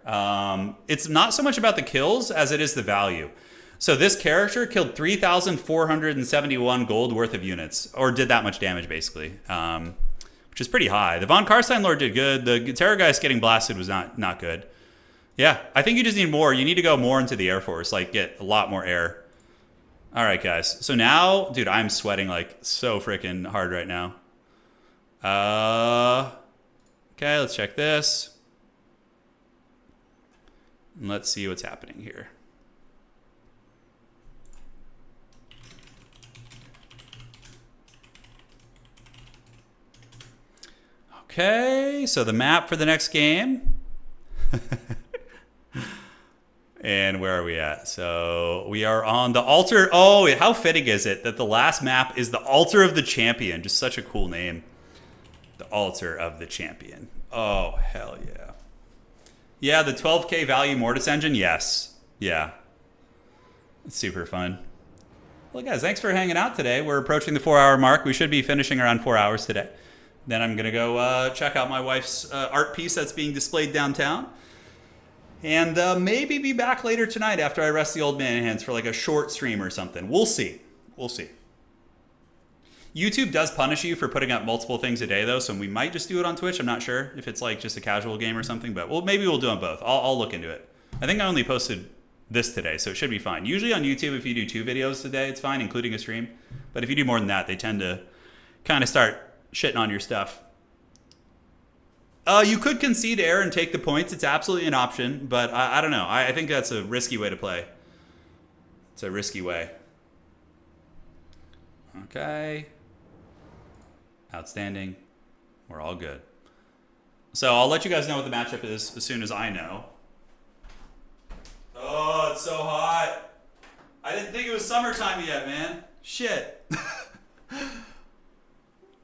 It's not so much about the kills as it is the value. So this character killed 3,471 gold worth of units, or did that much damage, basically, which is pretty high. The Von Karstein Lord did good. The Terrorgeist getting blasted was not good. Yeah, I think you just need more. You need to go more into the Air Force, like get a lot more air. All right, guys. So now, dude, I'm sweating like so freaking hard right now. Okay, let's check this. And let's see what's happening here. Okay, so the map for the next game. And where are we at? So we are on the altar. Oh, how fitting is it that the last map is the Altar of the Champion? Just such a cool name. The Altar of the Champion. Oh, hell yeah. Yeah, the 12k value Mortis engine? Yes. Yeah. It's super fun. Well, guys, thanks for hanging out today. We're approaching the 4-hour mark. We should be finishing around 4 hours today. Then I'm going to go check out my wife's art piece that's being displayed downtown. And maybe be back later tonight after I rest the old man hands for like a short stream or something. We'll see. We'll see. YouTube does punish you for putting up multiple things a day, though, so we might just do it on Twitch. I'm not sure if it's like just a casual game or something, but maybe we'll do them both. I'll look into it. I think I only posted this today, so it should be fine. Usually on YouTube, if you do 2 videos a day, it's fine, including a stream. But if you do more than that, they tend to kind of start shitting on your stuff. You could concede air and take the points. It's absolutely an option, but I don't know. I think that's a risky way to play. It's a risky way. Okay. Outstanding. We're all good. So I'll let you guys know what the matchup is as soon as I know. Oh, it's so hot. I didn't think it was summertime yet, man. Shit.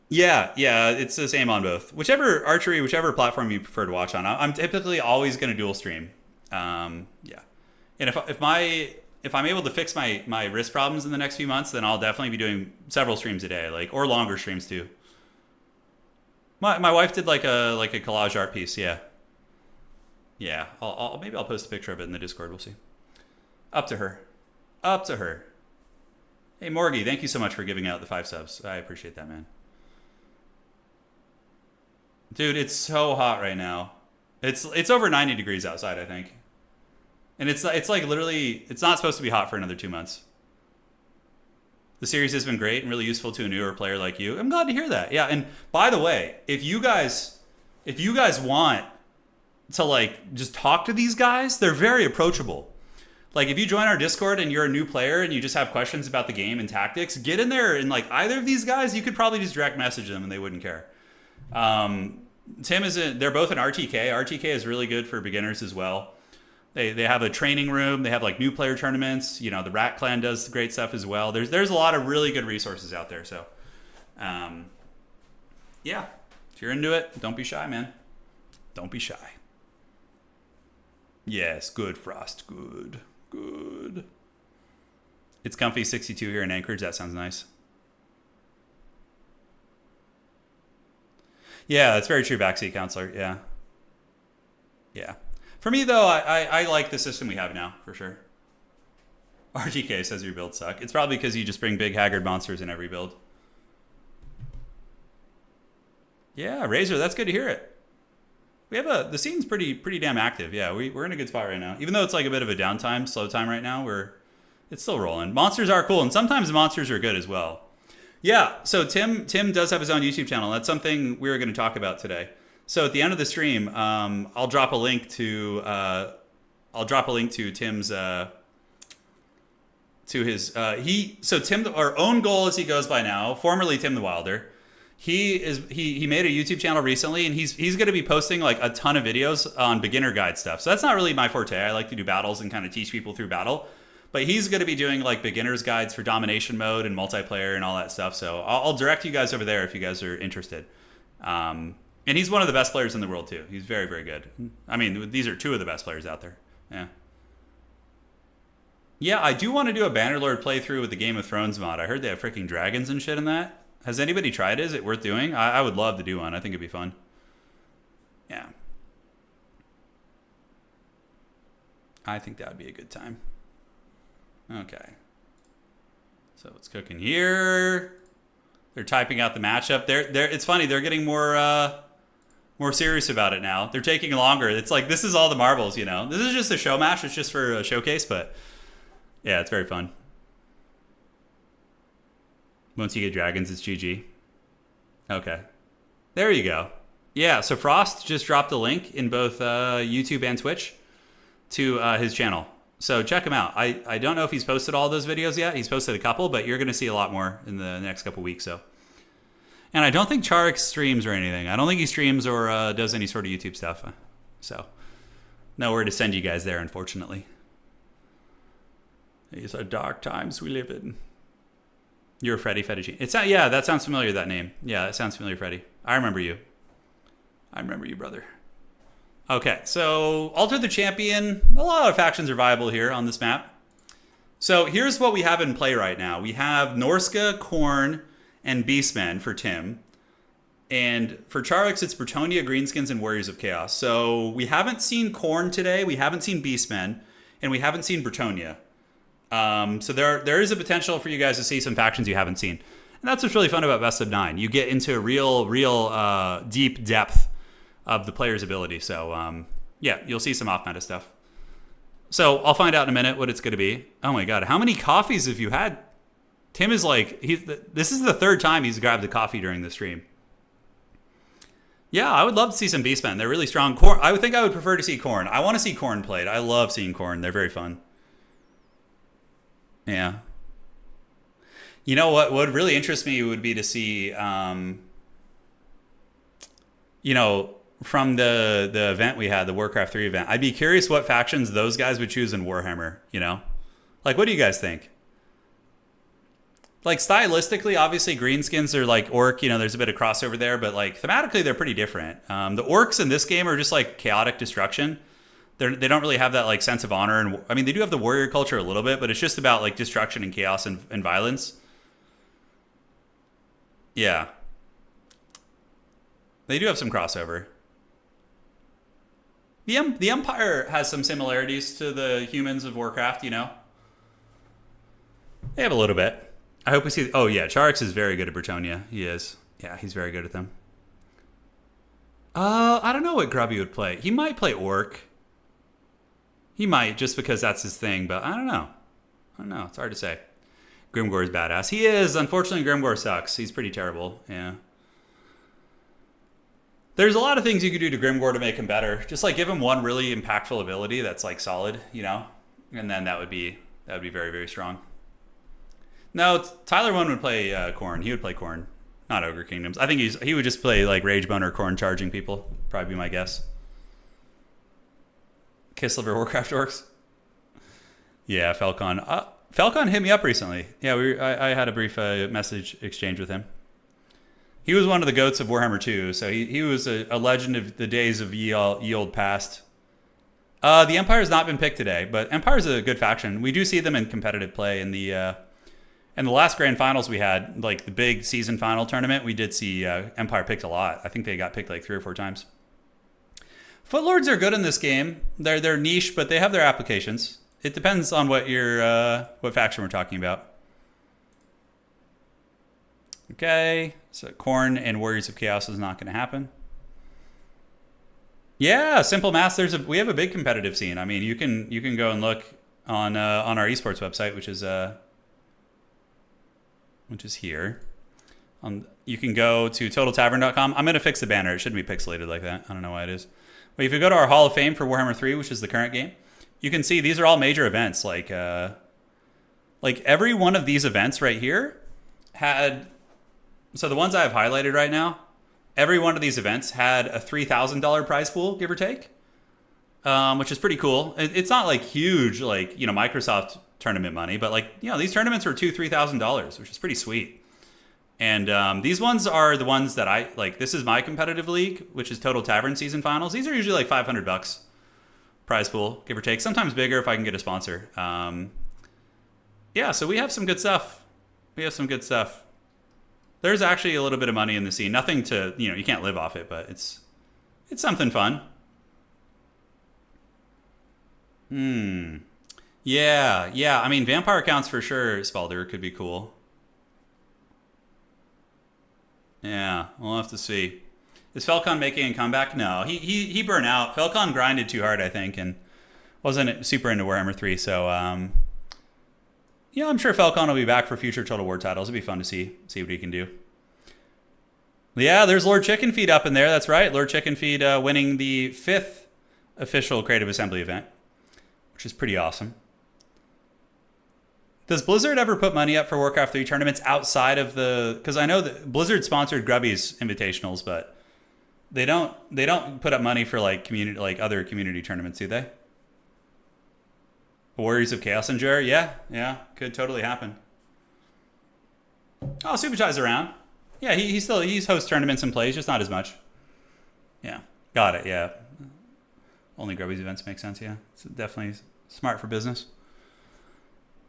Yeah, it's the same on both. Whichever archery, whichever platform you prefer to watch on. I'm typically always going to dual stream. Yeah. And if I'm able to fix my wrist problems in the next few months, then I'll definitely be doing several streams a day, or longer streams too. My wife did like a collage art piece, yeah. Yeah, maybe I'll post a picture of it in the Discord, we'll see. Up to her. Up to her. Hey Morgie, thank you so much for giving out the 5 subs. I appreciate that, man. Dude, it's so hot right now. It's over 90 degrees outside, I think. And it's like literally, it's not supposed to be hot for another 2 months. The series has been great and really useful to a newer player like you. I'm glad to hear that. Yeah, and by the way, if you guys want to just talk to these guys, they're very approachable. Like, if you join our Discord and you're a new player and you just have questions about the game and tactics, get in there, and like either of these guys, you could probably just direct message them and they wouldn't care. Tim they're both an RTK. RTK is really good for beginners as well. They have a training room. They have like new player tournaments. You know, the Rat Clan does great stuff as well. There's a lot of really good resources out there. So, yeah, if you're into it, don't be shy, man. Don't be shy. Yes, good, Frost. Good. Good. It's comfy 62 here in Anchorage. That sounds nice. Yeah, that's very true, Backseat Counselor. Yeah. Yeah. For me, though, I like the system we have now, for sure. RTK says your builds suck. It's probably because you just bring big haggard monsters in every build. Yeah, Razor, that's good to hear it. We have the scene's pretty damn active. Yeah, we're in a good spot right now. Even though it's like a bit of a downtime, slow time right now, it's still rolling. Monsters are cool, and sometimes monsters are good as well. Yeah, so Tim does have his own YouTube channel. That's something we were going to talk about today. So at the end of the stream, I'll drop a link to Tim's Tim, our OwnGoal as he goes by now, formerly Tim the Wilder. He made a YouTube channel recently, and he's going to be posting like a ton of videos on beginner guide stuff. So that's not really my forte. I like to do battles and kind of teach people through battle. But he's going to be doing like beginner's guides for domination mode and multiplayer and all that stuff. So I'll direct you guys over there if you guys are interested. And he's one of the best players in the world too. He's very, very good. I mean, these are two of the best players out there. Yeah. Yeah, I do want to do a Bannerlord playthrough with the Game of Thrones mod. I heard they have freaking dragons and shit in that. Has anybody tried it? Is it worth doing? I would love to do one. I think it'd be fun. Yeah. I think that would be a good time. Okay. So it's cooking here. They're typing out the matchup. It's funny. They're getting more serious about it now. They're taking longer. It's like, this is all the marbles, you know. This is just a show match. It's just for a showcase, but yeah, it's very fun. Once you get dragons, it's GG. Okay. There you go. Yeah, so Frost just dropped a link in both YouTube and Twitch to his channel. So check him out. I don't know if he's posted all those videos yet. He's posted a couple, but you're going to see a lot more in the next couple weeks. So, and I don't think Czarix streams or anything. I don't think he streams or does any sort of YouTube stuff. So nowhere to send you guys there, unfortunately. These are dark times we live in. You're Freddy Fettuccine. It's not, yeah, that sounds familiar, that name. Yeah, that sounds familiar, Freddy. I remember you. I remember you, brother. Okay, so Alter the Champion. A lot of factions are viable here on this map. So here's what we have in play right now. We have Norska, Khorne, and Beastmen for Tim. And for Czarix, it's Bretonnia, Greenskins, and Warriors of Chaos. So we haven't seen Khorne today, we haven't seen Beastmen, and we haven't seen Bretonnia. So there is a potential for you guys to see some factions you haven't seen. And that's what's really fun about Best of 9. You get into a real deep depth of the player's ability. So, yeah, you'll see some off-meta stuff. So I'll find out in a minute what it's going to be. Oh my god, how many coffees have you had? Tim is like, this is the third time he's grabbed a coffee during the stream. Yeah, I would love to see some Beastmen. They're really strong. Khorne, I would think I would prefer to see Khorne. I want to see Khorne played. I love seeing Khorne. They're very fun. Yeah. You know what would really interest me would be to see, you know, from the event we had, the Warcraft 3 event, I'd be curious what factions those guys would choose in Warhammer, you know? Like, what do you guys think? Like, stylistically, obviously, Greenskins are like Orc, you know, there's a bit of crossover there, but like, thematically, they're pretty different. The Orcs in this game are just like chaotic destruction. They don't really have that like sense of honor, and I mean they do have the warrior culture a little bit, but it's just about like destruction and chaos and violence. Yeah, they do have some crossover. The Empire has some similarities to the humans of Warcraft, you know. They have a little bit. I hope we see. Oh yeah, Czarix is very good at Bretonnia. He is. Yeah, he's very good at them. I don't know what Grubby would play. He might play Orc. He might, just because that's his thing, but I don't know. It's hard to say. Grimgor is badass. He is. Unfortunately, Grimgor sucks. He's pretty terrible. Yeah. There's a lot of things you could do to Grimgor to make him better. Just like give him one really impactful ability that's like solid, you know? And then that would be very, very strong. No, Tyler One would play Khorne. He would play Khorne, not Ogre Kingdoms. I think he would just play like Ragebone or Khorne charging people. Probably be my guess. Kislev or Warcraft Orcs. Yeah, Falcon. Falcon hit me up recently. Yeah, I had a brief message exchange with him. He was one of the goats of Warhammer 2, so he was a legend of the days of ye old past. The Empire's not been picked today, but Empire's a good faction. We do see them in competitive play in the last grand finals we had, like the big season final tournament. We did see Empire picked a lot. I think they got picked like 3 or 4 times. Footlords are good in this game. They're niche, but they have their applications. It depends on what what faction we're talking about. Okay, so Khorne and Warriors of Chaos is not going to happen. Yeah, Simple Mass. We have a big competitive scene. I mean, you can go and look on our esports website, which is here. You can go to TotalTavern.com. I'm going to fix the banner. It shouldn't be pixelated like that. I don't know why it is. But if you go to our Hall of Fame for Warhammer 3, which is the current game, you can see these are all major events. Like every one of these events right here had. So the ones I have highlighted right now, every one of these events had a $3,000 prize pool, give or take, which is pretty cool. It's not like huge, like, Microsoft tournament money, but like, these tournaments were $2,000-$3,000, which is pretty sweet. And these ones are the ones that I like. This is my competitive league, which is Total Tavern season finals. These are usually like $500 prize pool, give or take. Sometimes bigger if I can get a sponsor. Yeah, so we have some good stuff. There's actually a little bit of money in the scene. Nothing to, you can't live off it, but it's something fun. Yeah. I mean, vampire counts for sure. Spalder could be cool. Yeah, we'll have to see. Is Falcon making a comeback? No, he burned out. Falcon grinded too hard, I think, and wasn't super into Warhammer 3. So, I'm sure Falcon will be back for future Total War titles. It'll be fun to see what he can do. Yeah, there's Lord Chickenfeed up in there. That's right. Lord Chickenfeed winning the 5th official Creative Assembly event, which is pretty awesome. Does Blizzard ever put money up for Warcraft 3 tournaments outside of because I know that Blizzard sponsored Grubby's invitationals, but they don't put up money for like other community tournaments, do they? Warriors of Chaos and Jur? Yeah, could totally happen. Oh, Supachai's around. Yeah, he's hosts tournaments and plays, just not as much. Yeah, got it. Yeah, only Grubby's events make sense. Yeah, it's definitely smart for business.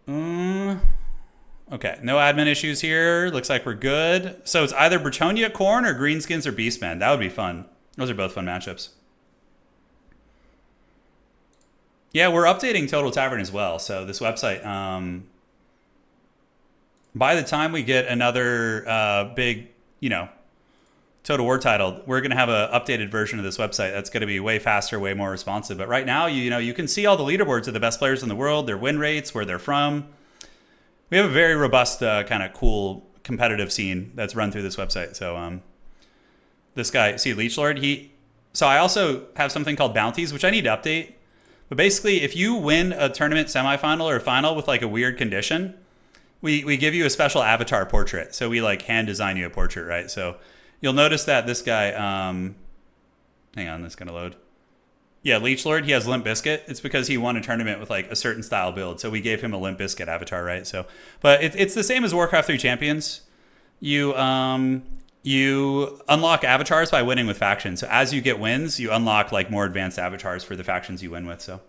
Okay, no admin issues here. Looks like we're good. So it's either Bretonia Khorne or Greenskins or Beastmen. That would be fun. Those are both fun matchups. Yeah, we're updating Total Tavern as well. So this website, by the time we get another big, Total War title, we're going to have an updated version of this website that's going to be way faster, way more responsive. But right now, you can see all the leaderboards of the best players in the world, their win rates, where they're from. We have a very robust, kind of cool competitive scene that's run through this website. So this guy, see Leechlord, so I also have something called bounties, which I need to update. But basically, if you win a tournament semifinal or final with like a weird condition, we give you a special avatar portrait. So we like hand design you a portrait, right? So you'll notice that this guy, hang on, that's going to load. Yeah, Leechlord, he has Limp Bizkit. It's because he won a tournament with like a certain style build. So we gave him a Limp Bizkit avatar, right? So, but it's the same as Warcraft 3 Champions. You unlock avatars by winning with factions. So as you get wins, you unlock like more advanced avatars for the factions you win with. So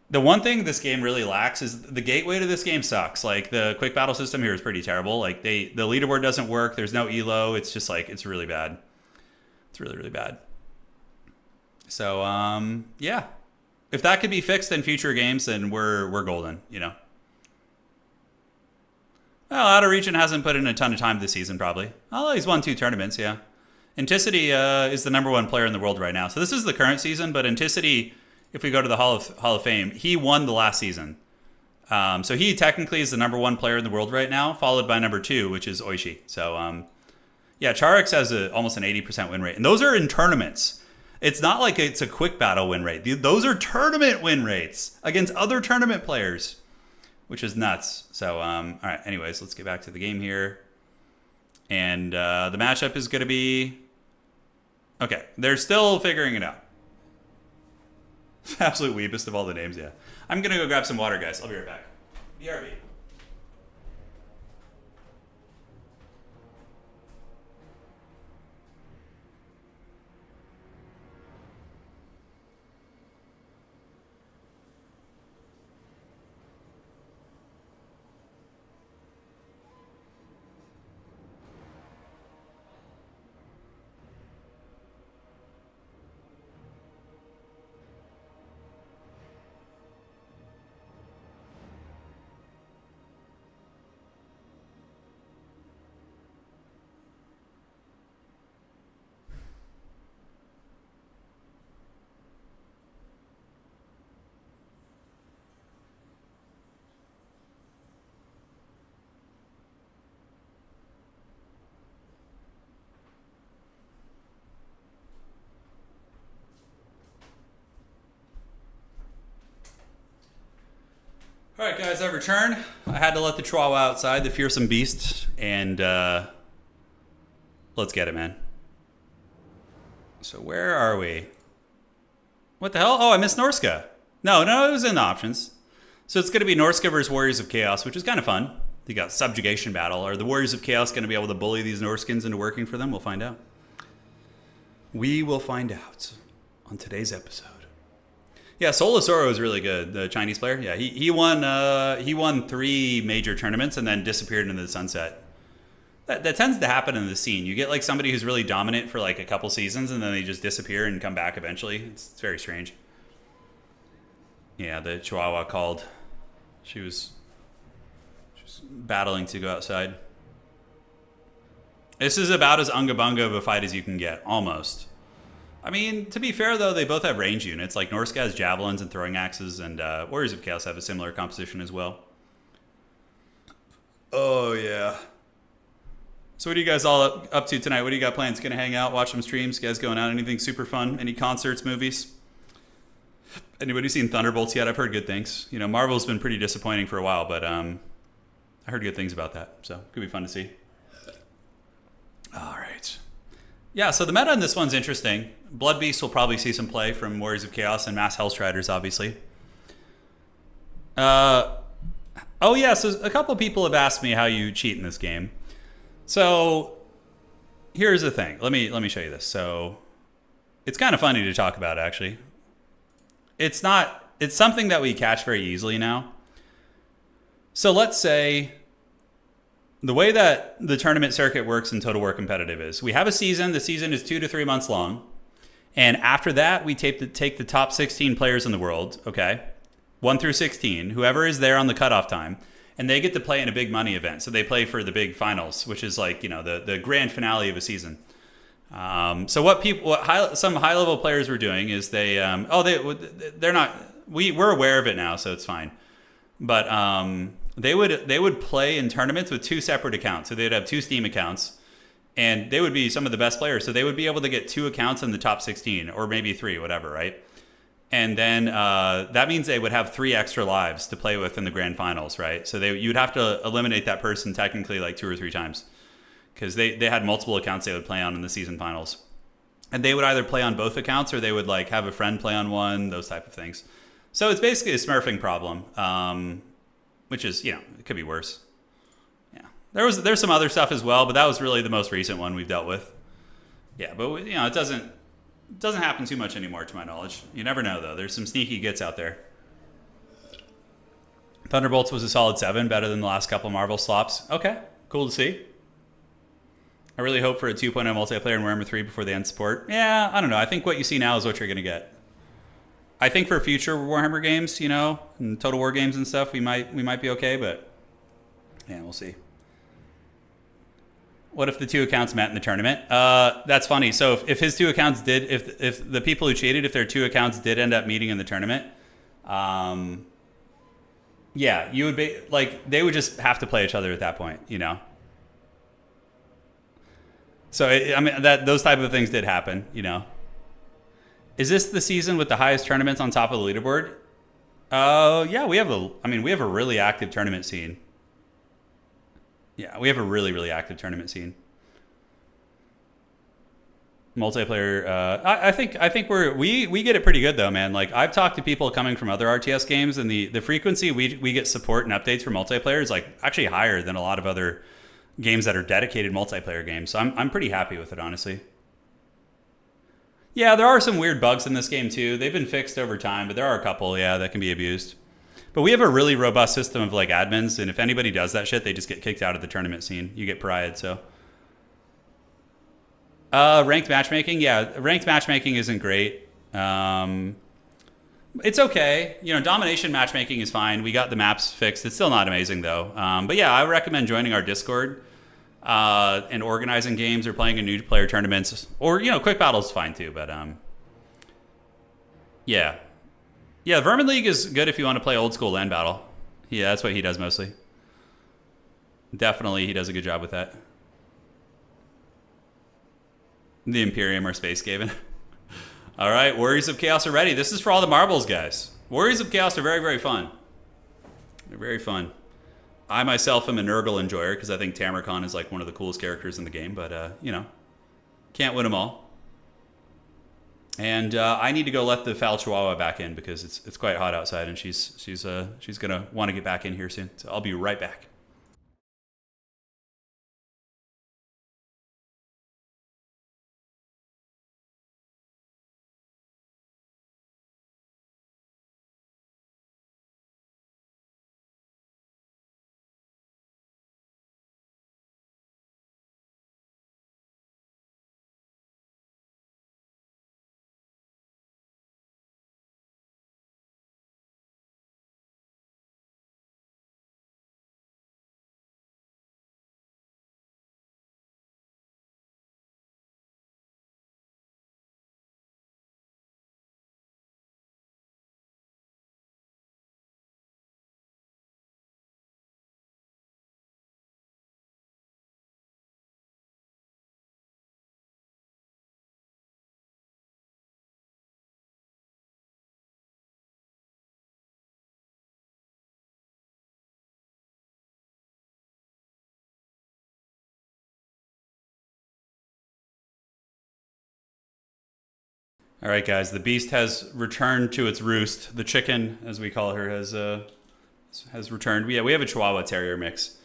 the one thing this game really lacks is the gateway to this game sucks. Like the quick battle system here is pretty terrible. Like the leaderboard doesn't work. There's no elo. It's just like, it's really bad. It's really, really bad. So, yeah, if that could be fixed in future games, then we're golden, Well, Out of Region hasn't put in a ton of time this season, probably. Oh, he's won 2 tournaments, yeah. Anticity is the #1 player in the world right now. So this is the current season, but Anticity, if we go to the Hall of Fame, he won the last season. So he technically is the #1 player in the world right now, followed by #2, which is Oishi. So, yeah, Czarix has almost an 80% win rate. And those are in tournaments. It's not like it's a quick battle win rate. Those are tournament win rates against other tournament players, which is nuts. So, all right, anyways, let's get back to the game here. And the matchup is going to be... Okay, they're still figuring it out. Absolute weepest of all the names, yeah. I'm going to go grab some water, guys. I'll be right back. BRB. All right, guys, I returned. I had to let the Chihuahua outside, the fearsome beast, and let's get it, man. So where are we? What the hell? Oh, I missed Norska. No, it was in the options. So it's going to be Norska versus Warriors of Chaos, which is kind of fun. You got subjugation battle. Are the Warriors of Chaos going to be able to bully these Norskins into working for them? We'll find out. We will find out on today's episode. Yeah, Solasoro is really good. The Chinese player. Yeah, he won 3 major tournaments and then disappeared into the sunset. That tends to happen in the scene. You get like somebody who's really dominant for like a couple seasons and then they just disappear and come back eventually. It's very strange. Yeah, the Chihuahua called. She was battling to go outside. This is about as unga bunga of a fight as you can get, almost. I mean, to be fair, though, they both have range units. Like, Norska has javelins and throwing axes, and Warriors of Chaos have a similar composition as well. Oh, yeah. So what are you guys all up to tonight? What do you got plans? Gonna hang out, watch some streams? You guys going out? Anything super fun? Any concerts, movies? Anybody seen Thunderbolts yet? I've heard good things. You know, Marvel's been pretty disappointing for a while, but I heard good things about that. So, could be fun to see. All right. Yeah, so the meta on this one's interesting. Blood Beast will probably see some play from Warriors of Chaos and Mass Hellstriders, obviously. Oh yeah, so a couple of people have asked me how you cheat in this game. So here's the thing. Let me show you this. So it's kind of funny to talk about, actually. It's something that we catch very easily now. So let's say the way that the tournament circuit works in Total War Competitive is we have a season. The season is 2 to 3 months long. And after that, we take the top 16 players in the world, okay? 1 through 16, whoever is there on the cutoff time, and they get to play in a big money event. So they play for the big finals, which is like, you know, the grand finale of a season. So some high level players were doing is they're not. We're aware of it now, so it's fine. But they would play in tournaments with 2 separate accounts. So they'd have 2 Steam accounts, and they would be some of the best players. So they would be able to get 2 accounts in the top 16, or maybe 3, whatever, right? And then that means they would have 3 extra lives to play with in the grand finals, right? So you'd have to eliminate that person technically like 2 or 3 times, because they had multiple accounts they would play on in the season finals. And they would either play on both accounts, or they would like have a friend play on one, those type of things. So it's basically a smurfing problem, which is, you know, it could be worse. Yeah, there's some other stuff as well, but that was really the most recent one we've dealt with. Yeah, but you know, it doesn't happen too much anymore, to my knowledge. You never know, though. There's some sneaky gets out there. Thunderbolts was a solid 7, better than the last couple Marvel slops. Okay, cool to see. I really hope for a 2.0 multiplayer in Warhammer 3 before they end support. Yeah, I don't know. I think what you see now is what you're going to get. I think for future Warhammer games, you know, and Total War games and stuff, we might be okay, but yeah, we'll see. What if the 2 accounts met in the tournament? That's funny. So if his 2 accounts did, if the people who cheated, if their 2 accounts did end up meeting in the tournament, yeah, you would be like, they would just have to play each other at that point, you know? So I mean, those type of things did happen, you know? Is this the season with the highest tournaments on top of the leaderboard? Yeah, we have a really active tournament scene. Yeah, we have a really active tournament scene. Multiplayer, I think we get it pretty good though, man. Like I've talked to people coming from other RTS games, and the frequency we get support and updates for multiplayer is like actually higher than a lot of other games that are dedicated multiplayer games. So I'm pretty happy with it, honestly. Yeah, there are some weird bugs in this game too. They've been fixed over time, but there are a couple, yeah, that can be abused. But we have a really robust system of like admins, and if anybody does that shit, they just get kicked out of the tournament scene. You get pariah'd, so. Ranked matchmaking, yeah, ranked matchmaking isn't great. It's okay. You know, domination matchmaking is fine. We got the maps fixed. It's still not amazing though. But yeah, I recommend joining our Discord. And organizing games or playing in new player tournaments, or you know, quick battles is fine too. But yeah, Vermin League is good if you want to play old school land battle. Yeah, that's what he does mostly. Definitely, he does a good job with that. The Imperium or Space Gaven. All right, Warriors of Chaos are ready. This is for all the marbles, guys. Warriors of Chaos are very fun. They're very fun. I myself am a Nurgle enjoyer because I think Tamarcon is like one of the coolest characters in the game, but you know, can't win them all. And I need to go let the foul Chihuahua back in because it's quite hot outside, and she's gonna want to get back in here soon. So I'll be right back. All right, guys. The beast has returned to its roost. The chicken, as we call her, has returned. Yeah, we have a Chihuahua Terrier mix.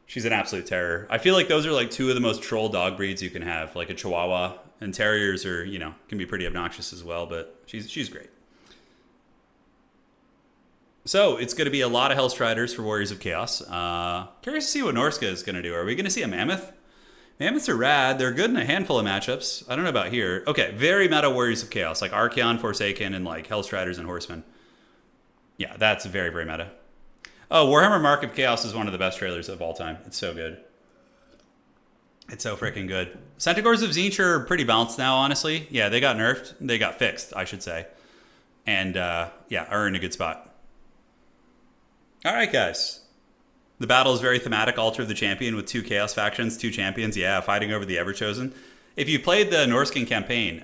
She's an absolute terror. I feel like those are like two of the most troll dog breeds you can have. Like a Chihuahua, and Terriers are, you know, can be pretty obnoxious as well. But she's great. So it's going to be a lot of Hellstriders for Warriors of Chaos. Curious to see what Norska is going to do. Are we going to see a Mammoth? Mammoths are rad. They're good in a handful of matchups. I don't know about here. Okay, very meta Warriors of Chaos, like Archaon, Forsaken, and like Hellstriders and Horsemen. Yeah, that's very meta. Oh, Warhammer Mark of Chaos is one of the best trailers of all time. It's so good. It's so freaking good. Centaurs of Tzeentch are pretty balanced now, honestly. Yeah, they got nerfed. They got fixed, I should say. And yeah, are in a good spot. All right, guys. The battle is very thematic. Altar of the Champion with two Chaos factions, two champions. Yeah, fighting over the Everchosen. If you played the Norskan campaign,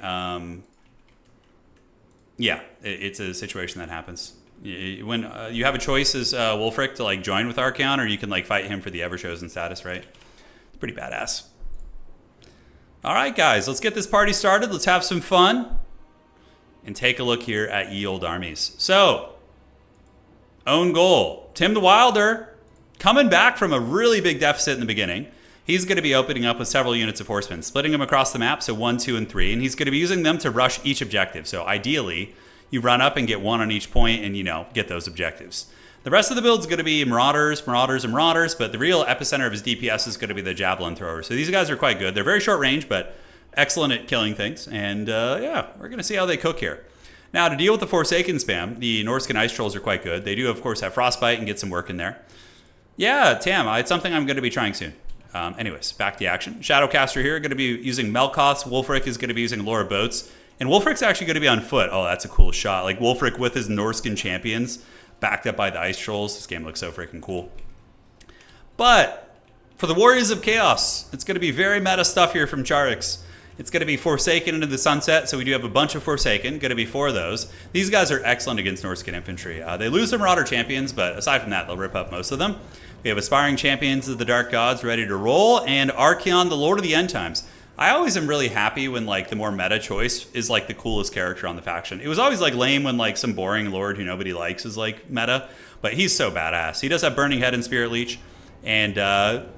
yeah, it's a situation that happens. When you have a choice as Wulfric to like join with Archaon, or you can like fight him for the Everchosen status, right? It's pretty badass. All right, guys, let's get this party started. Let's have some fun and take a look here at ye old armies. So, OwnGoal, Tim the Wilder. Coming back from a really big deficit in the beginning, he's going to be opening up with several units of horsemen, splitting them across the map, so 1, 2, and 3, and he's going to be using them to rush each objective. So ideally, you run up and get one on each point and, you know, get those objectives. The rest of the build is going to be Marauders, but the real epicenter of his DPS is going to be the Javelin Thrower. So these guys are quite good. They're very short range, but excellent at killing things. And yeah, we're going to see how they cook here. Now, to deal with the Forsaken spam, the Norskan Ice Trolls are quite good. They do, of course, have Frostbite and get some work in there. Yeah, Tam, it's something I'm going to be trying soon. Anyways, back to the action. Shadowcaster here, going to be using Melkoths. Wulfric is going to be using Laura Boats. And Wulfric's actually going to be on foot. Oh, that's a cool shot. Like Wulfric with his Norskan champions, backed up by the Ice Trolls. This game looks so freaking cool. But for the Warriors of Chaos, it's going to be very meta stuff here from Czarix. It's going to be Forsaken into the sunset, so we do have a bunch of Forsaken, going to be 4 of those. These guys are excellent against Norskan infantry. They lose their Marauder champions, but aside from that, they'll rip up most of them. We have Aspiring Champions of the Dark Gods ready to roll, and Archaon, the Lord of the End Times. I always am really happy when like the more meta choice is like the coolest character on the faction. It was always like lame when like some boring lord who nobody likes is like meta, but he's so badass. He does have Burning Head and Spirit Leech. And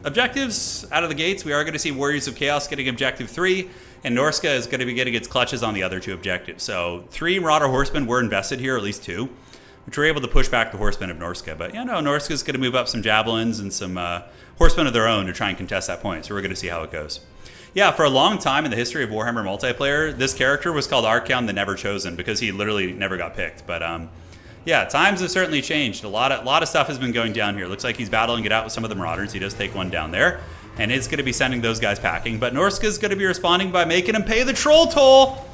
objectives out of the gates, we are going to see Warriors of Chaos getting objective 3, and Norska is going to be getting its clutches on the other 2 objectives. So 3 Marauder Horsemen were invested here, or at least 2, which were able to push back the Horsemen of Norska. But Norska is going to move up some Javelins and some Horsemen of their own to try and contest that point. So we're going to see how it goes. Yeah, for a long time in the history of Warhammer multiplayer, this character was called Archaon the Never Chosen because he literally never got picked. But yeah, times have certainly changed. A lot of stuff has been going down here. Looks like he's battling it out with some of the Marauders. He does take one down there, and it's going to be sending those guys packing. But Norska's going to be responding by making him pay the Troll Toll.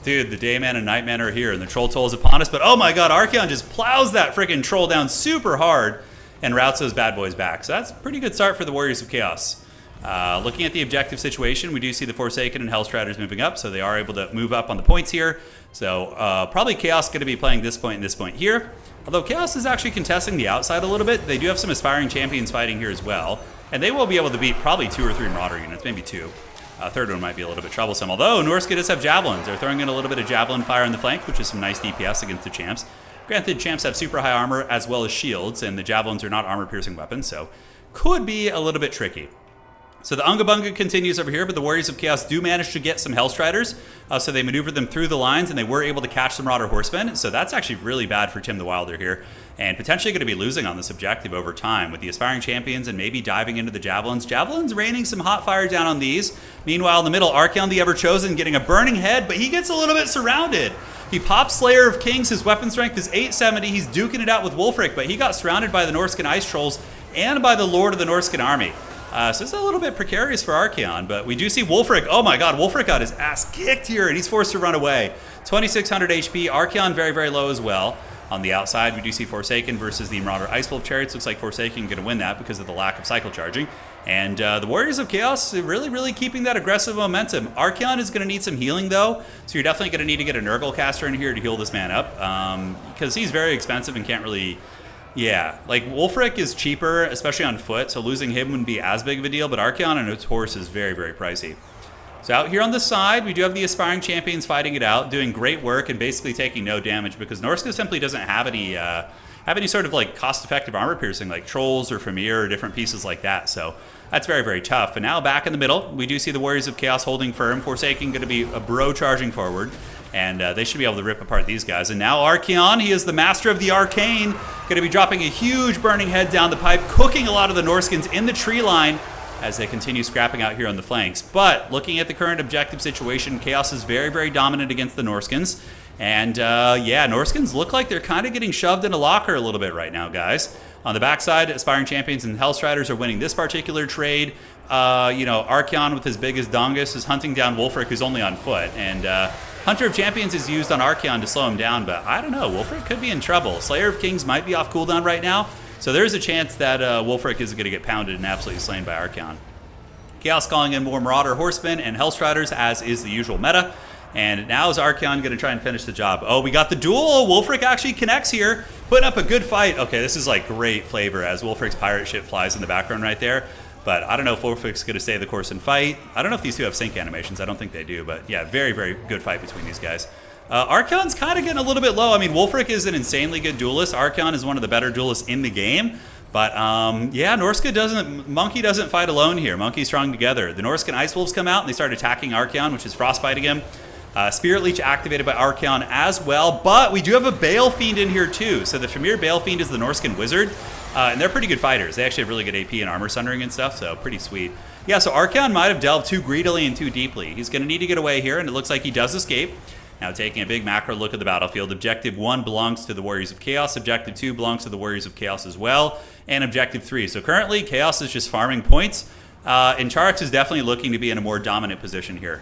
Dude, the Dayman and Nightman are here, and the Troll Toll is upon us. But oh my god, Archaon just plows that freaking Troll down super hard and routes those bad boys back. So that's a pretty good start for the Warriors of Chaos. Looking at the objective situation, we do see the Forsaken and Hellstriders moving up, so they are able to move up on the points here. So probably Chaos going to be playing this point and this point here. Although Chaos is actually contesting the outside a little bit, they do have some Aspiring Champions fighting here as well. And they will be able to beat probably 2 or 3 Marauder units, maybe 2. Third one might be a little bit troublesome. Although Norska does have Javelins. They're throwing in a little bit of Javelin fire on the flank, which is some nice DPS against the Champs. Granted, Champs have super high armor as well as shields, and the Javelins are not armor-piercing weapons, so could be a little bit tricky. So the Unga Bunga continues over here, but the Warriors of Chaos do manage to get some Hellstriders. So they maneuver them through the lines, and they were able to catch some Marauder Horsemen. So that's actually really bad for Tim the Wilder here, and potentially going to be losing on this objective over time with the Aspiring Champions and maybe diving into the Javelins. Javelins raining some hot fire down on these. Meanwhile, in the middle, Archaon the Ever Chosen getting a Burning Head, but he gets a little bit surrounded. He pops Slayer of Kings. His weapon strength is 870. He's duking it out with Wulfric, but he got surrounded by the Norskan Ice Trolls and by the Lord of the Norskan Army. So it's a little bit precarious for Archaon, but we do see Wulfric. Oh my god, Wulfric got his ass kicked here, and he's forced to run away. 2600 HP. Archaon very, very low as well. On the outside, we do see Forsaken versus the Marauder Ice Wolf Chariots. Looks like Forsaken going to win that because of the lack of cycle charging. And the Warriors of Chaos really, really keeping that aggressive momentum. Archaon is going to need some healing, though, so you're definitely going to need to get a Nurgle caster in here to heal this man up, because he's very expensive and can't really... Yeah, like Wulfric is cheaper, especially on foot, so losing him wouldn't be as big of a deal, but Archaon and its horse is very, very pricey. So out here on the side, we do have the Aspiring Champions fighting it out, doing great work and basically taking no damage because Norska simply doesn't have any sort of like cost-effective armor piercing like Trolls or Famir or different pieces like that, so that's very, very tough. But now back in the middle, we do see the Warriors of Chaos holding firm, Forsaken going to be a bro charging forward. And they should be able to rip apart these guys. And now Archaon, he is the master of the arcane, going to be dropping a huge Burning Head down the pipe, cooking a lot of the Norskins in the tree line as they continue scrapping out here on the flanks. But looking at the current objective situation, Chaos is very, very dominant against the Norskins. And yeah, Norskins look like they're kind of getting shoved in a locker a little bit right now, guys. On the backside, Aspiring Champions and Hellstriders are winning this particular trade. Archaon with his biggest dongus is hunting down Wulfric, who's only on foot. And Hunter of Champions is used on Archaon to slow him down, but I don't know. Wulfric could be in trouble. Slayer of Kings might be off cooldown right now, so there's a chance that Wulfric is going to get pounded and absolutely slain by Archaon. Chaos calling in more Marauder Horsemen and Hellstriders, as is the usual meta. And now is Archaon going to try and finish the job? Oh, we got the duel. Wulfric actually connects here, putting up a good fight. Okay, this is like great flavor as Wulfric's pirate ship flies in the background right there. But I don't know if Wulfric's going to stay the course and fight. I don't know if these two have sync animations. I don't think they do. But yeah, very, very good fight between these guys. Archaon's kind of getting a little bit low. I mean, Wulfric is an insanely good duelist. Archaon is one of the better duelists in the game. But yeah, Monkey doesn't fight alone here. Monkey's strong together. The Norskan Ice Wolves come out and they start attacking Archaon, which is frostbiting him. Spirit Leech activated by Archaon as well, but we do have a Bale Fiend in here too. So the Famir Bale Fiend is the Norskan Wizard, and they're pretty good fighters. They actually have really good AP and armor sundering and stuff, so pretty sweet. Yeah, so Archaon might have delved too greedily and too deeply. He's going to need to get away here, and it looks like he does escape. Now taking a big macro look at the battlefield, Objective 1 belongs to the Warriors of Chaos, Objective 2 belongs to the Warriors of Chaos as well, and Objective 3. So currently, Chaos is just farming points. And Czarix is definitely looking to be in a more dominant position here.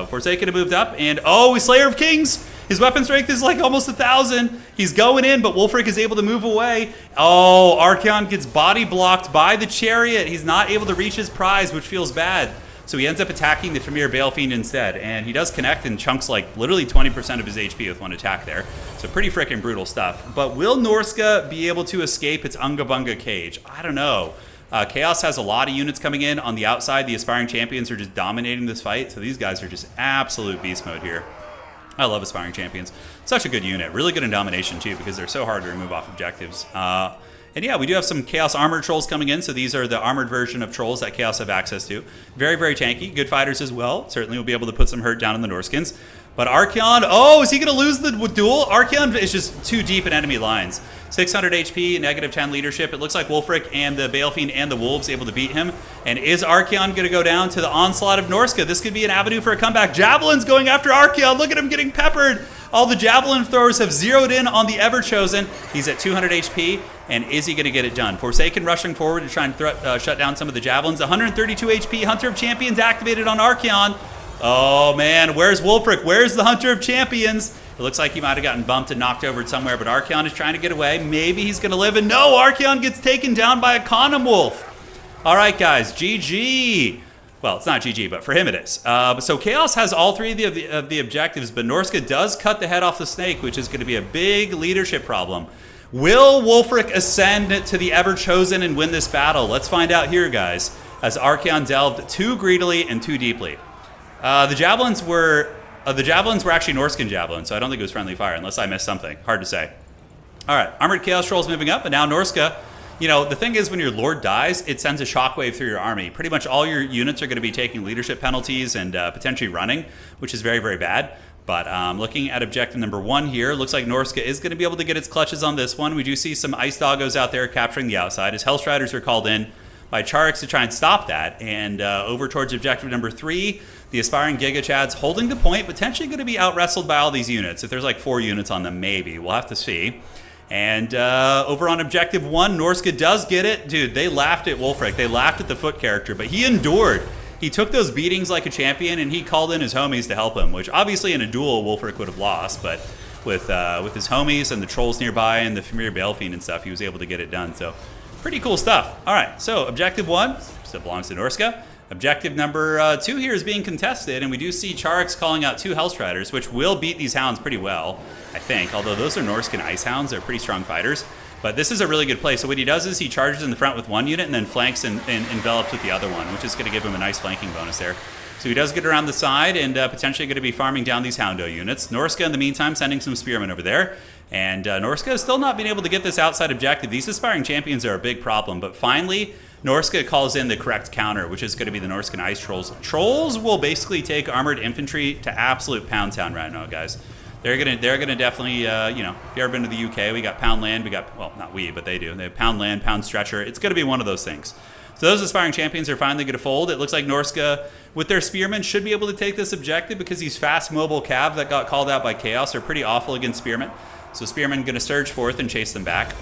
Forsaken moved up, and oh, Slayer of Kings! His weapon strength is like almost 1,000. He's going in, but Wulfric is able to move away. Oh, Archaon gets body blocked by the chariot. He's not able to reach his prize, which feels bad. So he ends up attacking the Familiar Balefiend instead, and he does connect in chunks like literally 20% of his HP with one attack there. So pretty freaking brutal stuff. But will Norska be able to escape its Unga Bunga cage? I don't know. Chaos has a lot of units coming in on the outside. The Aspiring Champions are just dominating this fight, so these guys are just absolute beast mode here. I love Aspiring Champions. Such a good unit. Really good in domination, too, because they're so hard to remove off objectives. And yeah, we do have some Chaos Armored Trolls coming in, so these are the armored version of Trolls that Chaos have access to. Very, very tanky. Good fighters as well. Certainly will be able to put some hurt down in the Norskins. But Archaon, oh, is he going to lose the duel? Archaon is just too deep in enemy lines. 600 HP, negative 10 leadership. It looks like Wulfric and the Balefiend and the Wolves able to beat him. And is Archaon going to go down to the onslaught of Norska? This could be an avenue for a comeback. Javelin's going after Archaon. Look at him getting peppered. All the Javelin throwers have zeroed in on the Everchosen. He's at 200 HP. And is he going to get it done? Forsaken rushing forward to try and shut down some of the Javelins. 132 HP. Hunter of Champions activated on Archaon. Oh, man. Where's Wulfric? Where's the Hunter of Champions? It looks like he might have gotten bumped and knocked over somewhere, but Archaon is trying to get away. Maybe he's going to live. And no, Archaon gets taken down by a Condom Wolf. All right, guys. GG. Well, it's not GG, but for him it is. So Chaos has all three of the objectives, but Norska does cut the head off the snake, which is going to be a big leadership problem. Will Wulfric ascend to the Everchosen and win this battle? Let's find out here, guys, as Archaon delved too greedily and too deeply. The javelins were actually Norskin javelins, so I don't think it was friendly fire, unless I missed something. Hard to say. All right, Armored Chaos Trolls moving up, and now Norska. You know, the thing is, when your Lord dies, it sends a shockwave through your army. Pretty much all your units are going to be taking leadership penalties and potentially running, which is very, very bad. But looking at objective number 1 here, looks like Norska is going to be able to get its clutches on this one. We do see some Ice Doggos out there capturing the outside as Hellstriders are called in by Czarix to try and stop that. And over towards objective number 3, the Aspiring Giga Chads holding the point, potentially going to be out-wrestled by all these units. If there's like 4 units on them, maybe. We'll have to see. And over on objective 1, Norska does get it. Dude, they laughed at Wulfric. They laughed at the foot character, but he endured. He took those beatings like a champion, and he called in his homies to help him, which obviously in a duel, Wulfric would have lost, but with his homies and the trolls nearby and the Familiar Balefiend and stuff, he was able to get it done. So pretty cool stuff. All right, so objective 1 still belongs to Norska. Objective number 2 here is being contested, and we do see Czarix calling out 2 Hellstriders, which will beat these hounds pretty well, I think. Although those are Norskin Ice Hounds, they're pretty strong fighters. But this is a really good play. So what he does is he charges in the front with one unit and then flanks and envelops with the other one, which is going to give him a nice flanking bonus there. So he does get around the side and potentially going to be farming down these Houndo units. Norska, in the meantime, sending some Spearmen over there. And Norska has still not been able to get this outside objective. These Aspiring Champions are a big problem. But finally, Norska calls in the correct counter, which is going to be the Norskin Ice Trolls. Trolls will basically take Armored Infantry to absolute Pound Town right now, guys. They're gonna definitely, you know, if you've ever been to the UK, we got Pound Land, we got, well, not we, but they do. They have Pound Land, Pound Stretcher. It's gonna be one of those things. So those Aspiring Champions are finally gonna fold. It looks like Norska, with their Spearmen, should be able to take this objective because these fast mobile cav that got called out by Chaos are pretty awful against Spearmen. So Spearmen gonna surge forth and chase them back.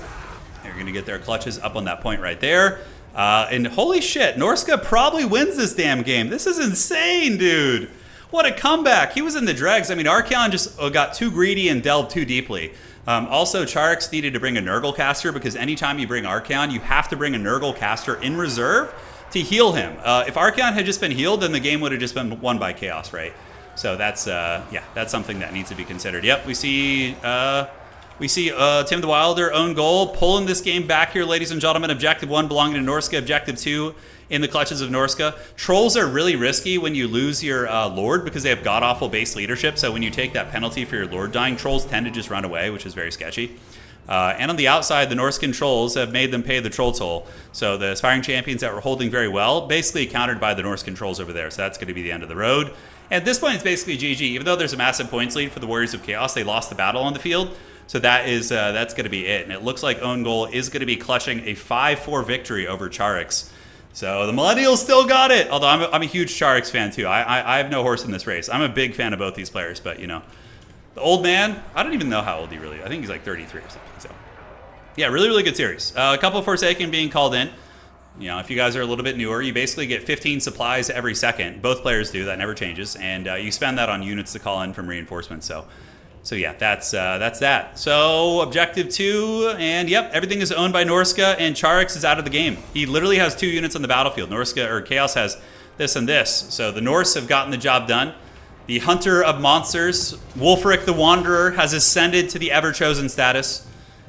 They're gonna get their clutches up on that point right there. And holy shit, Norska probably wins this damn game. This is insane, dude. What a comeback. He was in the dregs. I mean, Archaon just got too greedy and delved too deeply. Also, Czarix needed to bring a Nurgle caster because anytime you bring Archaon, you have to bring a Nurgle caster in reserve to heal him. If Archaon had just been healed, then the game would have just been won by Chaos, right? So that's, yeah, that's something that needs to be considered. Yep, we see Tim the Wilder, OwnGoal, pulling this game back here, ladies and gentlemen. Objective 1 belonging to Norska. Objective 2 in the clutches of Norska. Trolls are really risky when you lose your Lord because they have god-awful base leadership. So when you take that penalty for your Lord dying, Trolls tend to just run away, which is very sketchy. And on the outside, the Norskin Trolls have made them pay the Troll toll. So the Aspiring Champions that were holding very well, basically countered by the Norskin Trolls over there. So that's going to be the end of the road. At this point, it's basically GG. Even though there's a massive points lead for the Warriors of Chaos, they lost the battle on the field. So that is that's going to be it. And it looks like OwnGoal is going to be clutching a 5-4 victory over Czarix. So the Millennials still got it. Although I'm a huge Czarix fan too. I have no horse in this race. I'm a big fan of both these players. But, you know, the old man, I don't even know how old he really is. I think he's like 33 or something. So, yeah, really, really good series. A couple of Forsaken being called in. You know, if you guys are a little bit newer, you basically get 15 supplies every second. Both players do. That never changes. And you spend that on units to call in from reinforcements. So yeah, that's that. So objective 2, and yep, everything is owned by Norska, and Czarix is out of the game. He literally has 2 units on the battlefield. Norska, or Chaos, has this and this. So the Norse have gotten the job done. The Hunter of Monsters, Wulfric the Wanderer, has ascended to the Ever-Chosen status,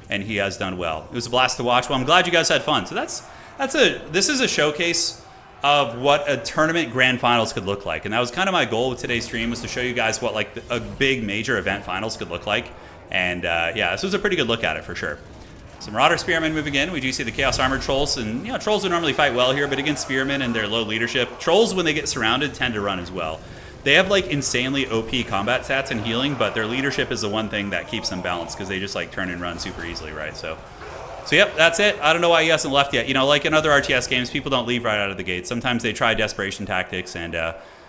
and he has done well. It was a blast to watch. Well, I'm glad you guys had fun. So this is a showcase of what a tournament grand finals could look like. And that was kind of my goal with today's stream, was to show you guys what like a big major event finals could look like. And yeah, this was a pretty good look at it for sure. Some Marauder Spearmen moving in. We do see the Chaos Armored Trolls, and you know, Trolls would normally fight well here, but against Spearmen and their low leadership, Trolls, when they get surrounded, tend to run as well. They have like insanely OP combat stats and healing, but their leadership is the one thing that keeps them balanced, because they just like turn and run super easily, right? So yep, that's it. I don't know why he hasn't left yet. You know, like in other RTS games, people don't leave right out of the gate. Sometimes they try desperation tactics, and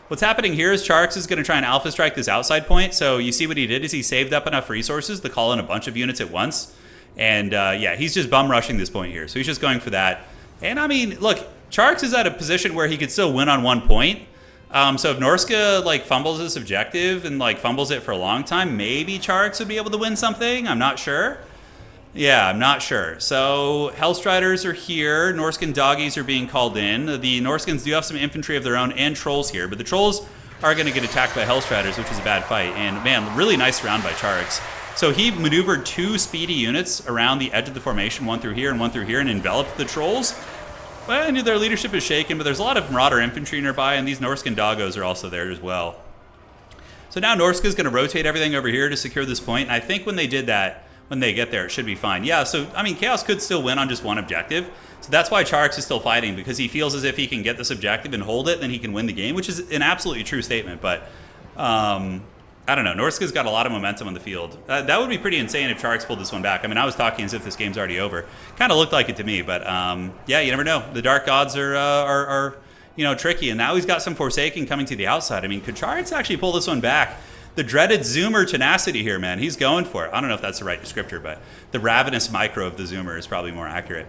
what's happening here is Czarix is going to try and alpha strike this outside point. So you see what he did is he saved up enough resources to call in a bunch of units at once. And yeah, he's just bum rushing this point here. So he's just going for that. And I mean, look, Czarix is at a position where he could still win on 1 point. So if Norska like fumbles this objective and like fumbles it for a long time, maybe Czarix would be able to win something. I'm not sure. Yeah, I'm not sure. So Hellstriders are here. Norskan doggies are being called in. The Norskans do have some infantry of their own and trolls here, but the trolls are going to get attacked by Hellstriders, which is a bad fight. And man, really nice round by Czarix. So he maneuvered 2 speedy units around the edge of the formation, one through here, and enveloped the trolls. Well, I knew their leadership is shaken, but there's a lot of Marauder infantry nearby, and these Norskan doggos are also there as well. So now Norska is going to rotate everything over here to secure this point, and I think when they did that, when they get there, it should be fine. Yeah, so, I mean, Chaos could still win on just one objective, so that's why Czarix is still fighting, because he feels as if he can get this objective and hold it, then he can win the game, which is an absolutely true statement, but I don't know. Norska's got a lot of momentum on the field. That would be pretty insane if Czarix pulled this one back. I mean, I was talking as if this game's already over. Kind of looked like it to me, but yeah, you never know. The Dark Gods are you know, tricky, and now he's got some Forsaken coming to the outside. I mean, could Czarix actually pull this one back? The dreaded Zoomer tenacity here, man. He's going for it. I don't know if that's the right descriptor, but the ravenous micro of the Zoomer is probably more accurate.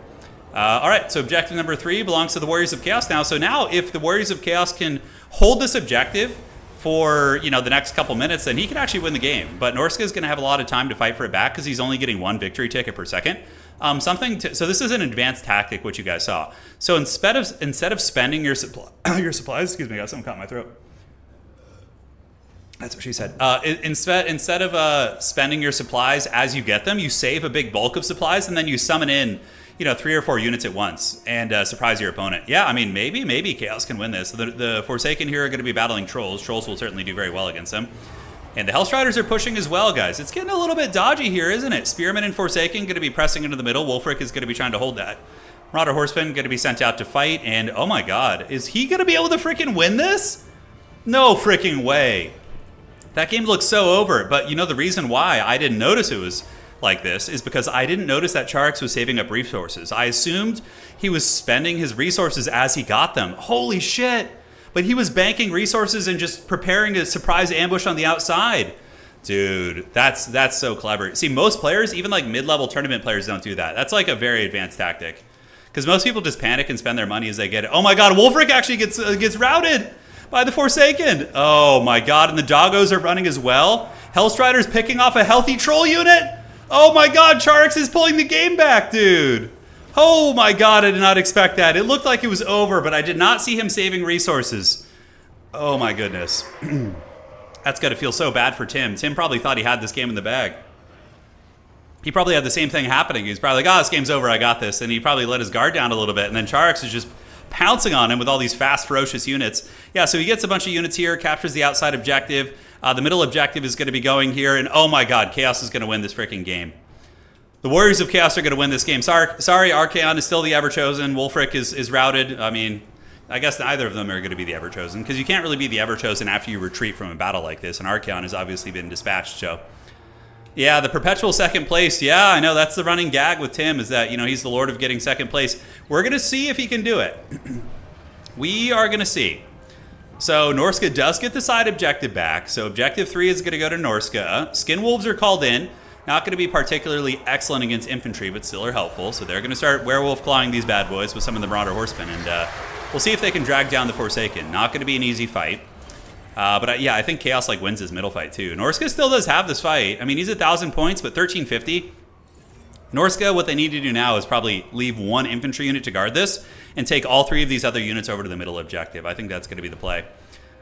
All right, so objective number 3 belongs to the Warriors of Chaos now. So now if the Warriors of Chaos can hold this objective for, you know, the next couple minutes, then he can actually win the game. But Norska is going to have a lot of time to fight for it back, because he's only getting 1 victory ticket per second. So this is an advanced tactic, what you guys saw. So instead of spending your supplies, excuse me, I got something caught in my throat. That's what she said. Instead of spending your supplies as you get them, you save a big bulk of supplies, and then you summon in, you know, 3 or 4 units at once and surprise your opponent. Yeah, I mean, maybe Chaos can win this. The Forsaken here are going to be battling Trolls. Trolls will certainly do very well against them. And the Hellstriders are pushing as well, guys. It's getting a little bit dodgy here, isn't it? Spearman and Forsaken going to be pressing into the middle. Wulfric is going to be trying to hold that. Marauder Horseman going to be sent out to fight. And oh my god, is he going to be able to freaking win this? No freaking way. That game looks so over. But you know the reason why I didn't notice it was like this is because I didn't notice that Czarix was saving up resources. I assumed he was spending his resources as he got them. Holy shit. But he was banking resources and just preparing a surprise ambush on the outside. Dude, that's so clever. See, most players, even like mid-level tournament players, don't do that. That's like a very advanced tactic. Because most people just panic and spend their money as they get it. Oh my god, Wulfric actually gets routed by the Forsaken. Oh my god, and the doggos are running as well. Hellstrider's picking off a healthy troll unit. Oh my god, Czarix is pulling the game back, dude. Oh my god, I did not expect that. It looked like it was over, but I did not see him saving resources. Oh my goodness. That's got to feel so bad for Tim. Tim probably thought he had this game in the bag. He probably had the same thing happening. He's probably like, oh, this game's over, I got this. And he probably let his guard down a little bit. And then Czarix is just pouncing on him with all these fast, ferocious units. Yeah, so he gets a bunch of units here, captures the outside objective. The middle objective is going to be going here. And oh my god, Chaos is going to win this freaking game. The Warriors of Chaos are going to win this game. Sorry, Archaon is still the Ever-Chosen. Wulfric is routed. I mean, I guess neither of them are going to be the Ever-Chosen, because you can't really be the Ever-Chosen after you retreat from a battle like this, and Archaon has obviously been dispatched, so. Yeah, the perpetual second place. Yeah, I know, that's the running gag with Tim, is that, you know, he's the lord of getting second place. We're going to see if he can do it. We are going to see. So Norska does get the side objective back, so objective 3 is going to go to Norska. Skin Wolves are called in. Not going to be particularly excellent against infantry, but still are helpful. So they're going to start werewolf clawing these bad boys with some of the Marauder Horsemen, and we'll see if they can drag down the Forsaken. Not going to be an easy fight. But yeah, I think Chaos like wins his middle fight too. Norska still does have this fight. I mean, he's 1,000 points, but 1350. Norska, what they need to do now is probably leave one infantry unit to guard this and take all 3 of these other units over to the middle objective. I think that's going to be the play.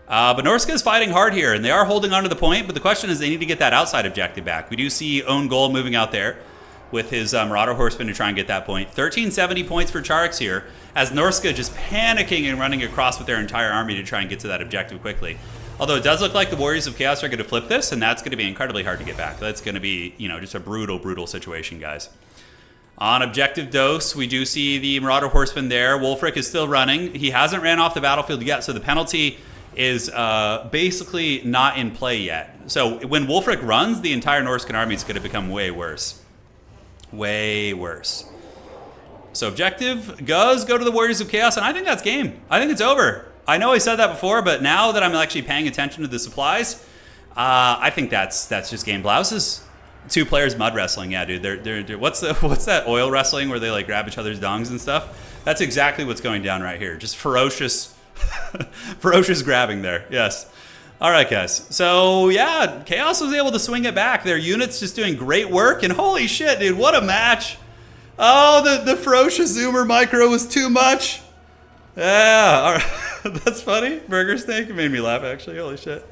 But Norska is fighting hard here, and they are holding on to the point, but the question is they need to get that outside objective back. We do see OwnGoal moving out there with his Marauder Horseman to try and get that point. 1370 points for Czarix here, as Norska just panicking and running across with their entire army to try and get to that objective quickly. Although it does look like the Warriors of Chaos are going to flip this, and that's going to be incredibly hard to get back. That's going to be, just a brutal, brutal situation, guys. On objective dose, we do see the Marauder Horseman there. Wulfric is still running. He hasn't ran off the battlefield yet, so the penalty is basically not in play yet. So when Wulfric runs, the entire Norscan army is going to become way worse. Way worse. So objective does go to the Warriors of Chaos, and I think that's game. I think it's over. I know I said that before, but now that I'm actually paying attention to the supplies, I think that's just game blouses. 2 players mud wrestling, yeah, dude. They're what's that oil wrestling where they like grab each other's dongs and stuff? That's exactly what's going down right here. Just ferocious, ferocious grabbing there. Yes. All right, guys. So yeah, Chaos was able to swing it back. Their units just doing great work, and holy shit, dude, what a match! Oh, the ferocious Zoomer micro was too much. Yeah, all right. That's funny. Burger steak, it made me laugh actually. Holy shit.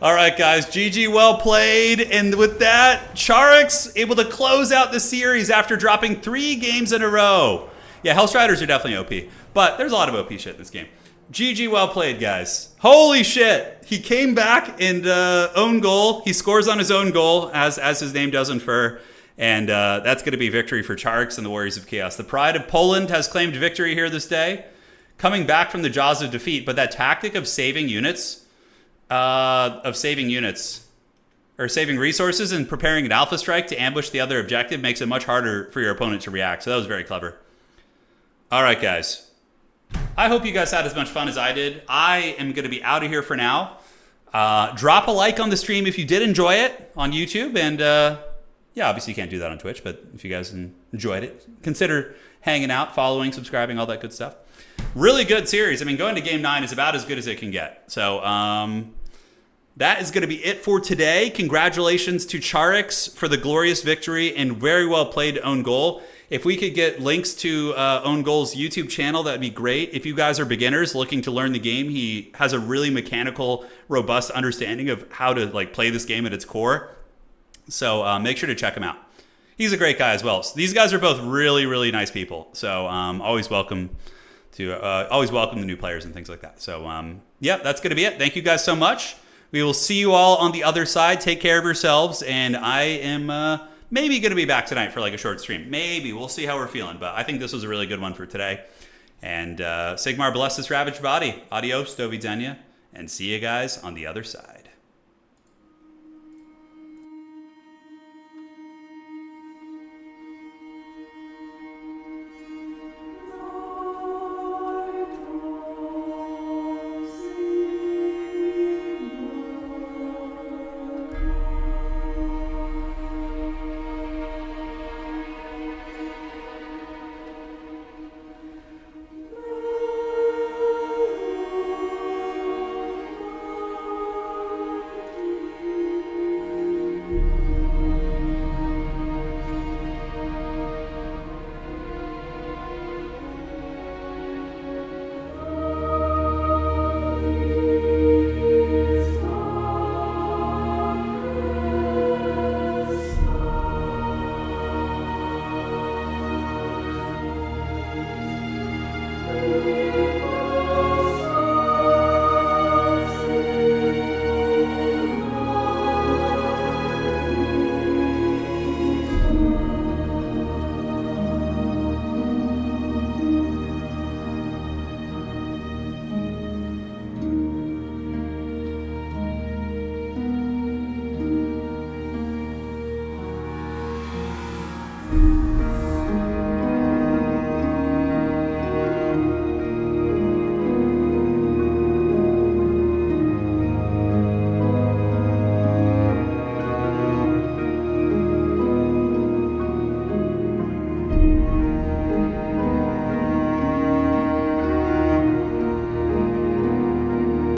All right, guys, GG, well played. And with that, Czarix able to close out the series after dropping 3 games in a row. Yeah, Hellstriders are definitely OP, but there's a lot of OP shit in this game. GG, well played, guys. Holy shit. He came back and own goal. He scores on his own goal, as his name does infer. And that's going to be victory for Czarix and the Warriors of Chaos. The Pride of Poland has claimed victory here this day, coming back from the jaws of defeat. But that tactic of saving units, or saving resources and preparing an alpha strike to ambush the other objective makes it much harder for your opponent to react. So that was very clever. All right, guys. I hope you guys had as much fun as I did. I am going to be out of here for now. Drop a like on the stream if you did enjoy it on YouTube. And yeah, obviously you can't do that on Twitch, but if you guys enjoyed it, consider hanging out, following, subscribing, all that good stuff. Really good series. I mean, going to Game 9 is about as good as it can get. So that is going to be it for today. Congratulations to Czarix for the glorious victory and very well played OwnGoal. If we could get links to OwnGoal's YouTube channel, that'd be great. If you guys are beginners looking to learn the game, he has a really mechanical, robust understanding of how to play this game at its core. So make sure to check him out. He's a great guy as well. So these guys are both really, really nice people. So always welcome the new players and things like that. So yeah, that's going to be it. Thank you guys so much. We will see you all on the other side. Take care of yourselves. And I am maybe going to be back tonight for a short stream. Maybe. We'll see how we're feeling. But I think this was a really good one for today. And Sigmar bless this ravaged body. Adios, do widzenia. And see you guys on the other side.